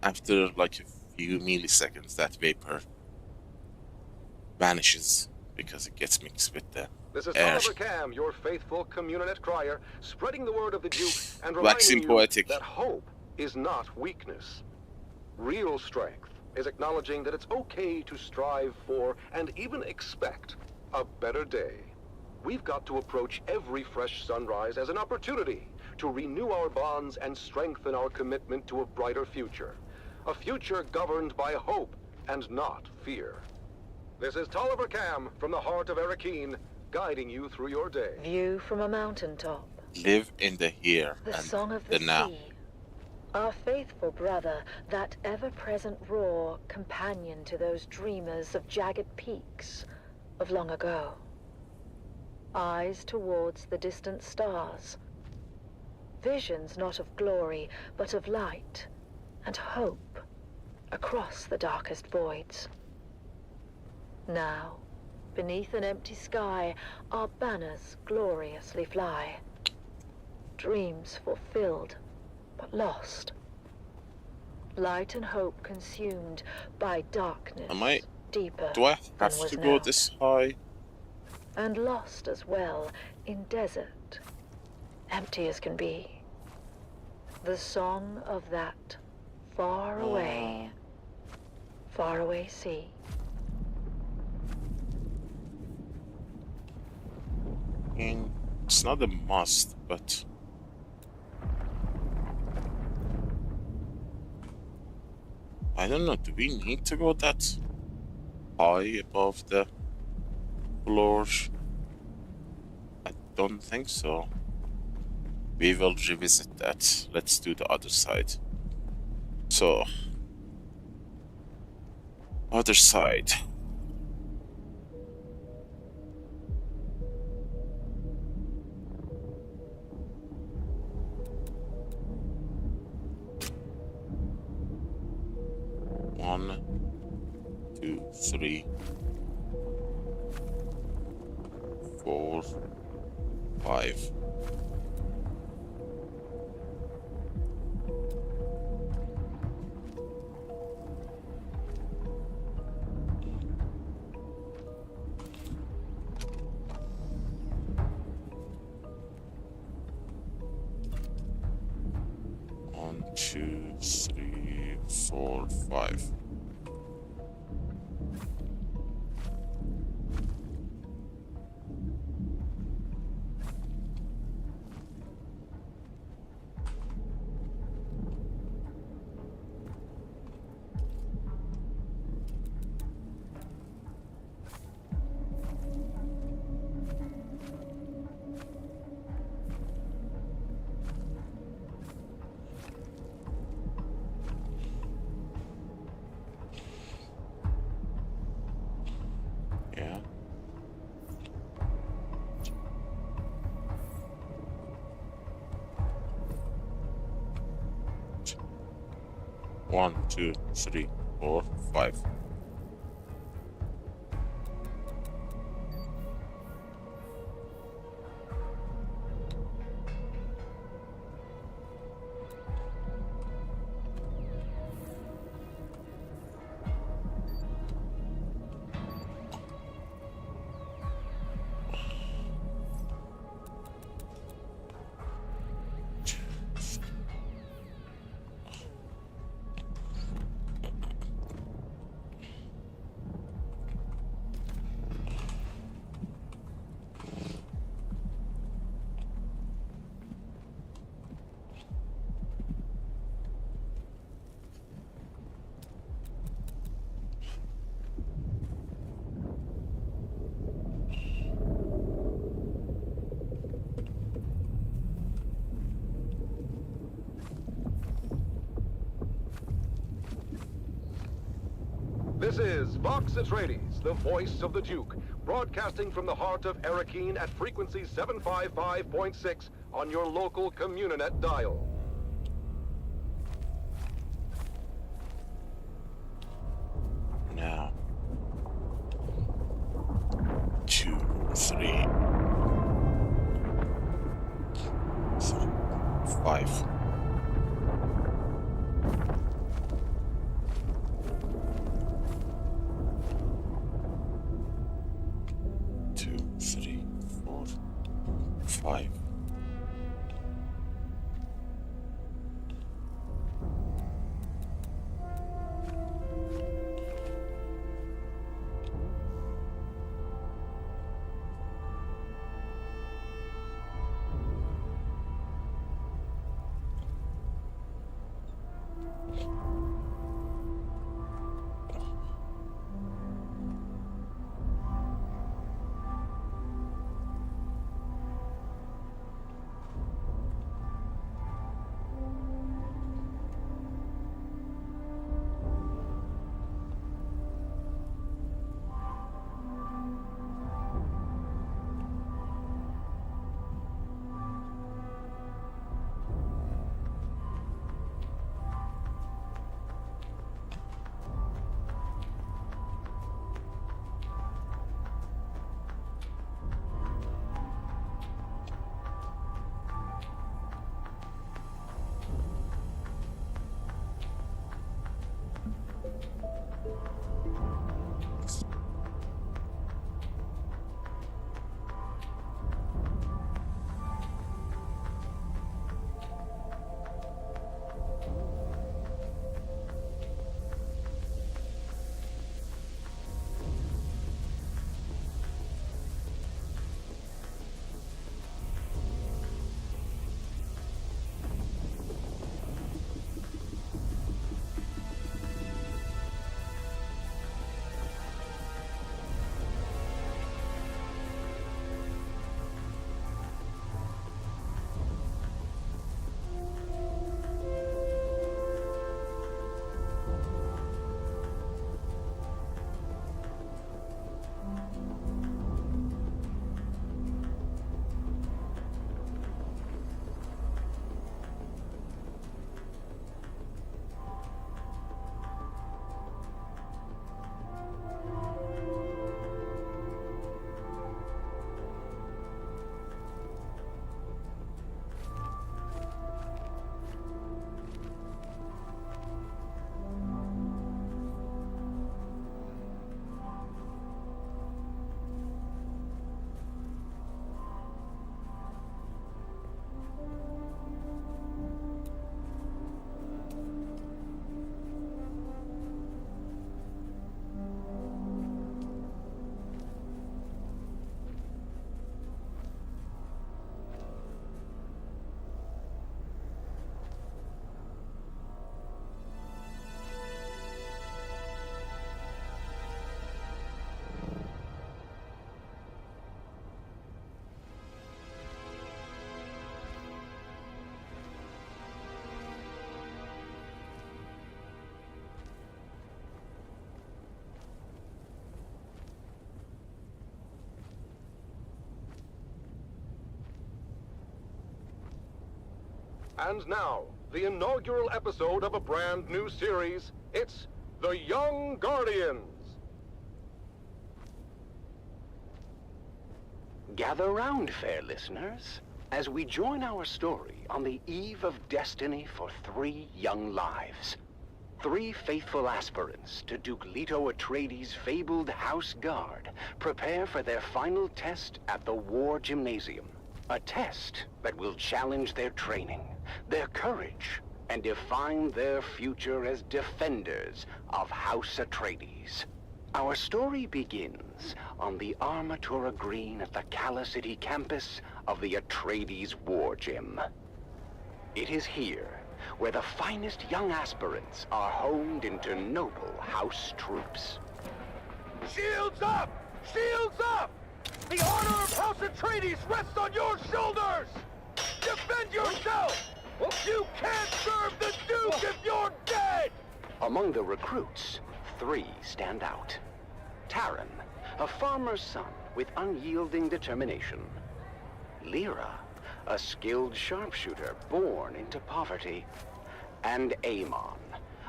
After like a few milliseconds, that vapor vanishes because it gets mixed with the
This is
air.
Oliver Cam, your faithful Communinet crier, spreading the word of the Duke and reminding you that hope is not weakness. Real strength is acknowledging that it's okay to strive for and even expect a better day. We've got to approach every fresh sunrise as an opportunity to renew our bonds and strengthen our commitment to a brighter future. A future governed by hope and not fear. This is Tolliver Cam from the heart of Arakeen, guiding you through your day.
View from a mountaintop.
Live in the here
The
and
song of
the
the
now.
sea. Our faithful brother, that ever-present roar, companion to those dreamers of jagged peaks of long ago. Eyes towards the distant stars. Visions not of glory, but of light and hope across the darkest voids. Now, beneath an empty sky, our banners gloriously fly. Dreams fulfilled, but lost. Light and hope consumed by darkness deeper
Do I
than
have
was
to go
now.
this high?
And lost as well in desert, empty as can be. The song of that far away sea.
It's not a must, but I don't know, do we need to go that high above the floor? I don't think so. We will revisit that. Let's do the other side. So, other side. 1, 2, 3, 4, 5. One, 2, 3, 4, 5. Yeah. One, 2, 3, 4, 5.
This is Vox Atreides, the voice of the Duke, broadcasting from the heart of Arakeen at frequency 755.6 on your local Communinet dial.
Now, 2, 3, 5. 2, 3, 4, 5.
And now, the inaugural episode of a brand new series. It's The Young Guardians.
Gather round, fair listeners, as we join our story on the eve of destiny for 3 young lives. 3 faithful aspirants to Duke Leto Atreides' fabled House Guard prepare for their final test at the War Gymnasium. A test that will challenge their training, their courage, and define their future as defenders of House Atreides. Our story begins on the Armatura Green at the Cala City campus of the Atreides War Gym. It is here where the finest young aspirants are honed into noble House troops.
Shields up! Shields up! The honor of House Atreides rests on your shoulders! Defend yourself! You can't serve the Duke if you're dead!
Among the recruits, 3 stand out. Taran, a farmer's son with unyielding determination. Lyra, a skilled sharpshooter born into poverty. And Amon,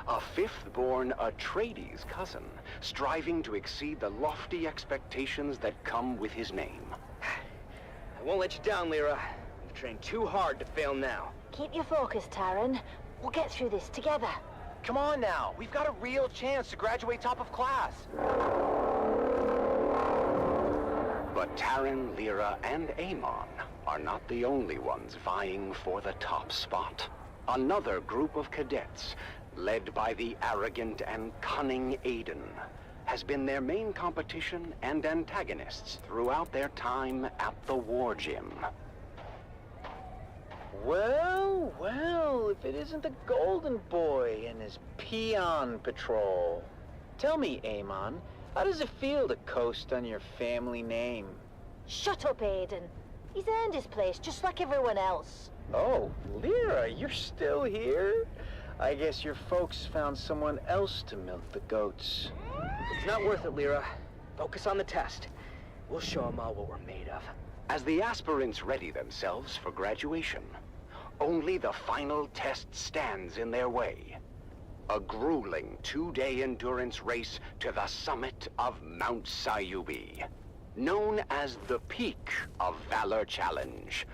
a 5th-born Atreides cousin, striving to exceed the lofty expectations that come with his name.
I won't let you down, Lyra. You've trained too hard to fail now.
Keep your focus, Taran. We'll get through this together.
Come on now. We've got a real chance to graduate top of class.
But Taran, Lyra, and Amon are not the only ones vying for the top spot. Another group of cadets, led by the arrogant and cunning Aiden, has been their main competition and antagonists throughout their time at the War Gym.
Well, well, if it isn't the Golden Boy and his peon patrol. Tell me, Amon, how does it feel to coast on your family name?
Shut up, Aiden. He's earned his place just like everyone else.
Oh, Lyra, you're still here? I guess your folks found someone else to milk the goats. It's not worth it, Lyra. Focus on the test. We'll show them all what we're made of.
As the aspirants ready themselves for graduation, only the final test stands in their way. A grueling 2-day endurance race to the summit of Mount Sayubi, known as the Peak of Valor Challenge.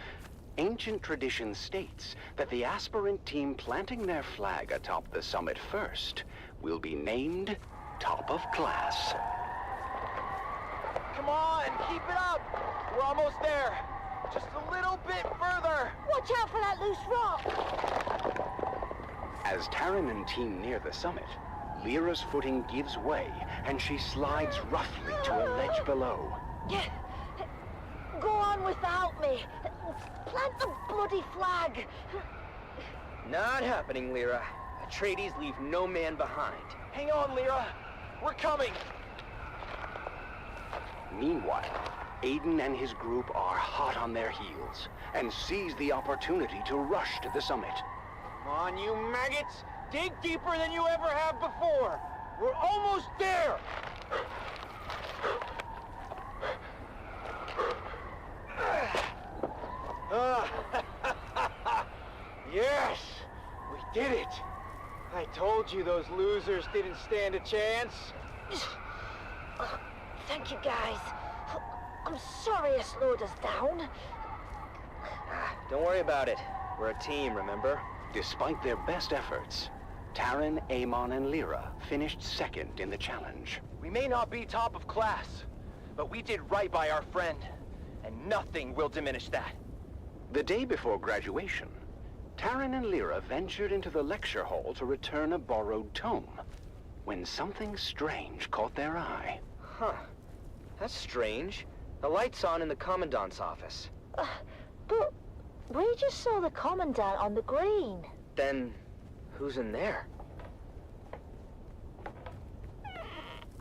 Ancient tradition states that the aspirant team planting their flag atop the summit first will be named top of class.
Come on, keep it up! We're almost there. Just a little bit further.
Watch out for that loose rock!
As Taran and team near the summit, Lyra's footing gives way, and she slides roughly to a ledge below.
Go on without me. Plant the bloody flag.
Not happening, Lyra. Atreides leave no man behind. Hang on, Lyra. We're coming.
Meanwhile, Aiden and his group are hot on their heels and seize the opportunity to rush to the summit.
Come on, you maggots! Dig deeper than you ever have before! We're almost there! Yes! We did it! I told you those losers didn't stand a chance.
Thank you, guys. I'm sorry I slowed us down.
Don't worry about it. We're a team, remember?
Despite their best efforts, Taran, Amon, and Lyra finished second in the challenge.
We may not be top of class, but we did right by our friend, and nothing will diminish that.
The day before graduation, Taran and Lyra ventured into the lecture hall to return a borrowed tome, when something strange caught their eye.
Huh. That's strange. The light's on in the Commandant's office.
But we just saw the Commandant on the green.
Then, who's in there?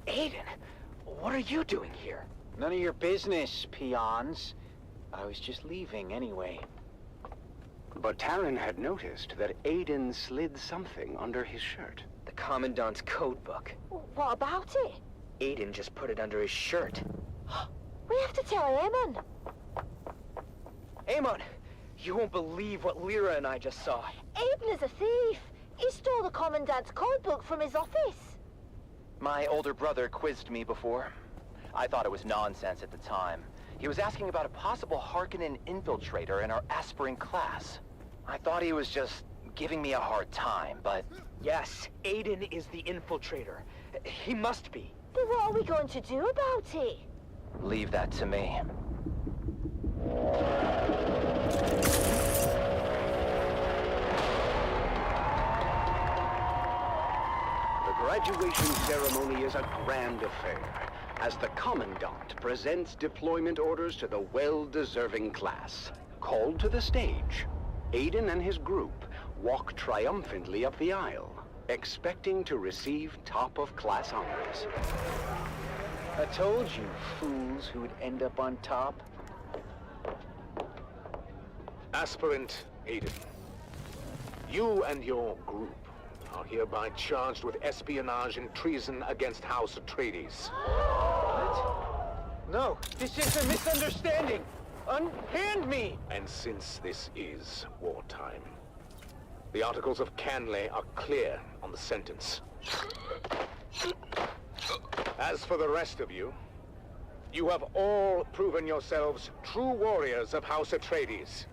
Aiden, what are you doing here? None of your business, peons. I was just leaving anyway.
But Taran had noticed that Aiden slid something under his shirt.
The Commandant's code book.
What about it?
Aiden just put it under his shirt.
We have to tell Amon.
Amon, You won't believe what Lyra and I just saw.
Aiden is a thief. He stole the Commandant's code book from his office.
My older brother quizzed me before. I thought it was nonsense at the time. He was asking about a possible Harkonnen infiltrator in our aspirant class. I thought he was just giving me a hard time, but...
Yes, Aiden is the infiltrator. He must be.
But what are we going to do about it?
Leave that to me.
The graduation ceremony is a grand affair, as the Commandant presents deployment orders to the well-deserving class. Called to the stage, Aiden and his group walk triumphantly up the aisle, expecting to receive top-of-class honors.
I told you, fools, who'd end up on top.
Aspirant Aiden, you and your group are hereby charged with espionage and treason against House Atreides.
What? No, this is a misunderstanding. Unhand me!
And since this is wartime, the Articles of Canley are clear on the sentence. As for the rest of you, you have all proven yourselves true warriors of House Atreides.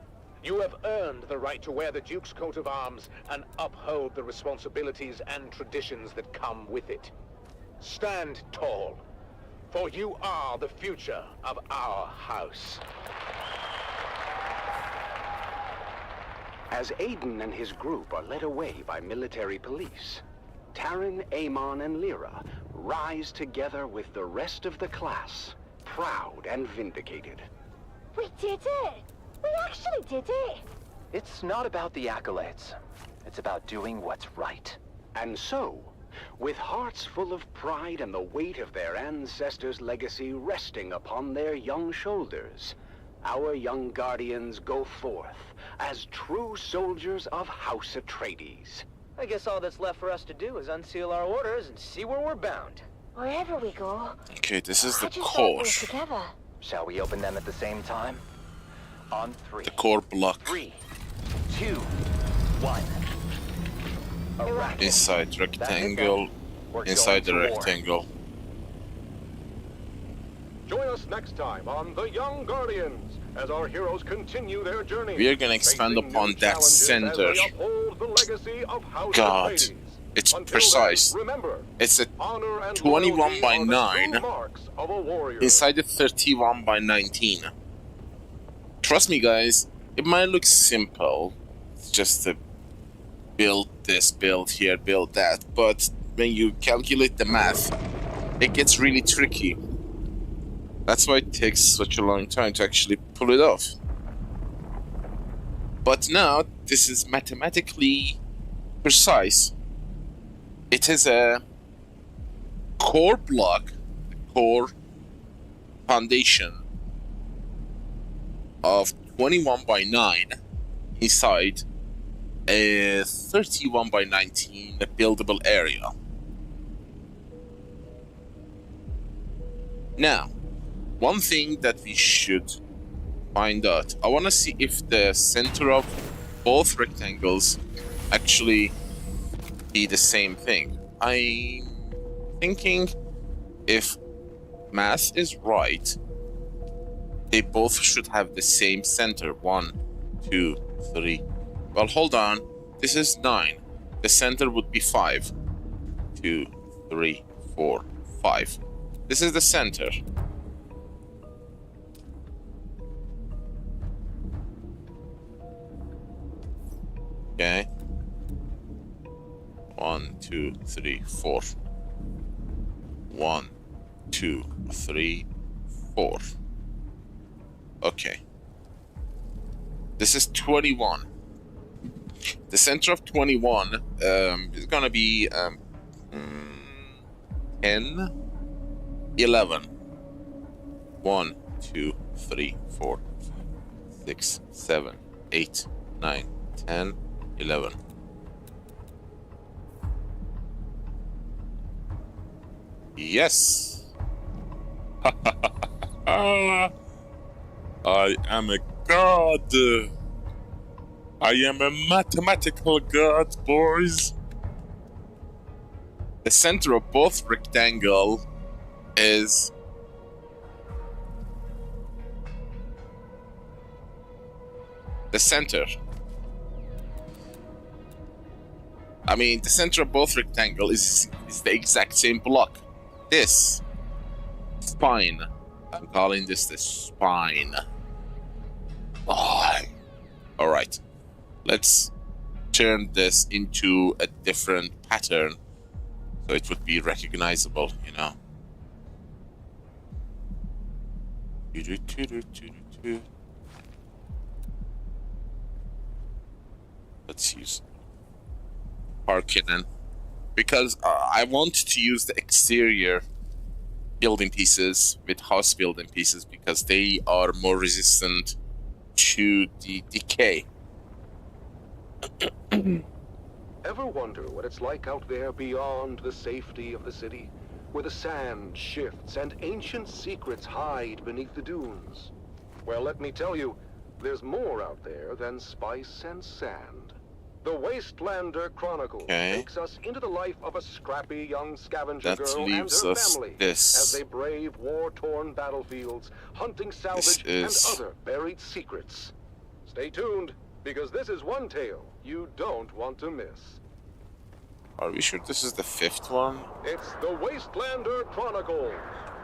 You have earned the right to wear the Duke's coat of arms and uphold the responsibilities and traditions that come with it. Stand tall, for you are the future of our house.
As Aiden and his group are led away by military police, Taryn, Amon, and Lyra rise together with the rest of the class, proud and vindicated.
We did it! We actually did it!
It's not about the accolades. It's about doing what's right.
And so, with hearts full of pride and the weight of their ancestors' legacy resting upon their young shoulders, our young guardians go forth as true soldiers of House Atreides.
I guess all that's left for us to do is unseal our orders and see where we're bound.
Wherever we go.
Okay, this is the
I just
core.
together.
Shall we open them at the same time? On 3.
The core block.
3, 2, 1.
Inside rectangle. Inside the rectangle.
Join us next time on The Young Guardians as our heroes continue their journey.
We are gonna expand upon that center. God, it's precise. It's a 21 by 9 inside the 31 by 19. Trust me, guys, it might look simple. It's just to build this, build here, build that. But when you calculate the math, it gets really tricky. That's why it takes such a long time to actually pull it off. But now, this is mathematically precise. It is a core block, core foundation of 21 by 9 inside a 31 by 19 buildable area. Now, one thing that we should find out, I want to see if the center of both rectangles actually be the same thing. I'm thinking if math is right, they both should have the same center. 1, 2, 3. Well, hold on. This is 9. The center would be 5. 2, 3, 4, 5. This is the center. Okay. 1, 2, 3, 4. 1, 2, 3, 4. Okay. This is 21. The center of 21 is gonna be 10, 11. 1, 2, 3, 4, 6, 7, 8, 9, 10, 11. Yes. I am a god. I am a mathematical god, boys. The center of both rectangle is the center. I mean, the center of both rectangle is the exact same block. This spine. I'm calling this the spine. Oh. All right. Let's turn this into a different pattern so it would be recognizable, you know. Let's use Harkonnen because I want to use the exterior building pieces with house building pieces because they are more resistant to the decay.
Ever wonder what it's like out there beyond the safety of the city, where the sand shifts and ancient secrets hide beneath the dunes? Well, let me tell you, there's more out there than spice and sand. The Wastelander Chronicles takes us into the life of a scrappy young scavenger girl and her family as they brave war-torn battlefields, hunting salvage and other buried secrets. Stay tuned, because this is one tale you don't want to miss.
Are we sure this is the 5th one?
It's the Wastelander Chronicles,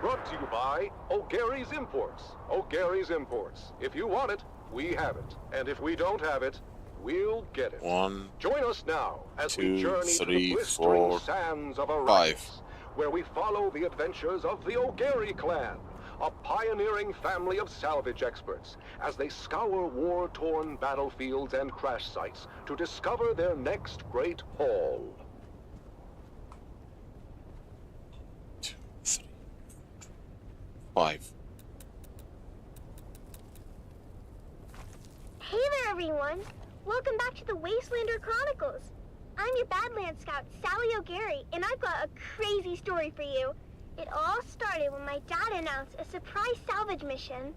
brought to you by O'Gary's Imports. O'Gary's Imports. If you want it, we have it. And if we don't have it, we'll get it. Join us now as we journey to the blistering sands of Arrakis, where we follow the adventures of the O'Gary clan, a pioneering family of salvage experts, as they scour war-torn battlefields and crash sites to discover their next great haul.
2, 3, 5.
Hey there, everyone. Welcome back to the Wastelander Chronicles. I'm your Badlands Scout, Sally O'Gary, and I've got a crazy story for you. It all started when my dad announced a surprise salvage mission.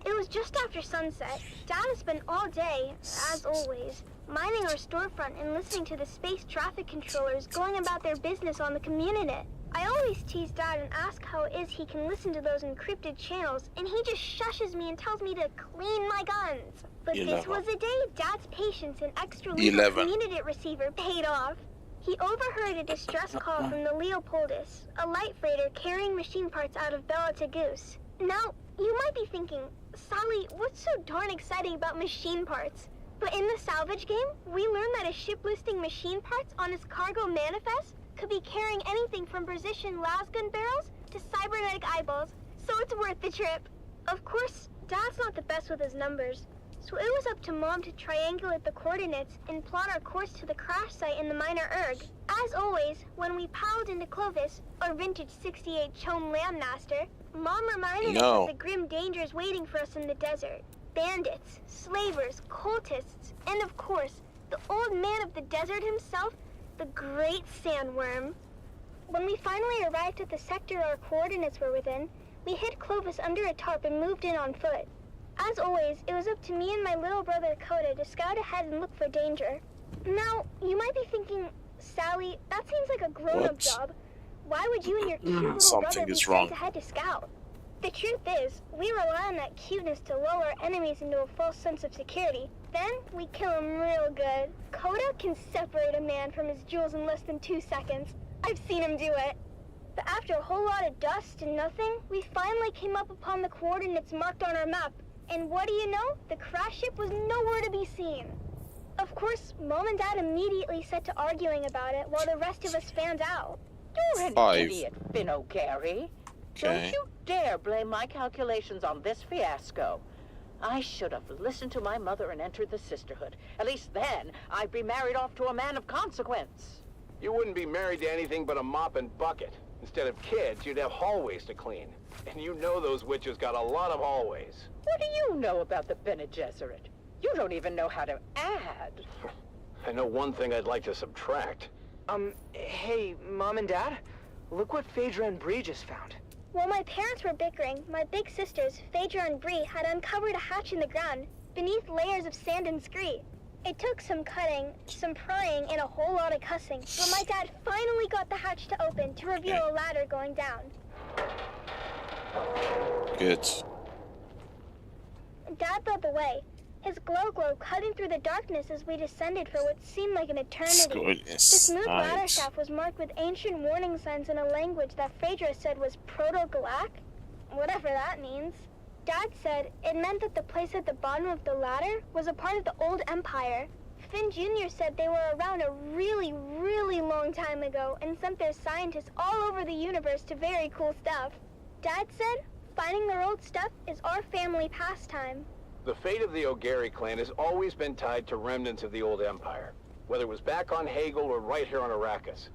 It was just after sunset. Dad has spent all day, as always, minding our storefront and listening to the space traffic controllers going about their business on the Communinet. I always tease Dad and ask how it is he can listen to those encrypted channels, and he just shushes me and tells me to clean my guns. But this was a day Dad's patience and extra lethal Communinet receiver paid off. He overheard a distress call from the Leopoldus, a light freighter carrying machine parts out of Bella Tagus. Now, you might be thinking, Sally, what's so darn exciting about machine parts? But in the salvage game, we learned that a ship listing machine parts on its cargo manifest could be carrying anything from precision lasgun barrels to cybernetic eyeballs, so it's worth the trip. Of course, Dad's not the best with his numbers, so it was up to Mom to triangulate the coordinates and plot our course to the crash site in the Minor Erg. As always, when we piled into Clovis, our vintage 68 Chome Landmaster, Mom reminded us of the grim dangers waiting for us in the desert. Bandits, slavers, cultists, and of course, the old man of the desert himself, the Great Sandworm. When we finally arrived at the sector our coordinates were within, we hid Clovis under a tarp and moved in on foot. As always, it was up to me and my little brother Coda to scout ahead and look for danger. Now, you might be thinking, Sally, that seems like a grown-up job. Why would you and your cute little brother be sent ahead to scout? The truth is, we rely on that cuteness to lull our enemies into a false sense of security. Then, we kill them real good. Coda can separate a man from his jewels in less than 2 seconds. I've seen him do it. But after a whole lot of dust and nothing, we finally came up upon the coordinates marked on our map. And what do you know? The crash ship was nowhere to be seen. Of course, Mom and Dad immediately set to arguing about it while the rest of us fanned out.
You're an idiot, Finn O'Gary. Don't you dare blame my calculations on this fiasco. I should have listened to my mother and entered the sisterhood. At least then, I'd be married off to a man of consequence.
You wouldn't be married to anything but a mop and bucket. Instead of kids, you'd have hallways to clean. And you know those witches got a lot of hallways.
What do you know about the Bene Gesserit? You don't even know how to add.
I know one thing I'd like to subtract.
Hey, Mom and Dad? Look what Phaedra and Bree just found.
While my parents were bickering, my big sisters, Phaedra and Bree, had uncovered a hatch in the ground, beneath layers of sand and scree. It took some cutting, some prying, and a whole lot of cussing, but my dad finally got the hatch to open to reveal a ladder going down.
Good.
Dad led the way, his glow cutting through the darkness as we descended for what seemed like an eternity. The smooth ladder shaft was marked with ancient warning signs in a language that Phaedra said was Proto-Galactic, whatever that means. Dad said it meant that the place at the bottom of the ladder was a part of the old empire. Finn Jr. said they were around a really, really long time ago and sent their scientists all over the universe to very cool stuff. Dad said finding their old stuff is our family pastime.
The fate of the O'Gary clan has always been tied to remnants of the old empire, whether it was back on Hagel or right here on Arrakis.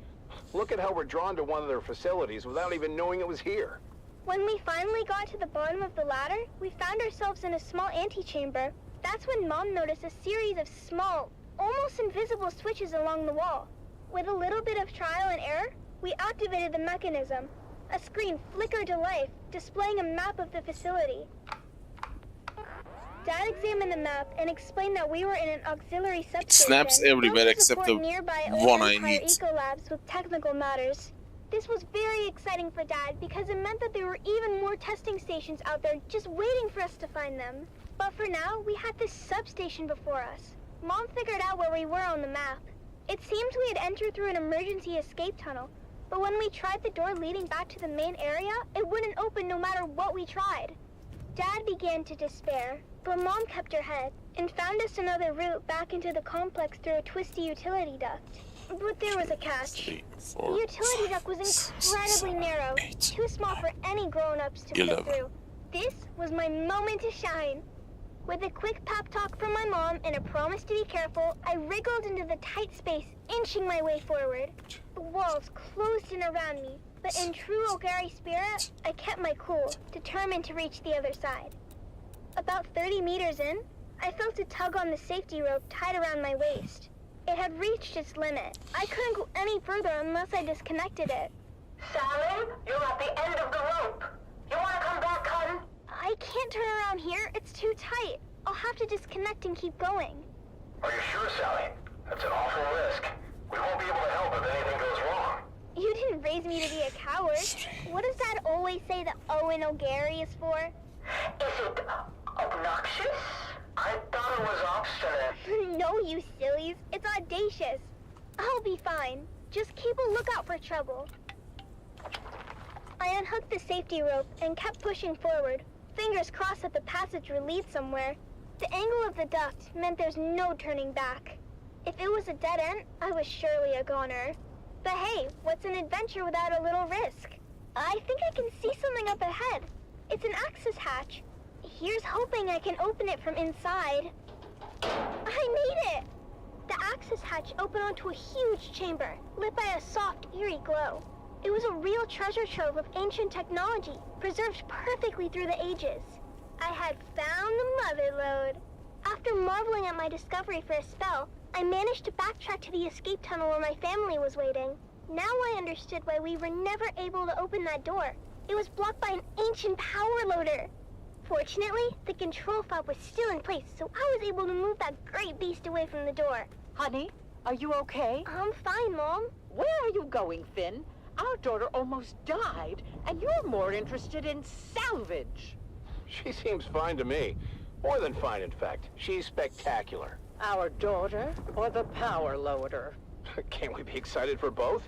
Look at how we're drawn to one of their facilities without even knowing it was here.
When we finally got to the bottom of the ladder, we found ourselves in a small antechamber. That's when Mom noticed a series of small, almost invisible switches along the wall. With a little bit of trial and error, we activated the mechanism. A screen flickered to life, displaying a map of the facility. Dad examined the map and explained that we were in an auxiliary substation.
It snaps everywhere except the one I need.
Eco labs with technical matters. This was very exciting for Dad because it meant that there were even more testing stations out there just waiting for us to find them. But for now, we had this substation before us. Mom figured out where we were on the map. It seemed we had entered through an emergency escape tunnel, but when we tried the door leading back to the main area, it wouldn't open no matter what we tried. Dad began to despair, but Mom kept her head and found us another route back into the complex through a twisty utility duct. But there was a catch. The utility duct was incredibly narrow, too small for any grown-ups to fit through. This was my moment to shine. With a quick pep talk from my mom and a promise to be careful, I wriggled into the tight space, inching my way forward. The walls closed in around me, but in true O'Gary spirit, I kept my cool, determined to reach the other side. About 30 meters in, I felt a tug on the safety rope tied around my waist. It had reached its limit. I couldn't go any further unless I disconnected it.
Sally, you're at the end of the rope. You want to come back, hun?
I can't turn around here. It's too tight. I'll have to disconnect and keep going.
Are you sure, Sally? That's an awful risk. We won't be able to help if anything goes wrong.
You didn't raise me to be a coward. What does Dad always say that Owen O'Gary is for?
Is it obnoxious? I thought it was obstinate.
No, you sillies. It's audacious. I'll be fine. Just keep a lookout for trouble. I unhooked the safety rope and kept pushing forward, fingers crossed that the passage would lead somewhere. The angle of the duct meant there's no turning back. If it was a dead end, I was surely a goner. But hey, what's an adventure without a little risk? I think I can see something up ahead. It's an access hatch. Here's hoping I can open it from inside. I made it! The access hatch opened onto a huge chamber, lit by a soft, eerie glow. It was a real treasure trove of ancient technology, preserved perfectly through the ages. I had found the mother lode. After marveling at my discovery for a spell, I managed to backtrack to the escape tunnel where my family was waiting. Now I understood why we were never able to open that door. It was blocked by an ancient power loader. Fortunately, the control fob was still in place, so I was able to move that great beast away from the door.
Honey, are you okay?
I'm fine, Mom.
Where are you going, Finn? Our daughter almost died, and you're more interested in salvage.
She seems fine to me. More than fine, in fact. She's spectacular.
Our daughter or the power loader?
Can't we be excited for both?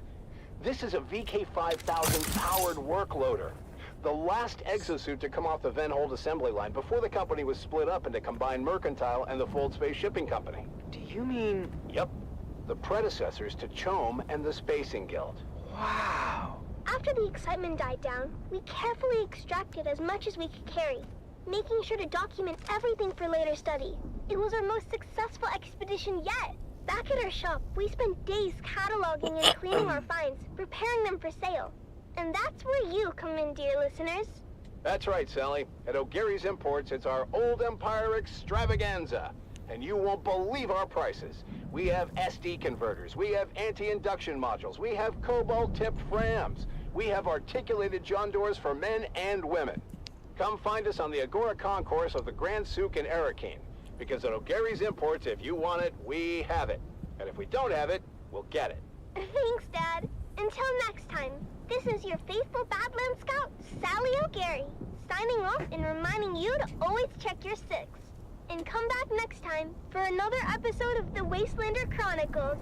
This is a VK5000 powered work loader. The last exosuit to come off the Venhold assembly line before the company was split up into Combined Mercantile and the Fold Space Shipping Company.
Do you mean...
Yep. The predecessors to CHOAM and the Spacing Guild.
Wow.
After the excitement died down, we carefully extracted as much as we could carry, making sure to document everything for later study. It was our most successful expedition yet. Back at our shop, we spent days cataloging and cleaning our finds, preparing them for sale. And that's where you come in, dear listeners.
That's right, Sally. At O'Gary's Imports, it's our Old Empire extravaganza. And you won't believe our prices. We have SD converters, we have anti-induction modules, we have cobalt-tipped frams, we have articulated John doors for men and women. Come find us on the Agora Concourse of the Grand Souk in Arakeen. Because at O'Gary's Imports, if you want it, we have it. And if we don't have it, we'll get it.
Thanks, Dad. Until next time, this is your faithful Badland Scout, Sally O'Gary, signing off and reminding you to always check your six. And come back next time for another episode of the Wastelander Chronicles.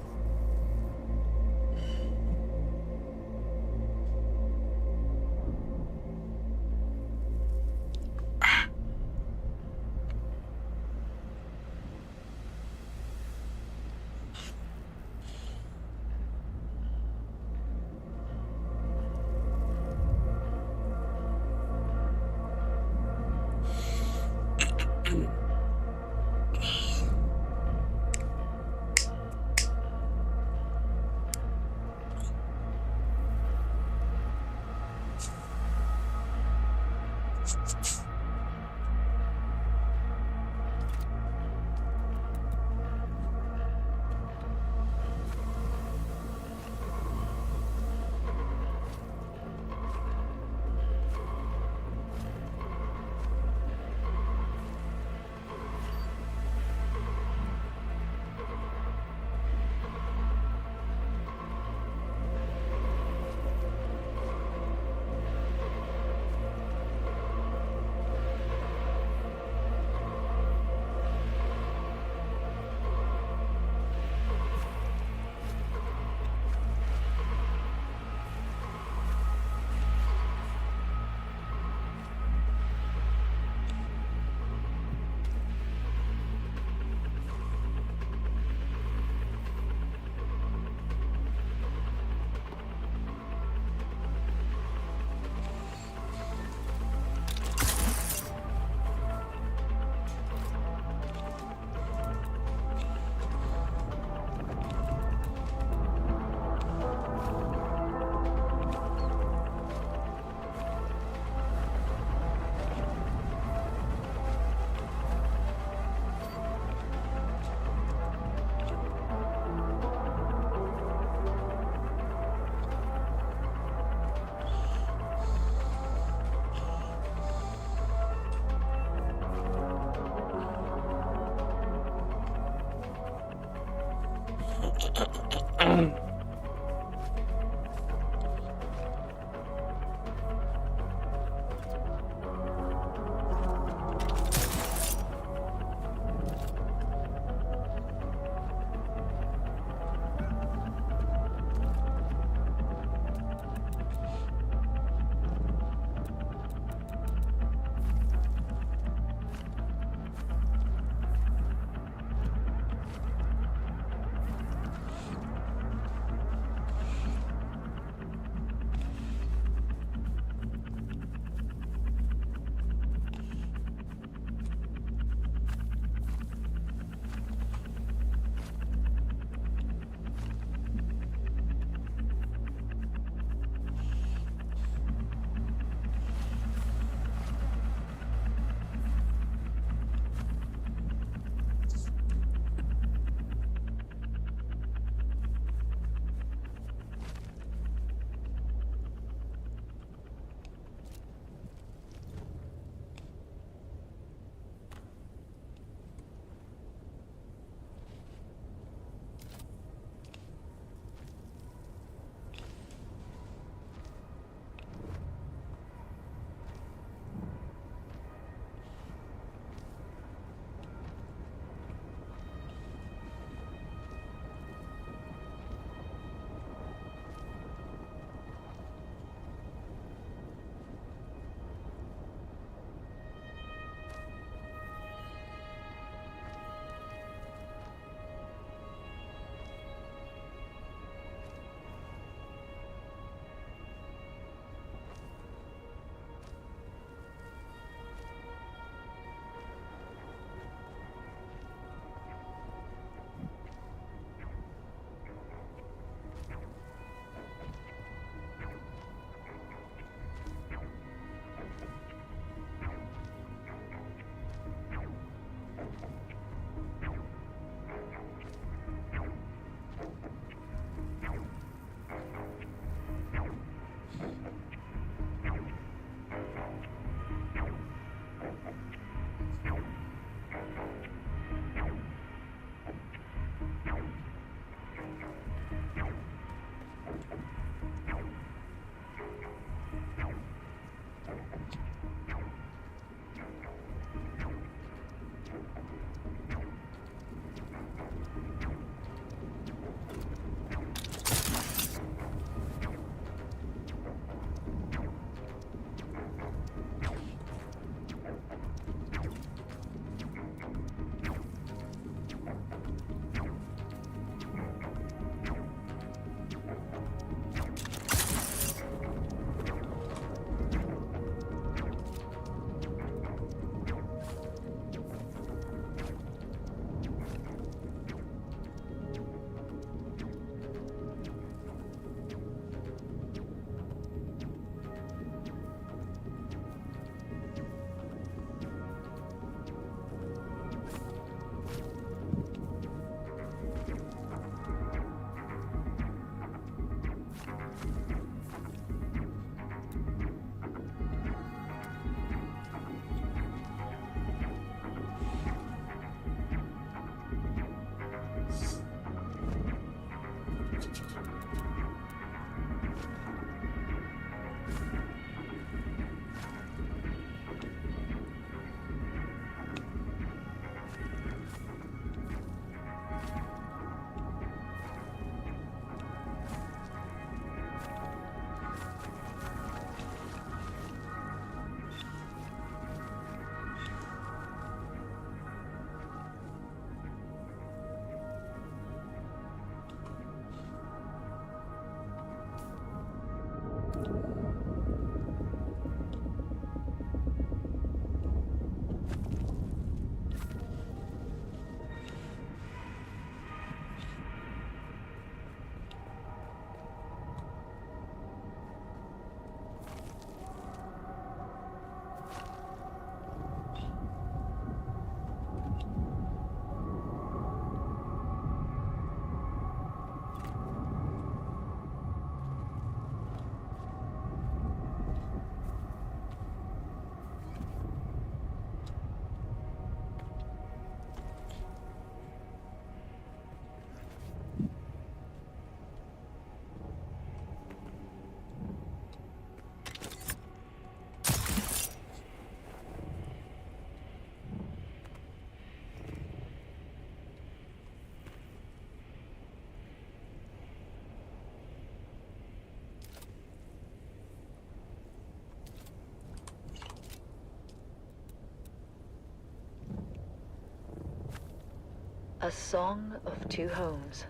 A song of two homes.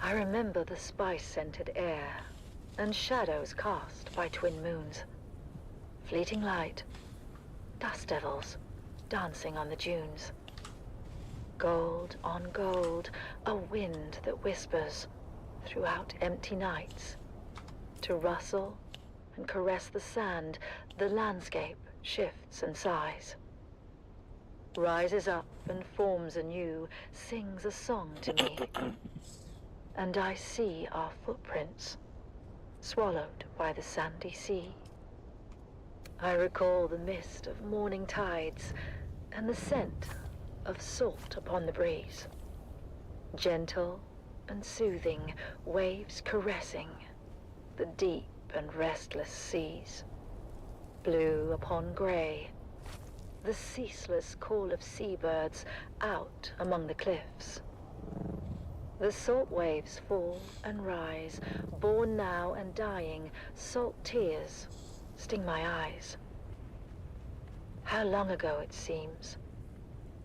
I remember the spice-scented air and shadows cast by twin moons. Fleeting light, dust devils dancing on the dunes. Gold on gold, a wind that whispers throughout empty nights. To rustle and caress the sand, the landscape shifts and sighs. Rises up and forms anew, sings a song to me. And I see our footprints, swallowed by the sandy sea. I recall the mist of morning tides and the scent of salt upon the breeze. Gentle and soothing, waves caressing the deep and restless seas. Blue upon grey, the ceaseless call of seabirds out among the cliffs. The salt waves fall and rise, born now and dying, salt tears sting my eyes. How long ago it seems,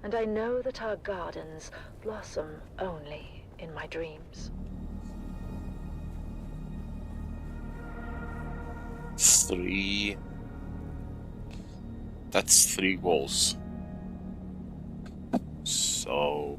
and I know that our gardens blossom only in my dreams.
3. That's 3 walls. So...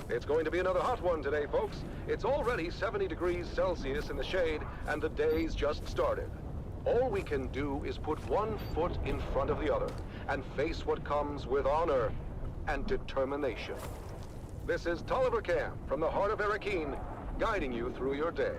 It's going to be another hot one today, folks. It's already 70 degrees Celsius in the shade, and the day's just started. All we can do is put one foot in front of the other and face what comes with honor and determination. This is Tolliver Camp from the heart of Arakeen, guiding you through your day.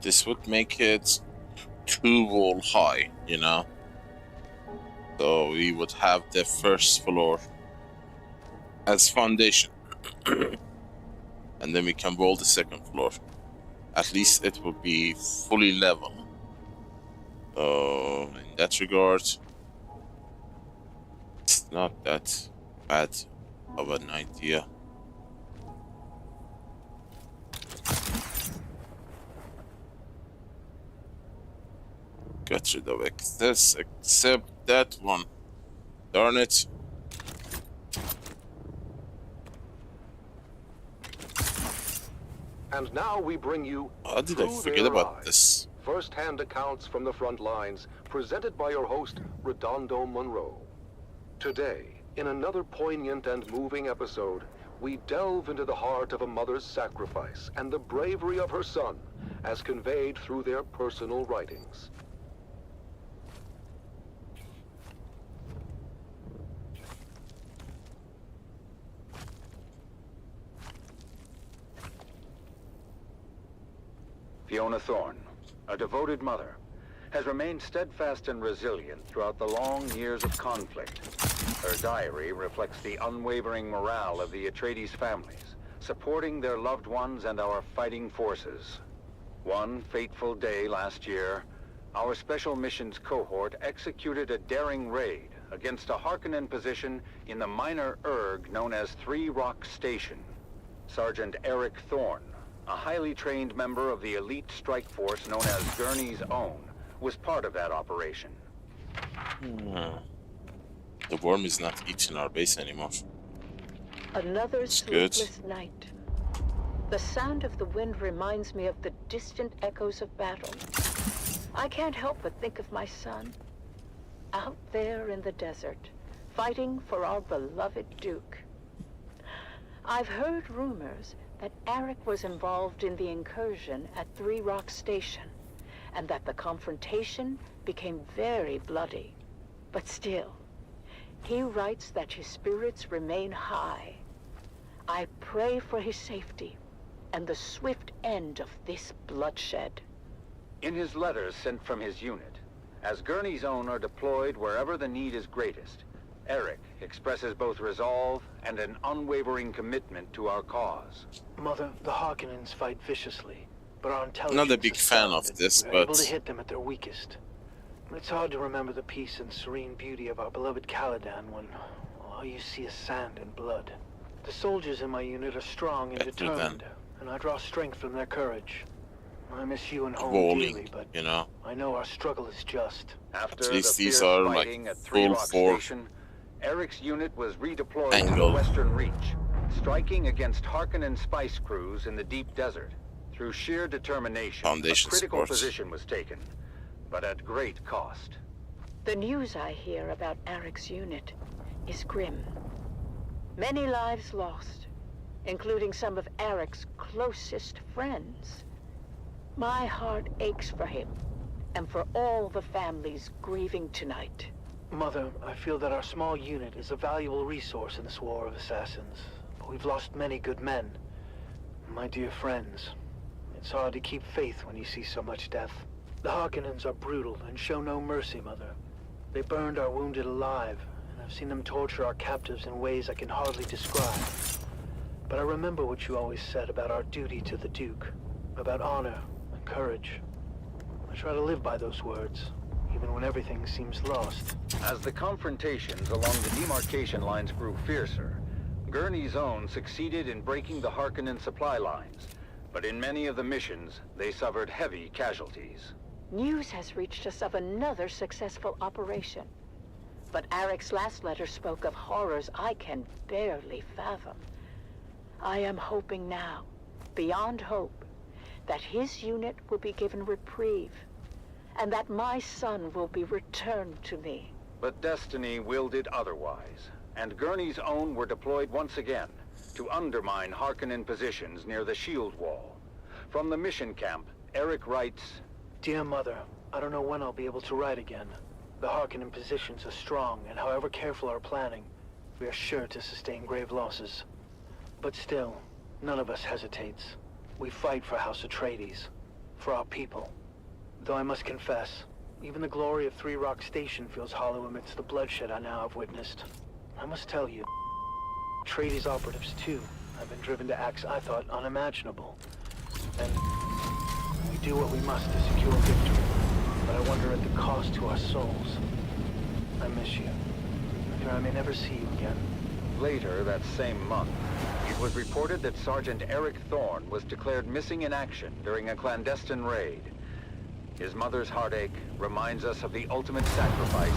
this would make it 2-wall high, you know? So we would have the first floor as foundation. And then we can wall the second floor. At least it would be fully level. So in that regard, it's not that bad of an idea. Got rid of excess except that one. Darn it.
And now we bring you
How did I forget about this?
First-hand accounts from the front lines, presented by your host, Redondo Monroe. Today, in another poignant and moving episode, we delve into the heart of a mother's sacrifice and the bravery of her son, as conveyed through their personal writings.
Fiona Thorne, a devoted mother, has remained steadfast and resilient throughout the long years of conflict. Her diary reflects the unwavering morale of the Atreides families, supporting their loved ones and our fighting forces. One fateful day last year, our Special Missions cohort executed a daring raid against a Harkonnen position in the minor erg known as 3 Rock Station. Sergeant Eric Thorne, a highly trained member of the elite strike force known as Gurney's Own, was part of that operation.
The worm is not eating our base anymore.
Another
It's
sleepless night. The sound of the wind reminds me of the distant echoes of battle. I can't help but think of my son, out there in the desert, fighting for our beloved Duke. I've heard rumors that Eric was involved in the incursion at 3 Rock Station, and that the confrontation became very bloody. But still, he writes that his spirits remain high. I pray for his safety and the swift end of this bloodshed.
In his letters sent from his unit, as Gurney's Own are deployed wherever the need is greatest, Eric expresses both resolve and an unwavering commitment to our cause.
Mother, the Harkonnens fight viciously, but our intelligence
Not a big fan of this,
we're
but
able to hit them at their weakest. It's hard to remember the peace and serene beauty of our beloved Caladan when all you see is sand and blood. The soldiers in my unit are strong and determined, and I draw strength from their courage. I miss you and home dearly, but
you know,
I know our struggle is just.
After
at least
the
these
fierce
are
fighting
like
at 3
full
Rock
4
Station, Eric's unit was redeployed to
angle.
the Western Reach, striking against Harkonnen spice crews in the deep desert. Through sheer determination,
Foundation
a critical
support.
position was taken, but at great cost.
The news I hear about Eric's unit is grim. Many lives lost, including some of Eric's closest friends. My heart aches for him, and for all the families grieving tonight.
Mother, I feel that our small unit is a valuable resource in this war of assassins, but we've lost many good men. My dear friends, it's hard to keep faith when you see so much death. The Harkonnens are brutal and show no mercy, Mother. They burned our wounded alive, and I've seen them torture our captives in ways I can hardly describe. But I remember what you always said about our duty to the Duke, about honor and courage. I try to live by those words, even when everything seems lost.
As the confrontations along the demarcation lines grew fiercer, Gurney's Own succeeded in breaking the Harkonnen supply lines, but in many of the missions, they suffered heavy casualties.
News has reached us of another successful operation. But Eric's last letter spoke of horrors I can barely fathom. I am hoping now, beyond hope, that his unit will be given reprieve, and that my son will be returned to me.
But destiny willed it otherwise, and Gurney's Own were deployed once again to undermine Harkonnen positions near the shield wall. From the mission camp, Eric writes,
Dear Mother, I don't know when I'll be able to write again. The Harkonnen positions are strong, and however careful our planning, we are sure to sustain grave losses. But still, none of us hesitates. We fight for House Atreides. For our people. Though I must confess, even the glory of Three Rock Station feels hollow amidst the bloodshed I now have witnessed. I must tell you, Atreides operatives too have been driven to acts I thought unimaginable. And we do what we must to secure victory, but I wonder at the cost to our souls. I miss you. I fear I may never see you again.
Later that same month, it was reported that Sergeant Eric Thorne was declared missing in action during a clandestine raid. His mother's heartache reminds us of the ultimate sacrifice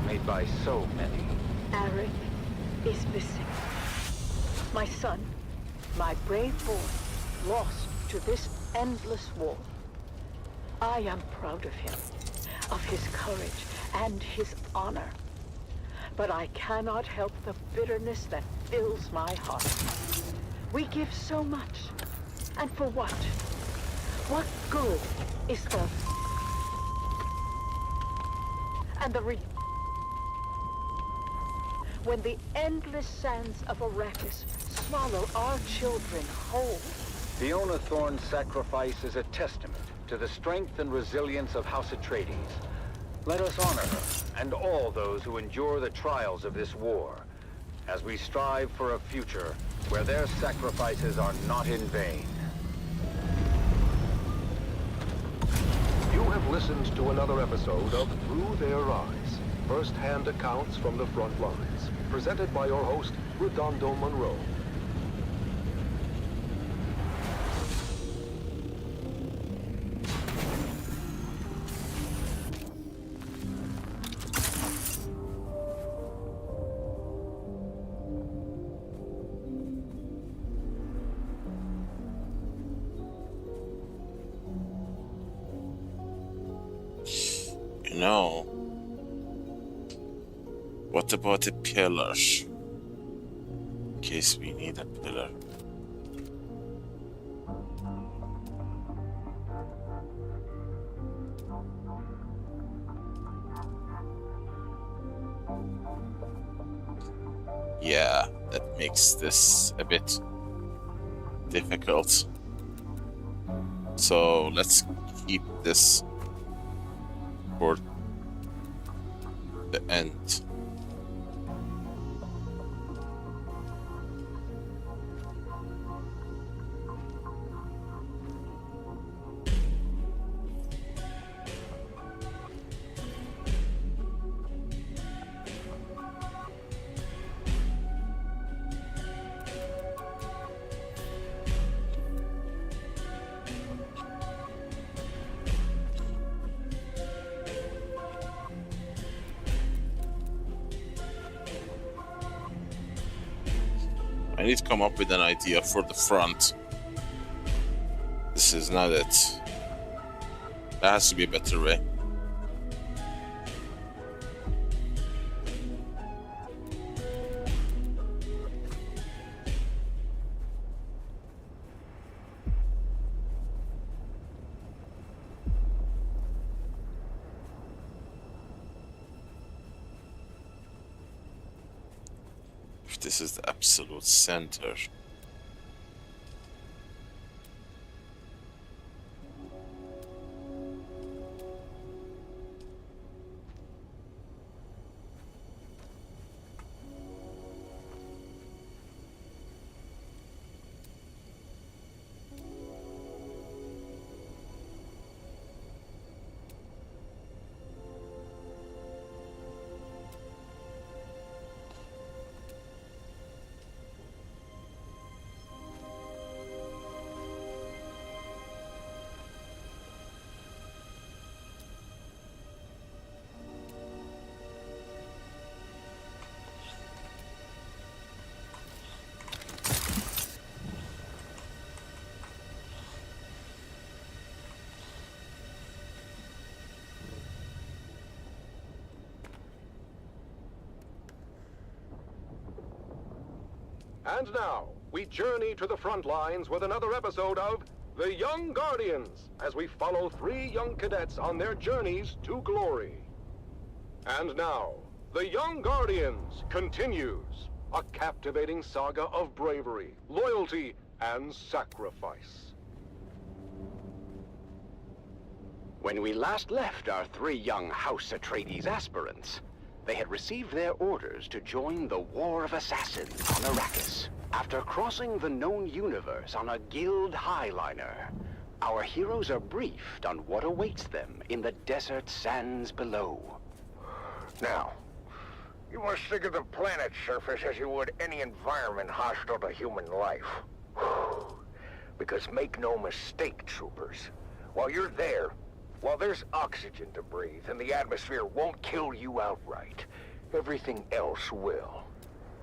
made by so many.
Eric is missing. My son, my brave boy, lost to this endless war. I am proud of him, of his courage and his honor. But I cannot help the bitterness that fills my heart. We give so much, and for what? What good is the... and the when the endless sands of Arrakis swallow our children whole?
Fiona Thorne's sacrifice is a testament to the strength and resilience of House Atreides. Let us honor her and all those who endure the trials of this war, as we strive for a future where their sacrifices are not in vain.
You have listened to another episode of Through Their Eyes, first-hand accounts from the front lines, presented by your host, Redondo Monroe.
No. What about a pillar? In case we need a pillar. Yeah, that makes this a bit difficult. So let's keep this for the end. I need to come up with an idea for the front. This is not it. There has to be a better way. This is the absolute center.
And now, we journey to the front lines with another episode of The Young Guardians, as we follow 3 young cadets on their journeys to glory. And now, The Young Guardians continues, a captivating saga of bravery, loyalty, and sacrifice.
When we last left our 3 young House Atreides aspirants, they had received their orders to join the War of Assassins on Arrakis. After crossing the known universe on a guild highliner, our heroes are briefed on what awaits them in the desert sands below.
Now, you must think of the planet's surface as you would any environment hostile to human life. Because make no mistake, troopers, while you're there, while there's oxygen to breathe and the atmosphere won't kill you outright, everything else will.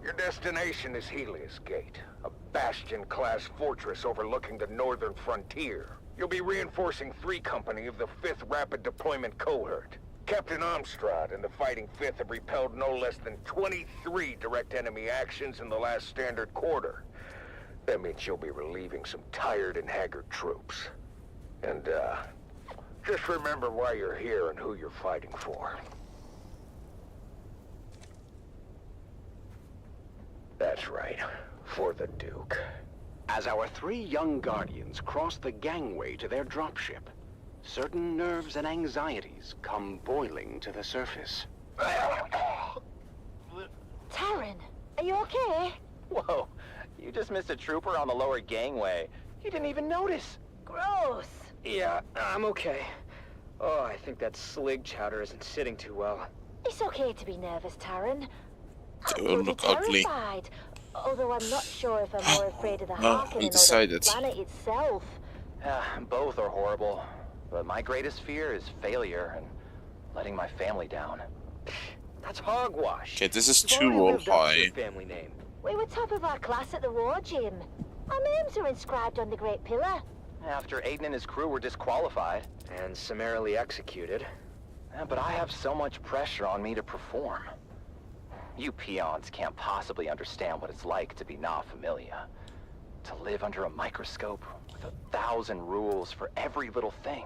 Your destination is Helios Gate, a Bastion-class fortress overlooking the northern frontier. You'll be reinforcing 3 Company of the 5th Rapid Deployment Cohort. Captain Amstrad and the Fighting 5th have repelled no less than 23 direct enemy actions in the last standard quarter. That means you'll be relieving some tired and haggard troops. And, just remember why you're here and who you're fighting for. That's right, for the Duke.
As our 3 young guardians cross the gangway to their dropship, certain nerves and anxieties come boiling to the surface.
Taran, are you okay?
Whoa, you just missed a trooper on the lower gangway. You didn't even notice.
Gross.
Yeah, I'm okay. Oh, I think that slig chowder isn't sitting too well.
It's okay to be nervous, Taran.
They look ugly.
Terrified. Although I'm not sure if I'm more afraid of the Harkonnen or the planet itself.
Both are horrible. But my greatest fear is failure and letting my family down.
That's hogwash.
Okay, this is too roll high.
Family name.
We were top of our class at the war gym. Our names are inscribed on the Great Pillar.
After Aiden and his crew were disqualified.
And summarily executed.
But I have so much pressure on me to perform. You peons can't possibly understand what it's like to be na familia. To live under a microscope with 1,000 rules for every little thing.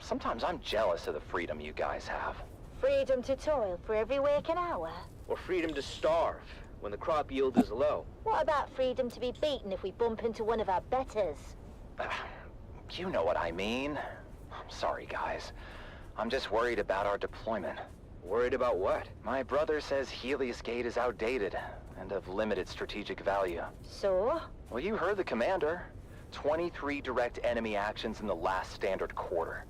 Sometimes I'm jealous of the freedom you guys have.
Freedom to toil for every waking hour.
Or freedom to starve when the crop yield is low.
What about freedom to be beaten if we bump into one of our betters?
You know what I mean. I'm sorry, guys. I'm just worried about our deployment.
Worried about what?
My brother says Helios Gate is outdated and of limited strategic value.
So?
Well, you heard the commander. 23 direct enemy actions in the last standard quarter.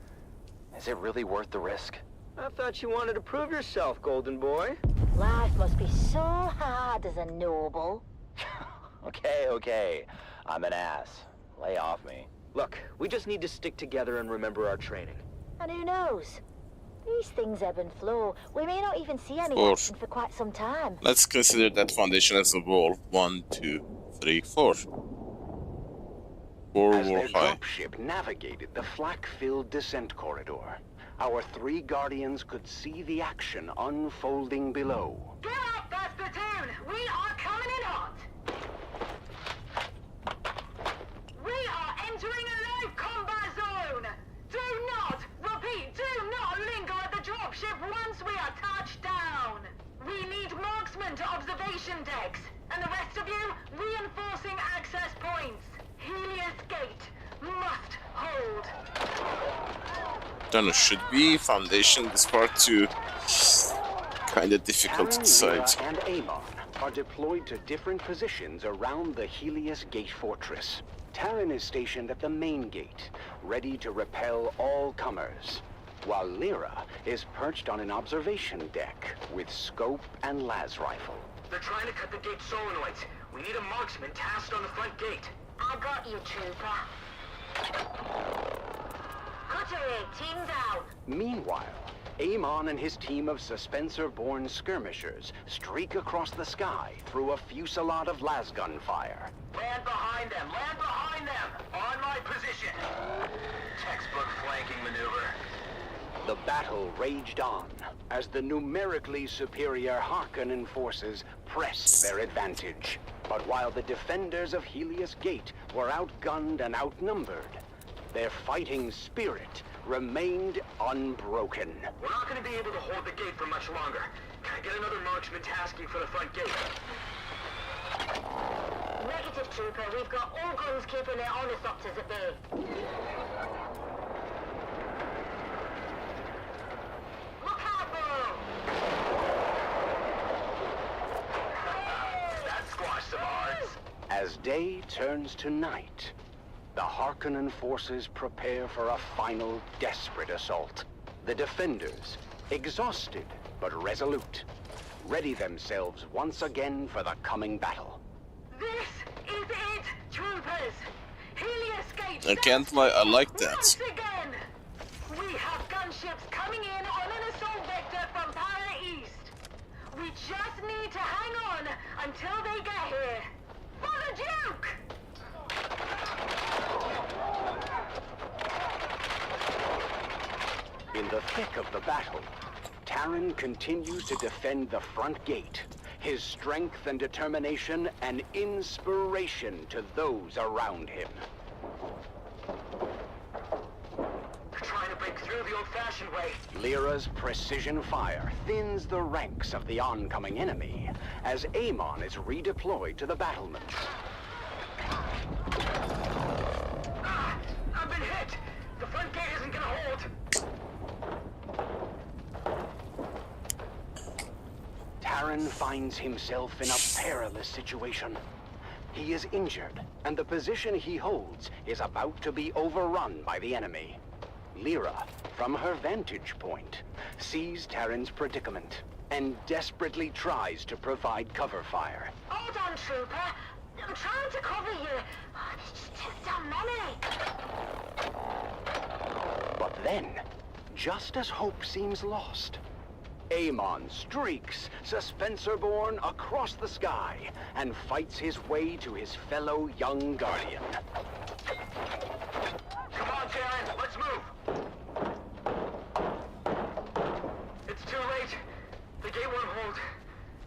Is it really worth the risk?
I thought you wanted to prove yourself, Golden Boy.
Life must be so hard as a noble.
Okay. I'm an ass. Lay off me.
Look, we just need to stick together and remember our training.
And who knows? These things ebb and flow. We may not even see any action for quite some time.
Let's consider that foundation as a wall. 1, 2, 3, 4. 4
As
wall
their
high.
dropship navigated the flak-filled descent corridor, our 3 guardians could see the action unfolding below.
Get up, Bastard Dune! We are coming in hot! We are entering a live combat zone! Do not, repeat, do not linger at the dropship once we are touched down! We need marksmen to observation decks, and the rest of you, reinforcing access points. Helios Gate must hold.
Don't know, should be foundation this part too. Kinda difficult to decide.
Lyra and Amon are deployed to different positions around the Helios Gate fortress. Taran is stationed at the main gate, ready to repel all comers, while Lyra is perched on an observation deck with scope and las rifle.
They're trying to cut the gate solenoids. We need a marksman tasked on the front gate.
I got you, trooper. Cutter, team down.
Meanwhile, Amon and his team of Suspensor-born skirmishers streak across the sky through a fusillade of lasgun fire.
Land behind them! Land behind them! On my position! Textbook flanking maneuver.
The battle raged on as the numerically superior Harkonnen forces pressed their advantage. But while the defenders of Helios Gate were outgunned and outnumbered, their fighting spirit remained unbroken.
We're not going to be able to hold the gate for much longer. Can I get another marksman tasking for the front gate?
Negative, trooper. We've got all guns keeping their ornithopters at bay.
As day turns to night, the Harkonnen forces prepare for a final desperate assault. The defenders, exhausted but resolute, ready themselves once again for the coming battle.
This is it, troopers! Helios Gate!
I can't lie, I like that.
Once again! We have gunships coming in on an assault vector from Para East. We just need to hang on until they get here. For the Duke!
In the thick of the battle, Terran continues to defend the front gate. His strength and determination an inspiration to those around him.
They're trying to break through the old-fashioned way.
Lyra's precision fire thins the ranks of the oncoming enemy as Amon is redeployed to the battlements.
I've been hit! The front gate isn't gonna hold!
Terran finds himself in a perilous situation. He is injured, and the position he holds is about to be overrun by the enemy. Lyra, from her vantage point, sees Terran's predicament and desperately tries to provide cover fire.
Hold on, trooper! I'm trying to cover you! There's just too damn many!
But then, just as hope seems lost, Amon streaks, Suspensorborn, across the sky and fights his way to his fellow young guardian.
Come on, Terran, let's move!
It's too late. The gate won't hold.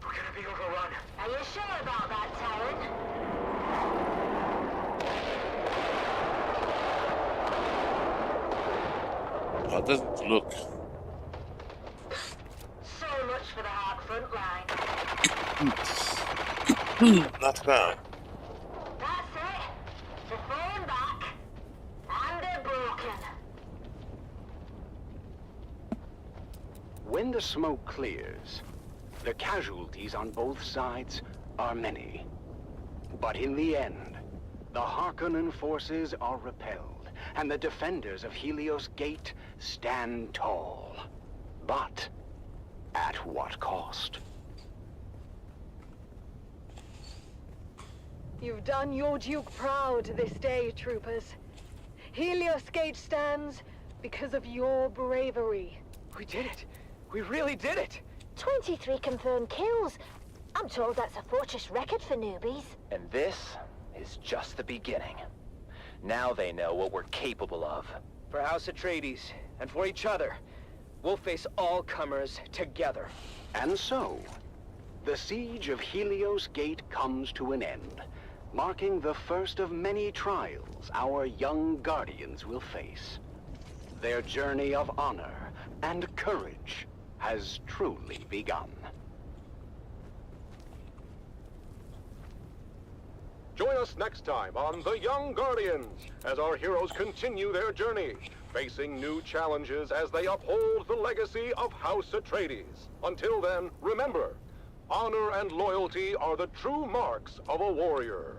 We're gonna be overrun.
Are you sure about that, Terran?
How does it look?
So much for the hard front line.
Not bad.
That's it. They're falling back. And they're broken.
When the smoke clears, the casualties on both sides are many. But in the end, the Harkonnen forces are repelled, and the defenders of Helios Gate stand tall. But at what cost?
You've done your Duke proud this day, troopers. Helios Gate stands because of your bravery.
We did it! We really did it!
23 confirmed kills. I'm told that's a fortress record for newbies.
And this is just the beginning. Now they know what we're capable of.
For House Atreides, and for each other, we'll face all comers together.
And so, the siege of Helios Gate comes to an end, marking the first of many trials our young guardians will face. Their journey of honor and courage has truly begun.
Join us next time on The Young Guardians as our heroes continue their journey, facing new challenges as they uphold the legacy of House Atreides. Until then, remember, honor and loyalty are the true marks of a warrior.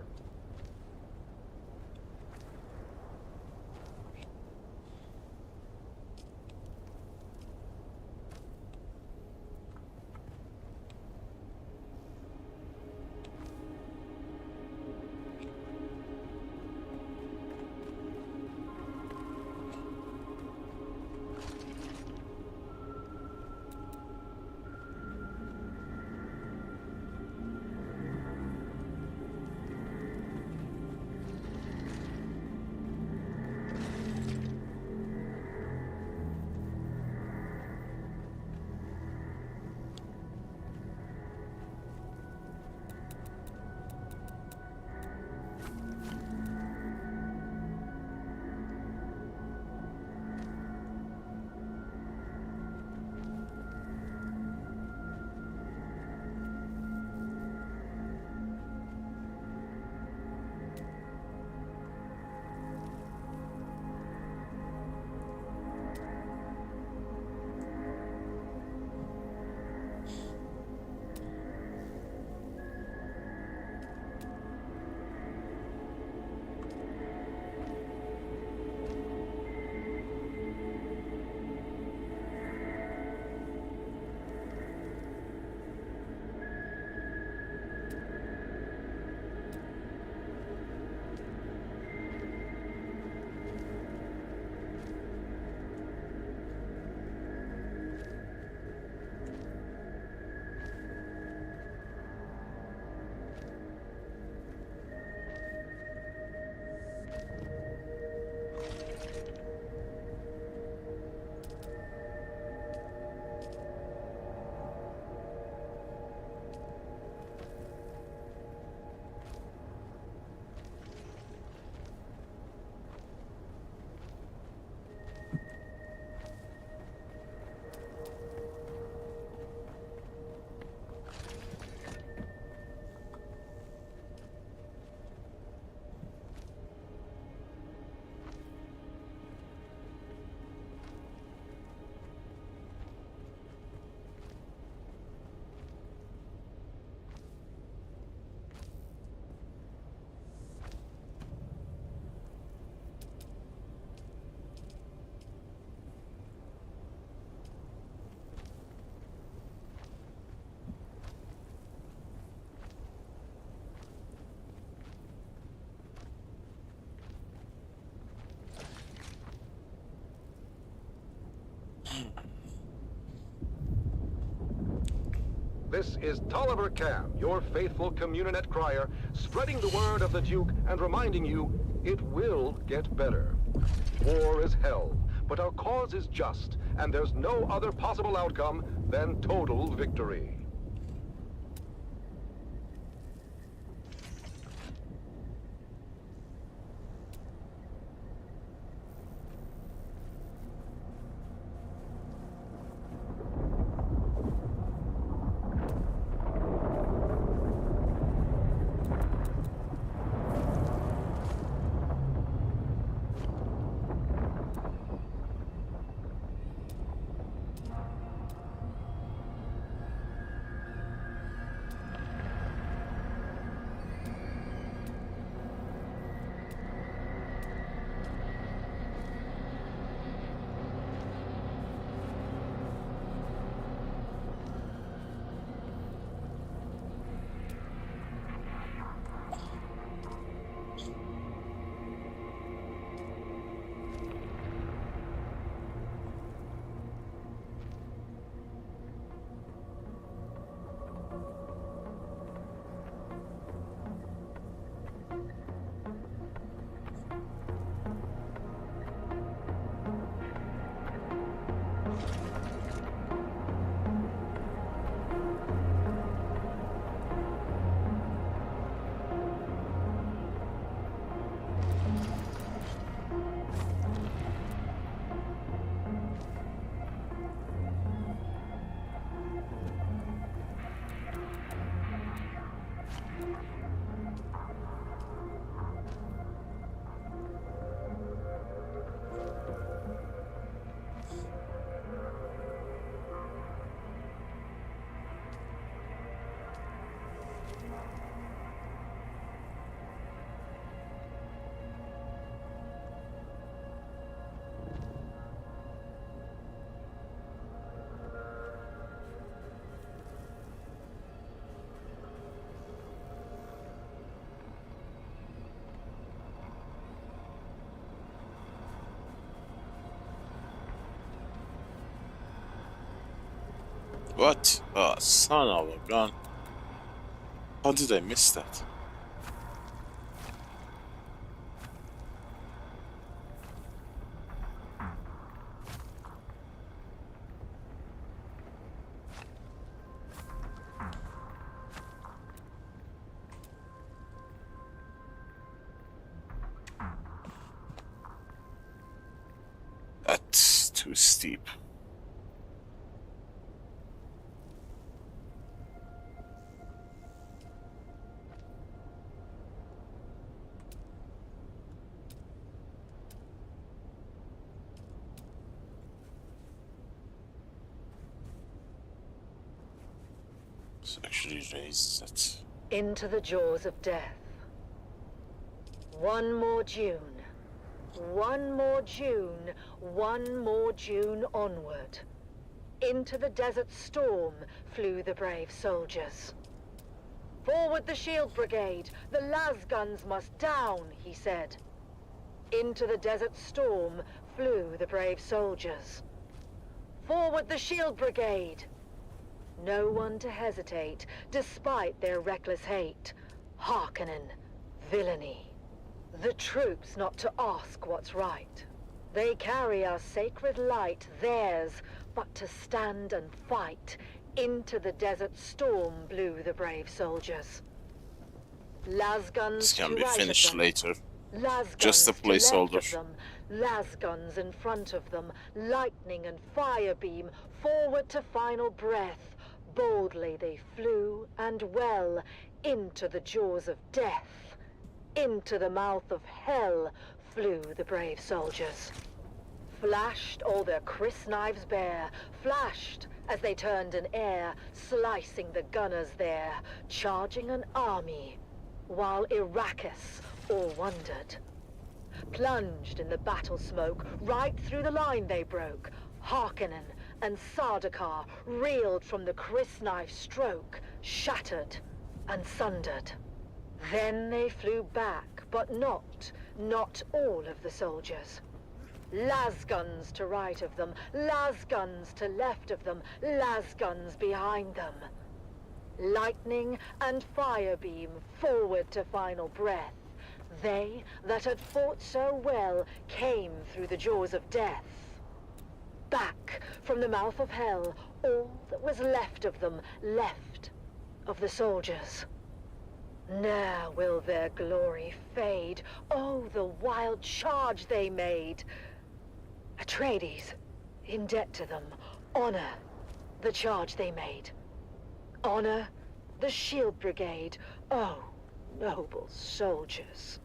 This is Tolliver Cam, your faithful Communinet crier, spreading the word of the Duke and reminding you it will get better. War is hell, but our cause is just, and there's no other possible outcome than total victory.
What? Oh, son of a gun. How did I miss that? That's too steep. Actually raise that.
Into the jaws of death. One more June. One more June. One more June onward. Into the desert storm flew the brave soldiers. Forward the shield brigade. The las guns must down, he said. Into the desert storm flew the brave soldiers. Forward the shield brigade. No one to hesitate, despite their reckless hate. Hearkening, villainy. The troops not to ask what's right. They carry our sacred light, theirs, but to stand and fight. Into the desert storm blew the brave soldiers. Las guns
this can
to
be
right
finished
of them.
later.
Las
Just a
guns to left
placeholder.
of them. Las guns in front of them. Lightning and fire beam, forward to final breath. Boldly they flew, and well, into the jaws of death. Into the mouth of hell flew the brave soldiers. Flashed all their crisp knives bare, flashed as they turned in air, slicing the gunners there, charging an army, while Arrakis all wondered. Plunged in the battle smoke, right through the line they broke. Harkonnen and Sardaukar reeled from the crisp knife stroke, shattered and sundered. Then they flew back, but not all of the soldiers. Las guns to right of them, las guns to left of them, las guns behind them. lightning and fire beam forward to final breath. They that had fought so well came through the jaws of death. Back from the mouth of hell, all that was left of them, left of the soldiers. Ne'er will their glory fade. Oh, the wild charge they made. Atreides, in debt to them, honor the charge they made. Honor the Shield Brigade. Oh, noble soldiers.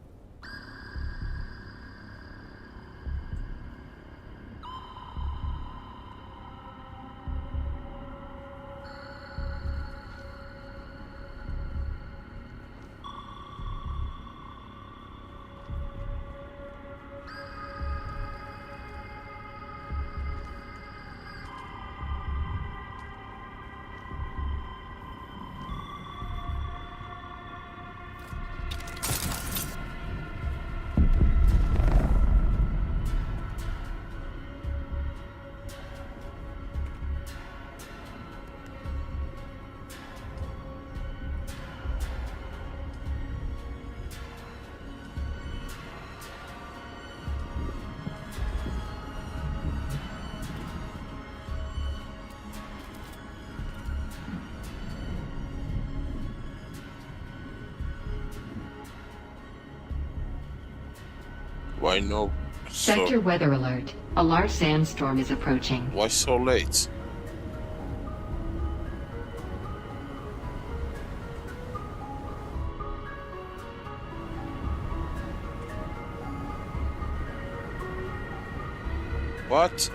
Why no?
Sector weather alert. A large sandstorm is approaching.
Why so late? What?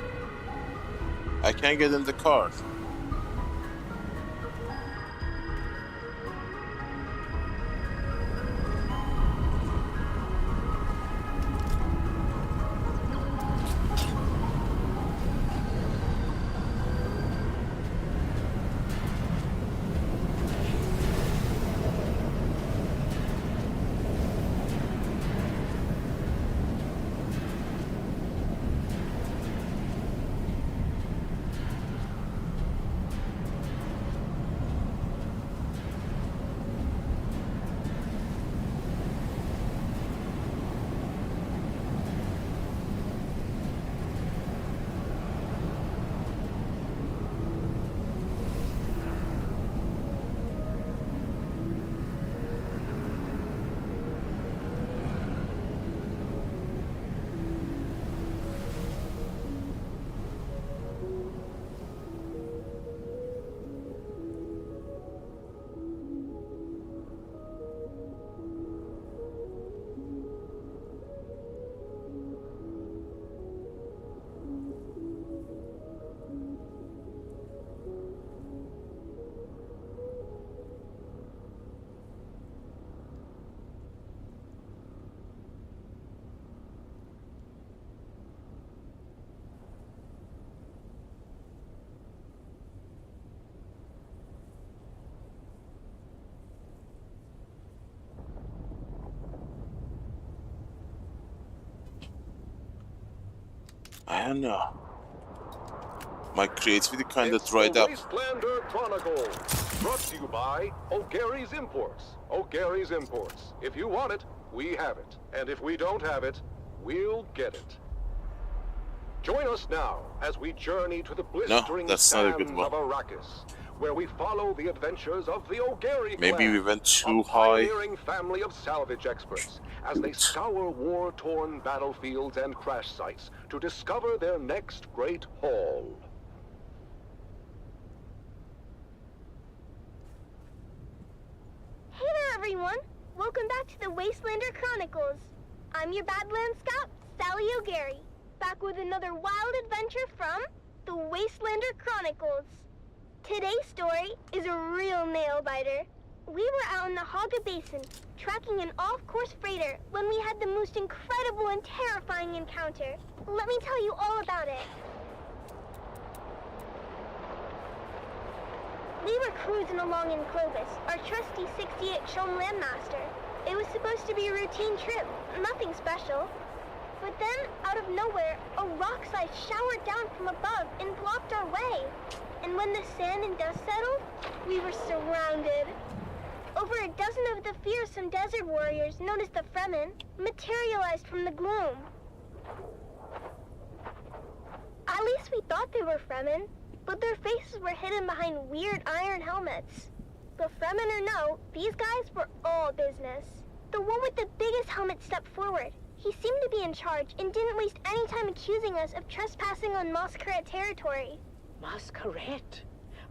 I can't get in the car. I don't know. My creativity kind of dried up.
Wastelander Chronicle, brought to you by O'Gary's Imports. O'Gary's Imports. If you want it, we have it. And if we don't have it, we'll get it. Join us now as we journey to the blistering sands of Arrakis, where we follow the adventures of the O'Gary clan,
maybe we went too
a pioneering family of salvage experts, as they scour war-torn battlefields and crash sites to discover their next great haul.
Hey there, everyone! Welcome back to the Wastelander Chronicles. I'm your Badland Scout, Sally O'Gary, back with another wild adventure from the Wastelander Chronicles. Today's story is a real nail-biter. We were out in the Hagga Basin, tracking an off-course freighter when we had the most incredible and terrifying encounter. Let me tell you all about it. We were cruising along in Clovis, our trusty 68 Shom Landmaster. It was supposed to be a routine trip, nothing special. But then, out of nowhere, a rock slide showered down from above and blocked our way. And when the sand and dust settled, we were surrounded. Over a dozen of the fearsome desert warriors, known as the Fremen, materialized from the gloom. At least we thought they were Fremen, but their faces were hidden behind weird iron helmets. But Fremen or no, these guys were all business. The one with the biggest helmet stepped forward. He seemed to be in charge and didn't waste any time accusing us of trespassing on Masquerade territory.
Masquerade?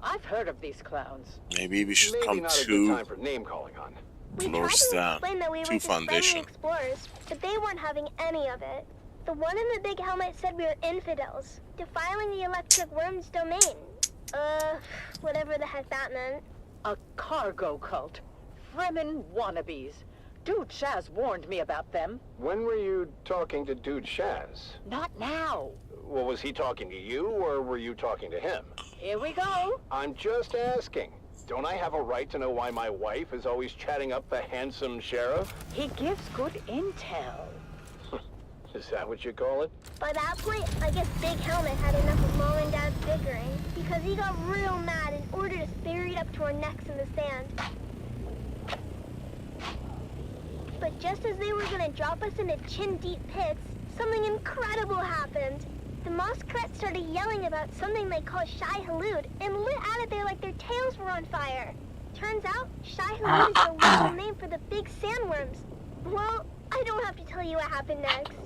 I've heard of these clowns.
Maybe we should come
not a
to
good time for name calling on.
close down
That we were
to
just friendly
foundation.
explorers, but they weren't having any of it. The one in the big helmet said we were infidels, defiling the electric worm's domain. Whatever the heck that meant.
A cargo cult. Fremen wannabes. Dude Shaz warned me about them.
When were you talking to Dude Shaz?
Not now.
Well, was he talking to you, or were you talking to him?
Here we go.
I'm just asking. Don't I have a right to know why my wife is always chatting up the handsome sheriff?
He gives good intel.
Is that what you call it?
By that point, I guess Big Helmet had enough of Mom and Dad's bickering, because he got real mad and ordered us buried up to our necks in the sand. But just as they were gonna drop us into chin-deep pits, something incredible happened. The Masquerade started yelling about something they call Shai Hulud and lit out of there like their tails were on fire. Turns out, Shai Hulud is the local name for the big sandworms. Well, I don't have to tell you what happened next.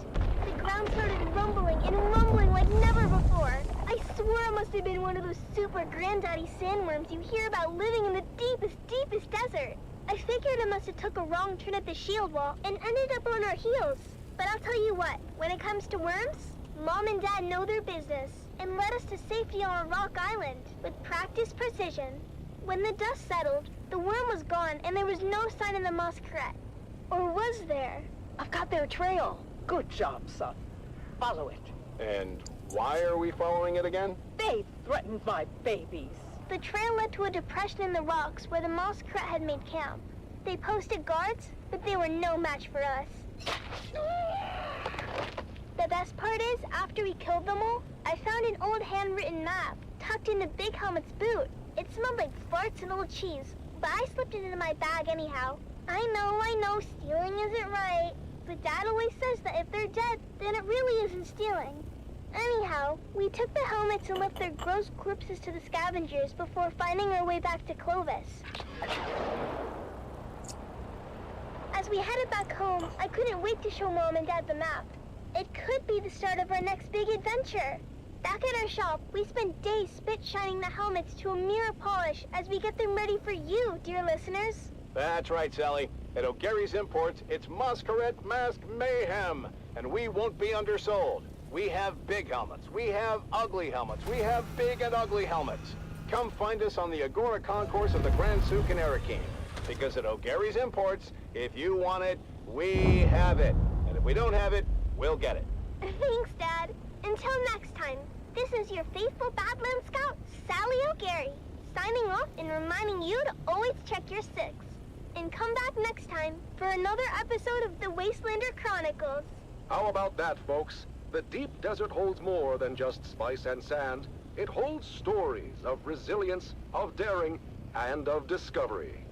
The ground started rumbling and rumbling like never before. I swear it must have been one of those super granddaddy sandworms you hear about living in the deepest desert. I figured it must have took a wrong turn at the shield wall and ended up on our heels. But I'll tell you what, when it comes to worms, Mom and Dad know their business and led us to safety on a rock island with practiced precision. When the dust settled, the worm was gone and there was no sign of the Masquerade. Or was there?
I've got their trail. Good job, son. Follow it.
And why are we following it again?
They threatened my babies.
The trail led to a depression in the rocks where the Masquerade had made camp. They posted guards, but they were no match for us. The best part is, after we killed them all, I found an old handwritten map tucked into Big Helmet's boot. It smelled like farts and old cheese, but I slipped it into my bag anyhow. I know, stealing isn't right. But Dad always says that if they're dead, then it really isn't stealing. Anyhow, we took the helmets and left their gross corpses to the scavengers before finding our way back to Clovis. As we headed back home, I couldn't wait to show Mom and Dad the map. It could be the start of our next big adventure. Back at our shop, we spent days spit-shining the helmets to a mirror polish as we get them ready for you, dear listeners.
That's right, Sally. At O'Gary's Imports, it's Masquerade Mask Mayhem, and we won't be undersold. We have big helmets, we have ugly helmets, we have big and ugly helmets. Come find us on the Agora Concourse of the Grand Souk in Arakeen. Because at O'Gary's Imports, if you want it, we have it. And if we don't have it, we'll get it.
Thanks, Dad. Until next time, this is your faithful Badland Scout, Sally O'Gary, signing off and reminding you to always check your six. And come back next time for another episode of the Wastelander Chronicles.
How about that, folks? The deep desert holds more than just spice and sand. It holds stories of resilience, of daring, and of discovery.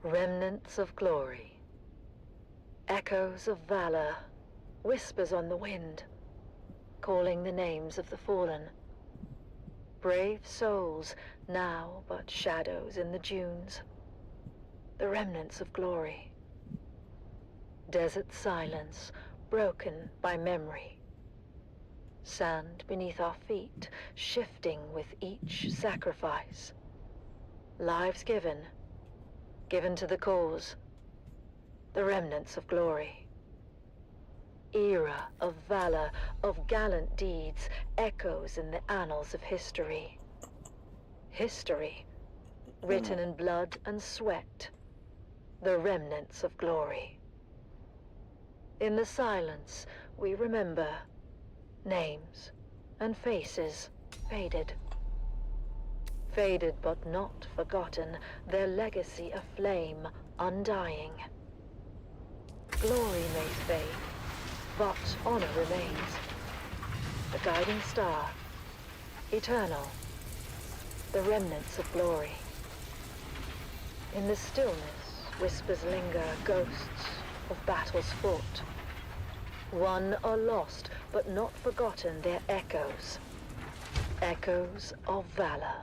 Remnants of glory. Echoes of valor. Whispers on the wind. Calling the names of the fallen. Brave souls, now but shadows in the dunes. The remnants of glory. Desert silence, broken by memory. Sand beneath our feet, shifting with each sacrifice. Lives given, given to the cause. The remnants of glory. Era of valor, of gallant deeds, echoes in the annals of history. History, written in blood and sweat. The remnants of glory. In the silence, we remember names and faces faded. Faded but not forgotten, their legacy a flame undying. Glory may fade, but honor remains. The guiding star, eternal, the remnants of glory. In the stillness, whispers linger, ghosts of battles fought. Won or lost, but not forgotten, their echoes. Echoes of valor.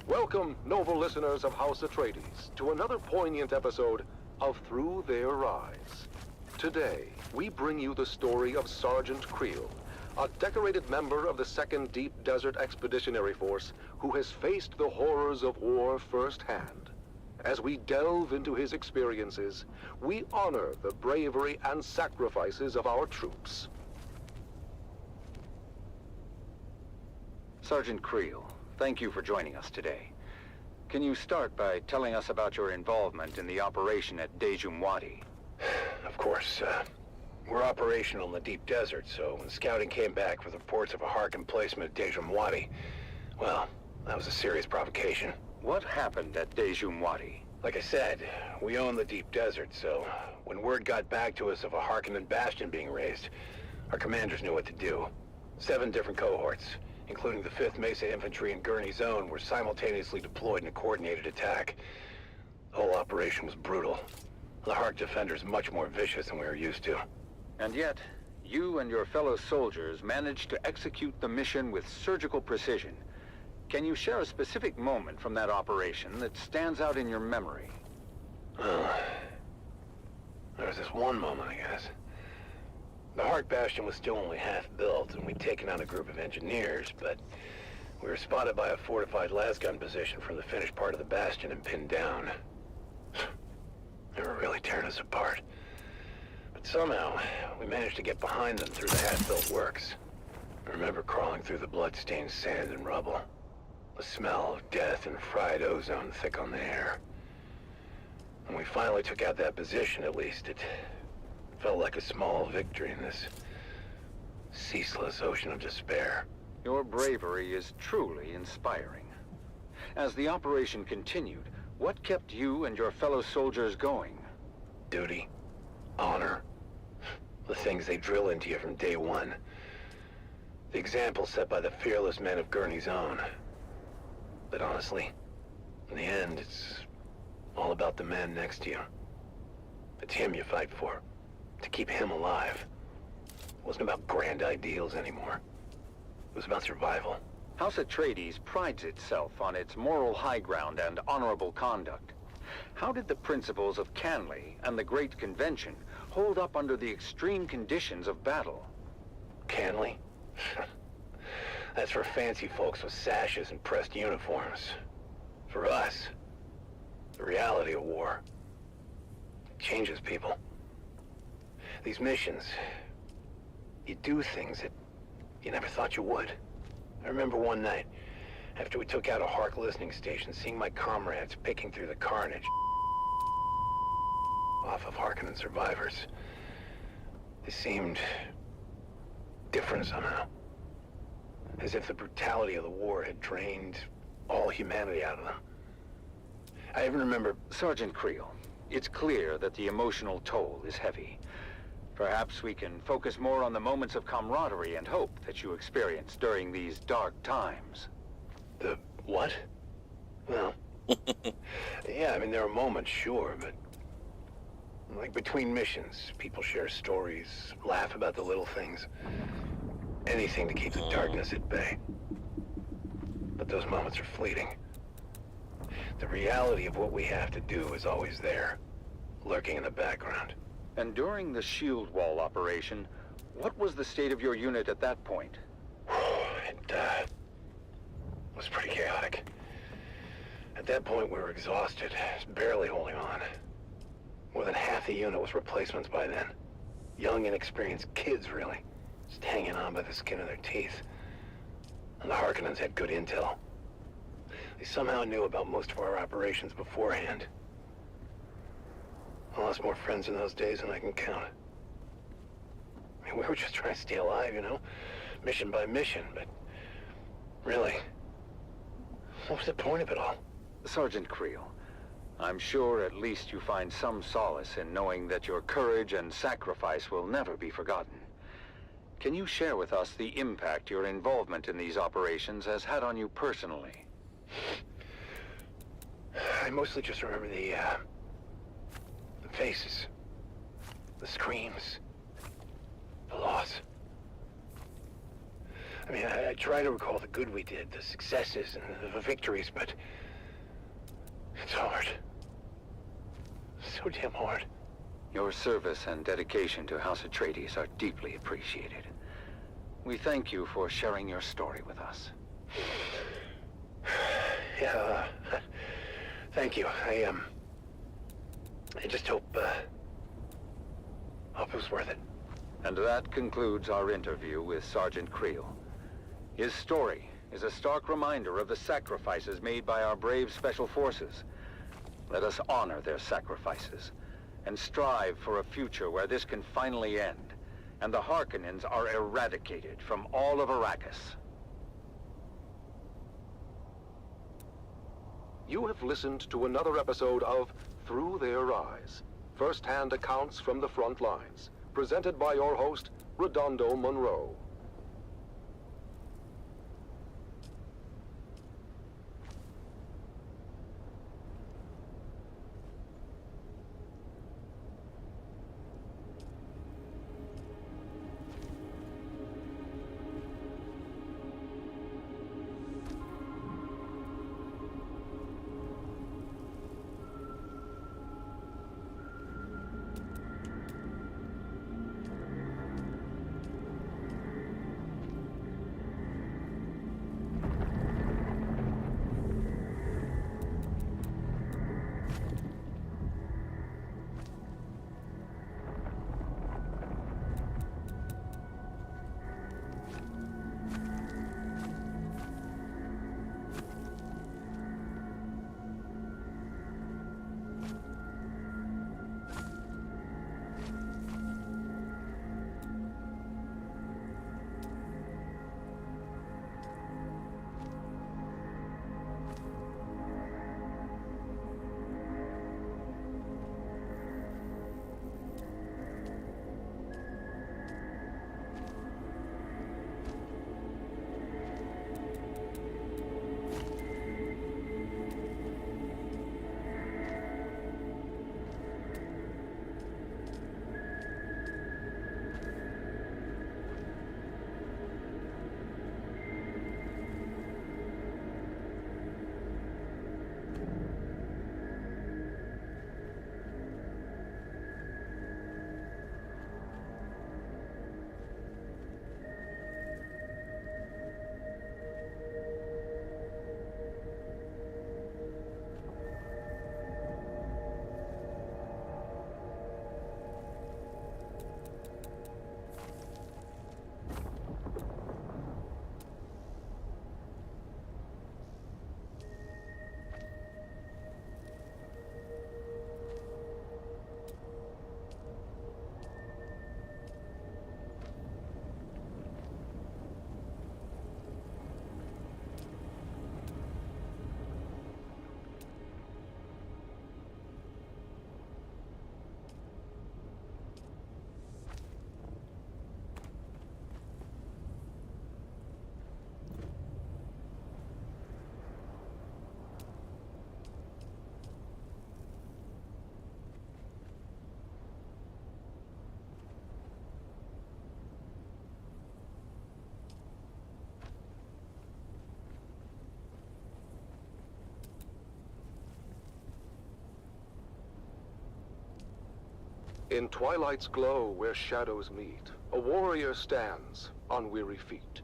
Welcome, noble listeners of House Atreides, to another poignant episode of Through Their Eyes. Today, we bring you the story of Sergeant Creel, a decorated member of the 2nd Deep Desert Expeditionary Force who has faced the horrors of war firsthand. As we delve into his experiences, we honor the bravery and sacrifices of our troops.
Sergeant Creel, thank you for joining us today. can you start by telling us about your involvement in the operation at Dejumwadi?
Of course, we're operational in the deep desert, so when scouting came back with reports of a Hark emplacement at Dejumwadi, well, that was a serious provocation.
What happened at Dejumwadi?
Like I said, we own the deep desert, so when word got back to us of a Harkonnen bastion being raised, our commanders knew what to do. 7 different cohorts, including the 5th Mesa Infantry and Gurney Zone, were simultaneously deployed in a coordinated attack. The whole operation was brutal. The Hark defenders much more vicious than we were used to.
And yet, you and your fellow soldiers managed to execute the mission with surgical precision. Can you share a specific moment from that operation that stands out in your memory?
There was this one moment, I guess. The Hark Bastion was still only half built, and we'd taken out a group of engineers, but we were spotted by a fortified lasgun position from the finished part of the bastion and pinned down. They were really tearing us apart. But somehow, we managed to get behind them through the half-built works. I remember crawling through the blood-stained sand and rubble. The smell of death and fried ozone thick on the air. When we finally took out that position, at least, it felt like a small victory in this ceaseless ocean of despair.
Your bravery is truly inspiring. As the operation continued, what kept you and your fellow soldiers going?
Duty, honor, the things they drill into you from day one. The example set by the fearless men of Gurney's Own. But honestly, in the end, it's all about the man next to you. It's him you fight for, to keep him alive. It wasn't about grand ideals anymore. It was about survival.
House Atreides prides itself on its moral high ground and honorable conduct. How did the principles of Canley and the Great Convention hold up under the extreme conditions of battle?
Canley? That's for fancy folks with sashes and pressed uniforms. For us, the reality of war changes people. These missions, you do things that you never thought you would. I remember one night, after we took out a Hark listening station, seeing my comrades picking through the carnage off of Harkonnen survivors. They seemed different somehow. As if the brutality of the war had drained all humanity out of them. I even remember...
Sergeant Creel, it's clear that the emotional toll is heavy. Perhaps we can focus more on the moments of camaraderie and hope that you experienced during these dark times.
The what? Well, yeah, I mean, there are moments, sure, but... like between missions, people share stories, laugh about the little things. Anything to keep the darkness at bay. But those moments are fleeting. The reality of what we have to do is always there, lurking in the background.
And during the shield wall operation, what was the state of your unit at that point?
It was pretty chaotic. At that point, we were exhausted, barely holding on. More than half the unit was replacements by then. Young, inexperienced kids, really. Just hanging on by the skin of their teeth. And the Harkonnens had good intel. They somehow knew about most of our operations beforehand. I lost more friends in those days than I can count. I mean, we were just trying to stay alive, you know? Mission by mission, but... really, what was the point of it all?
Sergeant Creel, I'm sure at least you find some solace in knowing that your courage and sacrifice will never be forgotten. Can you share with us the impact your involvement in these operations has had on you personally?
I mostly just remember the faces, the screams, the loss. I mean, I try to recall the good we did, the successes and the victories, but it's hard. So damn hard.
Your service and dedication to House Atreides are deeply appreciated. We thank you for sharing your story with us.
Yeah, thank you. I just hope it was worth it.
And that concludes our interview with Sergeant Creel. His story is a stark reminder of the sacrifices made by our brave special forces. Let us honor their sacrifices, and strive for a future where this can finally end, and the Harkonnens are eradicated from all of Arrakis.
You have listened to another episode of Through Their Eyes, first-hand accounts from the front lines, presented by your host, Redondo Monroe. In twilight's glow where shadows meet, a warrior stands on weary feet.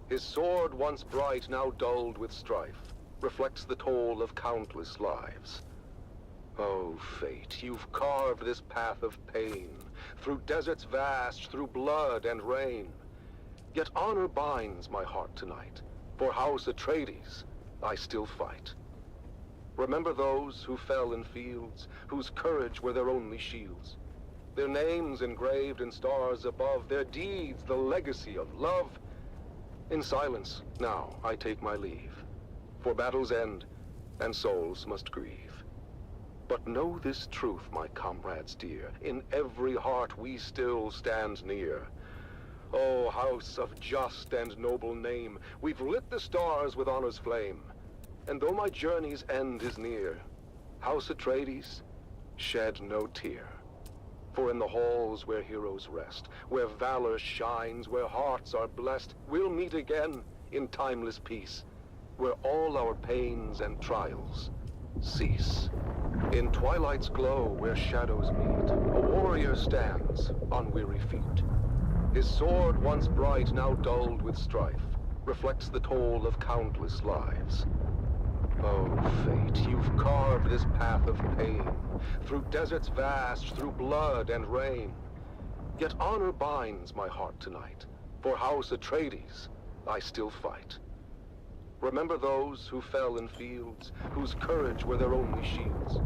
His sword, once bright, now dulled with strife, reflects the toll of countless lives. Oh, fate, you've carved this path of pain, through deserts vast, through blood and rain. Yet honor binds my heart tonight. For House Atreides, I still fight. Remember those who fell in fields, whose courage were their only shields. Their names engraved in stars above, their deeds the legacy of love. In silence, now I take my leave, for battles end, and souls must grieve. But know this truth, my comrades dear, in every heart we still stand near. O house of just and noble name, we've lit the stars with honor's flame. And though my journey's end is near, House Atreides, shed no tear. For in the halls where heroes rest, where valor shines, where hearts are blessed, we'll meet again in timeless peace, where all our pains and trials cease. In twilight's glow where shadows meet, a warrior stands on weary feet. His sword, once bright, now dulled with strife, reflects the toll of countless lives. Oh, fate, you've carved this path of pain, through deserts vast, through blood and rain. Yet honor binds my heart tonight. For House Atreides, I still fight. Remember those who fell in fields, whose courage were their only shields.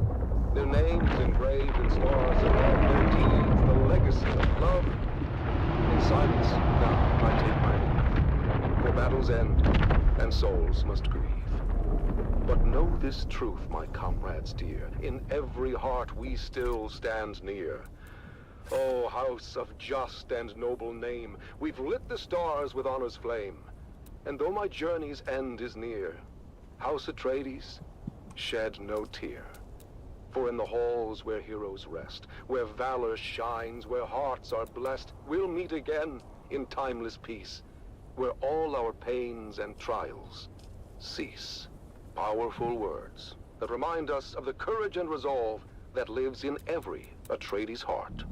Their names engraved in stars above, their deeds, the legacy of love. In silence, now I take my leave. For battles end, and souls must grieve. But know this truth, my comrades dear, in every heart we still stand near. O house of just and noble name, we've lit the stars with honor's flame. And though my journey's end is near, House Atreides, shed no tear. For in the halls where heroes rest, where valor shines, where hearts are blessed, we'll meet again in timeless peace, where all our pains and trials cease. Powerful words that remind us of the courage and resolve that lives in every Atreides heart.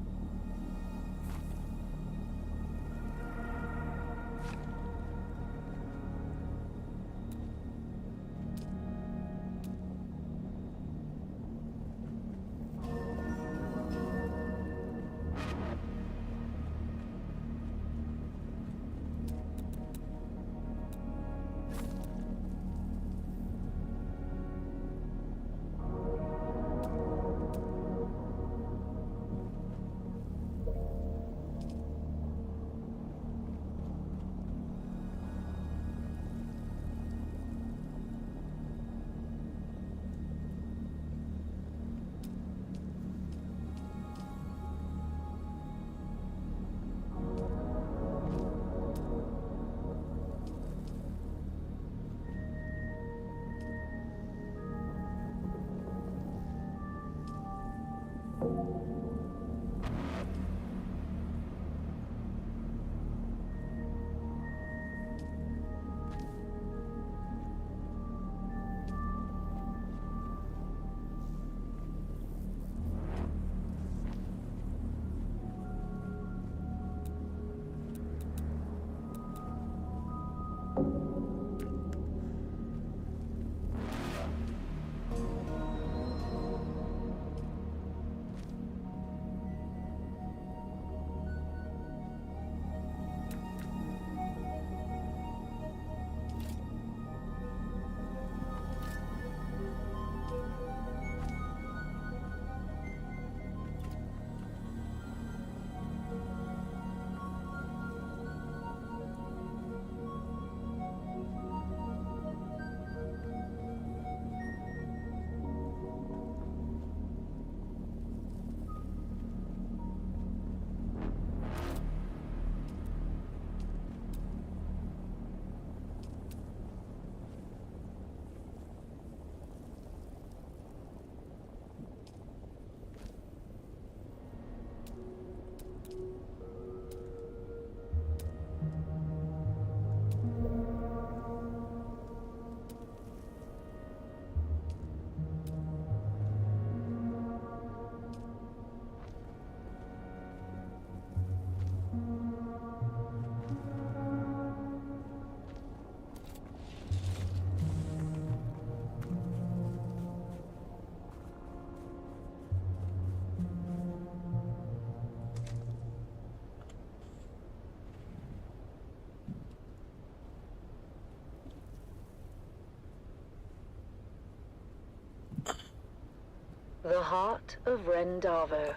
The heart of Rendavo.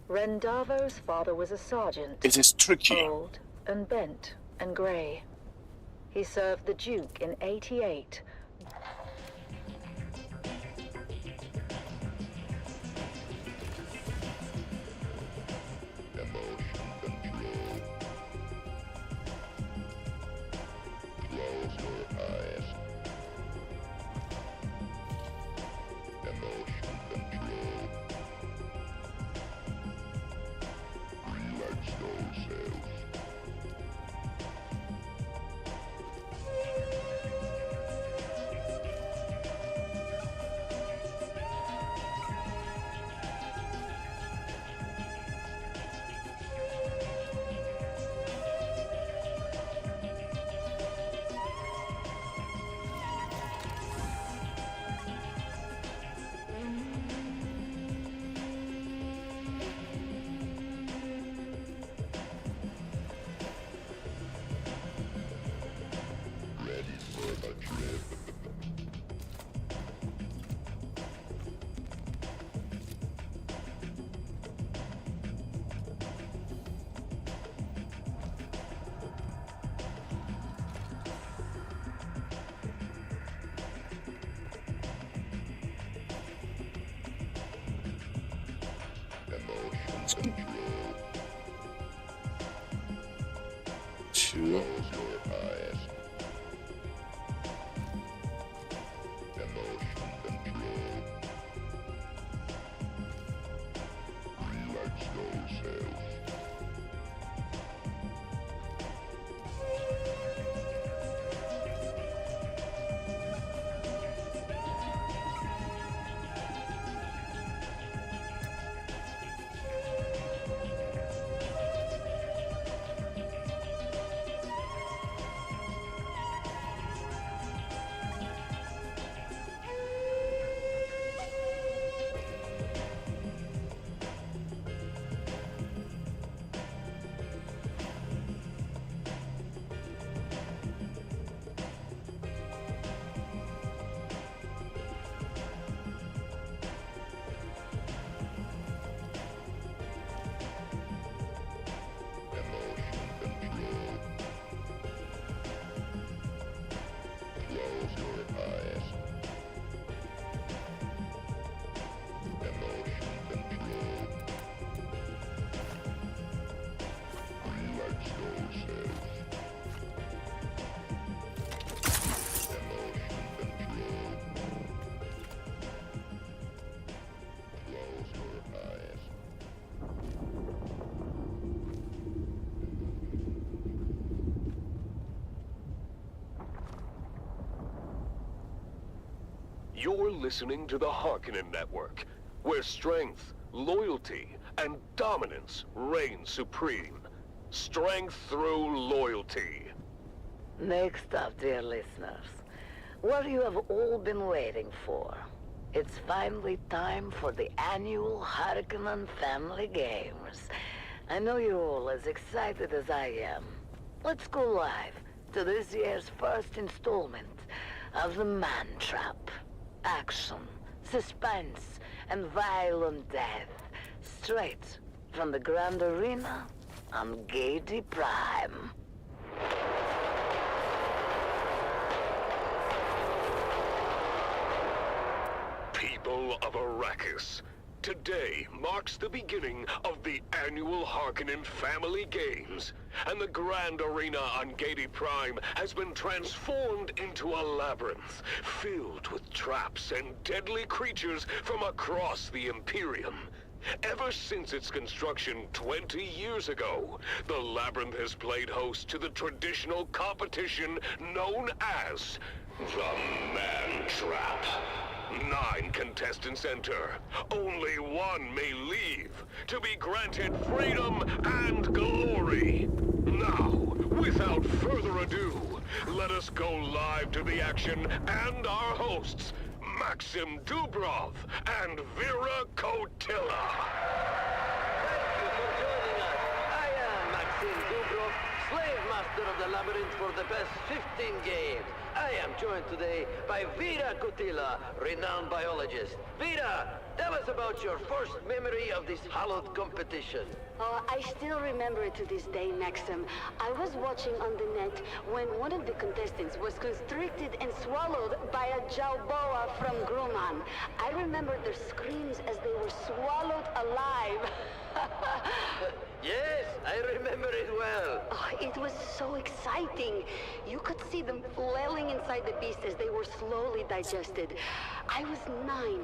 Rendavo's father was a sergeant.
It is tricky.
Old and bent and grey. He served the Duke in '88.
Two.
You're listening to the Harkonnen Network, where strength, loyalty, and dominance reign supreme. Strength through loyalty.
Next up, dear listeners, what you have all been waiting for. It's finally time for the annual Harkonnen Family Games. I know you're all as excited as I am. Let's go live to this year's first installment of the Man Trap. Action, suspense, and violent death, straight from the Grand Arena on Gaiety Prime.
People of Arrakis, today marks the beginning of the annual Harkonnen Family Games, and the Grand Arena on Gaiety Prime has been transformed into a labyrinth filled with traps and deadly creatures from across the Imperium. Ever since its construction 20 years ago, the labyrinth has played host to the traditional competition known as the Man Trap. 9 contestants enter. Only one may leave, to be granted freedom and glory. Now, without further ado, let us go live to the action and our hosts, Maxim Dubrov and Vera Kotila.
Thank you for joining us. I am Maxim Dubrov, slave master of the labyrinth for the past 15 games. I am joined today by Vera Kotila, renowned biologist. Vera, tell us about your first memory of this Hulud competition.
Oh, I still remember it to this day, Maxim. I was watching on the net when one of the contestants was constricted and swallowed by a Jalboa from Grumman. I remember their screams as they were swallowed alive.
Yes, I remember it well.
Oh, it was so exciting. You could see them flailing inside the beast as they were slowly digested. I was 9.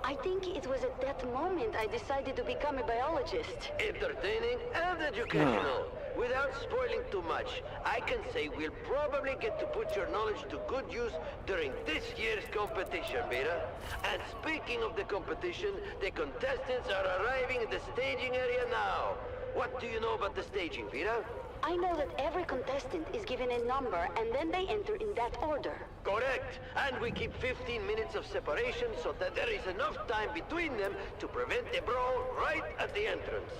I think it was at that moment I decided to become a biologist.
Entertaining and educational. Without spoiling too much, I can say we'll probably get to put your knowledge to good use during this year's competition, Vera. And speaking of the competition, the contestants are arriving in the staging area now. What do you know about the staging, Vera?
I know that every contestant is given a number and then they enter in that order.
Correct. And we keep 15 minutes of separation so that there is enough time between them to prevent a brawl right at the entrance.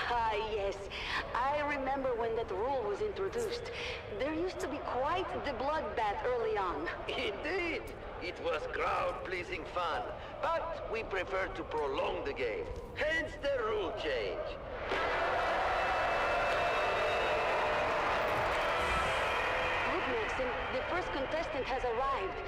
Ah, yes. I remember when that rule was introduced. There used to be quite the bloodbath early on.
Indeed. It was crowd-pleasing fun. But we prefer to prolong the game. Hence the rule change.
Maxim, the first contestant has arrived.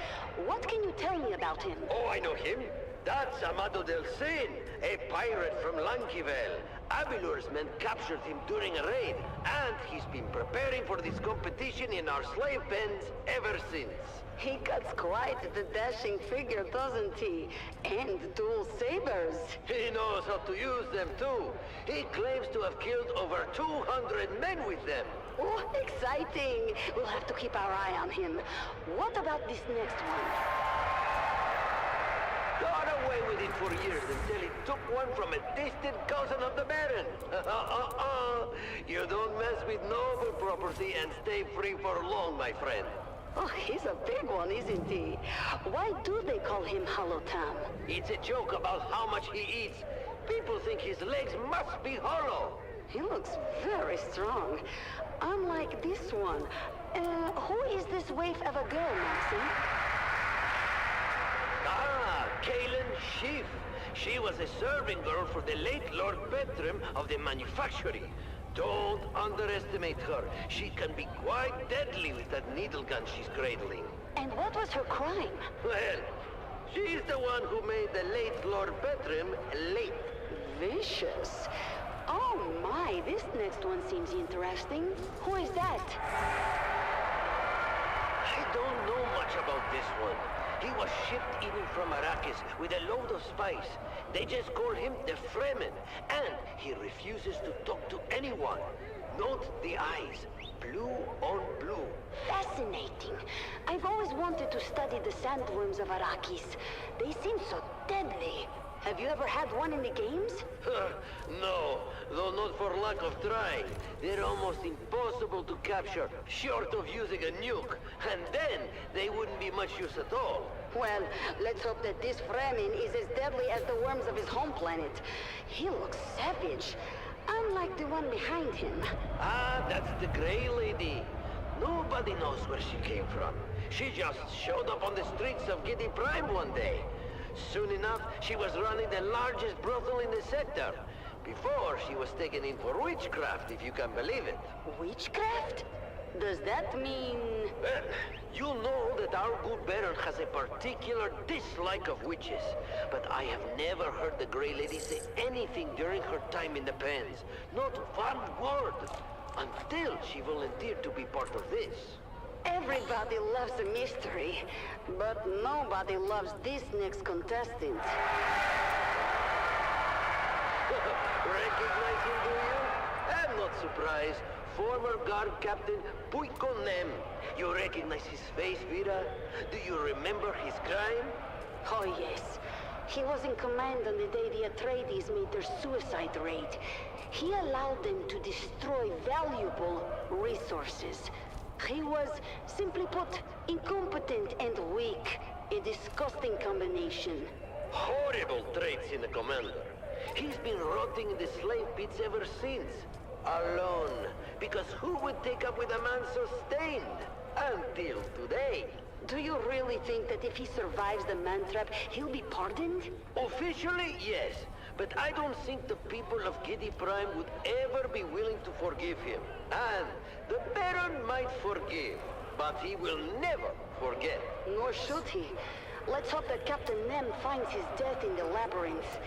What can you tell me about him?
Oh, I know him. That's Amado Del Cin,
a pirate from Lankivel. Abilur's men captured him during a raid, and he's been preparing for this competition in our slave pens ever since.
He cuts quite the dashing figure, doesn't he? And dual sabers.
He knows how to use them too. He claims to have killed over 200 men with them.
Oh, exciting! We'll have to keep our eye on him. What about this next one?
Got away with it for years until he took one from a distant cousin of the Baron. You don't mess with noble property and stay free for long, my friend.
Oh, he's a big one, isn't he? Why do they call him Holotam?
It's a joke about how much he eats. People think his legs must be hollow.
He looks very strong. Unlike this one. Who is this waif of a girl, Maxim?
Kaylin Schiff. She was a serving girl for the late Lord Bertram of the manufactory. Don't underestimate her. She can be quite deadly with that needle gun she's cradling.
And what was her crime?
Well, she's the one who made the late Lord Bertram late.
Vicious. Oh my, this next one seems interesting. Who is that?
I don't know much about this one. He was shipped in from Arrakis with a load of spice. They just call him the Fremen, and he refuses to talk to anyone. Note the eyes, blue on blue.
Fascinating. I've always wanted to study the sandworms of Arrakis. They seem so deadly. Have you ever had one in the games?
No, though not for lack of trying. They're almost impossible to capture, short of using a nuke. And then, they wouldn't be much use at all.
Well, let's hope that this Fremen is as deadly as the worms of his home planet. He looks savage, unlike the one behind him.
Ah, that's the Grey Lady. Nobody knows where she came from. She just showed up on the streets of Giddy Prime one day. Soon enough, she was running the largest brothel in the sector. Before, she was taken in for witchcraft, if you can believe it.
Witchcraft? Does that mean...
Well, you know that our good Baron has a particular dislike of witches. But I have never heard the Grey Lady say anything during her time in the pens. Not one word. Until she volunteered to be part of this.
Everybody loves a mystery, but nobody loves this next contestant.
Recognize him, do you? I'm not surprised. Former guard captain Puikonem. You recognize his face, Vera? Do you remember his crime?
Oh, yes. He was in command on the day the Atreides made their suicide raid. He allowed them to destroy valuable resources. He was, simply put, incompetent and weak. A disgusting combination.
Horrible traits in a commander. He's been rotting in the slave pits ever since. Alone. Because who would take up with a man so stained? Until today.
Do you really think that if he survives the man-trap, he'll be pardoned?
Officially, yes. But I don't think the people of Giddy Prime would ever be willing to forgive him. And the Baron might forgive, but he will never forget.
Nor should he. Let's hope that Captain Nem finds his death in the labyrinth.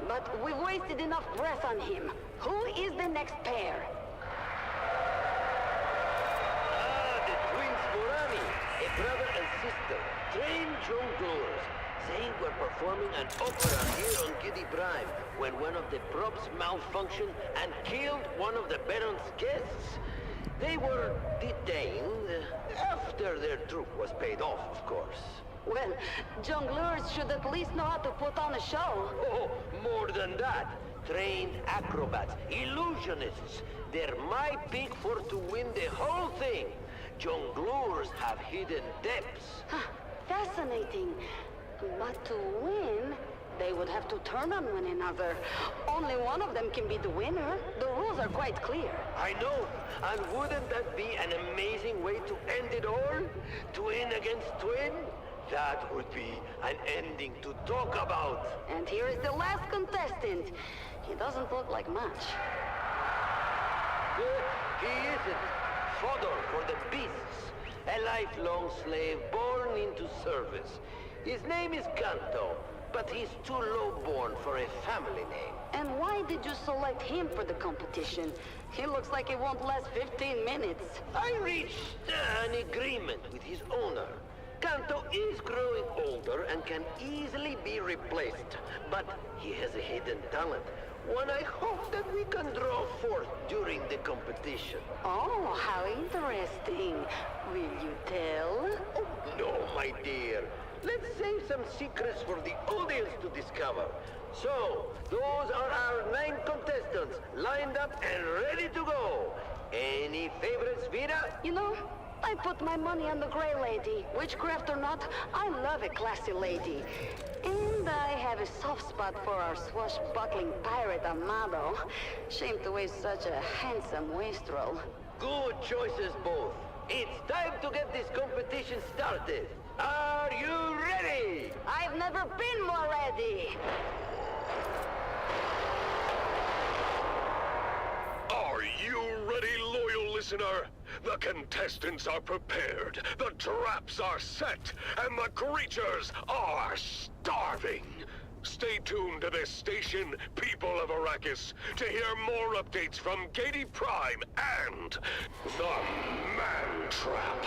But we've wasted enough breath on him. Who is the next pair?
The twins Morani, a brother and sister, trained jongleurs. They were performing an opera here on Giddy Prime when one of the props malfunctioned and killed one of the Baron's guests. They were detained after their troupe was paid off, of course.
Well, jongleurs should at least know how to put on a show.
Oh, more than that. Trained acrobats, illusionists. They're my pick for to win the whole thing. Jongleurs have hidden depths.
Fascinating. But to win, they would have to turn on one another. Only one of them can be the winner. The rules are quite clear.
I know. And wouldn't that be an amazing way to end it all? Twin against twin? That would be an ending to talk about.
And here is the last contestant. He doesn't look like much.
He isn't. Fodor for the beasts. A lifelong slave born into service. His name is Kanto. but he's too low-born for a family name.
And why did you select him for the competition? He looks like it won't last 15 minutes.
I reached an agreement with his owner. Kanto is growing older and can easily be replaced, but he has a hidden talent, one I hope that we can draw forth during the competition.
Oh, how interesting. Will you tell?
Oh, no, my dear. Let's save some secrets for the audience to discover. So, those are our 9 contestants, lined up and ready to go. Any favorites, Vida?
You know, I put my money on the Grey Lady. Witchcraft or not, I love a classy lady. And I have a soft spot for our swashbuckling pirate Amado. Shame to waste such a handsome wastrel.
Good choices both. It's time to get this competition started. Are you ready?
I've never been more ready.
Are you ready, loyal listener? The contestants are prepared, the traps are set, and the creatures are starving. Stay tuned to this station, people of Arrakis, to hear more updates from Gady Prime and the Man Trap.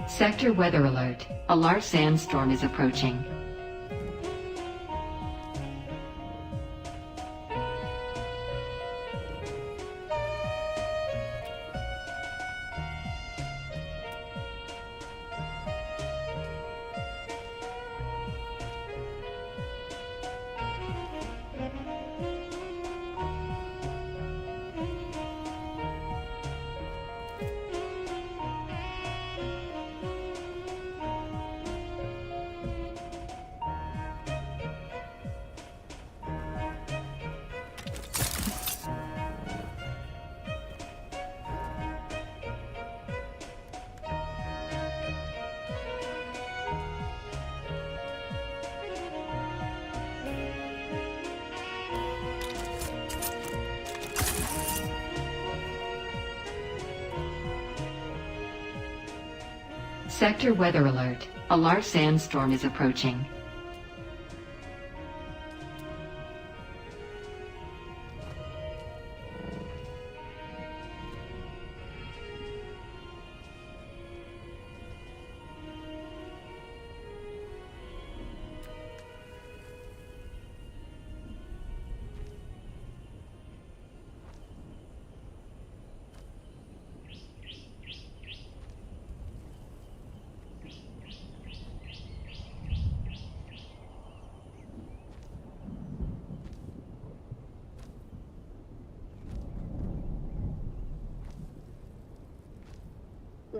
Sector weather alert. A large sandstorm is approaching. Sector weather alert. A large sandstorm is approaching.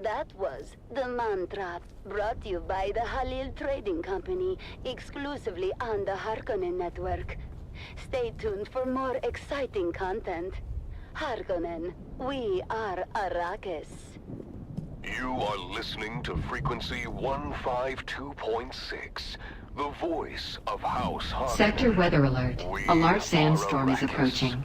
That was the Mantra, brought to you by the Hulud Trading Company, exclusively on the Harkonnen network. Stay tuned for more exciting content. Harkonnen, we are Arrakis.
You are listening to frequency 152.6, the voice of House Harkonnen.
Sector weather alert. A large sandstorm is approaching.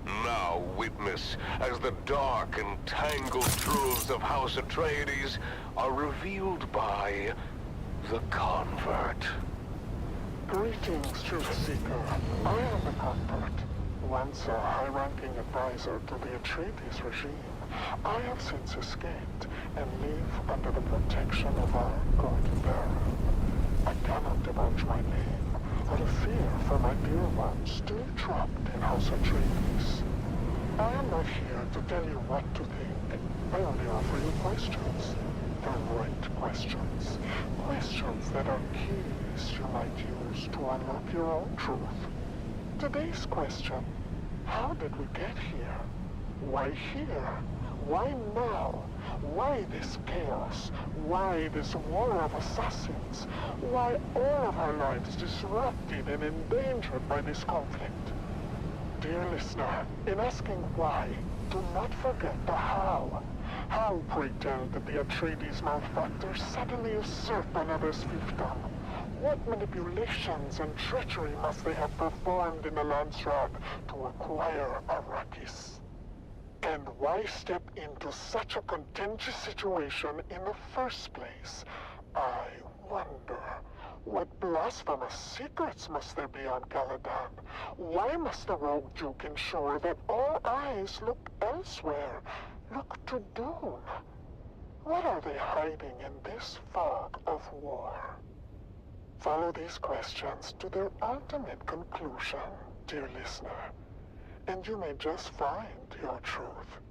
Now witness as the dark and tangled truths of House Atreides are revealed by the Convert.
Greetings, Truth Seeker. I am the Convert, once a high-ranking advisor to the Atreides regime. I have since escaped and live under the protection of our God Baron. I cannot divulge my name, out of fear for my dear ones still trapped in House Atreides. I am not here to tell you what to think. I only offer you questions. The right questions. Questions that are keys you might use to unlock your own truth. Today's question: how did we get here? Why here? Why now? Why this chaos? Why this war of assassins? Why all of our lives disrupted and endangered by this conflict? Dear listener, in asking why, do not forget the how. How, pray tell, did the Atreides malefactors suddenly usurp another's fiefdom? What manipulations and treachery must they have performed in the Landsraad to acquire Arrakis? And why step into such a contentious situation in the first place? I wonder. What blasphemous secrets must there be on Caladan? Why must the rogue Duke ensure that all eyes look elsewhere? Look to Dune. What are they hiding in this fog of war? Follow these questions to their ultimate conclusion, dear listener, and you may just find your truth.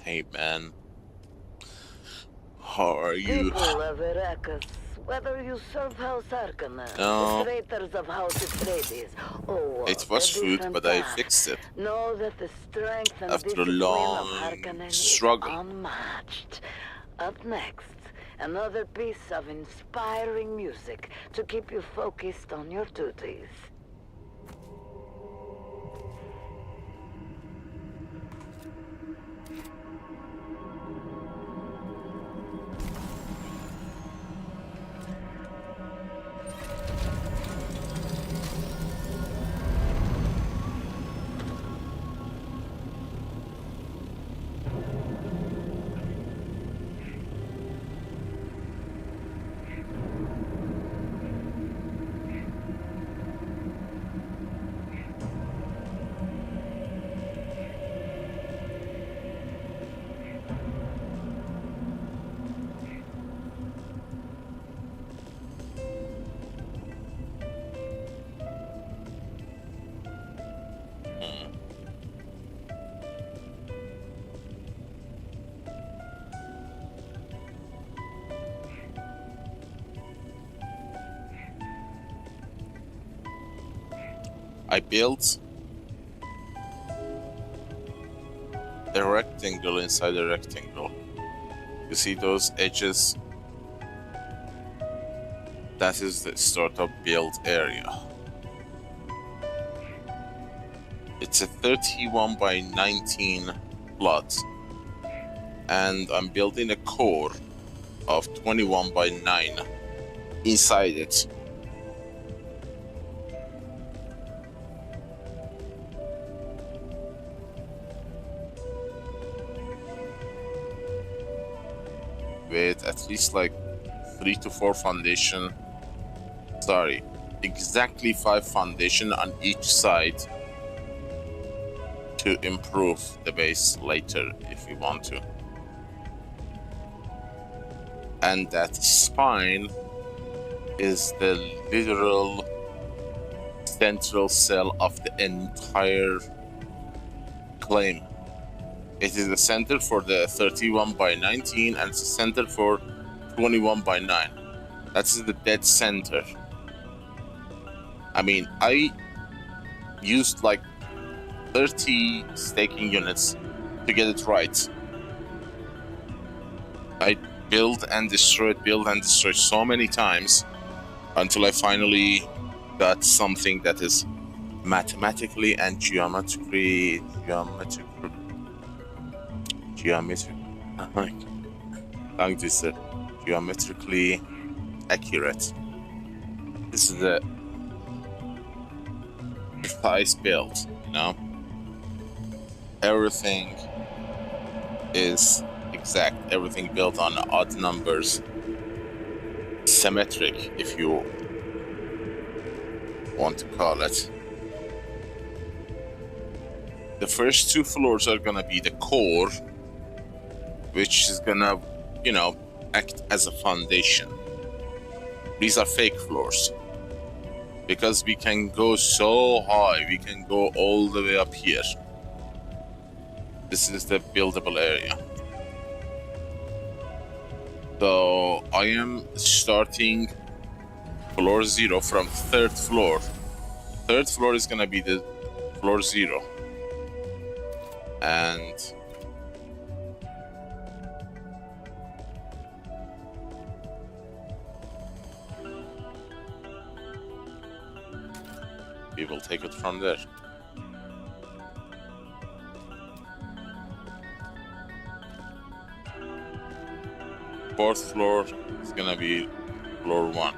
Hey man, how are you?
People of Arrakis, whether you serve House Harkonnen,
No.
the traitors of House Atreides, or
It was food,
different
but I
path,
fixed it.
know that the strength and
After a
discipline
long
of Harkonnen
struggle.
is unmatched. Up next, another piece of inspiring music to keep you focused on your duties.
I built a rectangle inside a rectangle. You see those edges? That is the startup build area. It's a 31 by 19 plot, and I'm building a core of 21 by 9 inside it. With at least like 3 to 4 foundation, sorry, exactly 5 foundation on each side to improve the base later if you want to. And that spine is the literal central cell of the entire claim. It is the center for the 31 by 19 and it's the center for 21 by 9. That's the dead center. I mean, I used like 30 staking units to get it right. I built and destroyed so many times until I finally got something that is mathematically and geometrically accurate. This is a precise build, you know? Everything is exact, everything built on odd numbers, symmetric if you want to call it. The first 2 floors are gonna be the core, which is gonna, you know, act as a foundation. These are fake floors because we can go so high, we can go all the way up here. This is the buildable area. So I am starting floor 0 from 3rd floor. 3rd floor is gonna be the floor 0. And we will take it from there. Fourth floor is gonna be floor 1.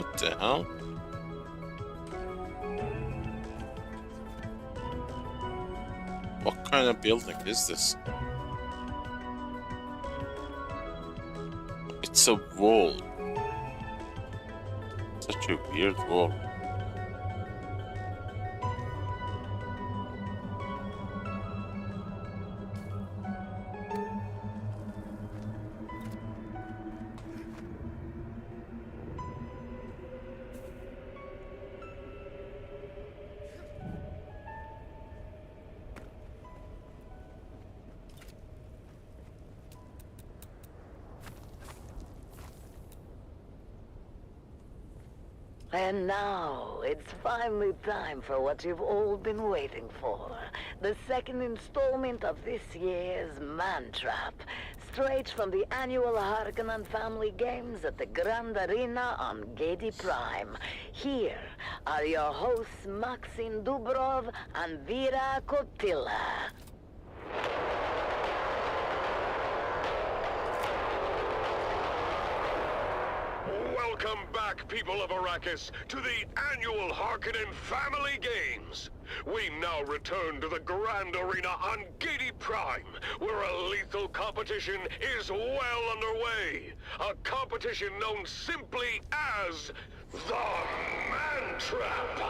What the hell? What kind of building is this? It's a wall. Such a weird wall.
And now, it's finally time for what you've all been waiting for. The second installment of this year's Man-Trap, straight from the annual Harkonnen Family Games at the Grand Arena on Gedi Prime. Here are your hosts Maxim Dubrov and Vera Kotila.
Welcome back, people of Arrakis, to the annual Harkonnen Family Games. We now return to the Grand Arena on Gedi Prime, where a lethal competition is well underway. A competition known simply as the Man-Trap.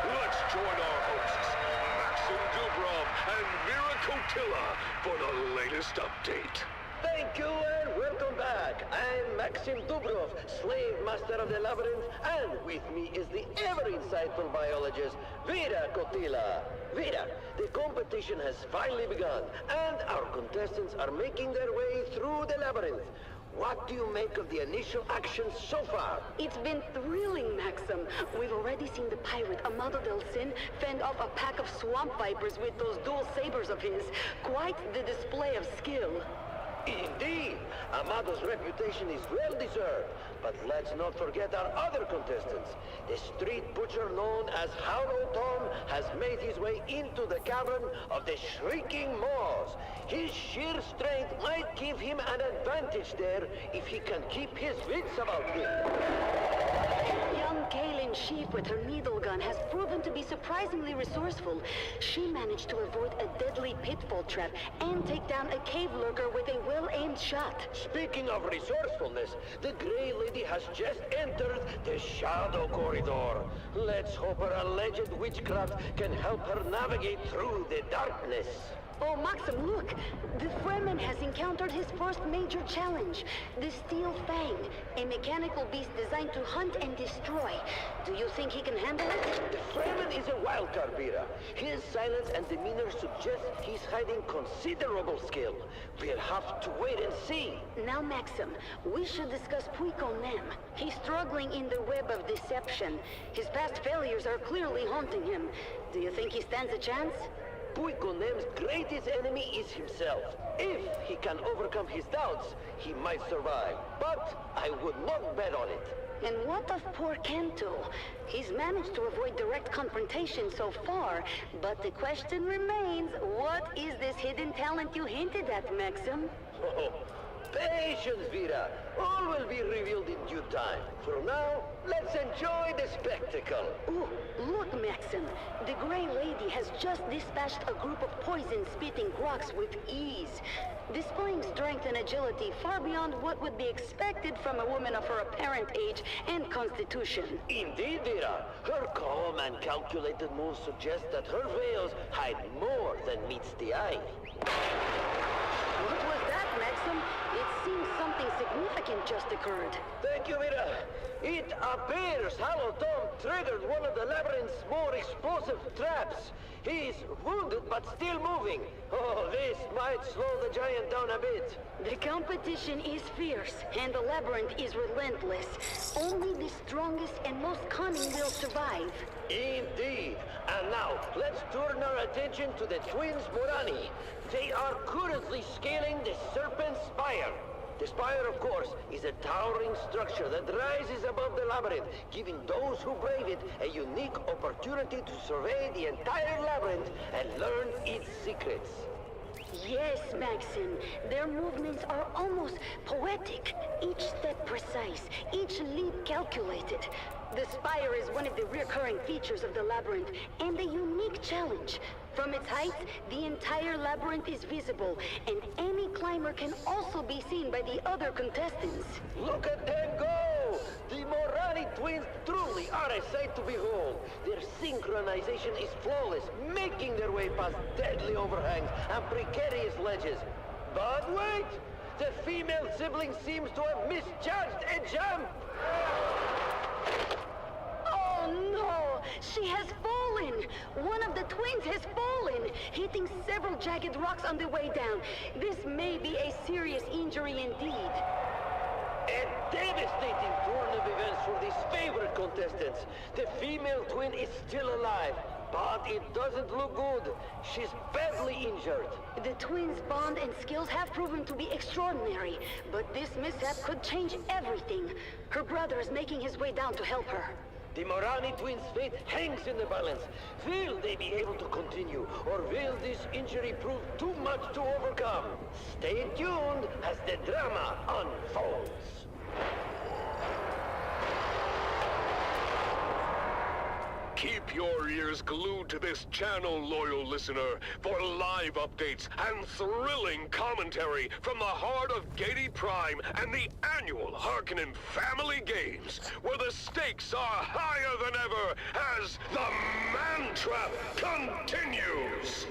Let's join our hosts, Maxim Dubrov and Vera Kotila, for the latest update.
Thank you and welcome back. I'm Maxim Dubrov, slave master of the labyrinth, and with me is the ever-insightful biologist, Vera Kotila. Vera, the competition has finally begun, and our contestants are making their way through the labyrinth. What do you make of the initial action so far?
It's been thrilling, Maxim. We've already seen the pirate Amado Del Sin fend off a pack of swamp vipers with those dual sabers of his. Quite the display of skill.
Indeed, Amado's reputation is well deserved, but let's not forget our other contestants. The street butcher known as Hulud has made his way into the cavern of the Shrieking Maws. His sheer strength might give him an advantage there if he can keep his wits about him.
Young Kaylin Sheep with her needle gun has proven to be surprisingly resourceful. She managed to avoid a deadly pitfall trap and take down a cave lurker with a well-aimed shot.
Speaking of resourcefulness, the Grey Lady has just entered the Shadow Corridor. Let's hope her alleged witchcraft can help her navigate through the darkness.
Oh, Maxim, look! The Fremen has encountered his first major challenge, the Steel Fang, a mechanical beast designed to hunt and destroy. Do you think he can handle it?
The Fremen is a wild card, Vera. His silence and demeanor suggest he's hiding considerable skill. We'll have to wait and see.
Now, Maxim, we should discuss Puikonem. He's struggling in the web of deception. His past failures are clearly haunting him. Do you think he stands a chance?
Puikonem's greatest enemy is himself. If he can overcome his doubts, he might survive. But I would not bet on it.
And what of poor Kento? He's managed to avoid direct confrontation so far, but the question remains, what is this hidden talent you hinted at, Maxim?
Oh, patience, Vera. All will be revealed in due time. For now, let's enjoy the spectacle.
Ooh, look, Maxim. The Grey Lady has just dispatched a group of poison-spitting groks with ease, displaying strength and agility far beyond what would be expected from a woman of her apparent age and constitution.
Indeed, Vera. Her calm and calculated moves suggest that her veils hide more than meets the eye.
What was that, Maxim? It seems something significant just occurred.
Thank you, Vera. It appears Hulud triggered one of the labyrinth's more explosive traps. He's wounded but still moving. Oh, this might slow the giant down a bit.
The competition is fierce, and the labyrinth is relentless. Only the strongest and most cunning will survive.
Indeed. And now, let's turn our attention to the twins Morani. They are currently scaling the Serpent Spire. The spire, of course, is a towering structure that rises above the labyrinth, giving those who brave it a unique opportunity to survey the entire labyrinth and learn its secrets.
Yes, Maxim. Their movements are almost poetic. Each step precise, each leap calculated. The spire is one of the recurring features of the labyrinth, and a unique challenge. From its height, the entire labyrinth is visible, and any climber can also be seen by the other contestants.
Look at them go! The Morani twins truly are a sight to behold. Their synchronization is flawless, making their way past deadly overhangs and precarious ledges. But wait! The female sibling seems to have misjudged a jump!
Oh no! She has fallen! One of the twins has fallen, hitting several jagged rocks on the way down. This may be a serious injury indeed.
A devastating turn of events for these favorite contestants. The female twin is still alive, but it doesn't look good. She's badly injured.
The twins' bond and skills have proven to be extraordinary, but this mishap could change everything. Her brother is making his way down to help her.
The Morani twins' fate hangs in the balance. Will they be able to continue, or will this injury prove too much to overcome? Stay tuned as the drama unfolds.
Keep your ears glued to this channel, loyal listener, for live updates and thrilling commentary from the heart of Gady Prime and the annual Harkonnen Family Games, where the stakes are higher than ever as the Man Trap continues!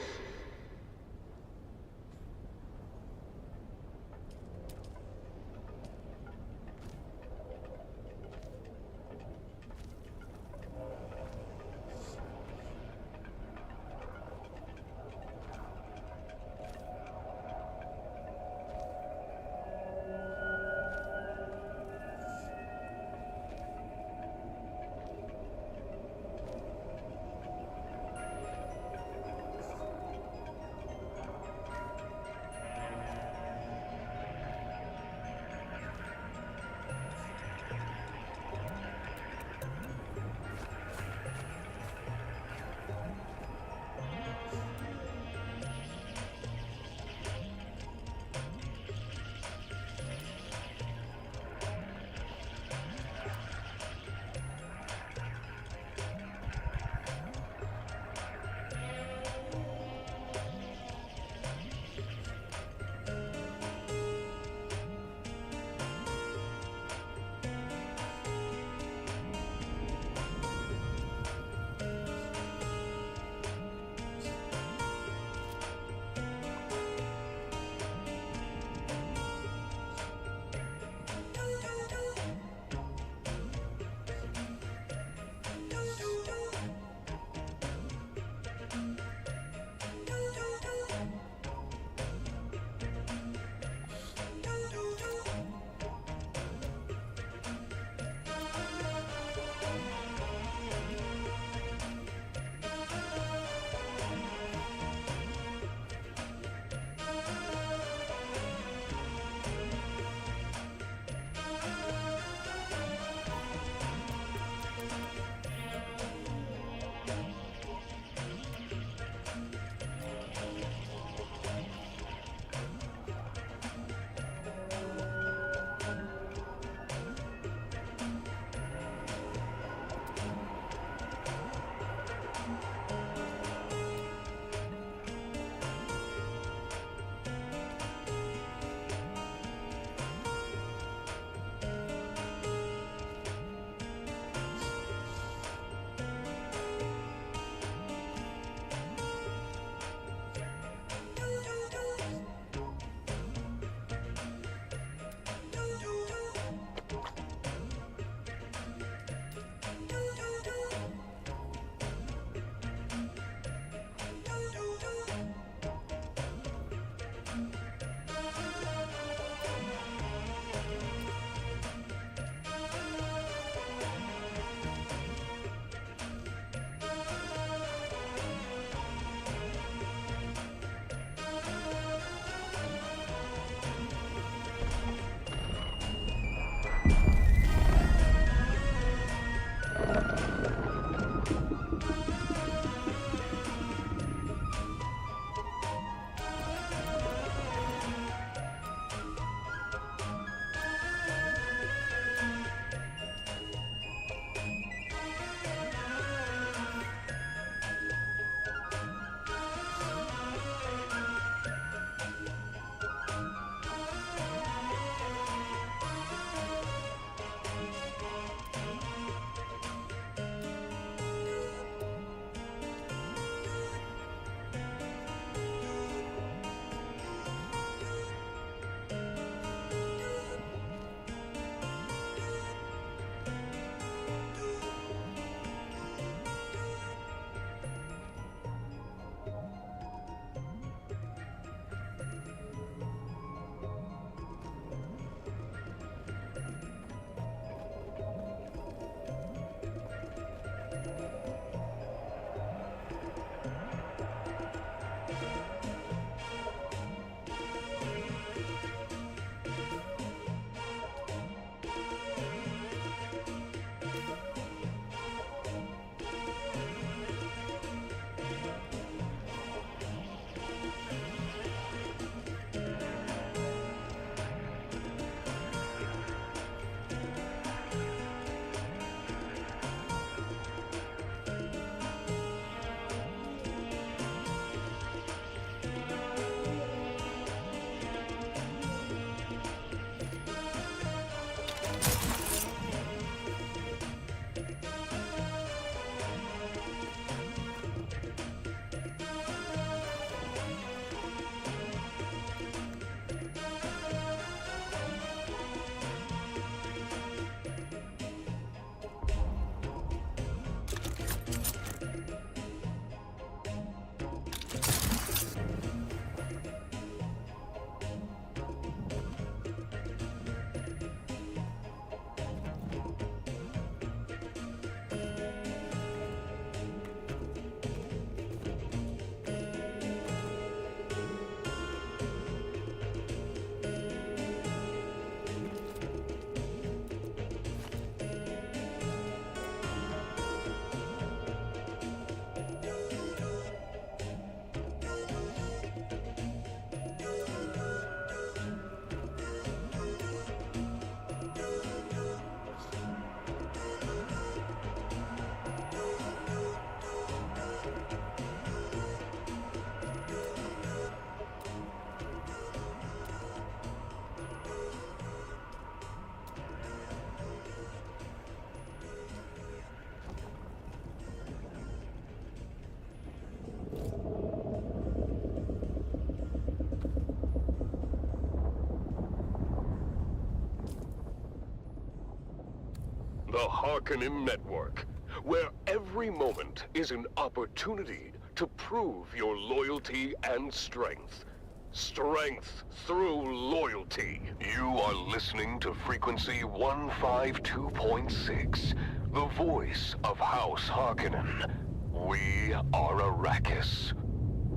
the Harkonnen Network, where every moment is an opportunity to prove your loyalty and strength. Strength through loyalty. You are listening to frequency 152.6, the voice of House Harkonnen. We are Arrakis.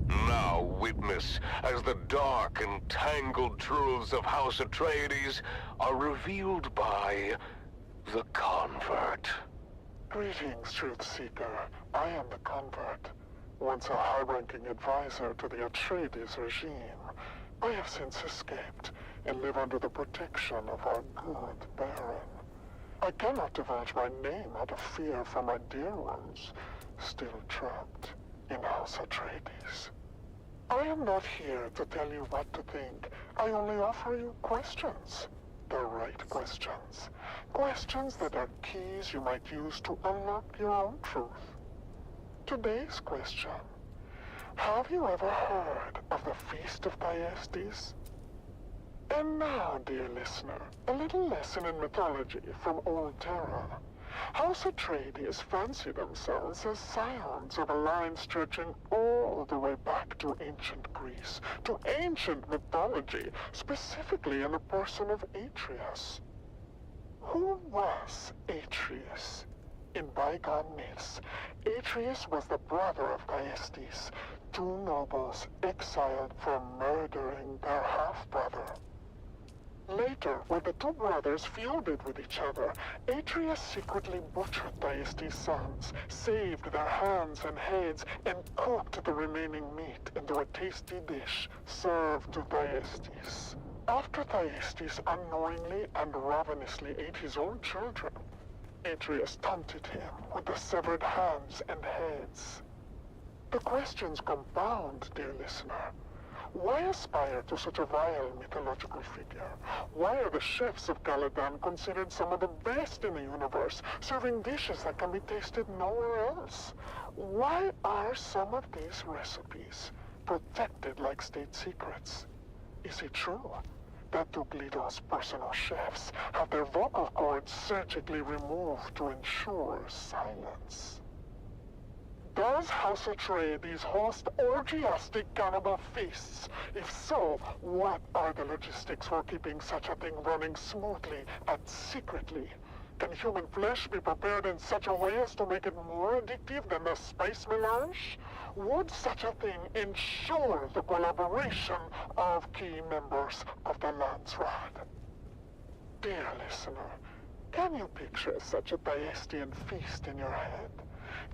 Now witness as the dark and tangled truths of House Atreides are revealed by the Convert.
Greetings, Truth Seeker. I am the Convert. Once a high-ranking advisor to the Atreides regime, I have since escaped and live under the protection of our good Baron. I cannot divulge my name out of fear for my dear ones, still trapped in House Atreides. I am not here to tell you what to think. I only offer you questions. The right questions. Questions that are keys you might use to unlock your own truth. Today's question. Have you ever heard of the Feast of Thyestes? And now, dear listener, a little lesson in mythology from Old Terra. House Atreides fancy themselves as scions of a line stretching all the way back to ancient Greece, to ancient mythology, specifically in the person of Atreus. Who was Atreus? In bygone myths, Atreus was the brother of Thyestes, two nobles exiled for murdering their half-brother. Later, when the two brothers feuded with each other, Atreus secretly butchered Thyestes' sons, saved their hands and heads, and cooked the remaining meat into a tasty dish served to Thyestes. After Thyestes unknowingly and ravenously ate his own children, Atreus taunted him with the severed hands and heads. The questions compound, dear listener. Why aspire to such a vile mythological figure? Why are the chefs of Caladan considered some of the best in the universe, serving dishes that can be tasted nowhere else? Why are some of these recipes protected like state secrets? Is it true that Duglito's personal chefs have their vocal cords surgically removed to ensure silence? Does House Atreides host orgiastic cannibal feasts? If so, what are the logistics for keeping such a thing running smoothly and secretly? Can human flesh be prepared in such a way as to make it more addictive than the spice melange? Would such a thing ensure the collaboration of key members of the Landsraad? Dear listener, can you picture such a Thyestian feast in your head?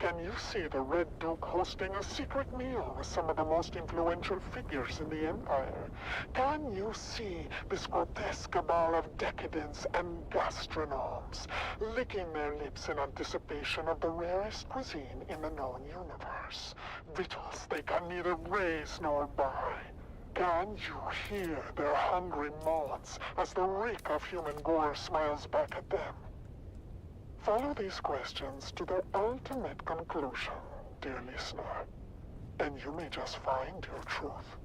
Can you see the Red Duke hosting a secret meal with some of the most influential figures in the Empire? Can you see this grotesque cabal of decadents and gastronomes licking their lips in anticipation of the rarest cuisine in the known universe? Victuals they can neither raise nor buy. Can you hear their hungry moans as the reek of human gore smiles back at them? Follow these questions to their ultimate conclusion, dear listener, and you may just find your truth.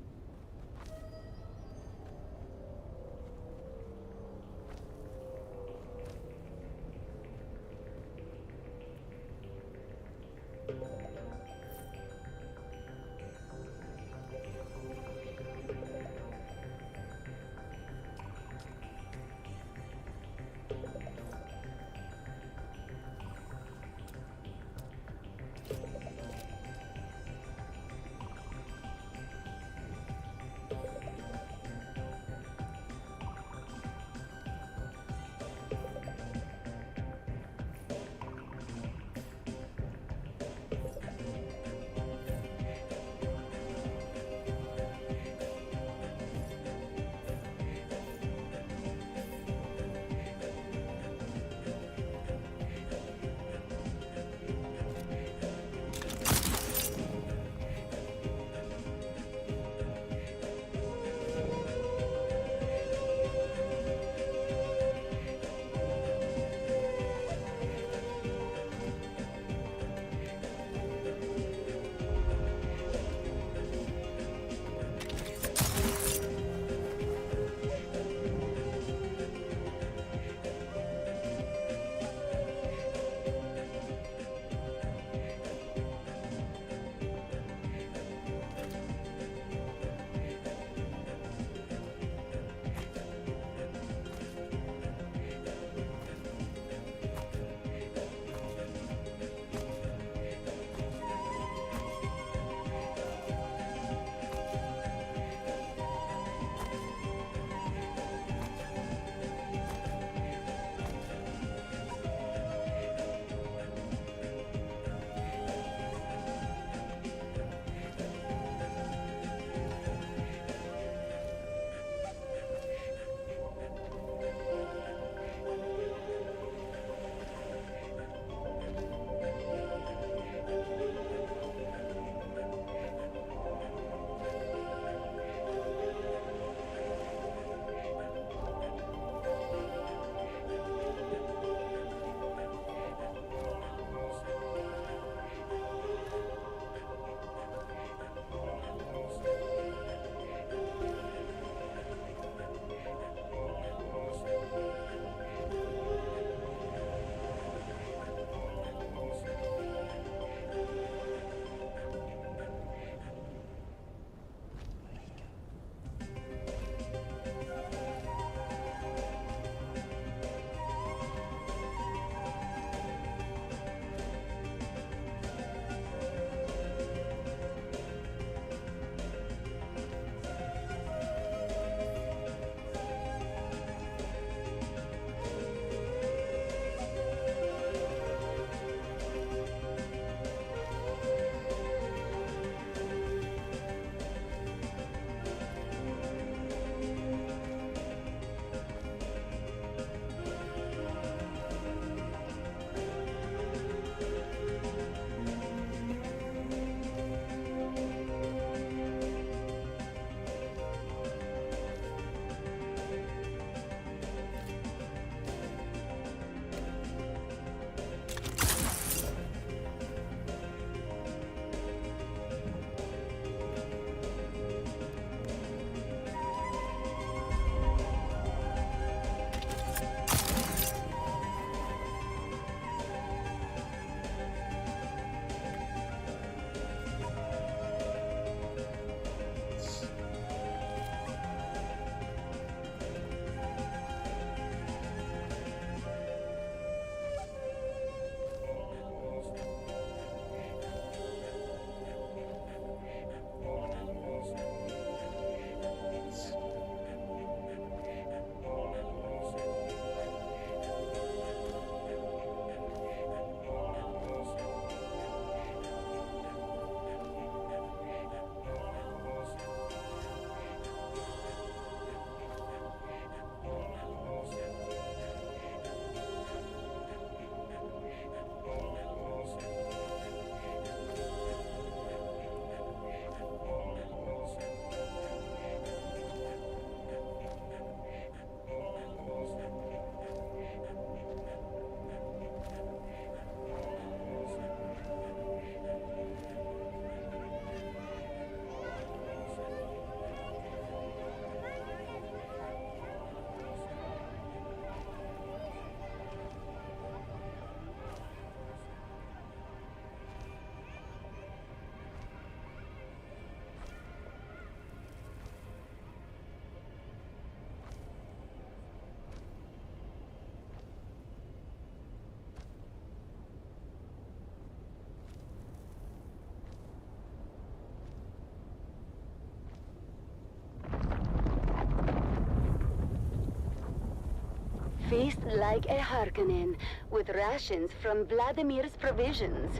beast like a Harkonnen, with rations from Vladimir's provisions.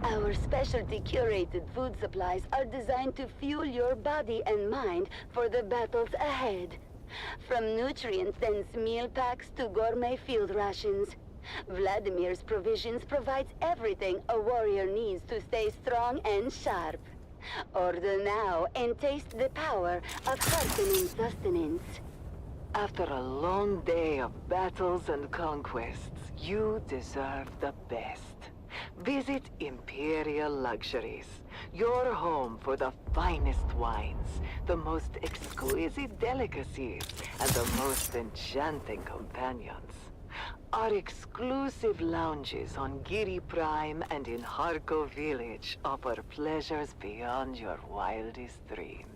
Our specialty curated food supplies are designed to fuel your body and mind for the battles ahead. From nutrient-dense meal packs to gourmet field rations, Vladimir's provisions provides everything a warrior needs to stay strong and sharp. Order now and taste the power of Harkonnen sustenance.
After a long day of battles and conquests, you deserve the best. Visit Imperial Luxuries, your home for the finest wines, the most exquisite delicacies, and the most enchanting companions. Our exclusive lounges on Giri Prime and in Harko Village offer pleasures beyond your wildest dreams.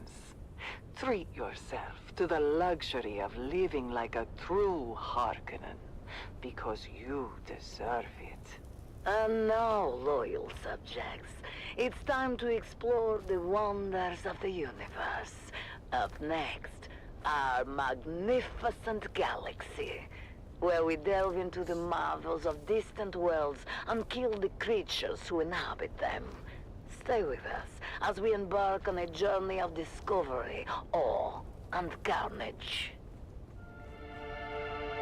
Treat yourself to the luxury of living like a true Harkonnen, because you deserve it.
And now, loyal subjects, it's time to explore the wonders of the universe. Up next, our magnificent galaxy, where we delve into the marvels of distant worlds and kill the creatures who inhabit them. Stay with us as we embark on a journey of discovery, awe, and carnage.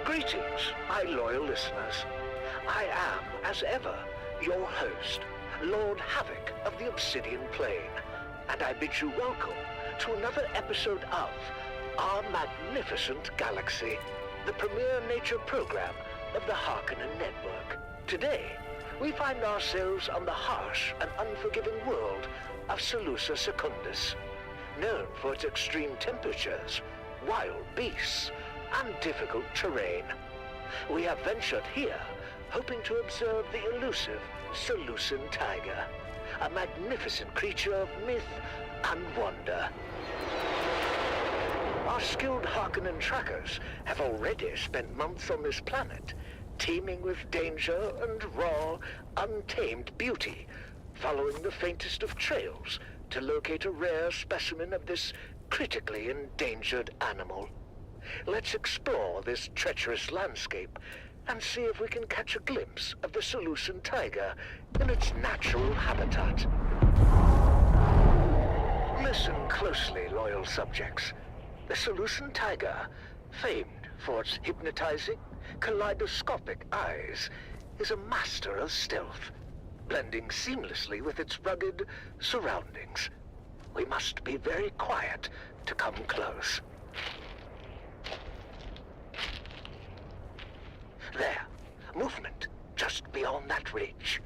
Greetings, my loyal listeners. I am, as ever, your host, Lord Havoc of the Obsidian Plain, and I bid you welcome to another episode of Our Magnificent Galaxy, the premier nature program of the Harkonnen Network. Today, we find ourselves on the harsh and unforgiving world of Seleucia Secundus, known for its extreme temperatures, wild beasts, and difficult terrain. We have ventured here, hoping to observe the elusive Seleucian tiger, a magnificent creature of myth and wonder. Our skilled Harkonnen trackers have already spent months on this planet, teeming with danger and raw, untamed beauty, following the faintest of trails to locate a rare specimen of this critically endangered animal. Let's explore this treacherous landscape and see if we can catch a glimpse of the Seleucian tiger in its natural habitat. Listen closely, loyal subjects. The Seleucian tiger, famed for its hypnotizing, kaleidoscopic eyes, is a master of stealth, blending seamlessly with its rugged surroundings. We must be very quiet to come close. There, movement just beyond that ridge.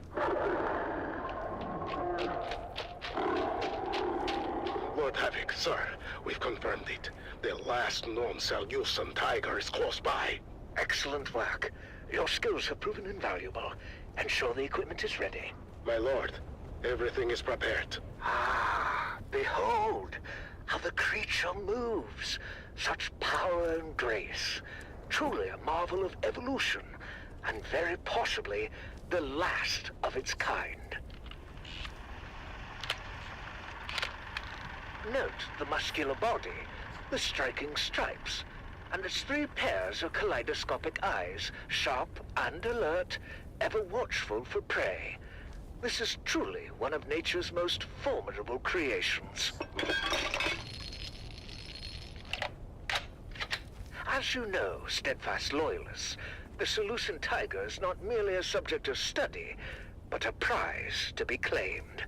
Lord Havoc, sir, we've confirmed it. The last known Seleucian tiger is close by.
Excellent work. Your skills have proven invaluable. Ensure the equipment is ready.
My lord, everything is prepared.
Ah, behold how the creature moves. Such power and grace. Truly a marvel of evolution, and very possibly the last of its kind. Note the muscular body, the striking stripes, and its 3 pairs of kaleidoscopic eyes, sharp and alert, ever watchful for prey. This is truly one of nature's most formidable creations. As you know, steadfast loyalists, the Seleucian tiger is not merely a subject of study, but a prize to be claimed.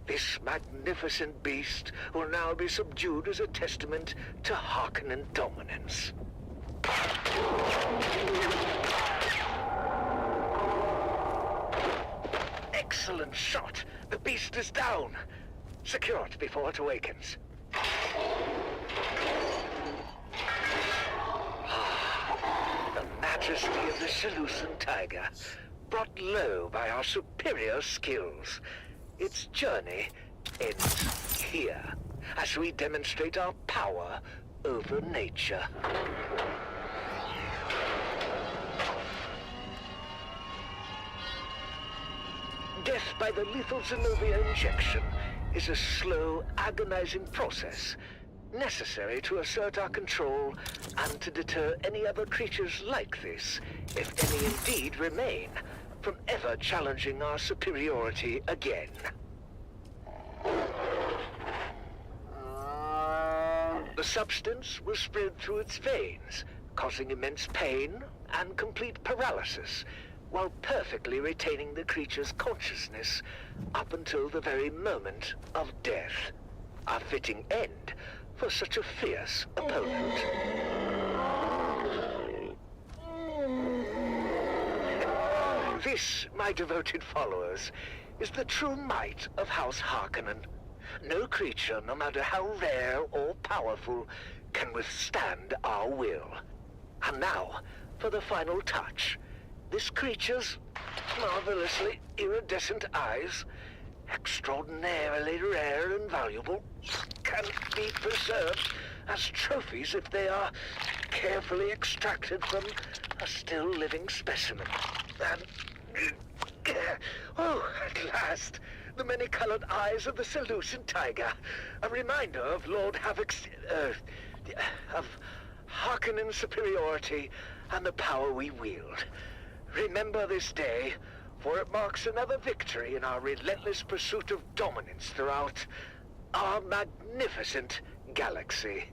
This magnificent beast will now be subdued as a testament to Harkonnen dominance. Excellent shot! The beast is down! Secure it before it awakens. The majesty of the Seleucian tiger, brought low by our superior skills. Its journey ends here, as we demonstrate our power over nature. Death by the lethal Zenobia injection is a slow, agonizing process, necessary to assert our control and to deter any other creatures like this, if any indeed remain, from ever challenging our superiority again. The substance was spread through its veins, causing immense pain and complete paralysis, while perfectly retaining the creature's consciousness up until the very moment of death. A fitting end for such a fierce opponent. This, my devoted followers, is the true might of House Harkonnen. No creature, no matter how rare or powerful, can withstand our will. And now, for the final touch. This creature's marvelously iridescent eyes, extraordinarily rare and valuable, can be preserved as trophies if they are carefully extracted from a still living specimen. And oh, at last, the many-colored eyes of the Seleucid tiger, a reminder of Lord Havoc's, of Harkonnen's superiority and the power we wield. Remember this day, for it marks another victory in our relentless pursuit of dominance throughout our magnificent galaxy.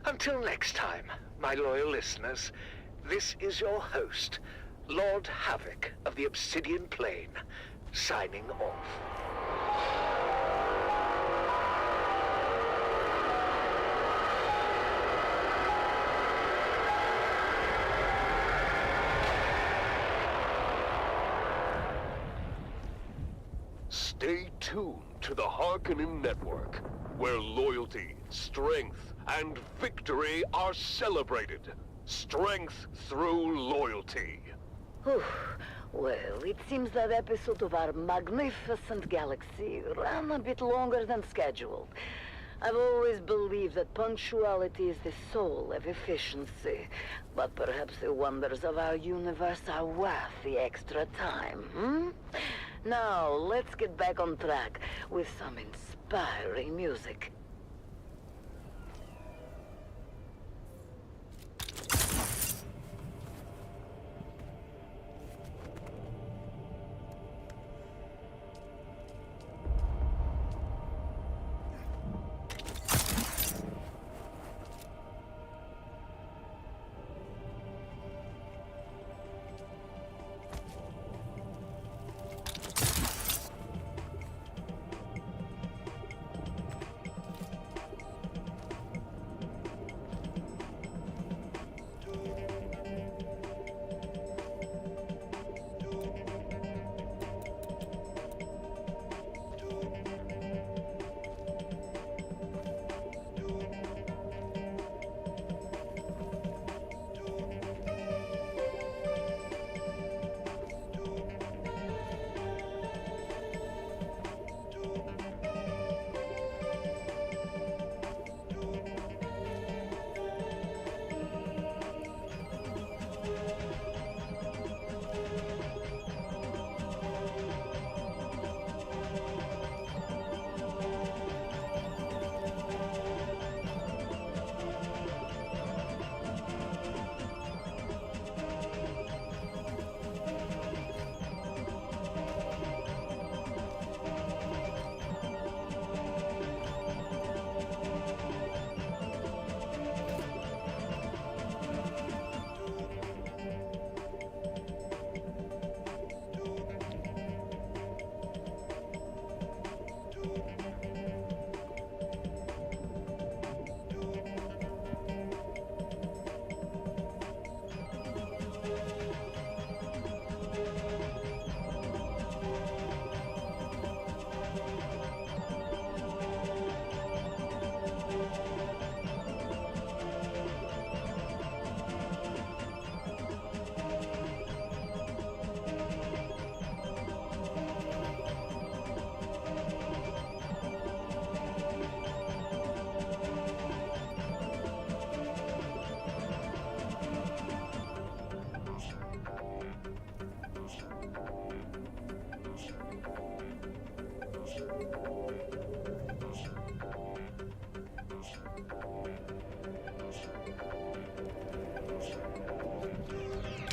Until next time, my loyal listeners, this is your host, Lord Havoc of the Obsidian Plain, signing off.
Stay tuned to the Harkonnen Network, where loyalty, strength, and victory are celebrated. Strength through loyalty.
Well, it seems that episode of our magnificent galaxy ran a bit longer than scheduled. I've always believed that punctuality is the soul of efficiency, but perhaps the wonders of our universe are worth the extra time, Now, let's get back on track with some inspiring music.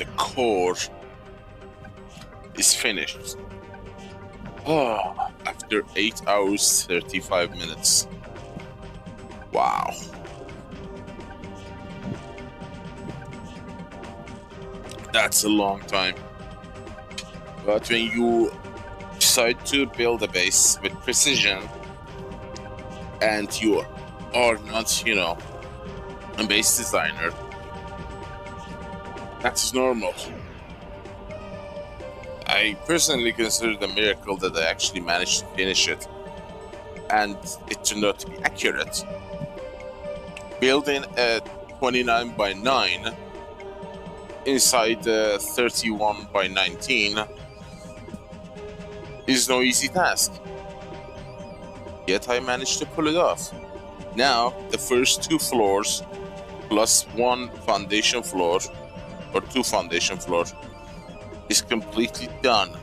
the core is finished. Oh, after 8 hours 35 minutes. Wow. That's a long time. But when you decide to build a base with precision and you are not, you know, a base designer, that's normal. I personally consider it a miracle that I actually managed to finish it and it turned out to be accurate. Building a 29 by 9 inside the 31 by 19 is no easy task. Yet I managed to pull it off. Now the first 2 floors plus 1 foundation floor or 2 foundation floors is completely done.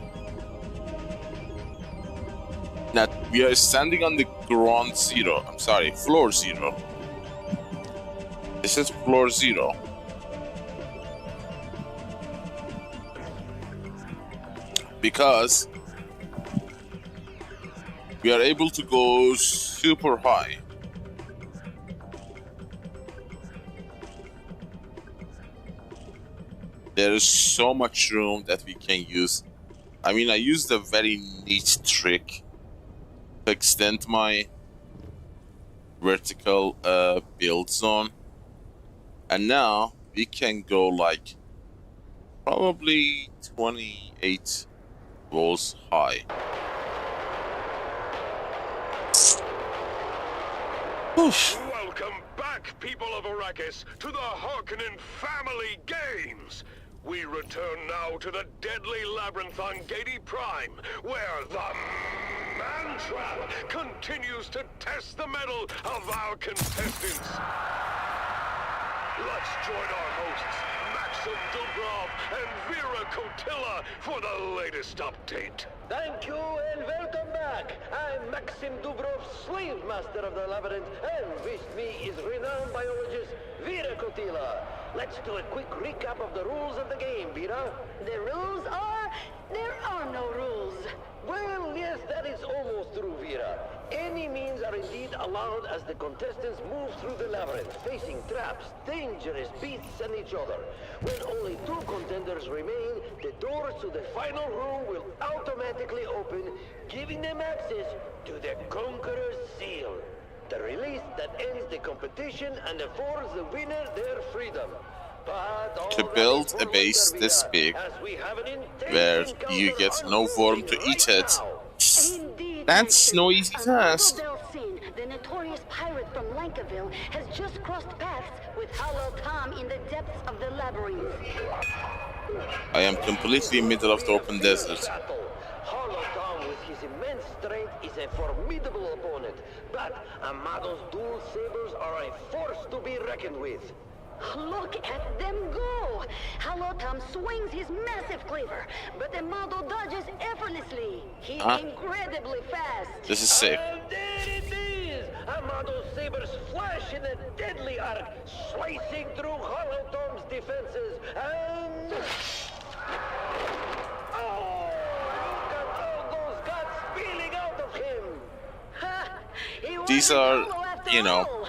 Now we are standing on the ground zero. I'm sorry, floor 0. This is floor 0. Because we are able to go super high. There is so much room that we can use. I mean, I used a very neat trick to extend my vertical build zone. And now we can go like probably 28 walls high. Oof.
Welcome back, people of Arrakis, to the Harkonnen family games. We return now to the deadly labyrinth on Gedi Prime, where the man-trap continues to test the mettle of our contestants. Let's join our hosts, Maxim Dubrov and Vera Kotila, for the latest update.
Thank you and welcome back. I'm Maxim Dubrov, slave master of the labyrinth, and with me is renowned biologist Vera Kotila. Let's do a quick recap of the rules of the game, Vera.
The rules are... there are no rules.
Well, yes, that is almost true, Vera. Any means are indeed allowed as the contestants move through the labyrinth, facing traps, dangerous beasts, and each other. When only 2 contenders remain, the doors to the final room will automatically open, giving them access to the Conqueror's Seal, the release that ends the competition and affords the winner their freedom.
To build a base this big, where you get no worm to eat it, that's no easy task.
The notorious pirate from Lankaville has just crossed paths with Hollow Tom in the depths of the labyrinth.
I am completely middle of the open desert.
Hollow Tom, with his immense strength, is a formidable opponent, but Amado's dual sabers are a force to be reckoned with.
Look at them go! Hollow Tom swings his massive cleaver, but Amado dodges effortlessly. He's incredibly fast.
This is safe.
And there it is! Amado's sabers flash in a deadly arc, slicing through Hollow Tom's defenses, and... oh! Look at all those guts spilling out of him!
These are, you know,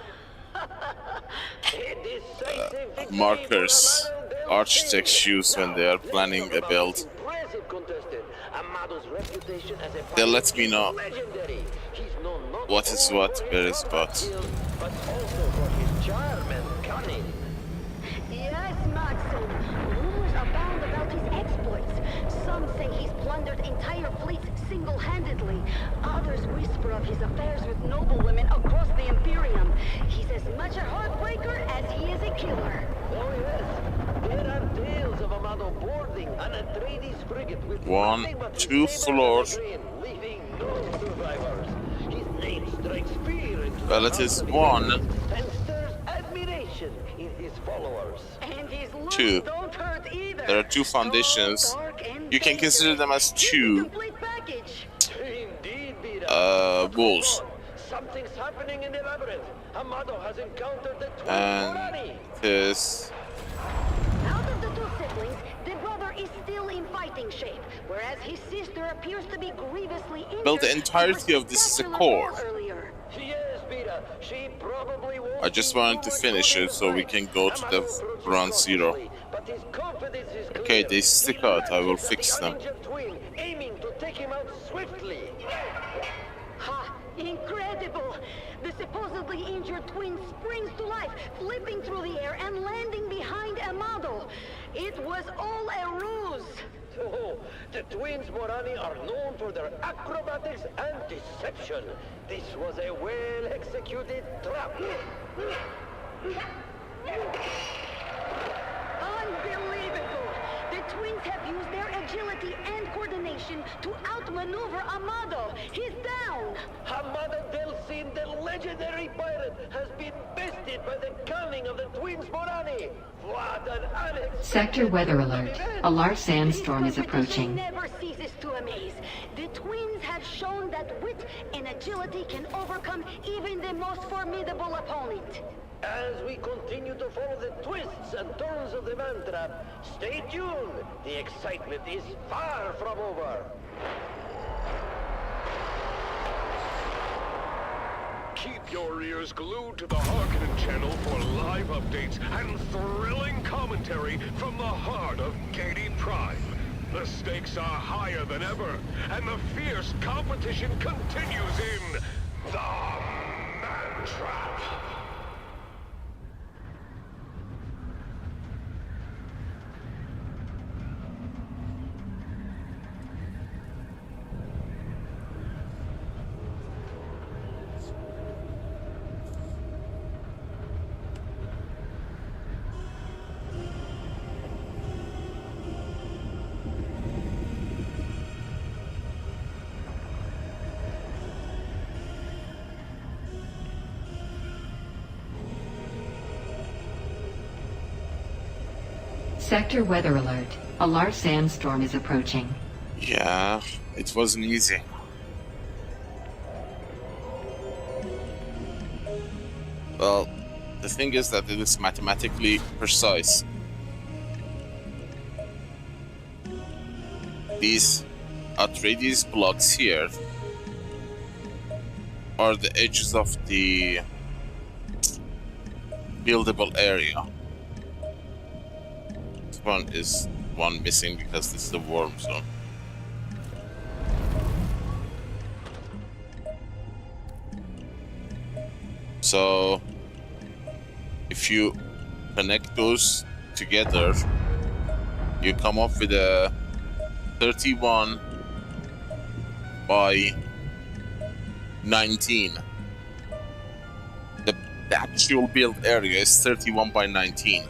markers architects use when they are planning a build. They let me know what is what, where is what.
Yes, Maxim. Rumors abound about his exploits. Some say he's plundered entire fleets single-handedly. Others whisper of his affairs with noblewomen across the Imperium. He's as much a heartbreaker as he is a killer.
Oh yes, there are tales of Amado boarding an Atreides frigate with
1, 2 floors.
leaving no survivors. His name strikes fear into
Well, it is 1,
and stirs admiration in his followers.
And his looks
2.
don't hurt either.
There are 2 foundations. You can consider them as 2 walls.
Something's happening in the labyrinth. Amado has encountered the twin
And
Morani.
it is
Out of the 2 siblings, is still in fighting shape, whereas his sister appears to be grievously injured.
Well, the entirety of this is a core.
Yes, Peter. She probably won't.
I just wanted to finish it so we can go to the ground zero. Okay, they stick out. I will fix them.
Aiming to take him out swiftly.
Ha! Incredible! The supposedly injured twin springs to life, flipping through the air and landing behind a model. It was all a ruse.
Oh, the twins Morani are known for their acrobatics and deception. This was a well-executed trap.
Unbelievable! The twins have used their agility and coordination to outmaneuver Amado. He's down!
Hamada Delsin, the legendary pirate, has been bested by the cunning of the twins Morani. What an unexpected...
Sector weather alert. A large sandstorm is approaching.
Never ceases to amaze. The twins have shown that wit and agility can overcome even the most formidable opponent.
As we continue to follow the twists and turns of the man-trap, stay tuned. The excitement is far from over.
Keep your ears glued to the Harkonnen channel for live updates and thrilling commentary from the heart of Gedi Prime. The stakes are higher than ever, and the fierce competition continues in the Man-Trap.
Sector weather alert. A large sandstorm is approaching.
Yeah, it wasn't easy. Well, the thing is that it is mathematically precise. These Atreides blocks here are the edges of the buildable area. This one is one missing because this is the warm zone. So if you connect those together, you come up with a 31 by 19. The actual build area is 31 by 19.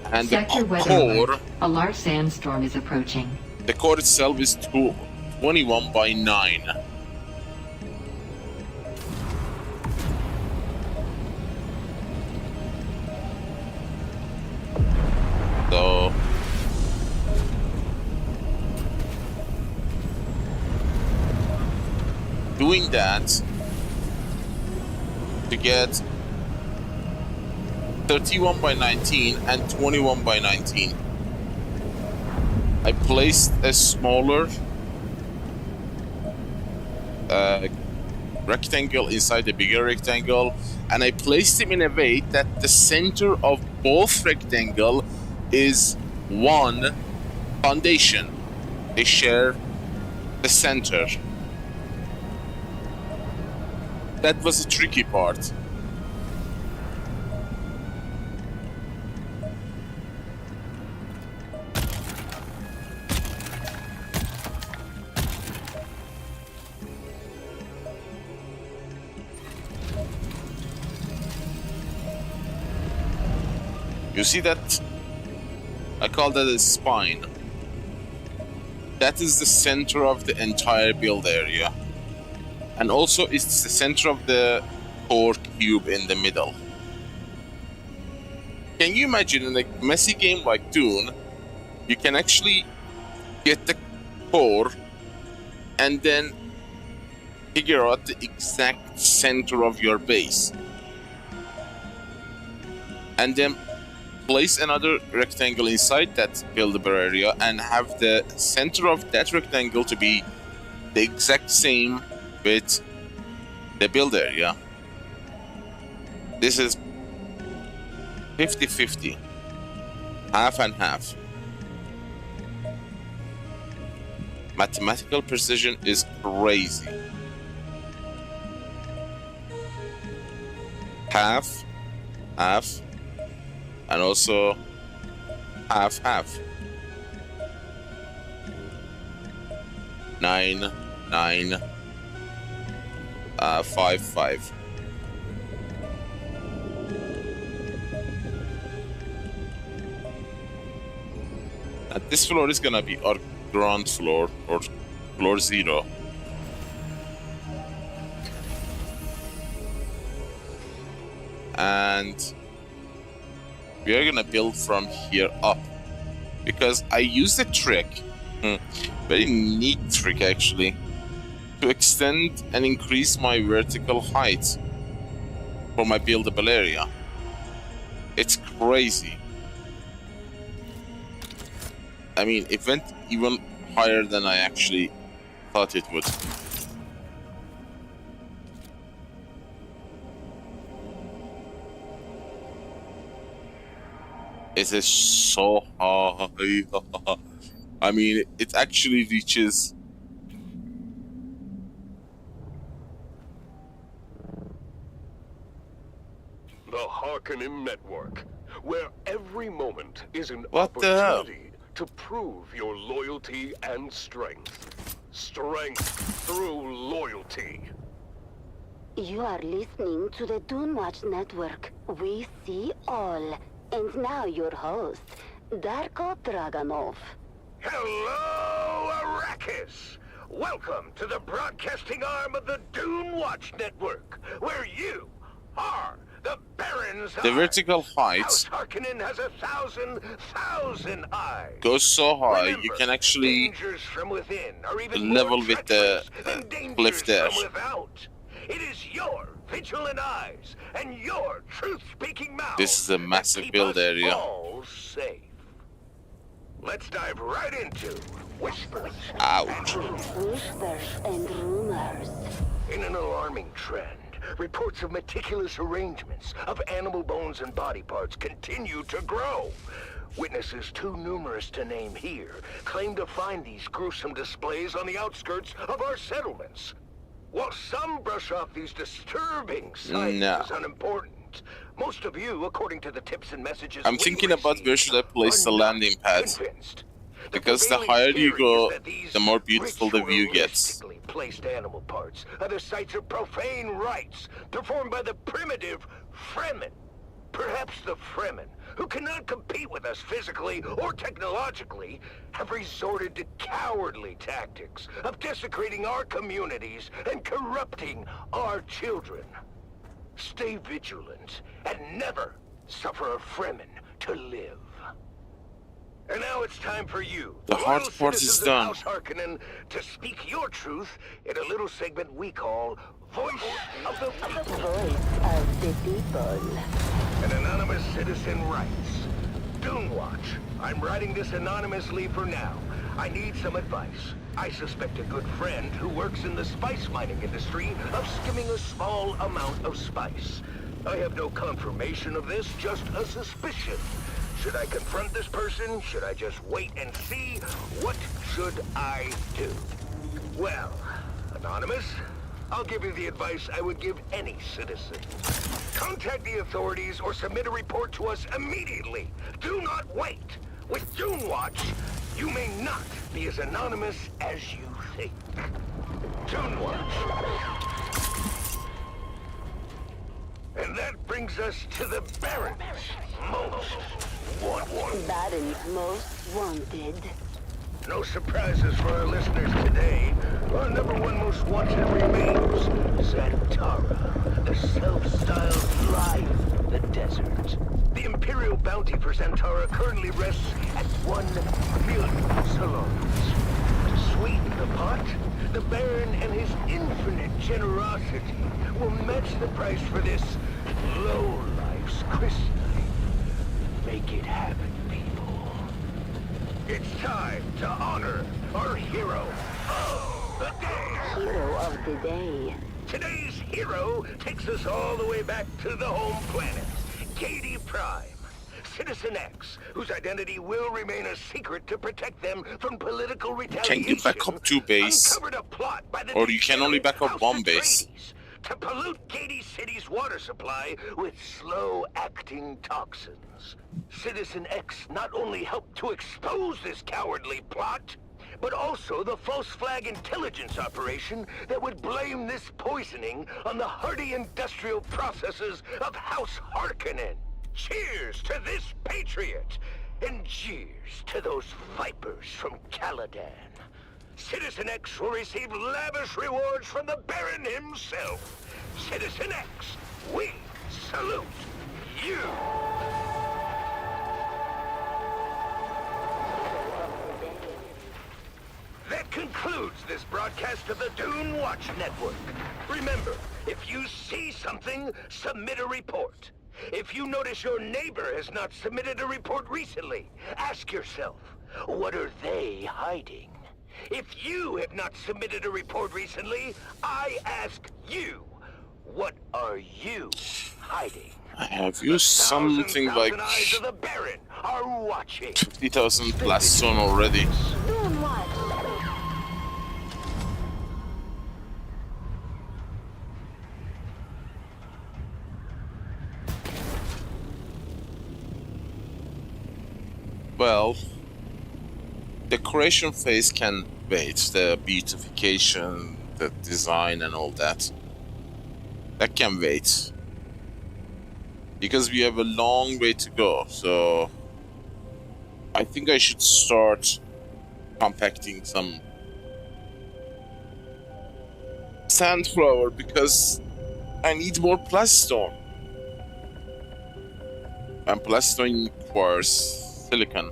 And
Sector
the
weather
core,
alert. A large sandstorm is approaching.
the core itself is 21 by 9. So doing that to get 31 by 19 and 21 by 19. I placed a smaller rectangle inside the bigger rectangle, and I placed them in a way that the center of both rectangle is one foundation. They share the center. That was a tricky part. You see that? I call that a spine. That is the center of the entire build area. And also it's the center of the core cube in the middle. Can you imagine in a messy game like Dune, you can actually get the core and then figure out the exact center of your base. And then place another rectangle inside that buildable area and have the center of that rectangle to be the exact same with the build area. This is 50-50, half and half. Mathematical precision is crazy. Half, half, and also half, half. 9, 9, 5, 5. This floor is gonna be our ground floor or floor 0. And we are gonna build from here up because I used a trick, very neat trick actually, to extend and increase my vertical height for my buildable area. It's crazy. I mean, it went even higher than I actually thought it would. It is so high. I mean, it actually reaches...
The Harkonnen Network, where every moment is an
What the hell?
opportunity to prove your loyalty and strength. Strength through loyalty.
You are listening to the Dune Watch Network. We see all. And now your host, Darko Draganov.
Hello, Arrakis! Welcome to the broadcasting arm of the Dune Watch Network, where you are the Barons.
The vertical height
House Harkonnen has 1,000 eyes.
goes so high,
Remember,
you can actually
dangers from within are even
level
more
with the
treacherous
cliff there.
from without. It is your vigilant eyes and your truth-speaking mouth.
This is a massive build area.
All safe. Let's dive right into whispers.
Ouch.
Whispers and rumors.
In an alarming trend, reports of meticulous arrangements of animal bones and body parts continue to grow. Witnesses too numerous to name here claim to find these gruesome displays on the outskirts of our settlements. While some brush off these disturbing sightings as unimportant, most of you, according to the tips and messages
I'm thinking about where should I place the landing pads. Because the higher you go, the more beautiful the view gets.
Placed animal parts are the sites of profane rites performed by the primitive Fremen. Perhaps the Fremen, who cannot compete with us physically or technologically, have resorted to cowardly tactics of desecrating our communities and corrupting our children. Stay vigilant and never suffer a Fremen to live. And now it's time for you,
the hard part is done.
House Harkonnen, to speak your truth in a little segment we call Voice of the People.
Voice of the People.
An anonymous citizen writes, Dune Watch, I'm writing this anonymously for now. I need some advice. I suspect a good friend who works in the spice mining industry of skimming a small amount of spice. I have no confirmation of this, just a suspicion. Should I confront this person? Should I just wait and see? What should I do? Well, Anonymous, I'll give you the advice I would give any citizen. Contact the authorities or submit a report to us immediately. Do not wait. With Dune Watch, you may not be as anonymous as you think. Dune Watch. And that brings us to the Barons' most wanted.
Barons' most wanted.
No surprises for our listeners today. Our #1 most wanted remains Xantara, the self-styled fly of the desert. The Imperial bounty for Xantara currently rests at 1 million salons. To sweeten the pot, the Baron and his infinite generosity will match the price for this low-life's crystal.
make it happen, people.
It's time to honor our hero of the day.
Hero of the day.
Today's hero takes us all the way back to the home planet, Katie Prime. Citizen X, whose identity will remain a secret to protect them from political retaliation.
Can you back up 2 base? Or you can only back up 1 base.
To pollute Katy City's water supply with slow-acting toxins. Citizen X not only helped to expose this cowardly plot, but also the false flag intelligence operation that would blame this poisoning on the hardy industrial processes of House Harkonnen. Cheers to this patriot, and cheers to those vipers from Caladan. Citizen X will receive lavish rewards from the Baron himself. Citizen X, we salute you! That concludes this broadcast of the Dune Watch Network. Remember, if you see something, submit a report. If you notice your neighbor has not submitted a report recently, ask yourself, what are they hiding? If you have not submitted a report recently, I ask you, what are you hiding?
I have used something like 50,000 blast zone already. Well, decoration phase can wait, the beautification, the design and all that. That can wait. Because we have a long way to go, so I think I should start compacting some sandflower because I need more plastone. And plastone requires silicon.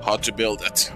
How to build it.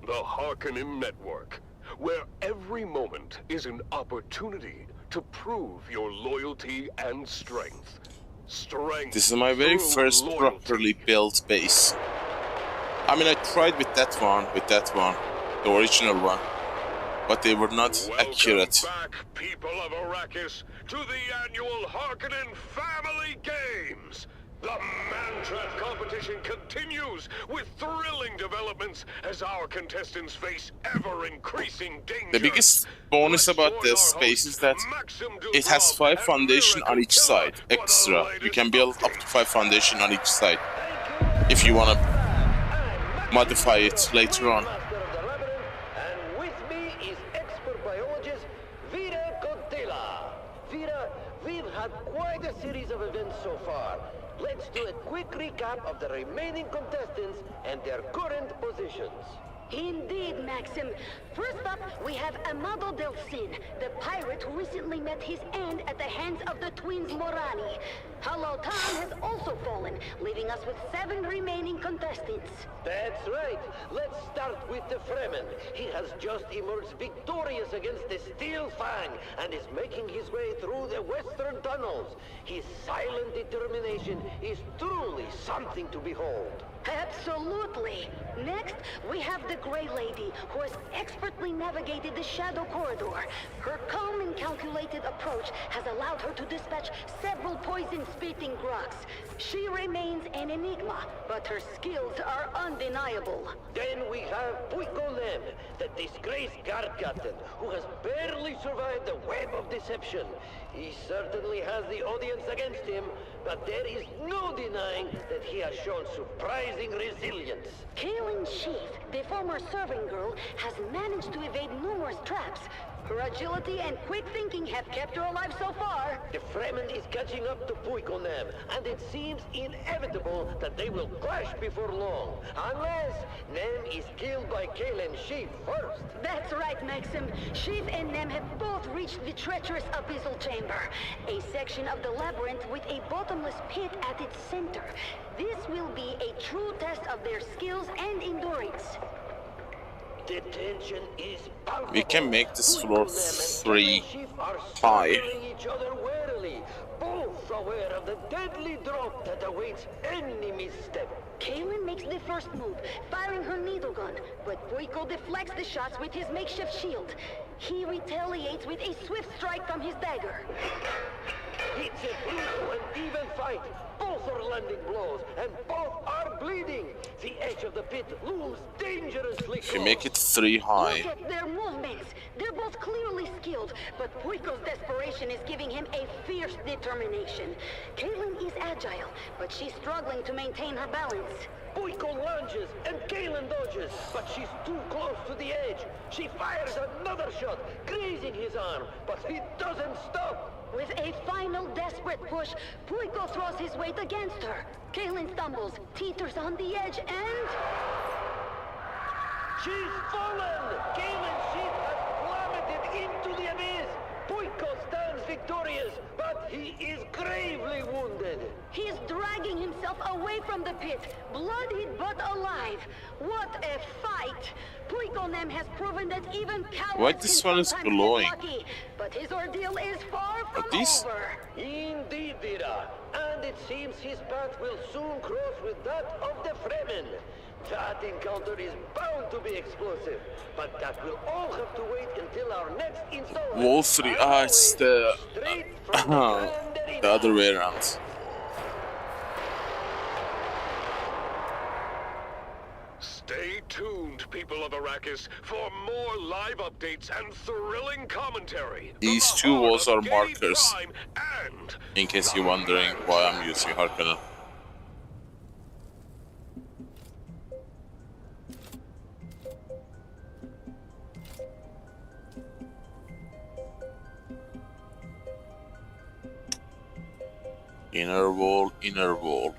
The Harkonnen Network, where every moment is an opportunity to prove your loyalty and strength.
This is my very first properly built base. I mean, I tried with that one, the original one, but they were not accurate.
Welcome back, people of Arrakis, to the annual Harkonnen Family Games. The Mantrap competition continues with thrilling developments as our contestants face ever-increasing danger.
The biggest bonus about this space is that it has 5 foundation on each side, extra. You can build up to 5 foundation on each side if you want to modify it later on.
And with me is expert biologist Vera Contela. Vera, we've had quite a series of events so far. Let's do a quick recap of the remaining contestants and their current positions.
Indeed, Maxim. First up, we have Amado Delsin, the pirate who recently met his end at the hands of the twins Morani. Hulud has also fallen, leaving us with 7 remaining contestants.
That's right. Let's start with the Fremen. He has just emerged victorious against the Steel Fang and is making his way through the western tunnels. His silent determination is truly something to behold.
Absolutely. Next, we have the Grey Lady, who has expertly navigated the Shadow Corridor. Her calm and calculated approach has allowed her to dispatch several poison-spitting Groks. She remains an enigma, but her skills are undeniable.
Then we have Puikonem, the disgraced guard captain, who has barely survived the web of deception. He certainly has the audience against him, but there is no denying that he has shown surprising resilience.
Kaelin Sheath, the former serving girl, has managed to evade numerous traps. Her agility and quick thinking have kept her alive so far.
The Fremen is catching up to Puikonem, and it seems inevitable that they will clash before long, unless Nem is killed by Kaelin Sheath first.
That's right, Maxim. Sheath and Nem have both reached the treacherous Abyssal Chamber, a section of the labyrinth with a bottomless pit at its center. This will be a true test of their skills and endurance.
The tension is palpable.
We can make this floor 3 high.
Each other warily, both aware of the deadly drop that awaits any misstep.
Kaelin makes the first move, firing her needle gun, but Puiko deflects the shots with his makeshift shield. He retaliates with a swift strike from his dagger.
It's a brutal and even fight. Both are landing blows, and both are bleeding. The edge of the pit looms dangerously close.
If you make it 3 high.
Look at their movements. They're both clearly skilled, but Puiko's desperation is giving him a fierce determination. Kaelin is agile, but she's struggling to maintain her balance.
Puiko lunges and Kaelin dodges, but she's too close to the edge. She fires another shot, grazing his arm, but he doesn't stop.
With a final desperate push, Puiko throws his weight against her. Kaelin stumbles, teeters on the edge, and...
She's fallen! Kaelin Sheath has plummeted into the abyss! Puiko stands victorious, but he is gravely wounded.
He's dragging himself away from the pit, bloodied but alive. What a fight! Puikonem has proven that even cowards
Why this one is glowing?
lucky, but his ordeal is far from
these?
over.
Indeed, Vera. And it seems his path will soon cross with that of the Fremen. That encounter is bound to be explosive, but that will all have to wait until our next installment.
Wall 3, it's the other way around.
Stay tuned, people of Arrakis, for more live updates and thrilling commentary.
These 2 walls are markers, in case you're wondering why I'm using Harkonnen. Inner wall, inner wall.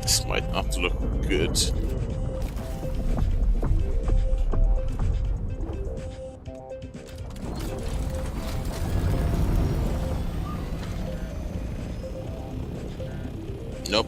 This might not look good. Nope.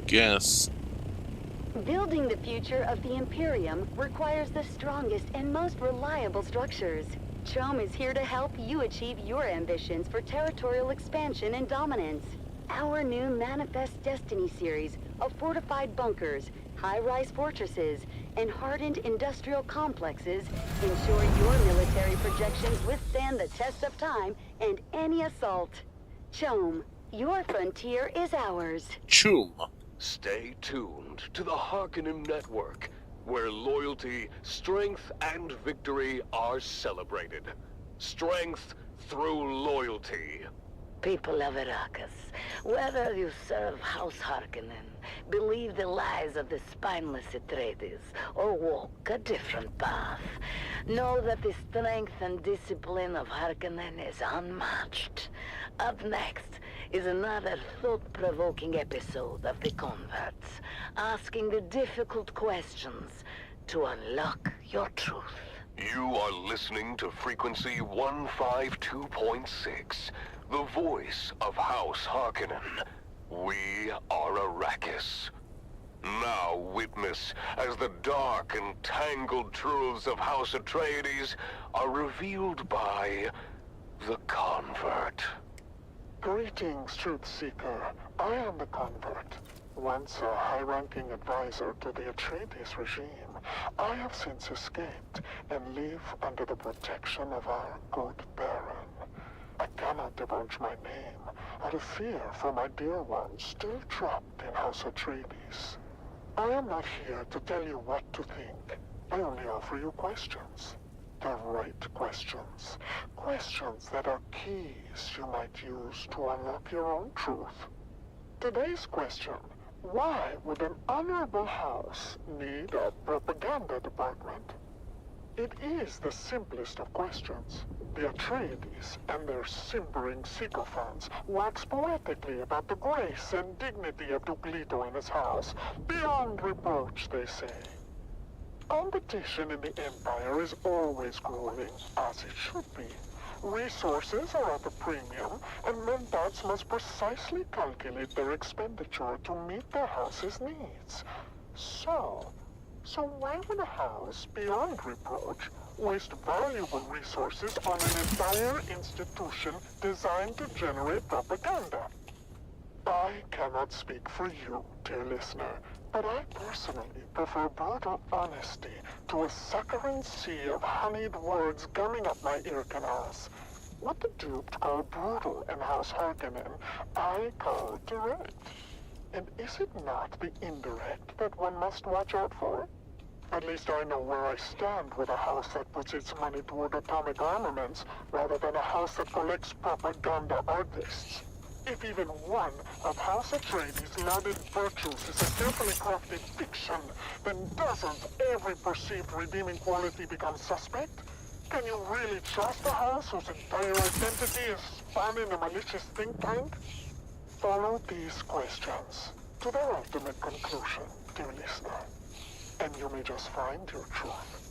Guess.
Building the future of the Imperium requires the strongest and most reliable structures. CHOAM is here to help you achieve your ambitions for territorial expansion and dominance. Our new Manifest Destiny series of fortified bunkers, high-rise fortresses, and hardened industrial complexes ensure your military projections withstand the test of time and any assault. CHOAM, your frontier is ours.
CHOAM.
Stay tuned to the Harkonnen Network, where loyalty, strength, and victory are celebrated. Strength through loyalty.
People of Arrakis, whether you serve House Harkonnen, believe the lies of the spineless Atreides, or walk a different path, know that the strength and discipline of Harkonnen is unmatched. Up next is another thought-provoking episode of The Converts, asking the difficult questions to unlock your truth.
You are listening to frequency 152.6, the voice of House Harkonnen. We are Arrakis. Now witness as the dark and tangled truths of House Atreides are revealed by the Convert.
Greetings, Truth Seeker. I am the Convert. Once a high-ranking advisor to the Atreides regime, I have since escaped and live under the protection of our good Baron. I cannot divulge my name out of fear for my dear ones still trapped in House Atreides. I am not here to tell you what to think. I only offer you questions. The right questions. Questions that are keys you might use to unlock your own truth. Today's question: why would an honorable house need a propaganda department? It is the simplest of questions. The Atreides and their simpering sycophants wax poetically about the grace and dignity of Duke Leto and his house. Beyond reproach, they say. Competition in the Empire is always growing, as it should be. Resources are at a premium, and Mentats must precisely calculate their expenditure to meet their house's needs. So why would a house, beyond reproach, waste valuable resources on an entire institution designed to generate propaganda? I cannot speak for you, dear listener, but I personally prefer brutal honesty to a saccharine sea of honeyed words gumming up my ear canals. What the duped call brutal in House Harkonnen, I call direct. And is it not the indirect that one must watch out for? At least I know where I stand with a house that puts its money toward atomic armaments, rather than a house that collects propaganda artists. If even one of House Atreides' lauded virtues is a carefully crafted fiction, then doesn't every perceived redeeming quality become suspect? Can you really trust a house whose entire identity is spun in a malicious think tank? Follow these questions to their ultimate conclusion, dear listener, and you may just find your truth.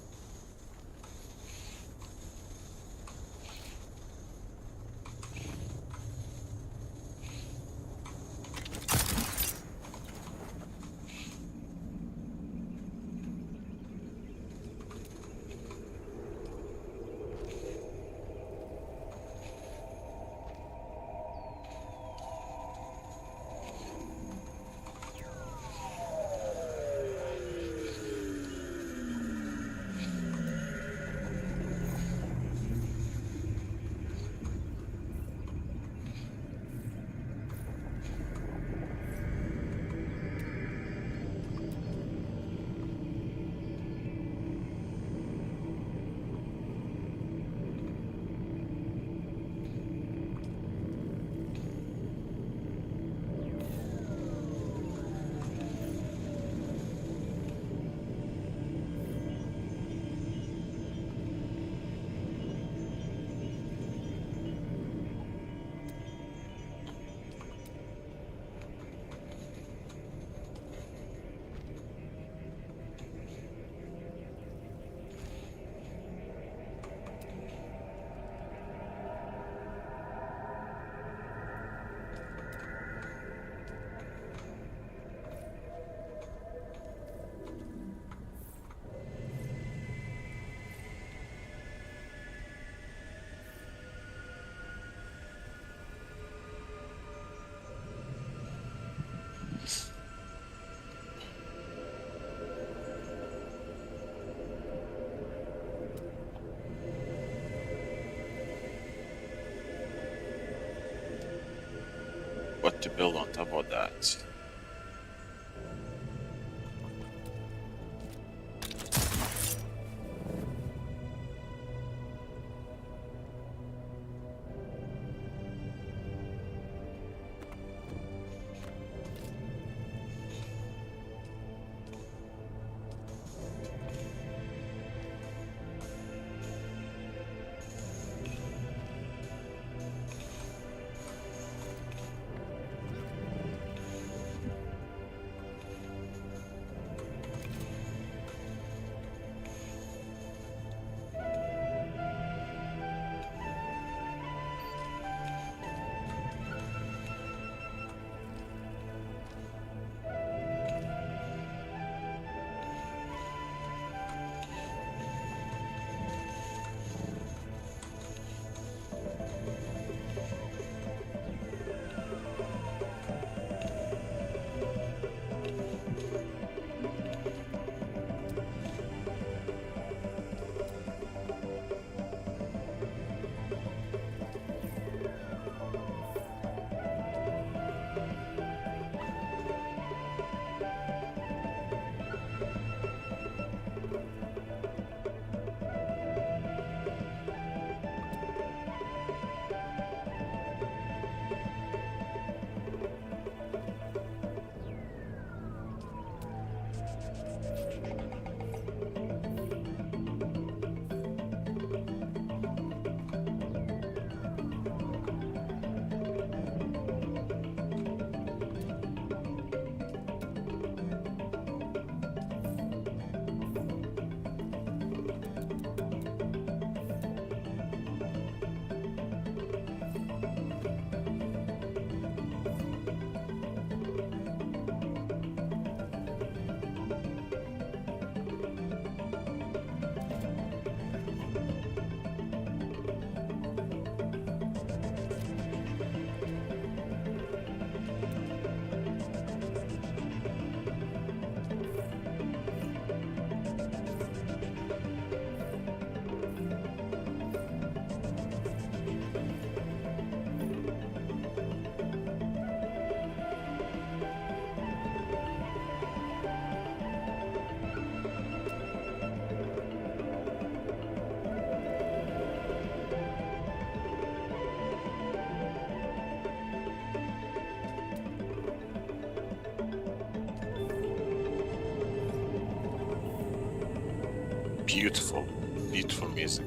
What to build on top of that? Beautiful, beautiful music.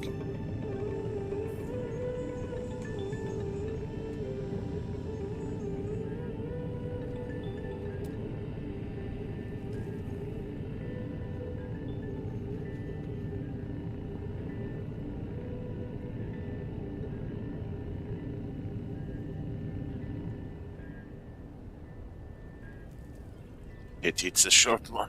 It's a short one.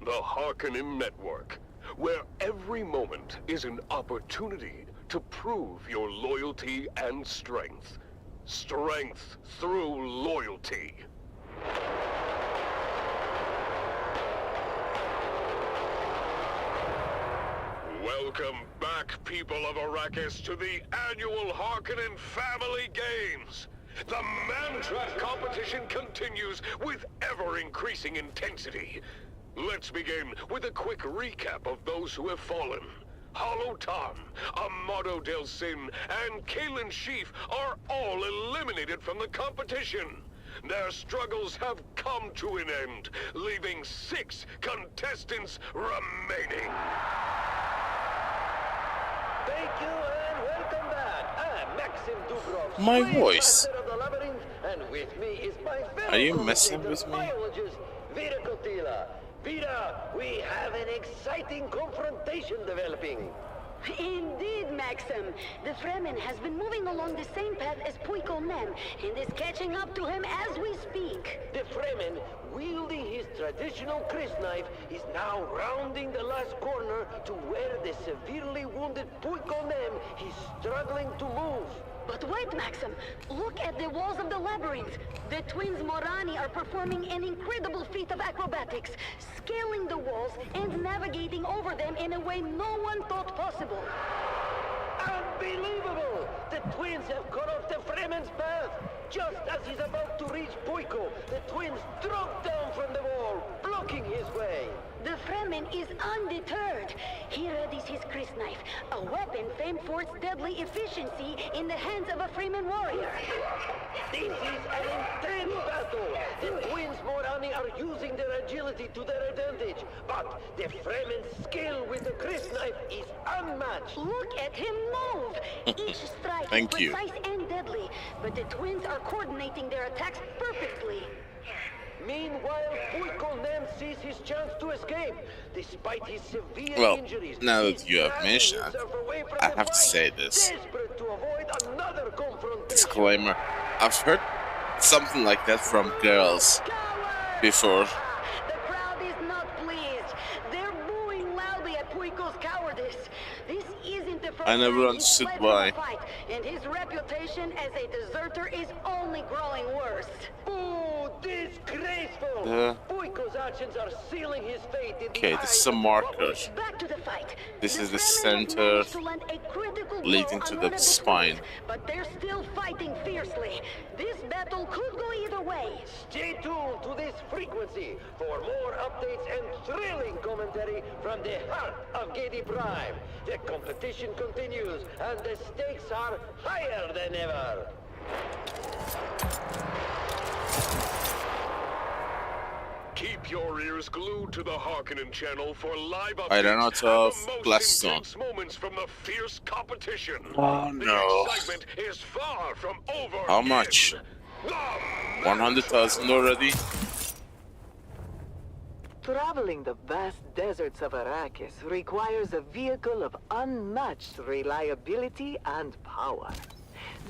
The Harkonnen Network, where every moment is an opportunity to prove your loyalty and strength. Strength through loyalty. Welcome back, people of Arrakis, to the annual Harkonnen Family Games. The Man-Trap competition continues with ever-increasing intensity. Let's begin with a quick recap of those who have fallen. Hollow Tom, Amado Del Sin, and Kalen Sheaf are all eliminated from the competition. Their struggles have come to an end, leaving 6 contestants remaining.
Thank you and welcome back. I'm Maxim Dubrov,
My voice.
of the Labyrinth, and with me is my
Are you messing with me?
biologist, Vera Kotila. Vera, we have an exciting confrontation developing.
Indeed, Maxim. The Fremen has been moving along the same path as Puiko Nem and is catching up to him as we speak.
The Fremen, wielding his traditional crysknife, is now rounding the last corner to where the severely wounded Puiko Nem is struggling to move.
But wait, Maxim. Look at the walls of the labyrinth. The twins Morani are performing an incredible feat of acrobatics, scaling the walls and navigating over them in a way no one thought possible.
Unbelievable! The twins have cut off the Fremen's path. Just as he's about to reach Puiko, the twins drop down from the wall, blocking his way.
The Fremen is undeterred. He readies his crysknife, a weapon famed for its deadly efficiency in the hands of a Fremen warrior.
This is an intense battle. The twins Morani are using their agility to their advantage, but the Fremen's skill with the crysknife is unmatched.
Look at him move! Each strike
Thank
is
you.
precise and deadly, but the twins are coordinating their attacks perfectly.
Meanwhile, Puiko Nem sees his chance to escape. Despite his severe
Well,
injuries,
now that
he's
you have
dragging
mentioned
himself away from
I
the
have to
fight,
say this.
desperate to avoid another confrontation.
Disclaimer. I've heard something like that from girls before.
The crowd is not pleased. They're booing loudly at Puiko's cowardice. This isn't the first
I never
time
understood
he's
why.
fled from a fight, and his reputation as a deserter is only growing worse.
Ooh, disgraceful! Puiko's actions are sealing his fate in
Okay,
the
this
eyes
is a
of the
marker.
public.
Back to the fight.
This is the
Fremen
center
managed to land a critical blow
leading
on
to
one
the
of
spine.
twins, but they're still fighting fiercely. This battle could go either way.
Stay tuned to this frequency for more updates and thrilling commentary from the heart of Giedi Prime. The competition continues, and the stakes are higher than ever.
Keep your ears glued to the Harkonnen channel for live updates
I ran out of
and the most
Glassstone.
intense moments from the fierce competition.
Oh no.
The excitement is far from over.
How much? 100,000 already?
Traveling the vast deserts of Arrakis requires a vehicle of unmatched reliability and power.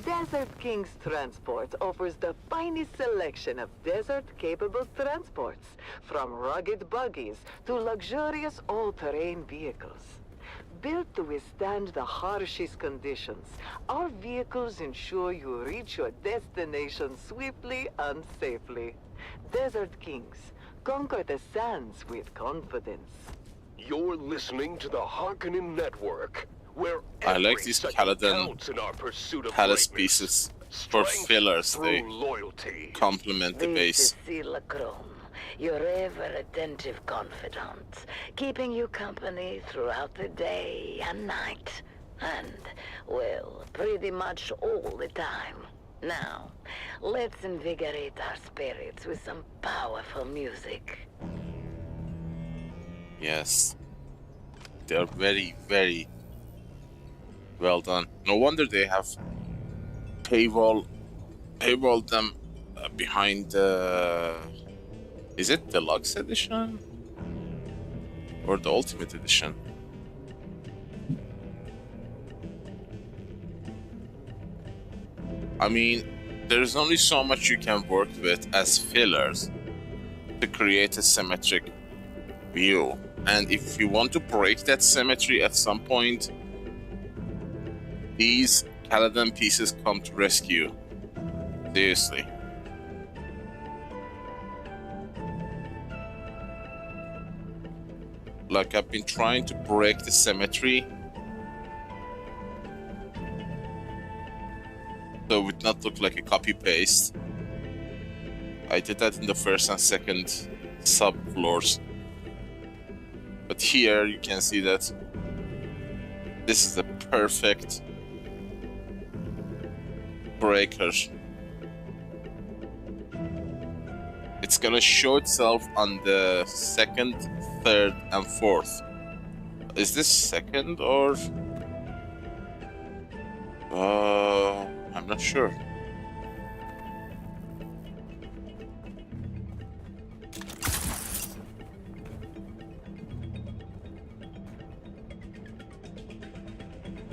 Desert King's Transport offers the finest selection of desert-capable transports, from rugged buggies to luxurious all-terrain vehicles. Built to withstand the harshest conditions, our vehicles ensure you reach your destination swiftly and safely. Desert Kings, conquer the sands with confidence.
You're listening to the Harkonnen Network, where
I like these Paladin palace pieces for fillers. They complement the base.
Your ever-attentive confidant, keeping you company throughout the day and night. And, well, pretty much all the time. Now, let's invigorate our spirits with some powerful music.
Yes. They're very, very well done. No wonder they have paywalled them behind the... Is it Deluxe Edition? Or the Ultimate Edition? I mean, there's only so much you can work with as fillers to create a symmetric view. And if you want to break that symmetry at some point, these Paladin pieces come to rescue. Seriously. Like, I've been trying to break the symmetry so it would not look like a copy-paste. I did that in the first and second sub-floors. But here you can see that this is a perfect breaker. It's gonna show itself on the second, third, and fourth. Is this second or... I'm not sure.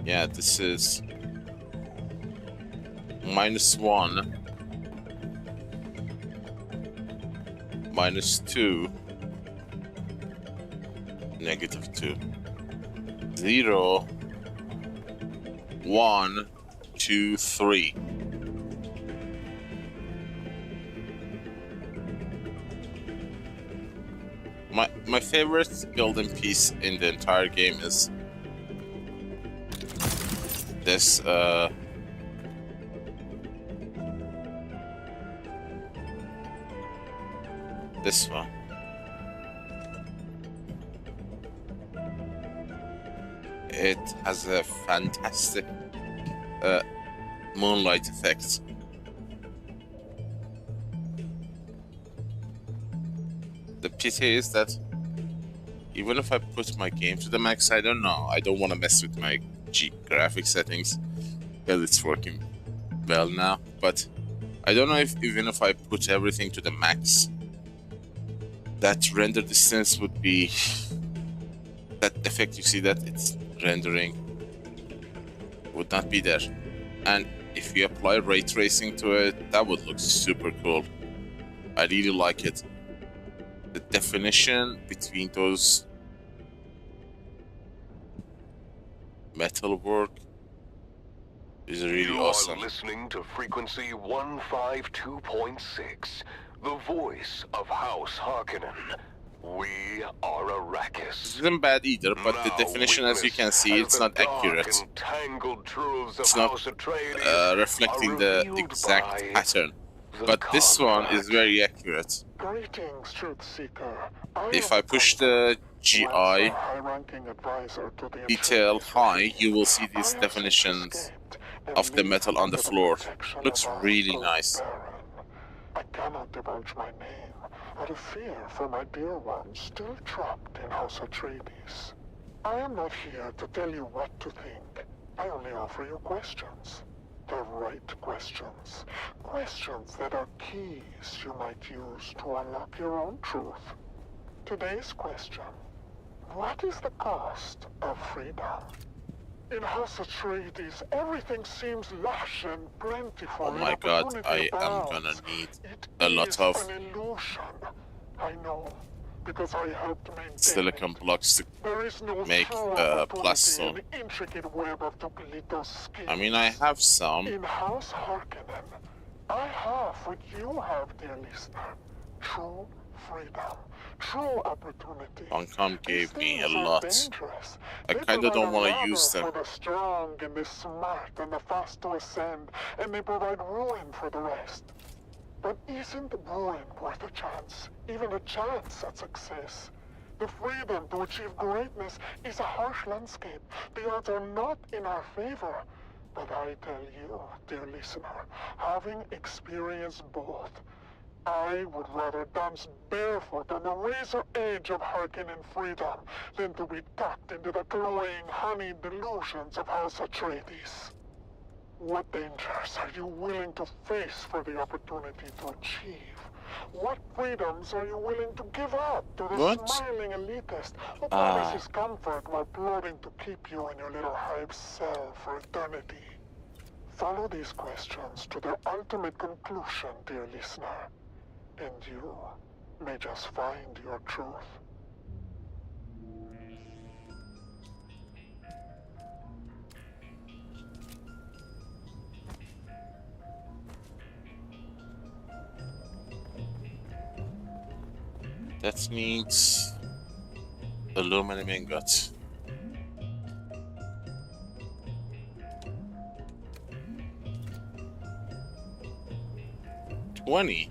Yeah, this is -1, -2, -2, 0, 1, 2, 3. My favorite building piece in the entire game is this this one. It has a fantastic moonlight effect. The pity is that even if I put my game to the max, I don't know. I don't want to mess with my graphic settings because it's working well now. But I don't know if even if I put everything to the max, that render distance would be that effect. You see that it's rendering would not be there, and if you apply ray tracing to it, that would look super cool. I really like it. The definition between those metal work is really awesome.
You are listening to frequency 152.6, the voice of House Harkonnen. We are Arrakis.
This isn't bad either, but the definition, as you can see, it's not accurate. It's not reflecting the exact pattern. But this one is very accurate.
Greetings, Truth Seeker.
If I push the GI detail high, you will see these definitions of the metal on the floor. Looks really nice.
I cannot divulge my name, out of fear for my dear ones still trapped in House Atreides. I am not here to tell you what to think. I only offer you questions. The right questions. Questions that are keys you might use to unlock your own truth. Today's question: what is the cost of freedom? In House Atreides, everything seems lush and plentiful.
Oh my god, I am gonna need a lot of
an illusion. I know, because I helped maintain
silicon blocks to make plastone.
Intricate web of Tucalito's skin.
I mean, I have some.
In House Harkonnen, I have what you have, dear listener. True freedom. True opportunity.
Uncom gave me a lot. I kinda don't want to use them.
For the strong and the smart and the fast to ascend, and they provide ruin for the rest. But isn't ruin worth a chance? Even a chance at success? The freedom to achieve greatness is a harsh landscape. The odds are not in our favor. But I tell you, dear listener, having experienced both, I would rather dance barefoot on the razor edge of Harkonnen freedom than to be tucked into the glowing, honeyed delusions of House Atreides. What dangers are you willing to face for the opportunity to achieve? What freedoms are you willing to give up to the smiling elitist who promises comfort while plotting to keep you in your little hive cell for eternity? Follow these questions to their ultimate conclusion, dear listener, and you may just find your truth.
That needs aluminum ingot. $20.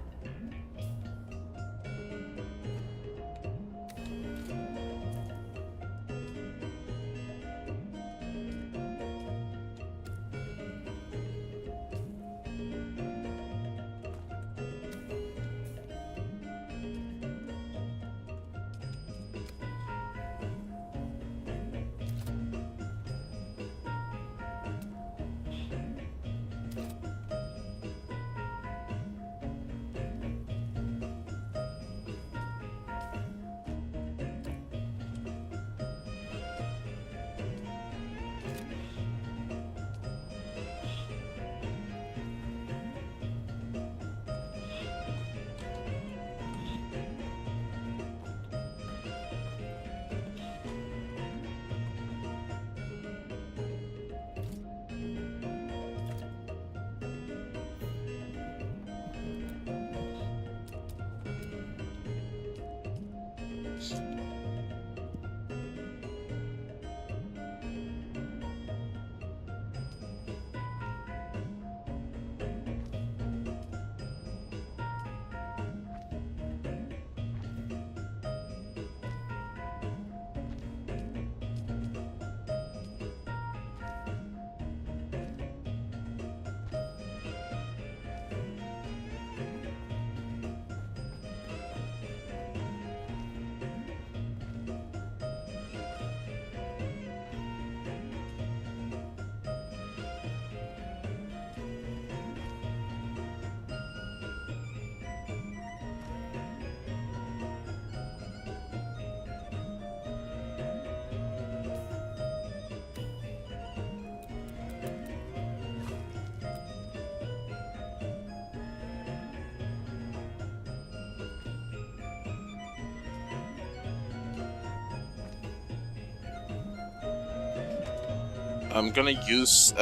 I'm gonna use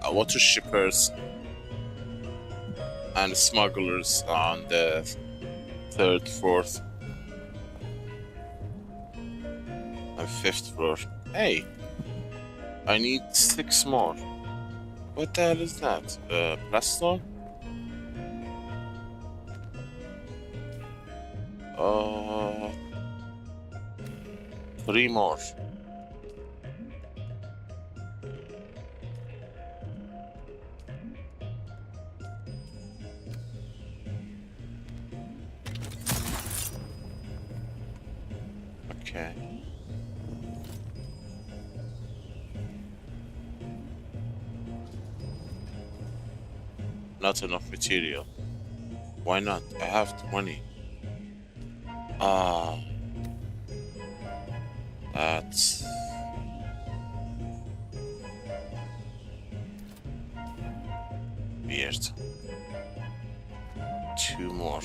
water shippers and smugglers on the 3rd, 4th, and 5th floor. Hey, I need 6 more. What the hell is that? Plastone? 3 more. Okay. Not enough material. Why not? I have 20. Ah. That's... weird. 2 more.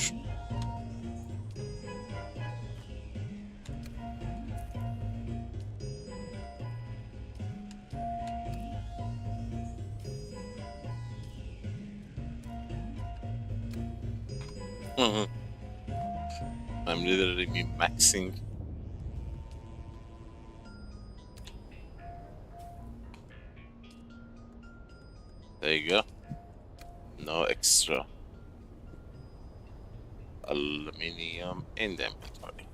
I'm literally maxing. There you go. No extra aluminium in the inventory.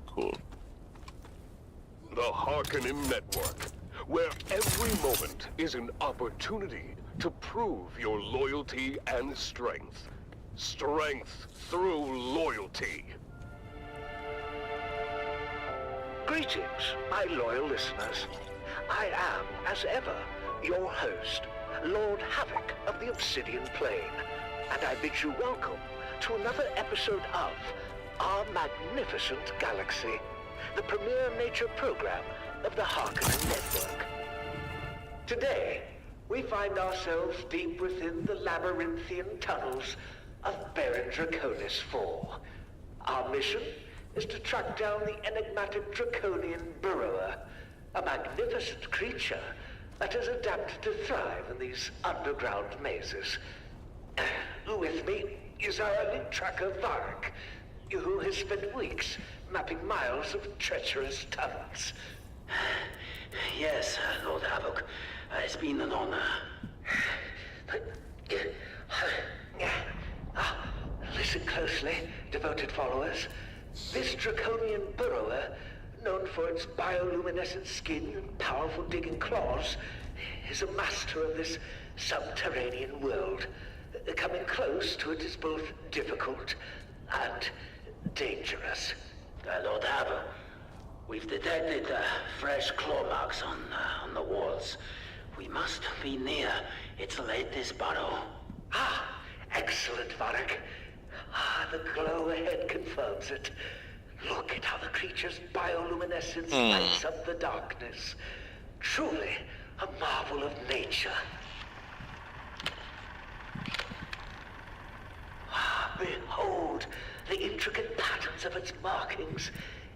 Cool.
The Harkonnen Network, where every moment is an opportunity to prove your loyalty and strength. Strength through loyalty.
Greetings, my loyal listeners. I am, as ever, your host, Lord Havoc of the Obsidian Plain, and I bid you welcome to another episode of Our Magnificent Galaxy, the premier nature program of the Harkonnen Network. Today, we find ourselves deep within the labyrinthian tunnels of Baron Draconis IV. Our mission is to track down the enigmatic Draconian Burrower, a magnificent creature that has adapted to thrive in these underground mazes. With me is our elite tracker Vark, who has spent weeks mapping miles of treacherous tunnels.
Yes, Lord Havoc. It's been an honor.
Listen closely, devoted followers. This Draconian Burrower, known for its bioluminescent skin and powerful digging claws, is a master of this subterranean world. Coming close to it is both difficult and dangerous.
Lord Havoc, we've detected fresh claw marks on the walls. We must be near its latest burrow.
Excellent, Varric. The glow ahead confirms it. Look at how the creature's bioluminescence lights up the darkness. Truly a marvel of nature. Behold the intricate patterns of its markings,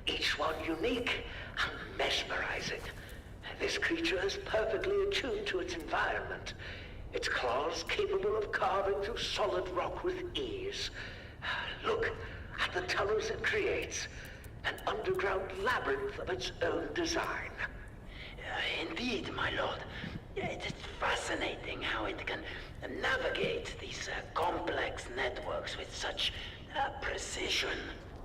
each one unique and mesmerizing. This creature is perfectly attuned to its environment, its claws capable of carving through solid rock with ease. Look at the tunnels it creates, an underground labyrinth of its own design.
Indeed, my lord. It's fascinating how it can navigate these complex networks with such precision.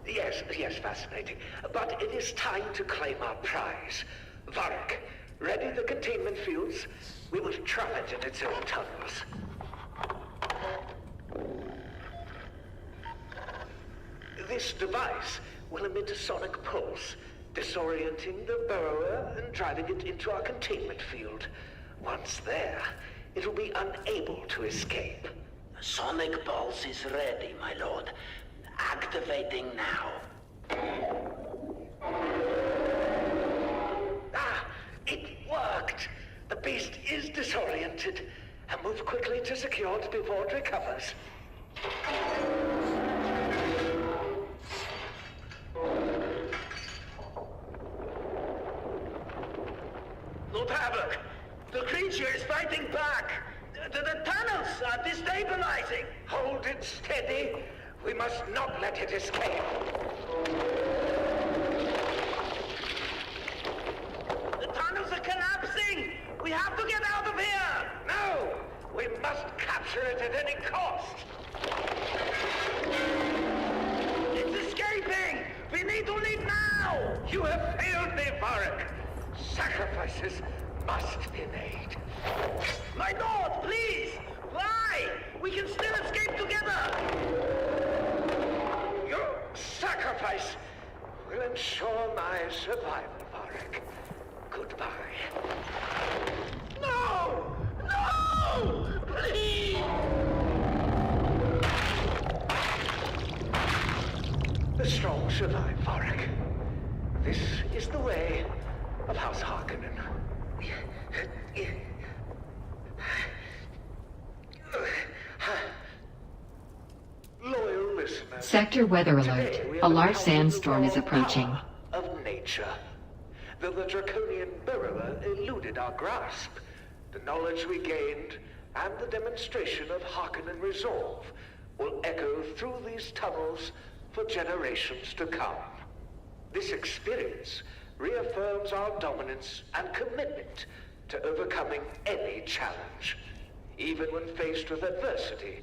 Yes, fascinating. But it is time to claim our prize. Varric, ready the containment fields. We will trap it in its own tunnels. This device will emit a sonic pulse, disorienting the burrower and driving it into our containment field. Once there, it will be unable to escape.
The sonic pulse is ready, my lord. Activating now.
It worked! The beast is disoriented. And move quickly to secure it before it recovers.
Lord Havoc, the creature is fighting back. The tunnels are destabilizing.
Hold it steady. We must not let it escape.
The tunnels are collapsing. We have to get out of here.
No! We must capture it at any cost.
It's escaping. We need to leave now.
You have failed me, Varric. Sacrifices must be made.
My lord, please! Why? We can still escape together!
Your sacrifice will
will ensure my survival, Varric. Goodbye. No! No! Please! The strong survive, Varric. This is the way of House Harkonnen. Loyal listeners.
Sector weather alert. A large sandstorm is approaching.
Of nature. Though the draconian burrower eluded our grasp, the knowledge we gained and the demonstration of Harkonnen resolve will echo through these tunnels for generations to come. This experience reaffirms our dominance and commitment to overcoming any challenge. Even when faced with adversity,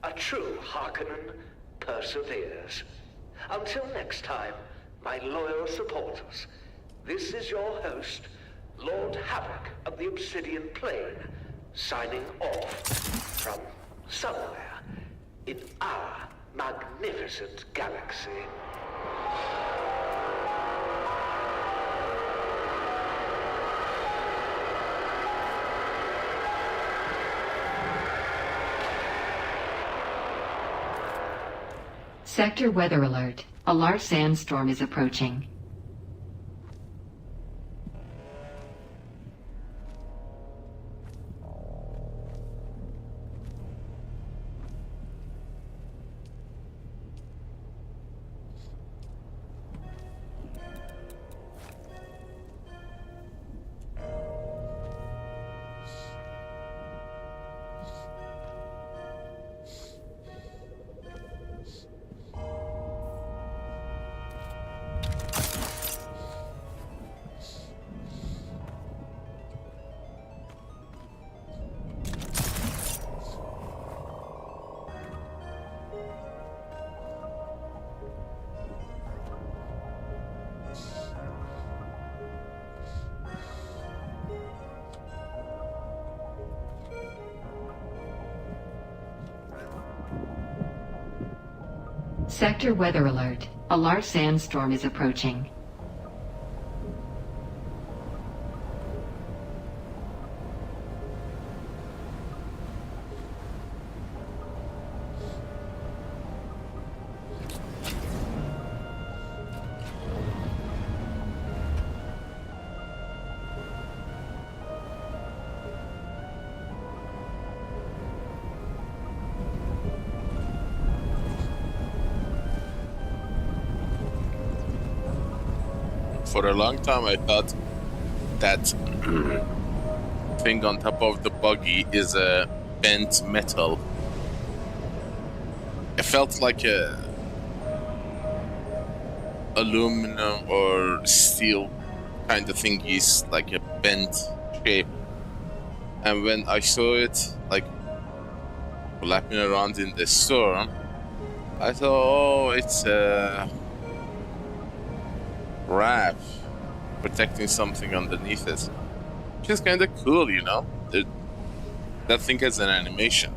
a true Harkonnen perseveres. Until next time, my loyal supporters, this is your host, Lord Havoc of the Obsidian Plain, signing off from somewhere in our magnificent galaxy.
Sector weather alert. A large sandstorm is approaching. Sector weather alert. A large sandstorm is approaching.
For a long time I thought that thing on top of the buggy is a bent metal. It felt like a aluminum or steel kind of thingies, like a bent shape. And when I saw it like flapping around in the storm, I thought, oh, it's a wrap protecting something underneath it, which is kind of cool, you know. That thing has an animation.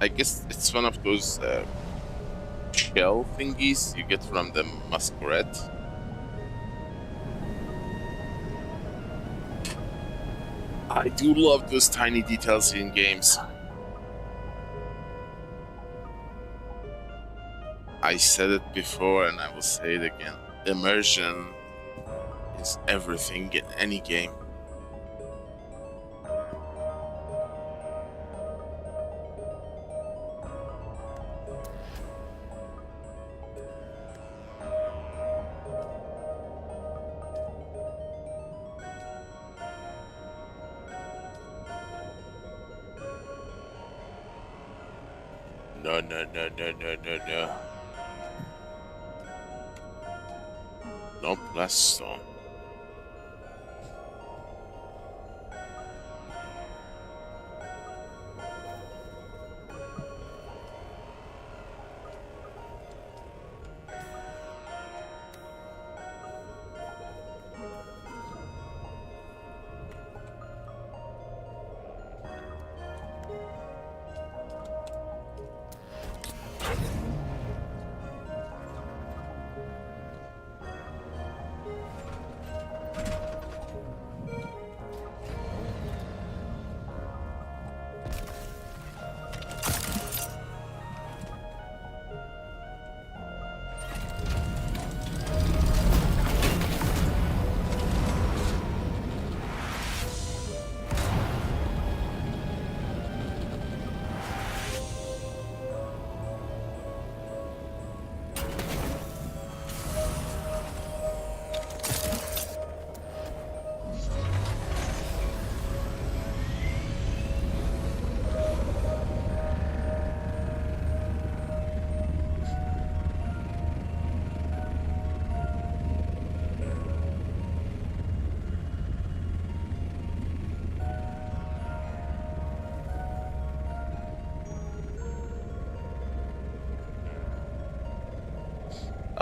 I guess it's one of those shell thingies you get from the muskrat. I do love those tiny details in games. I said it before and I will say it again. Immersion is everything in any game. No, no, no, no, no, no, no. No blast storm.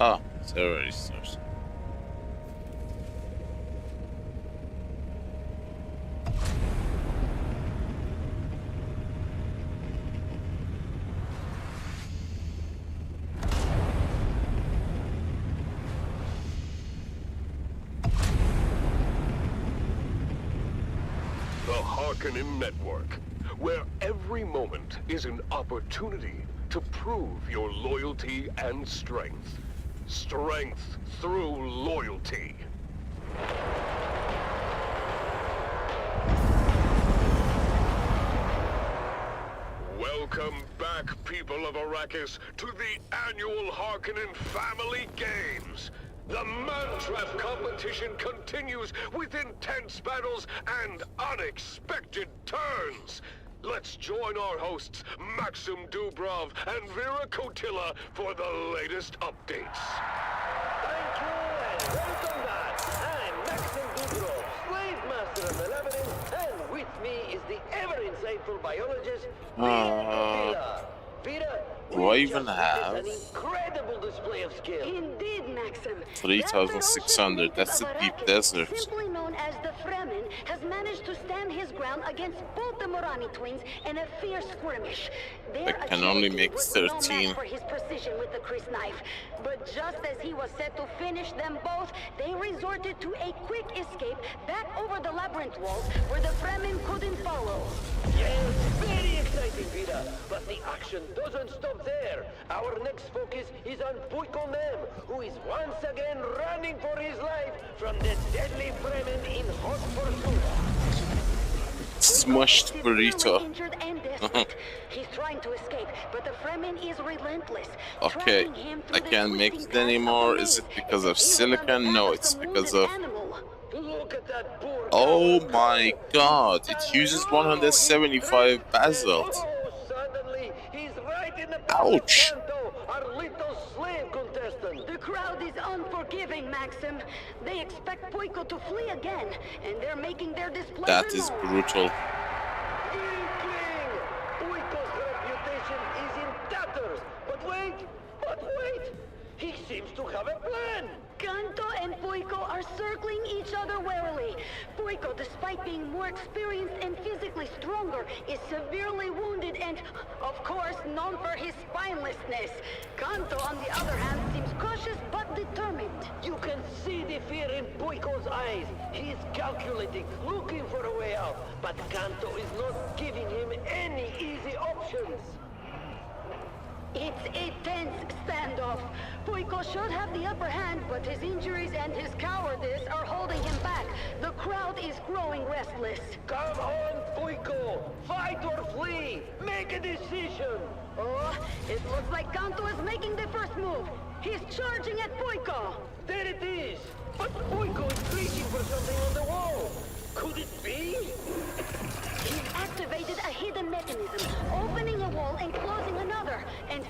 Ah, terrorists.
The Harkonnen Network, where every moment is an opportunity to prove your loyalty and strength. Strength through loyalty. Welcome back, people of Arrakis, to the annual Harkonnen Family Games. The Mantrap competition continues with intense battles and unexpected turns. Let's join our hosts, Maxim Dubrov and Vera Kotila, for the latest updates.
Thank you and welcome back. I'm Maxim Dubrov, slave master of the labyrinth, and with me is the ever-insightful biologist, Vera Kotila. Vera,
do I even have
an incredible display of skill.
Indeed, Maxim.
3,600? That's the deep desert.
Simply known as the Fremen, has managed to stand his ground against both the Morani twins in a fierce skirmish.
I can only make 13.
For his precision with the Chris knife, but just as he was set to finish them both, they resorted to a quick escape back over the labyrinth walls where the Fremen couldn't follow.
Yes, very exciting, Vida. But the action doesn't stop there. Our next focus is on Puiko Nem, who is once again running for his life from the deadly Fremen in hot pursuit.
Smushed burrito.
He's trying to escape, but the Fremen is relentless.
Okay, I can't make it anymore. Is it because of silicon? No, it's because of... Oh my god, it uses 175 basalt. Ouch!
The crowd is unforgiving, Maxim. They expect Puiko to flee again, and they're making their display.
That is brutal.
Puiko's reputation is in tatters. But wait! He seems to have a plan.
Kanto and Puiko are circling each other warily. Puiko, despite being more experienced and physically stronger, is severely wounded and, of course, known for his spinelessness. Kanto, on the other hand, seems cautious but determined.
You can see the fear in Puiko's eyes. He is calculating, looking for a way out. But Kanto is not giving him any easy options.
It's a tense standoff. Puiko should have the upper hand, but his injuries and his cowardice are holding him back. The crowd is growing restless.
Come on, Puiko! Fight or flee! Make a decision!
Oh, it looks like Kanto is making the first move. He's charging at Puiko.
There it is! But Puiko is reaching for something on the wall. Could it be?
He activated a hidden mechanism, opening a wall and closing another. And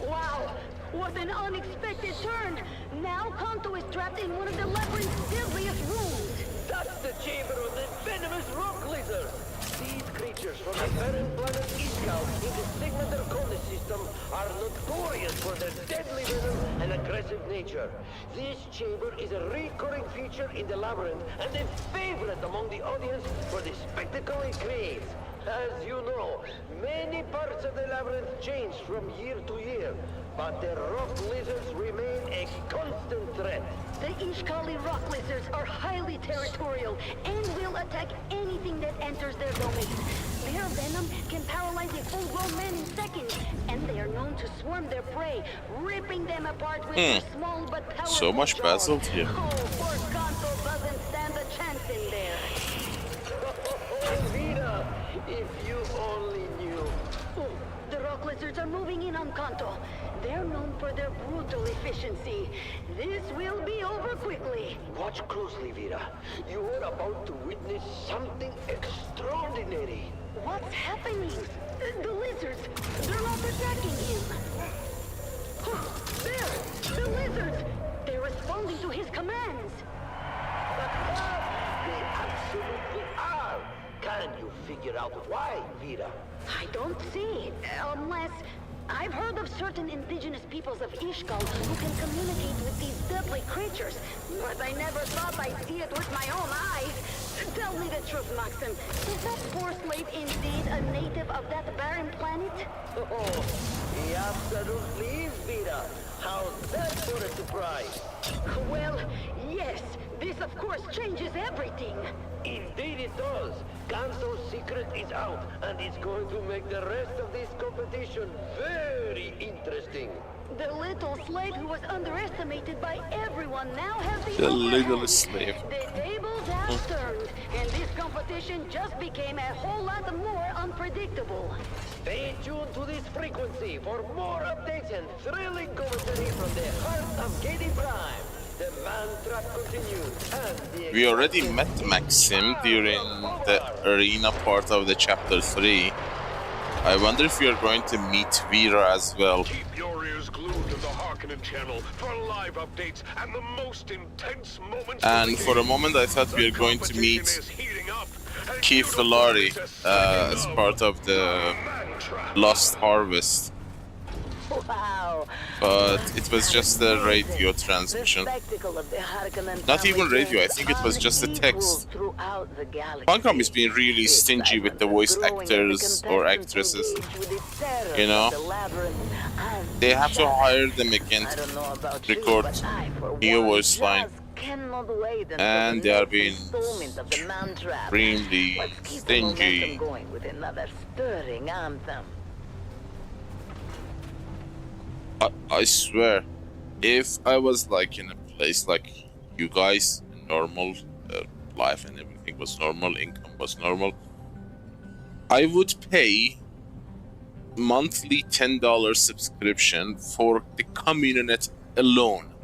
wow, what an unexpected turn! Now Kanto is trapped in one of the labyrinth's deadliest rooms.
That's the chamber of the venomous rock lizard. These creatures from the barren planet Iskal in the Sigma Draconis system are notorious for their deadly venom and aggressive nature. This chamber is a recurring feature in the labyrinth and a favorite among the audience for the spectacle it creates. As you know, many parts of the labyrinth change from year to year, but the rock lizards remain a constant threat.
The Ishkali rock lizards are highly territorial and will attack anything that enters their domain. Their venom can paralyze a full-grown man in seconds, and they are known to swarm their prey, ripping them apart with their small but powerful
So much basalt here.
Oh, poor Kanto doesn't stand a chance in there.
Oh, Vida, if you only knew.
Oh, the rock lizards are moving in on Kanto. They're known for their brutal efficiency. This will be over quickly.
Watch closely, Vera. You are about to witness something extraordinary.
What's happening? The lizards, they're not attacking him. There, the lizards, they're responding to his commands.
They absolutely are. Can you figure out why, Vera?
I don't see, unless I've heard of
certain indigenous peoples of Ishgal who can communicate with these deadly creatures. But I never thought I'd see it with my own eyes. Tell me the truth, Maxim. Is that poor slave indeed a native of that barren planet?
Oh, he absolutely is, Vida. How's that for a surprise?
Well, yes. This, of course, changes everything.
Indeed it does. Ganso's secret is out, and it's going to make the rest of this competition very interesting.
The little slave who was underestimated by everyone now has
the little slave.
The tables have turned, and this competition just became a whole lot more unpredictable.
Stay tuned to this frequency for more updates and thrilling commentary from the heart of Katie Prime. The man trap continues, and the
we already met Maxim during the arena part of the chapter 3. I wonder if we are going to meet Vera as well.
Keep your ears glued to the Harkonnen channel for live updates and the most intense moments.
And for a moment I thought we were going to meet Keith Filari as part of the Lost Harvest.
Wow.
But it was just a radio transmission. Not even radio, I think it was just a text. Funcom is being really stingy with the voice actors or actresses. You know? They have to hire them again to record new voice line. And they are being extremely stingy. I swear, if I was like in a place like you guys, normal life and everything was normal, income was normal, I would pay monthly $10 subscription for the Communinet alone,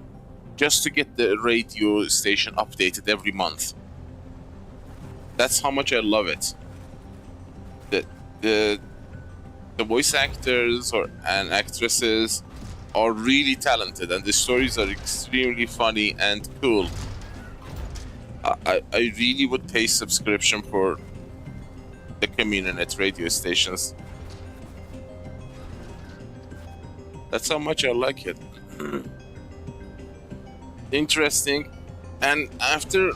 just to get the radio station updated every month. That's how much I love it. The voice actors and actresses are really talented, and the stories are extremely funny and cool. I really would pay subscription for the Communinet radio stations. That's how much I like it. Interesting. And after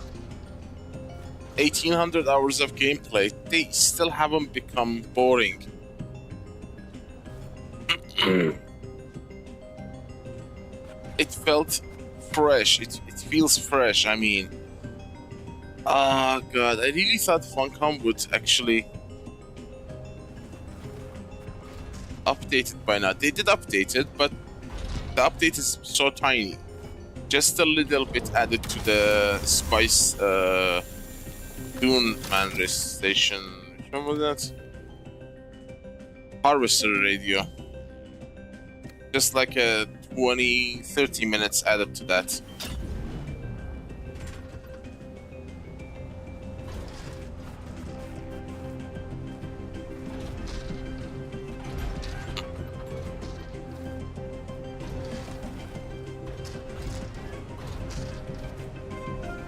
1800 hours of gameplay, they still haven't become boring. It felt fresh. It feels fresh. I mean, oh god, I really thought Funcom would actually update it by now. They did update it, but the update is so tiny. Just a little bit added to the Spice Dune man station. Remember that? Harvester radio. Just like a 20-30 minutes added to that.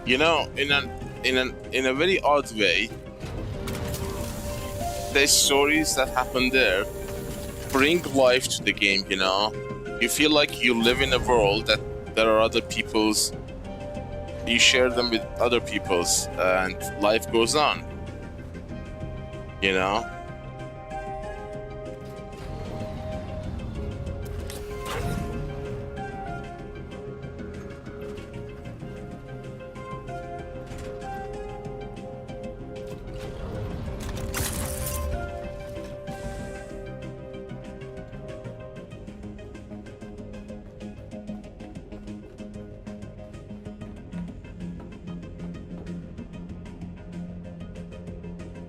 You know, in a very odd way, the stories that happen there bring life to the game, you know? You feel like you live in a world that there are other people's, you share them with other people's, and life goes on, you know?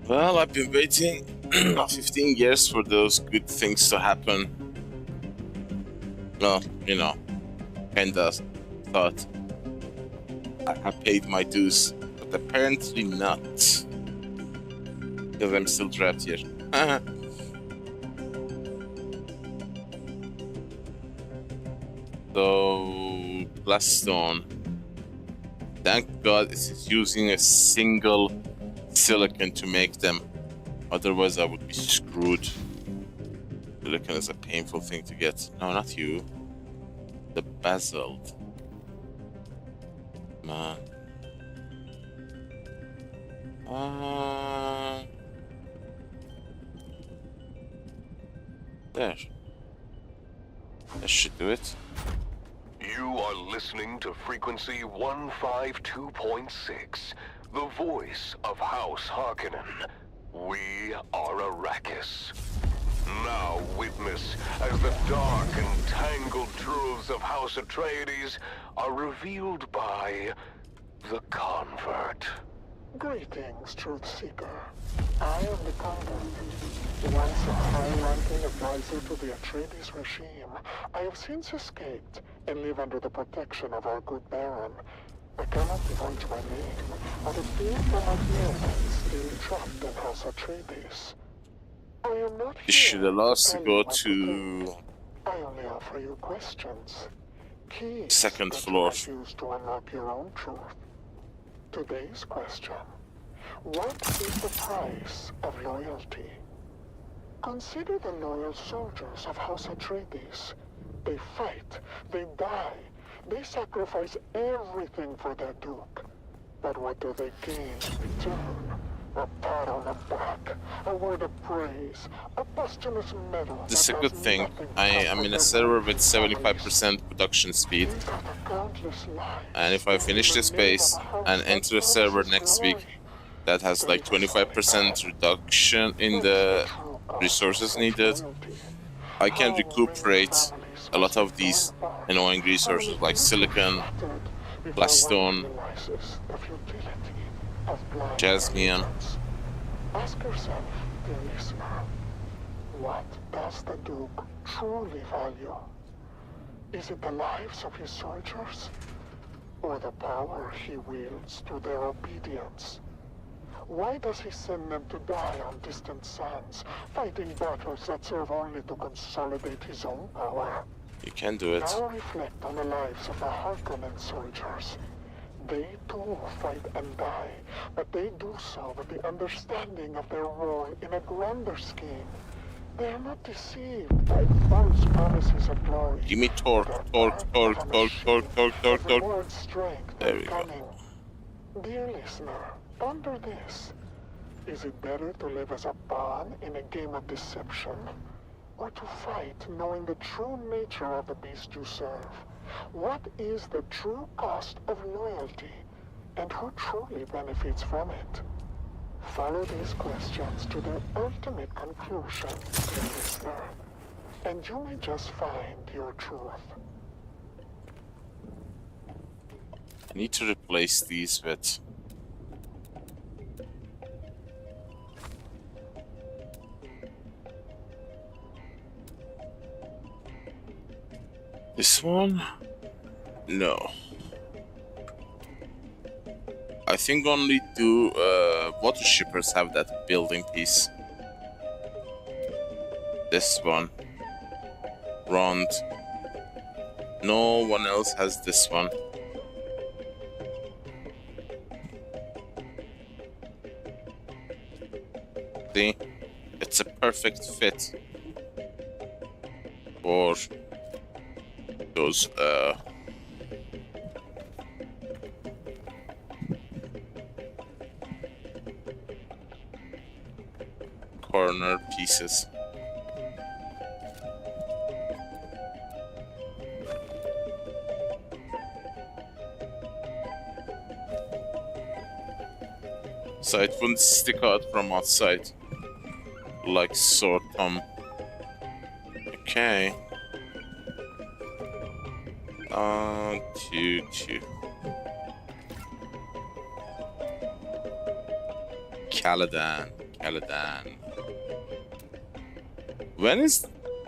Well, I've been waiting 15 years for those good things to happen. Well, you know, kinda thought I have paid my dues, but apparently not. Because I'm still trapped here. So, Blaststone. Thank God it is using a single silicon to make them, otherwise I would be screwed. Silicon is a painful thing to get. No, not you. The basalt. Man. There. That should do it.
You are listening to frequency 152.6, the voice of House Harkonnen. We are Arrakis. Now witness as the dark and tangled truths of House Atreides are revealed by the Convert.
Greetings, Truth Seeker. I am the Convert. Once a high-ranking advisor to the Atreides regime, I have since escaped and live under the protection of our good Baron. I cannot divulge my name, but it feels like millions still trapped in House Atreides. I am not
This should allow us to go to
I only offer you questions. Keys
second
that
floor.
you can use to unlock your own truth. Today's question: what is the price of loyalty? Consider the loyal soldiers of House Atreides. They fight, they die, they sacrifice everything for their Duke. But what do they gain in return? A pat on the back, a word of praise, a posthumous medal.
This is a good thing. I'm in a server with 75% production speed. And if I finish this base and enter a server next week that has like 25% reduction in the resources needed, I can recuperate a lot of these annoying resources like silicon, blaststone, jasmine.
Ask yourself, dear listener, what does the Duke truly value? Is it the lives of his soldiers? Or the power he wields through their obedience? Why does he send them to die on distant sands, fighting battles that serve only to consolidate his own power?
You can do it.
Now reflect on the lives of the Harkonnen soldiers. They too fight and die, but they do so with the understanding of their role in a grander scheme. They are not deceived by false promises of glory.
Give me torque. There we go.
Dear listener, ponder this. Is it better to live as a pawn in a game of deception, or to fight knowing the true nature of the beast you serve? What is the true cost of loyalty, and who truly benefits from it? Follow these questions to their ultimate conclusion, dear listener, and you may just find your truth.
I need to replace these with... this one? No. I think only two water shippers have that building piece. This one. Rond. No one else has this one. See? It's a perfect fit for those corner pieces. So it wouldn't stick out from outside like so. Okay. 2. Caladan. When is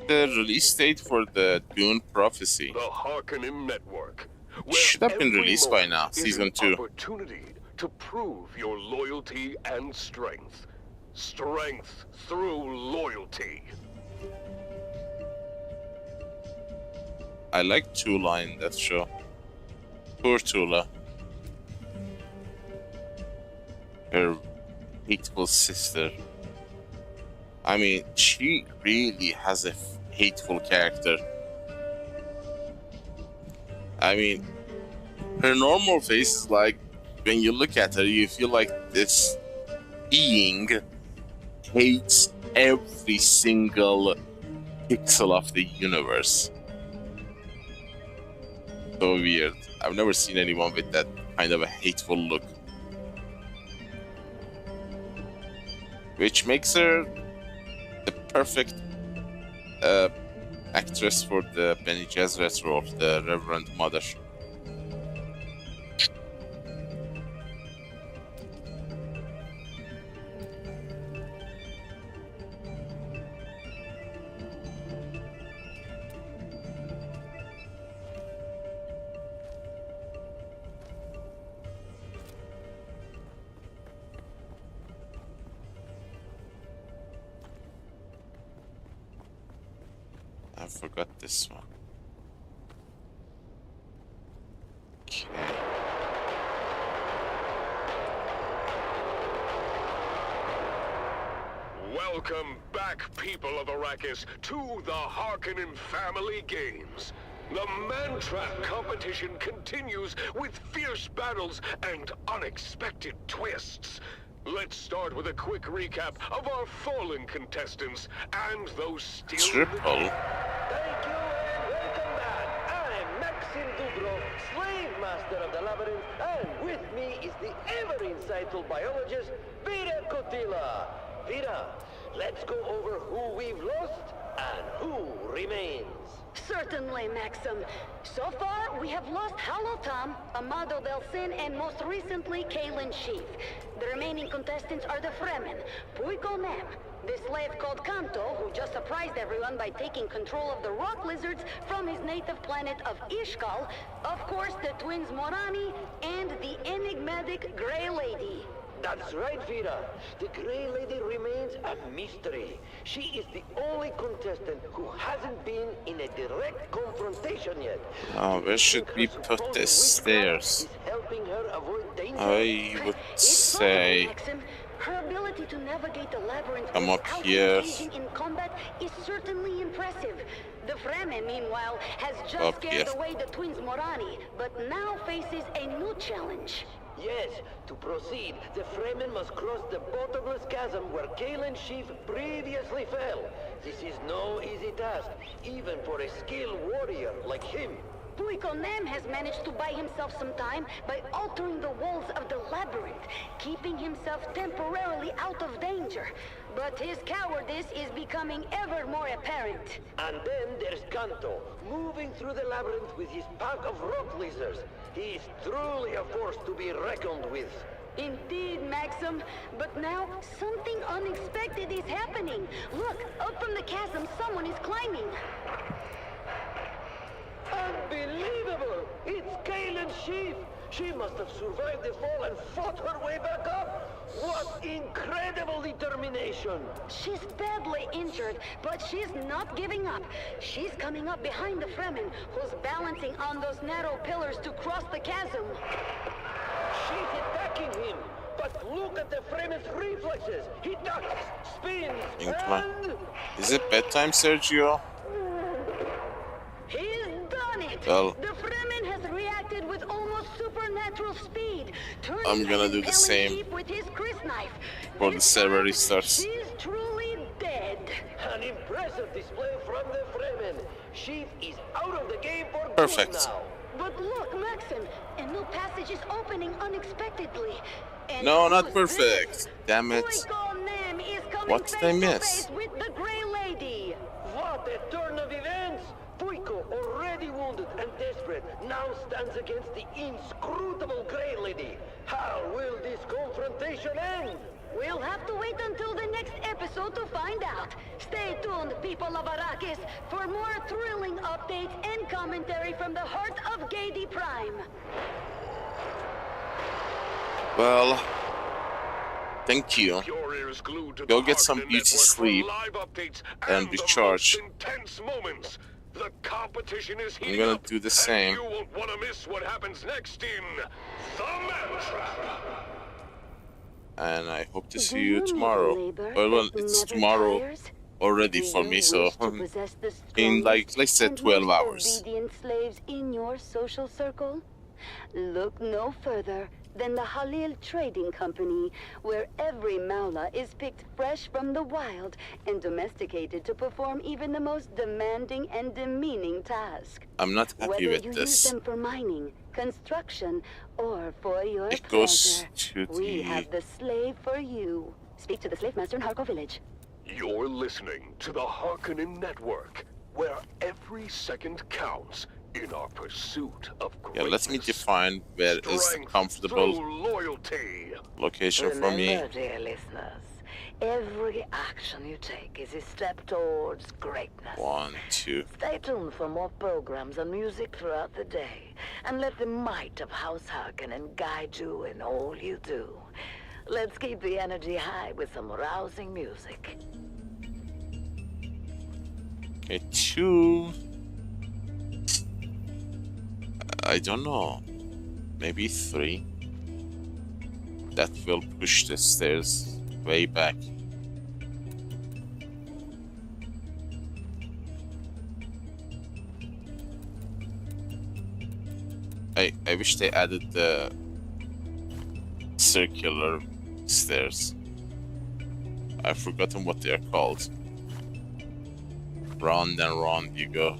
the release date for the Dune Prophecy?
The Harkonnen Network.
It should have been released by now, Season 2.
Opportunity to prove your loyalty and strength. Strength through loyalty.
I like Tula in that show. Poor Tula. Her hateful sister. I mean, she really has a hateful character. I mean, her normal face is like, when you look at her, you feel like this being hates every single pixel of the universe. So weird. I've never seen anyone with that kind of a hateful look. Which makes her the perfect actress for the Bene Gesserit role, the Reverend Mother. I forgot this one. Okay.
Welcome back, people of Arrakis, to the Harkonnen Family Games. The Man-Trap competition continues with fierce battles and unexpected twists. Let's start with a quick recap of our fallen contestants and those still...
Triple.
Thank you and welcome back. I'm Maxim Dubrov, slave master of the labyrinth, and with me is the ever-insightful biologist, Vera Kotila. Vera, let's go over who we've lost and who remains.
Certainly, Maxim. So far, we have lost Halotam, Amado Delsin, and most recently, Kalen Sheaf. The remaining contestants are the Fremen, Puiko Nem, the slave called Kanto, who just surprised everyone by taking control of the rock lizards from his native planet of Ishkal, of course, the twins Morani, and the enigmatic Grey Lady.
That's right, Vera. The Grey Lady remains a mystery. She is the only contestant who hasn't been in a direct confrontation yet.
Oh, where should we put the stairs?
Helping her avoid danger.
I would say...
Her ability to navigate the labyrinth
come up
without
here.
engaging in combat is certainly impressive. The Fremen, meanwhile, has just scared away the twins Morani, but now faces a new challenge.
Yes, to proceed, the Fremen must cross the bottomless chasm where Kalen Sheaf previously fell. This is no easy task, even for a skilled warrior like him.
Puiko Nem has managed to buy himself some time by altering the walls of the labyrinth, keeping himself temporarily out of danger. But his cowardice is becoming ever more apparent.
And then there's Kanto, moving through the labyrinth with his pack of rock lizards. He is truly a force to be reckoned with.
Indeed, Maxim. But now, something unexpected is happening. Look, up from the chasm, someone is climbing.
Unbelievable! It's Kalen Sheaf! She must have survived the fall and fought her way back up! What incredible determination!
She's badly injured, but she's not giving up. She's coming up behind the Fremen, who's balancing on those narrow pillars to cross the chasm.
She's attacking him! But look at the Fremen's reflexes! He ducks, spins, and...
Is it bedtime, Sergio?
He's done it!
Well,
the Fremen has reacted with almost supernatural speed.
I'm gonna do the same
with his knife.
before the server restarts.
She's truly dead.
An impressive display from the Fremen. Sheaf is out of the game for
Perfect.
good now.
But look, Maxim, a new passage is opening unexpectedly. And
no, not perfect. Damn it. What did I miss?
With the Grey Lady.
What a turn of events! Puiko, already wounded and desperate, now stands against the inscrutable Grey Lady. How will this confrontation end?
We'll have to wait until the next episode to find out. Stay tuned, people of Arrakis, for more thrilling updates and commentary from the heart of Gedi Prime.
Well, thank you. Go get some beauty sleep and recharge.
The competition is
I'm gonna do the same.
You won't want to miss what happens next in The Man-Trap.
and I hope to see you tomorrow. Well, it's tomorrow already for me, so in like, let's say 12 hours.
Obedient slaves in your social circle? Look no further than the Halil Trading Company, where every Maula is picked fresh from the wild and domesticated to perform even the most demanding and demeaning task.
I'm not happy with
Whether you
this.
use them for mining, construction, or for your
It
pleasure,
goes to
we
the...
have the slave for you. Speak to the slave master in Harko village.
You're listening to the Harkonnen Network, where every second counts in our pursuit of greatness.
Yeah, let me define where is the comfortable location for me.
Remember, dear listeners, every action you take is a step towards greatness.
1, 2.
Stay tuned for more programs and music throughout the day, and let the might of House Harkonnen guide you in all you do. Let's keep the energy high with some rousing music.
Okay, 2. I don't know. Maybe 3. That will push the stairs way back. I wish they added the circular stairs. I've forgotten what they're called. Round and round you go.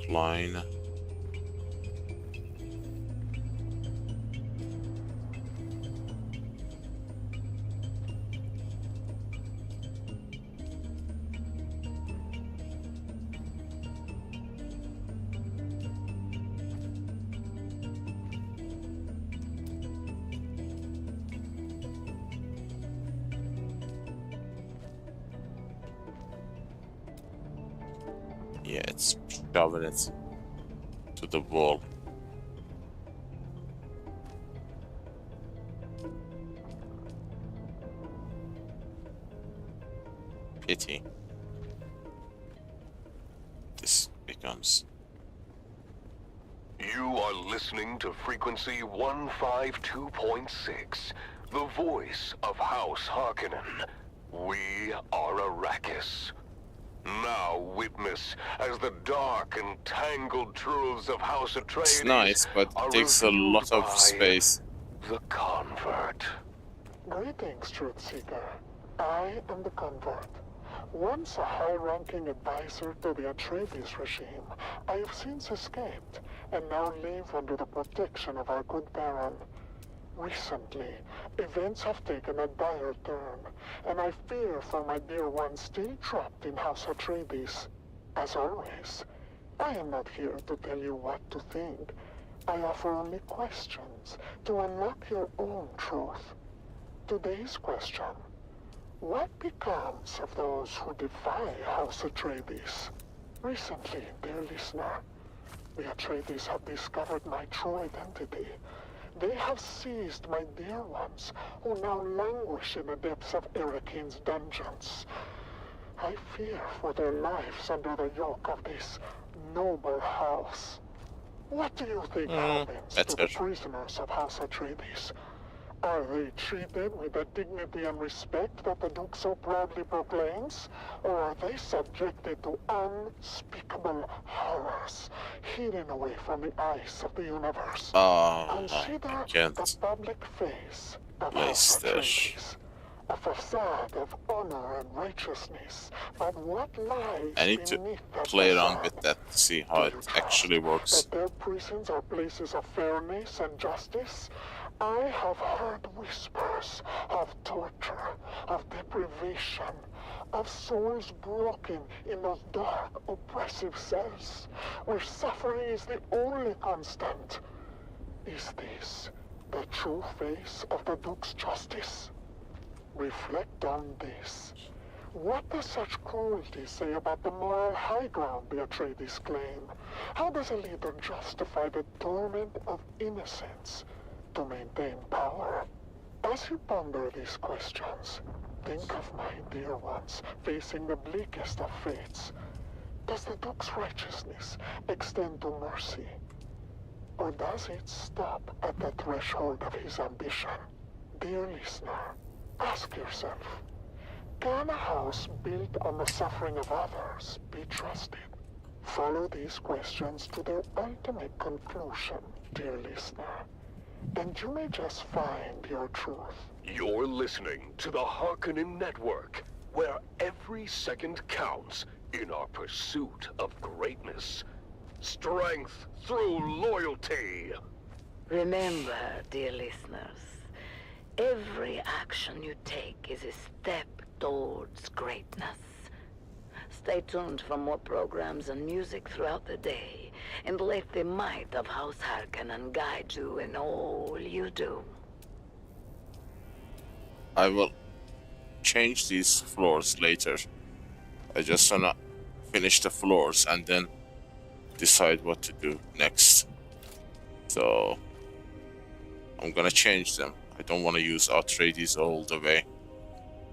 Line. Yeah, it's shoving it to the wall. Pity. This becomes...
You are listening to frequency 152.6, the voice of House Harkonnen. We are Arrakis. Now witness as the dark and tangled truths of House Atreides.
It's nice, but it takes a lot of space.
The Convert.
Greetings, Truth Seeker. I am the Convert. Once a high-ranking advisor to the Atreides regime, I have since escaped and now live under the protection of our good Baron. Recently, events have taken a dire turn, and I fear for my dear ones still trapped in House Atreides. As always, I am not here to tell you what to think. I offer only questions to unlock your own truth. Today's question: what becomes of those who defy House Atreides? Recently, dear listener, the Atreides have discovered my true identity. They have seized my dear ones, who now languish in the depths of Erakin's dungeons. I fear for their lives under the yoke of this noble house. What do you think happens to the prisoners of House Atreides? Are they treated with the dignity and respect that the Duke so proudly proclaims? Or are they subjected to unspeakable horrors, hidden away from the eyes of the universe? Consider the public face of House Atreides. A facade of honor and righteousness, but what lies
I need to play around with that to see how it actually works.
That their prisons are places of fairness and justice? I have heard whispers of torture, of deprivation, of souls broken in those dark, oppressive cells, where suffering is the only constant. Is this the true face of the Duke's justice? Reflect on this. What does such cruelty say about the moral high ground the Atreides claim? How does a leader justify the torment of innocence to maintain power? As you ponder these questions, think of my dear ones facing the bleakest of fates. Does the Duke's righteousness extend to mercy? Or does it stop at the threshold of his ambition? Dear listener, ask yourself, can a house built on the suffering of others be trusted? Follow these questions to their ultimate conclusion, dear listener, and you may just find your truth.
You're listening to the Harkonnen Network, where every second counts in our pursuit of greatness. Strength through loyalty.
Remember, dear listeners, every action you take is a step towards greatness. Stay tuned for more programs and music throughout the day, and let the might of House Harkonnen guide you in all you do.
I will change these floors later. I just wanna finish the floors and then decide what to do next. So I'm gonna change them. I don't want to use Atreides all the way.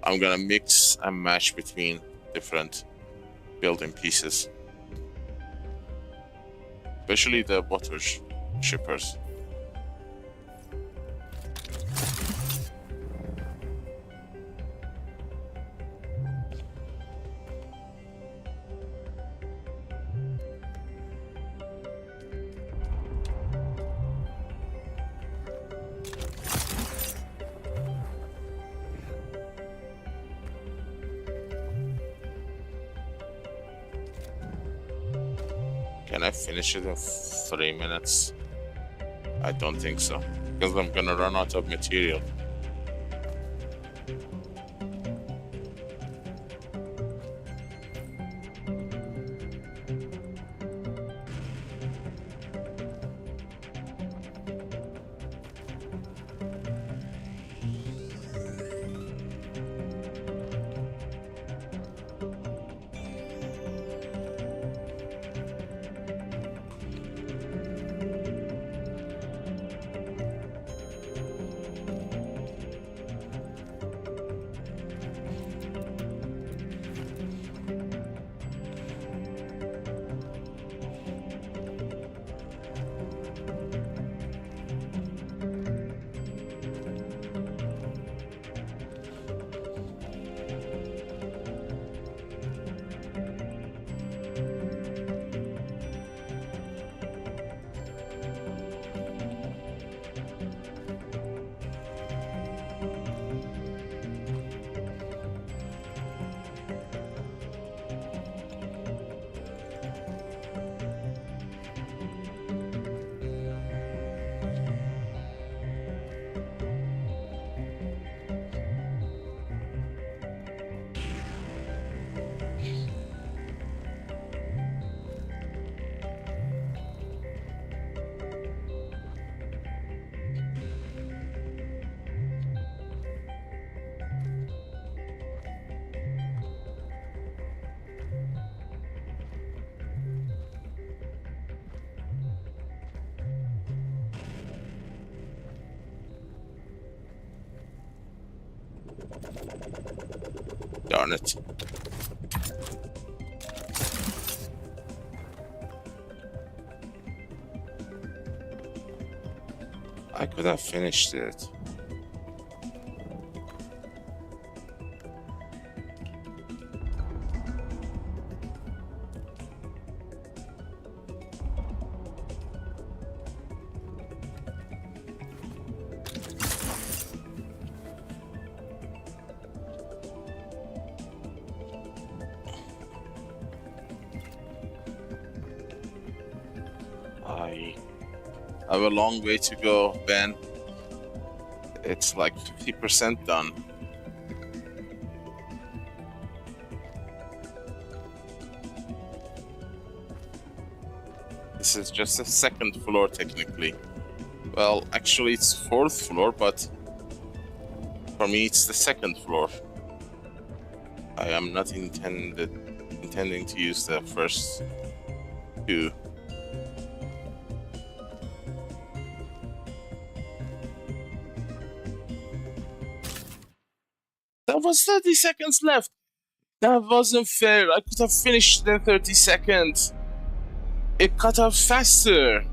I'm gonna mix and match between different building pieces, especially the water shippers. Can I finish it in 3 minutes? I don't think so, because I'm gonna run out of material. Darn it. I could have finished it. I have a long way to go, Ben. It's like 50% done. This is just the second floor, technically. Well, actually it's fourth floor, but for me it's the second floor. I am not intending to use the first two. That was 30 seconds left. That wasn't fair. I could have finished in 30 seconds. It cut off faster.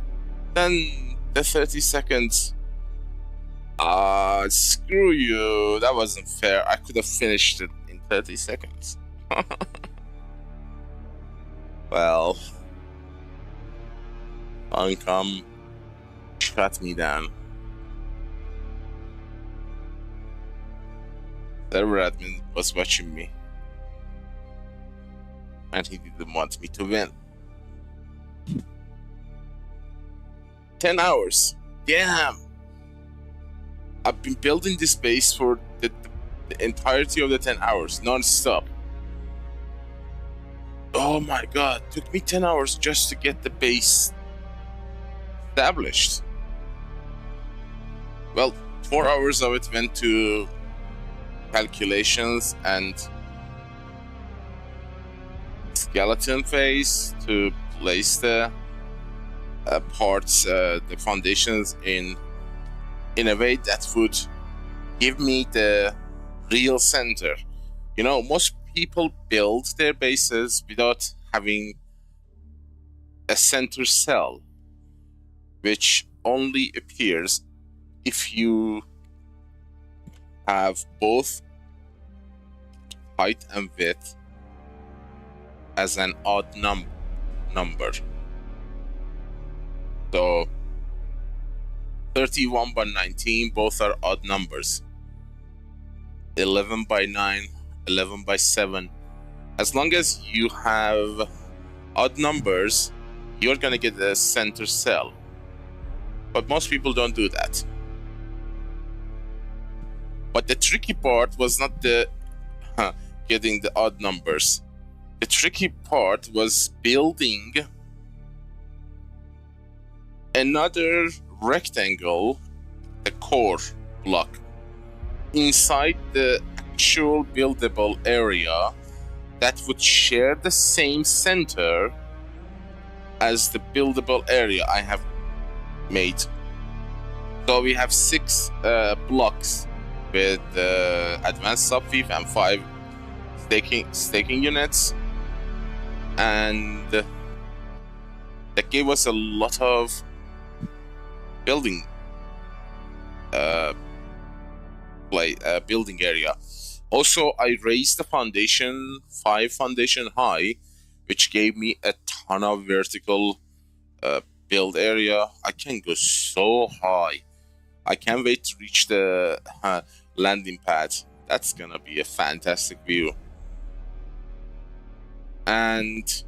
Then the 30 seconds. Screw you. That wasn't fair. I could have finished it in 30 seconds. Well, Uncom shut me down. Server admin was watching me, and he didn't want me to win. 10 hours. Damn. I've been building this base for the entirety of the 10 hours, non-stop. Oh my god, took me 10 hours just to get the base established. Well, 4 hours of it went to calculations and skeleton phase to place the parts, the foundations in a way that would give me the real center. You know, most people build their bases without having a center cell, which only appears if you have both height and width as an odd number. So 31 by 19, both are odd numbers. 11 by 9, 11 by 7. As long as you have odd numbers, you're gonna get a center cell. But most people don't do that. But the tricky part was not the getting the odd numbers. The tricky part was building another rectangle, the core block, inside the actual buildable area that would share the same center as the buildable area I have made. So we have 6 blocks with advanced subfief and 5 staking units, and that gave us a lot of building building area. Also, I raised the foundation 5 foundation high, which gave me a ton of vertical build area. I can go so high. I can't wait to reach the landing pad. That's gonna be a fantastic view. And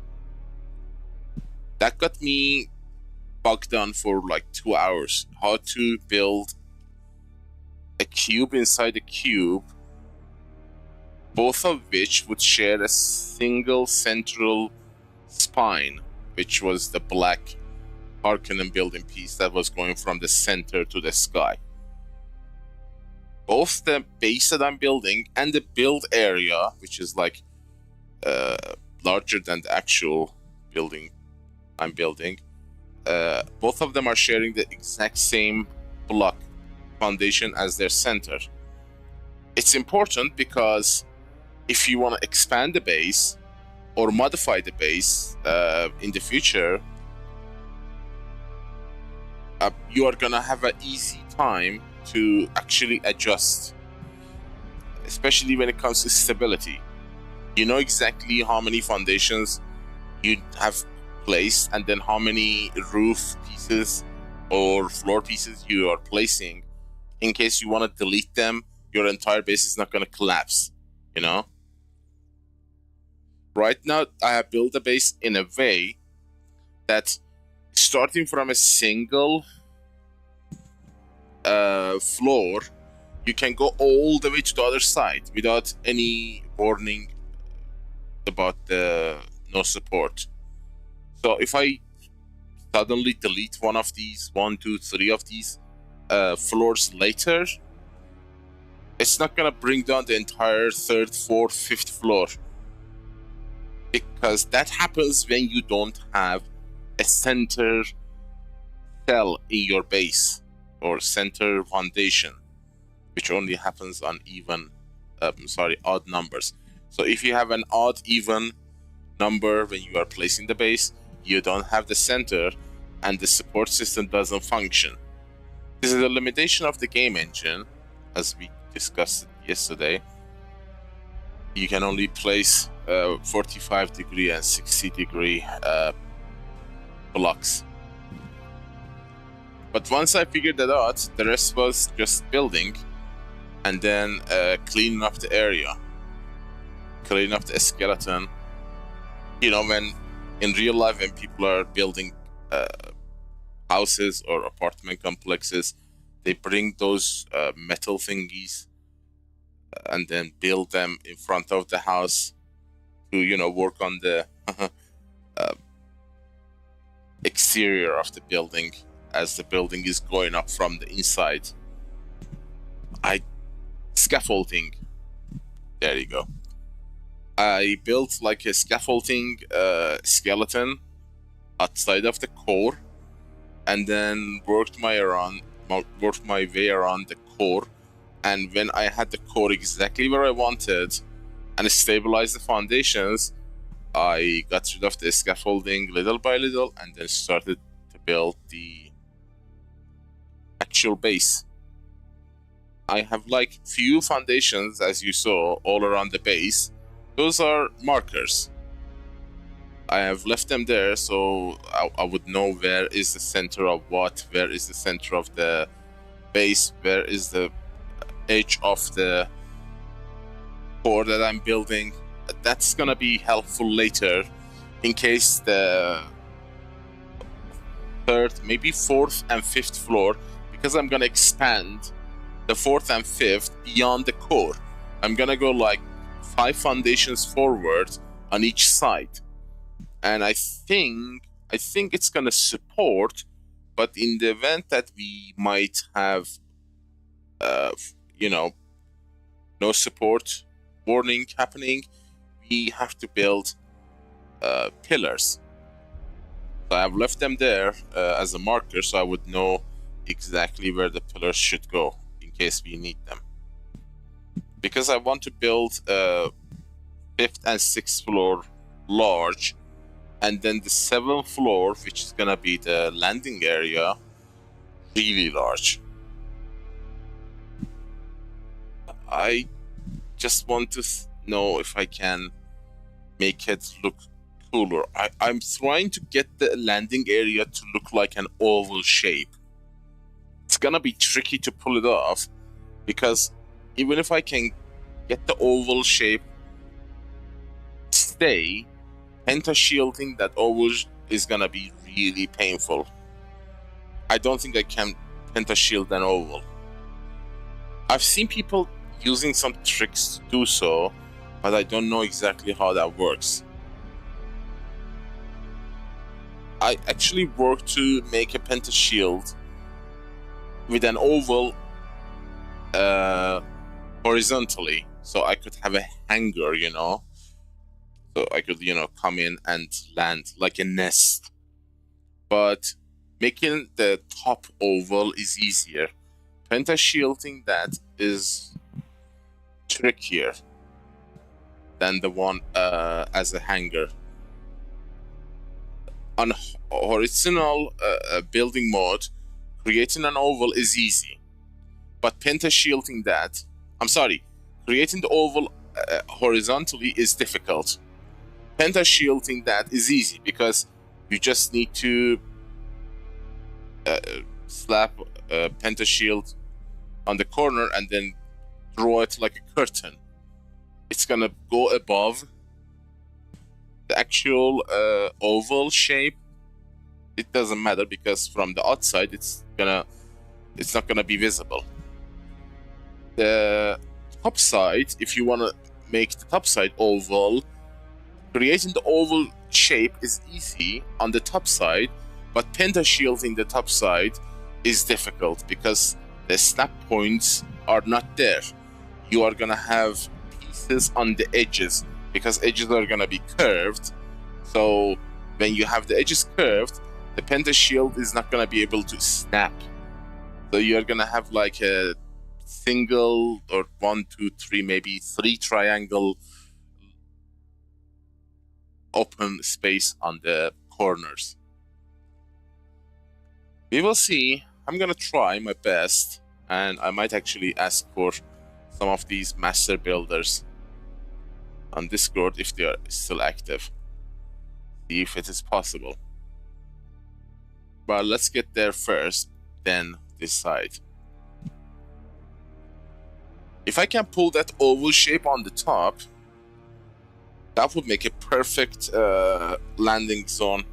that got me bogged down for like 2 hours. How to build a cube inside a cube, both of which would share a single central spine, which was the black Harkonnen building piece that was going from the center to the sky. Both the base that I'm building and the build area, which is like larger than the actual building I'm building, both of them are sharing the exact same block foundation as their center. It's important because if you want to expand the base or modify the base in the future, you are gonna have an easy time to actually adjust, especially when it comes to stability. You know exactly how many foundations you have placed and then how many roof pieces or floor pieces you are placing. In case you want to delete them, your entire base is not going to collapse, you know? Right now, I have built the base in a way that starting from a single floor, you can go all the way to the other side without any warning about the no support. So if I suddenly delete one of these, 1, 2, 3 of these floors later, it's not gonna bring down the entire 3rd, 4th, 5th floor, because that happens when you don't have a center cell in your base or center foundation, which only happens on odd numbers. So if you have an odd even number when you are placing the base, you don't have the center, and the support system doesn't function. This is a limitation of the game engine, as we discussed yesterday. You can only place 45-degree and 60-degree blocks. But once I figured that out, the rest was just building and then cleaning up the area, cleaning up the skeleton. You know, when in real life, when people are building houses or apartment complexes, they bring those metal thingies and then build them in front of the house to, you know, work on the exterior of the building as the building is going up from the inside. Scaffolding. There you go. I built like a scaffolding skeleton outside of the core, and then worked my way around the core. And when I had the core exactly where I wanted and stabilized the foundations, I got rid of the scaffolding little by little and then started to build the actual base. I have like few foundations, as you saw, all around the base. Those are markers. I have left them there so I would know where is the center of what, where is the center of the base, where is the edge of the core that I'm building. That's gonna be helpful later in case the third, maybe fourth and fifth floor, because I'm gonna expand the fourth and fifth beyond the core. I'm gonna go like 5 foundations forward on each side, and I think it's gonna support. But in the event that we might have you know, no support warning happening, we have to build pillars. So I've left them there as a marker so I would know exactly where the pillars should go in case we need them. Because I want to build 5th and 6th floor large, and then the 7th floor, which is gonna be the landing area, really large. I just want to know if I can make it look cooler. I'm trying to get the landing area to look like an oval shape. It's gonna be tricky to pull it off, because even if I can get the oval shape stay, penta-shielding that oval is gonna be really painful. I don't think I can penta-shield an oval. I've seen people using some tricks to do so, but I don't know exactly how that works. I actually worked to make a pentashield with an oval horizontally, so I could have a hanger, you know, so I could, you know, come in and land like a nest. But making the top oval is easier. Pentashielding that is trickier than the one as a hanger. On horizontal building mode, creating an oval is easy, but pentashielding that, creating the oval horizontally is difficult. Pentashielding that is easy because you just need to slap a pentashield on the corner and then draw it like a curtain. It's gonna go above the actual oval shape. It doesn't matter because from the outside it's not gonna be visible. The top side, if you want to make the top side oval, creating the oval shape is easy on the top side, but pentashielding the top side is difficult because the snap points are not there. You are gonna have pieces on the edges because edges are gonna be curved. So when you have the edges curved, the pentashield is not gonna be able to snap. So you're gonna have like a single or 1, 2, 3, maybe 3 triangle open space on the corners. We will see. I'm gonna try my best, and I might actually ask for some of these master builders on Discord if they are still active. See if it is possible. But let's get there first, then decide. If I can pull that oval shape on the top, that would make a perfect landing zone.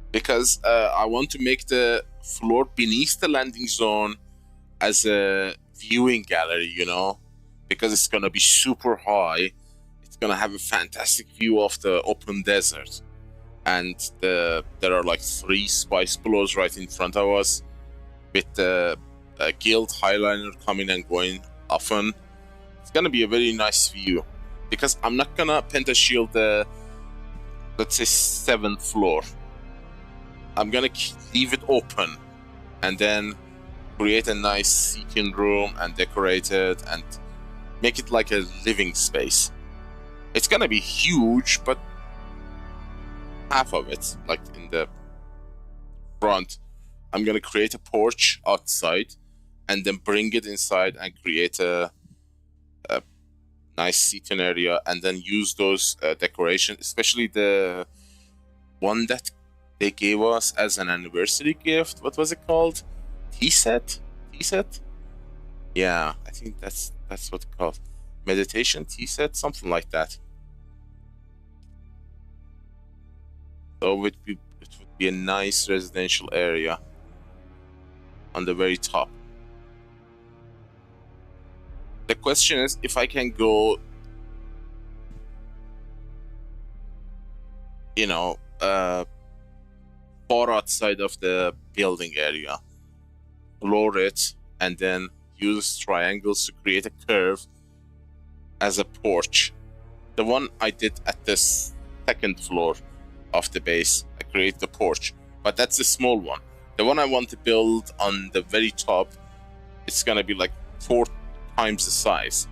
Because I want to make the floor beneath the landing zone as a viewing gallery, you know? Because it's gonna be super high. It's gonna have a fantastic view of the open desert. And there are like 3 spice blows right in front of us, with the guild highliner coming and going often. It's gonna be a very nice view, because I'm not gonna pentashield the, let's say, 7th floor. I'm gonna leave it open and then create a nice seating room and decorate it and make it like a living space. It's gonna be huge, but half of it, like in the front, I'm gonna create a porch outside and then bring it inside and create a nice seating area, and then use those decorations, especially the one that they gave us as an anniversary gift. What was it called? Tea set? Tea set? Yeah, I think that's what it's called. Meditation tea set, something like that. So it would be a nice residential area on the very top. The question is if I can go, you know, far outside of the building area, floor it, and then use triangles to create a curve as a porch. The one I did at the 2nd floor of the base, I create the porch, but that's a small one. The one I want to build on the very top, it's gonna be like 4 times the size.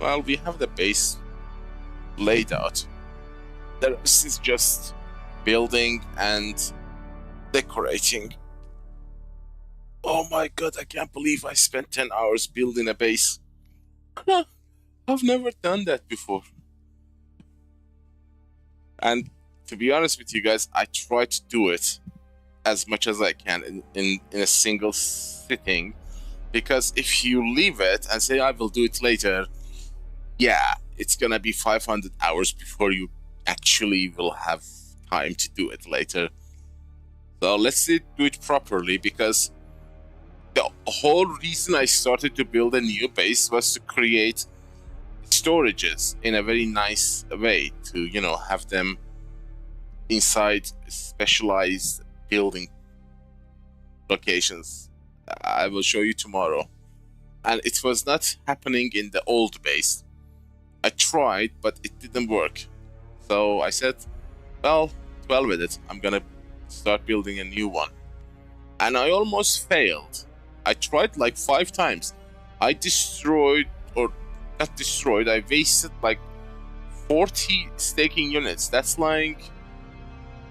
Well, we have the base laid out. The rest is just building and decorating. Oh my god, I can't believe I spent 10 hours building a base. I've never done that before. And to be honest with you guys, I try to do it as much as I can in a single sitting, because if you leave it and say I will do it later, yeah, it's gonna be 500 hours before you actually will have time to do it later. So let's do it properly, because the whole reason I started to build a new base was to create storages in a very nice way, to, you know, have them inside specialized building locations. I will show you tomorrow. And it was not happening in the old base. I tried, but it didn't work. So I said, well, with it. I'm gonna start building a new one. And I almost failed. I tried like 5 times. I destroyed, or not destroyed, I wasted like 40 staking units. That's like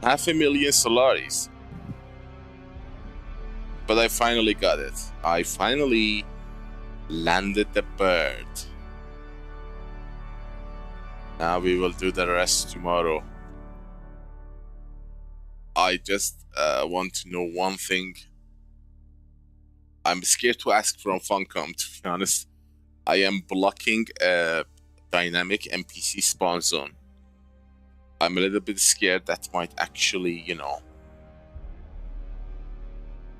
500,000 Solaris. But I finally got it. I finally landed the bird. Now we will do the rest tomorrow. I just want to know one thing. I'm scared to ask from Funcom, to be honest. I am blocking a dynamic NPC spawn zone. I'm a little bit scared that might actually, you know,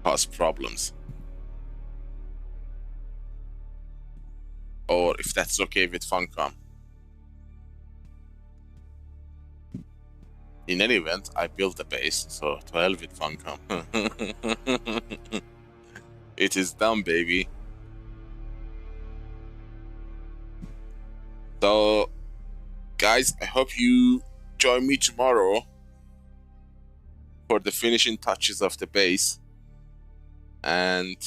cause problems. Or if that's okay with Funcom. In any event, I built a base, so to hell with Funcom. It is done, baby. So, guys, I hope you join me tomorrow for the finishing touches of the base. And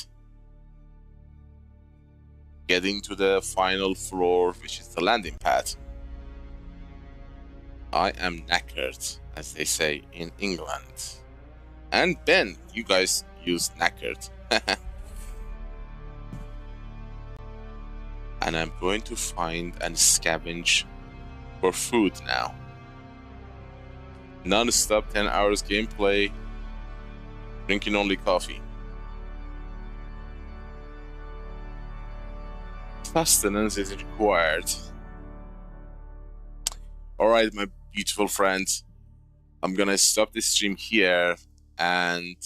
getting to the final floor, which is the landing pad. I am knackered, as they say in England. And Ben, you guys use knackered. And I'm going to find and scavenge for food now. Non-stop 10 hours gameplay, drinking only coffee. Sustenance is required. Alright, my beautiful friends, I'm gonna stop this stream here and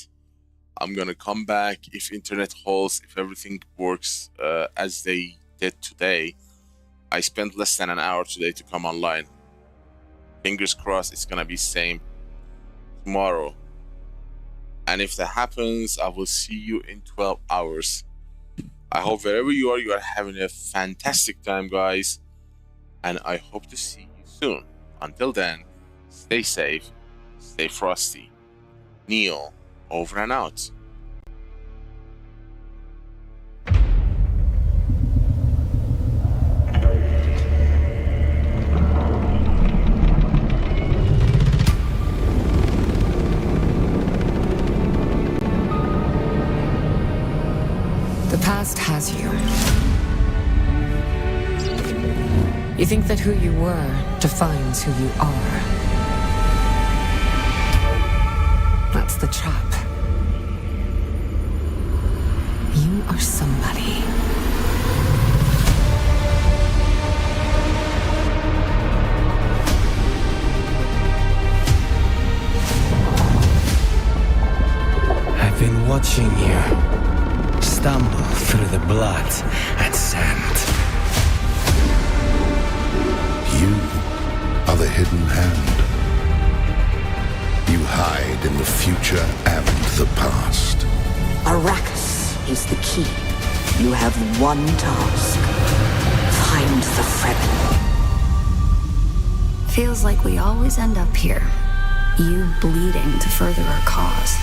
I'm gonna come back if internet holds, if everything works as they did today. I spent less than an hour today to come online. Fingers crossed it's gonna be same tomorrow. And if that happens, I will see you in 12 hours. I hope wherever you are having a fantastic time, guys. And I hope to see you soon. Until then, stay safe, stay frosty. Neo, over and out.
The past has you. You think that who you were defines who you are. That's the trap. You are somebody.
I've been watching you stumble through the blood and sand.
You are the hidden hand. You hide in the future and the past.
Arrakis is the key. You have one task. Find the Fremen.
Feels like we always end up here. You bleeding to further our cause.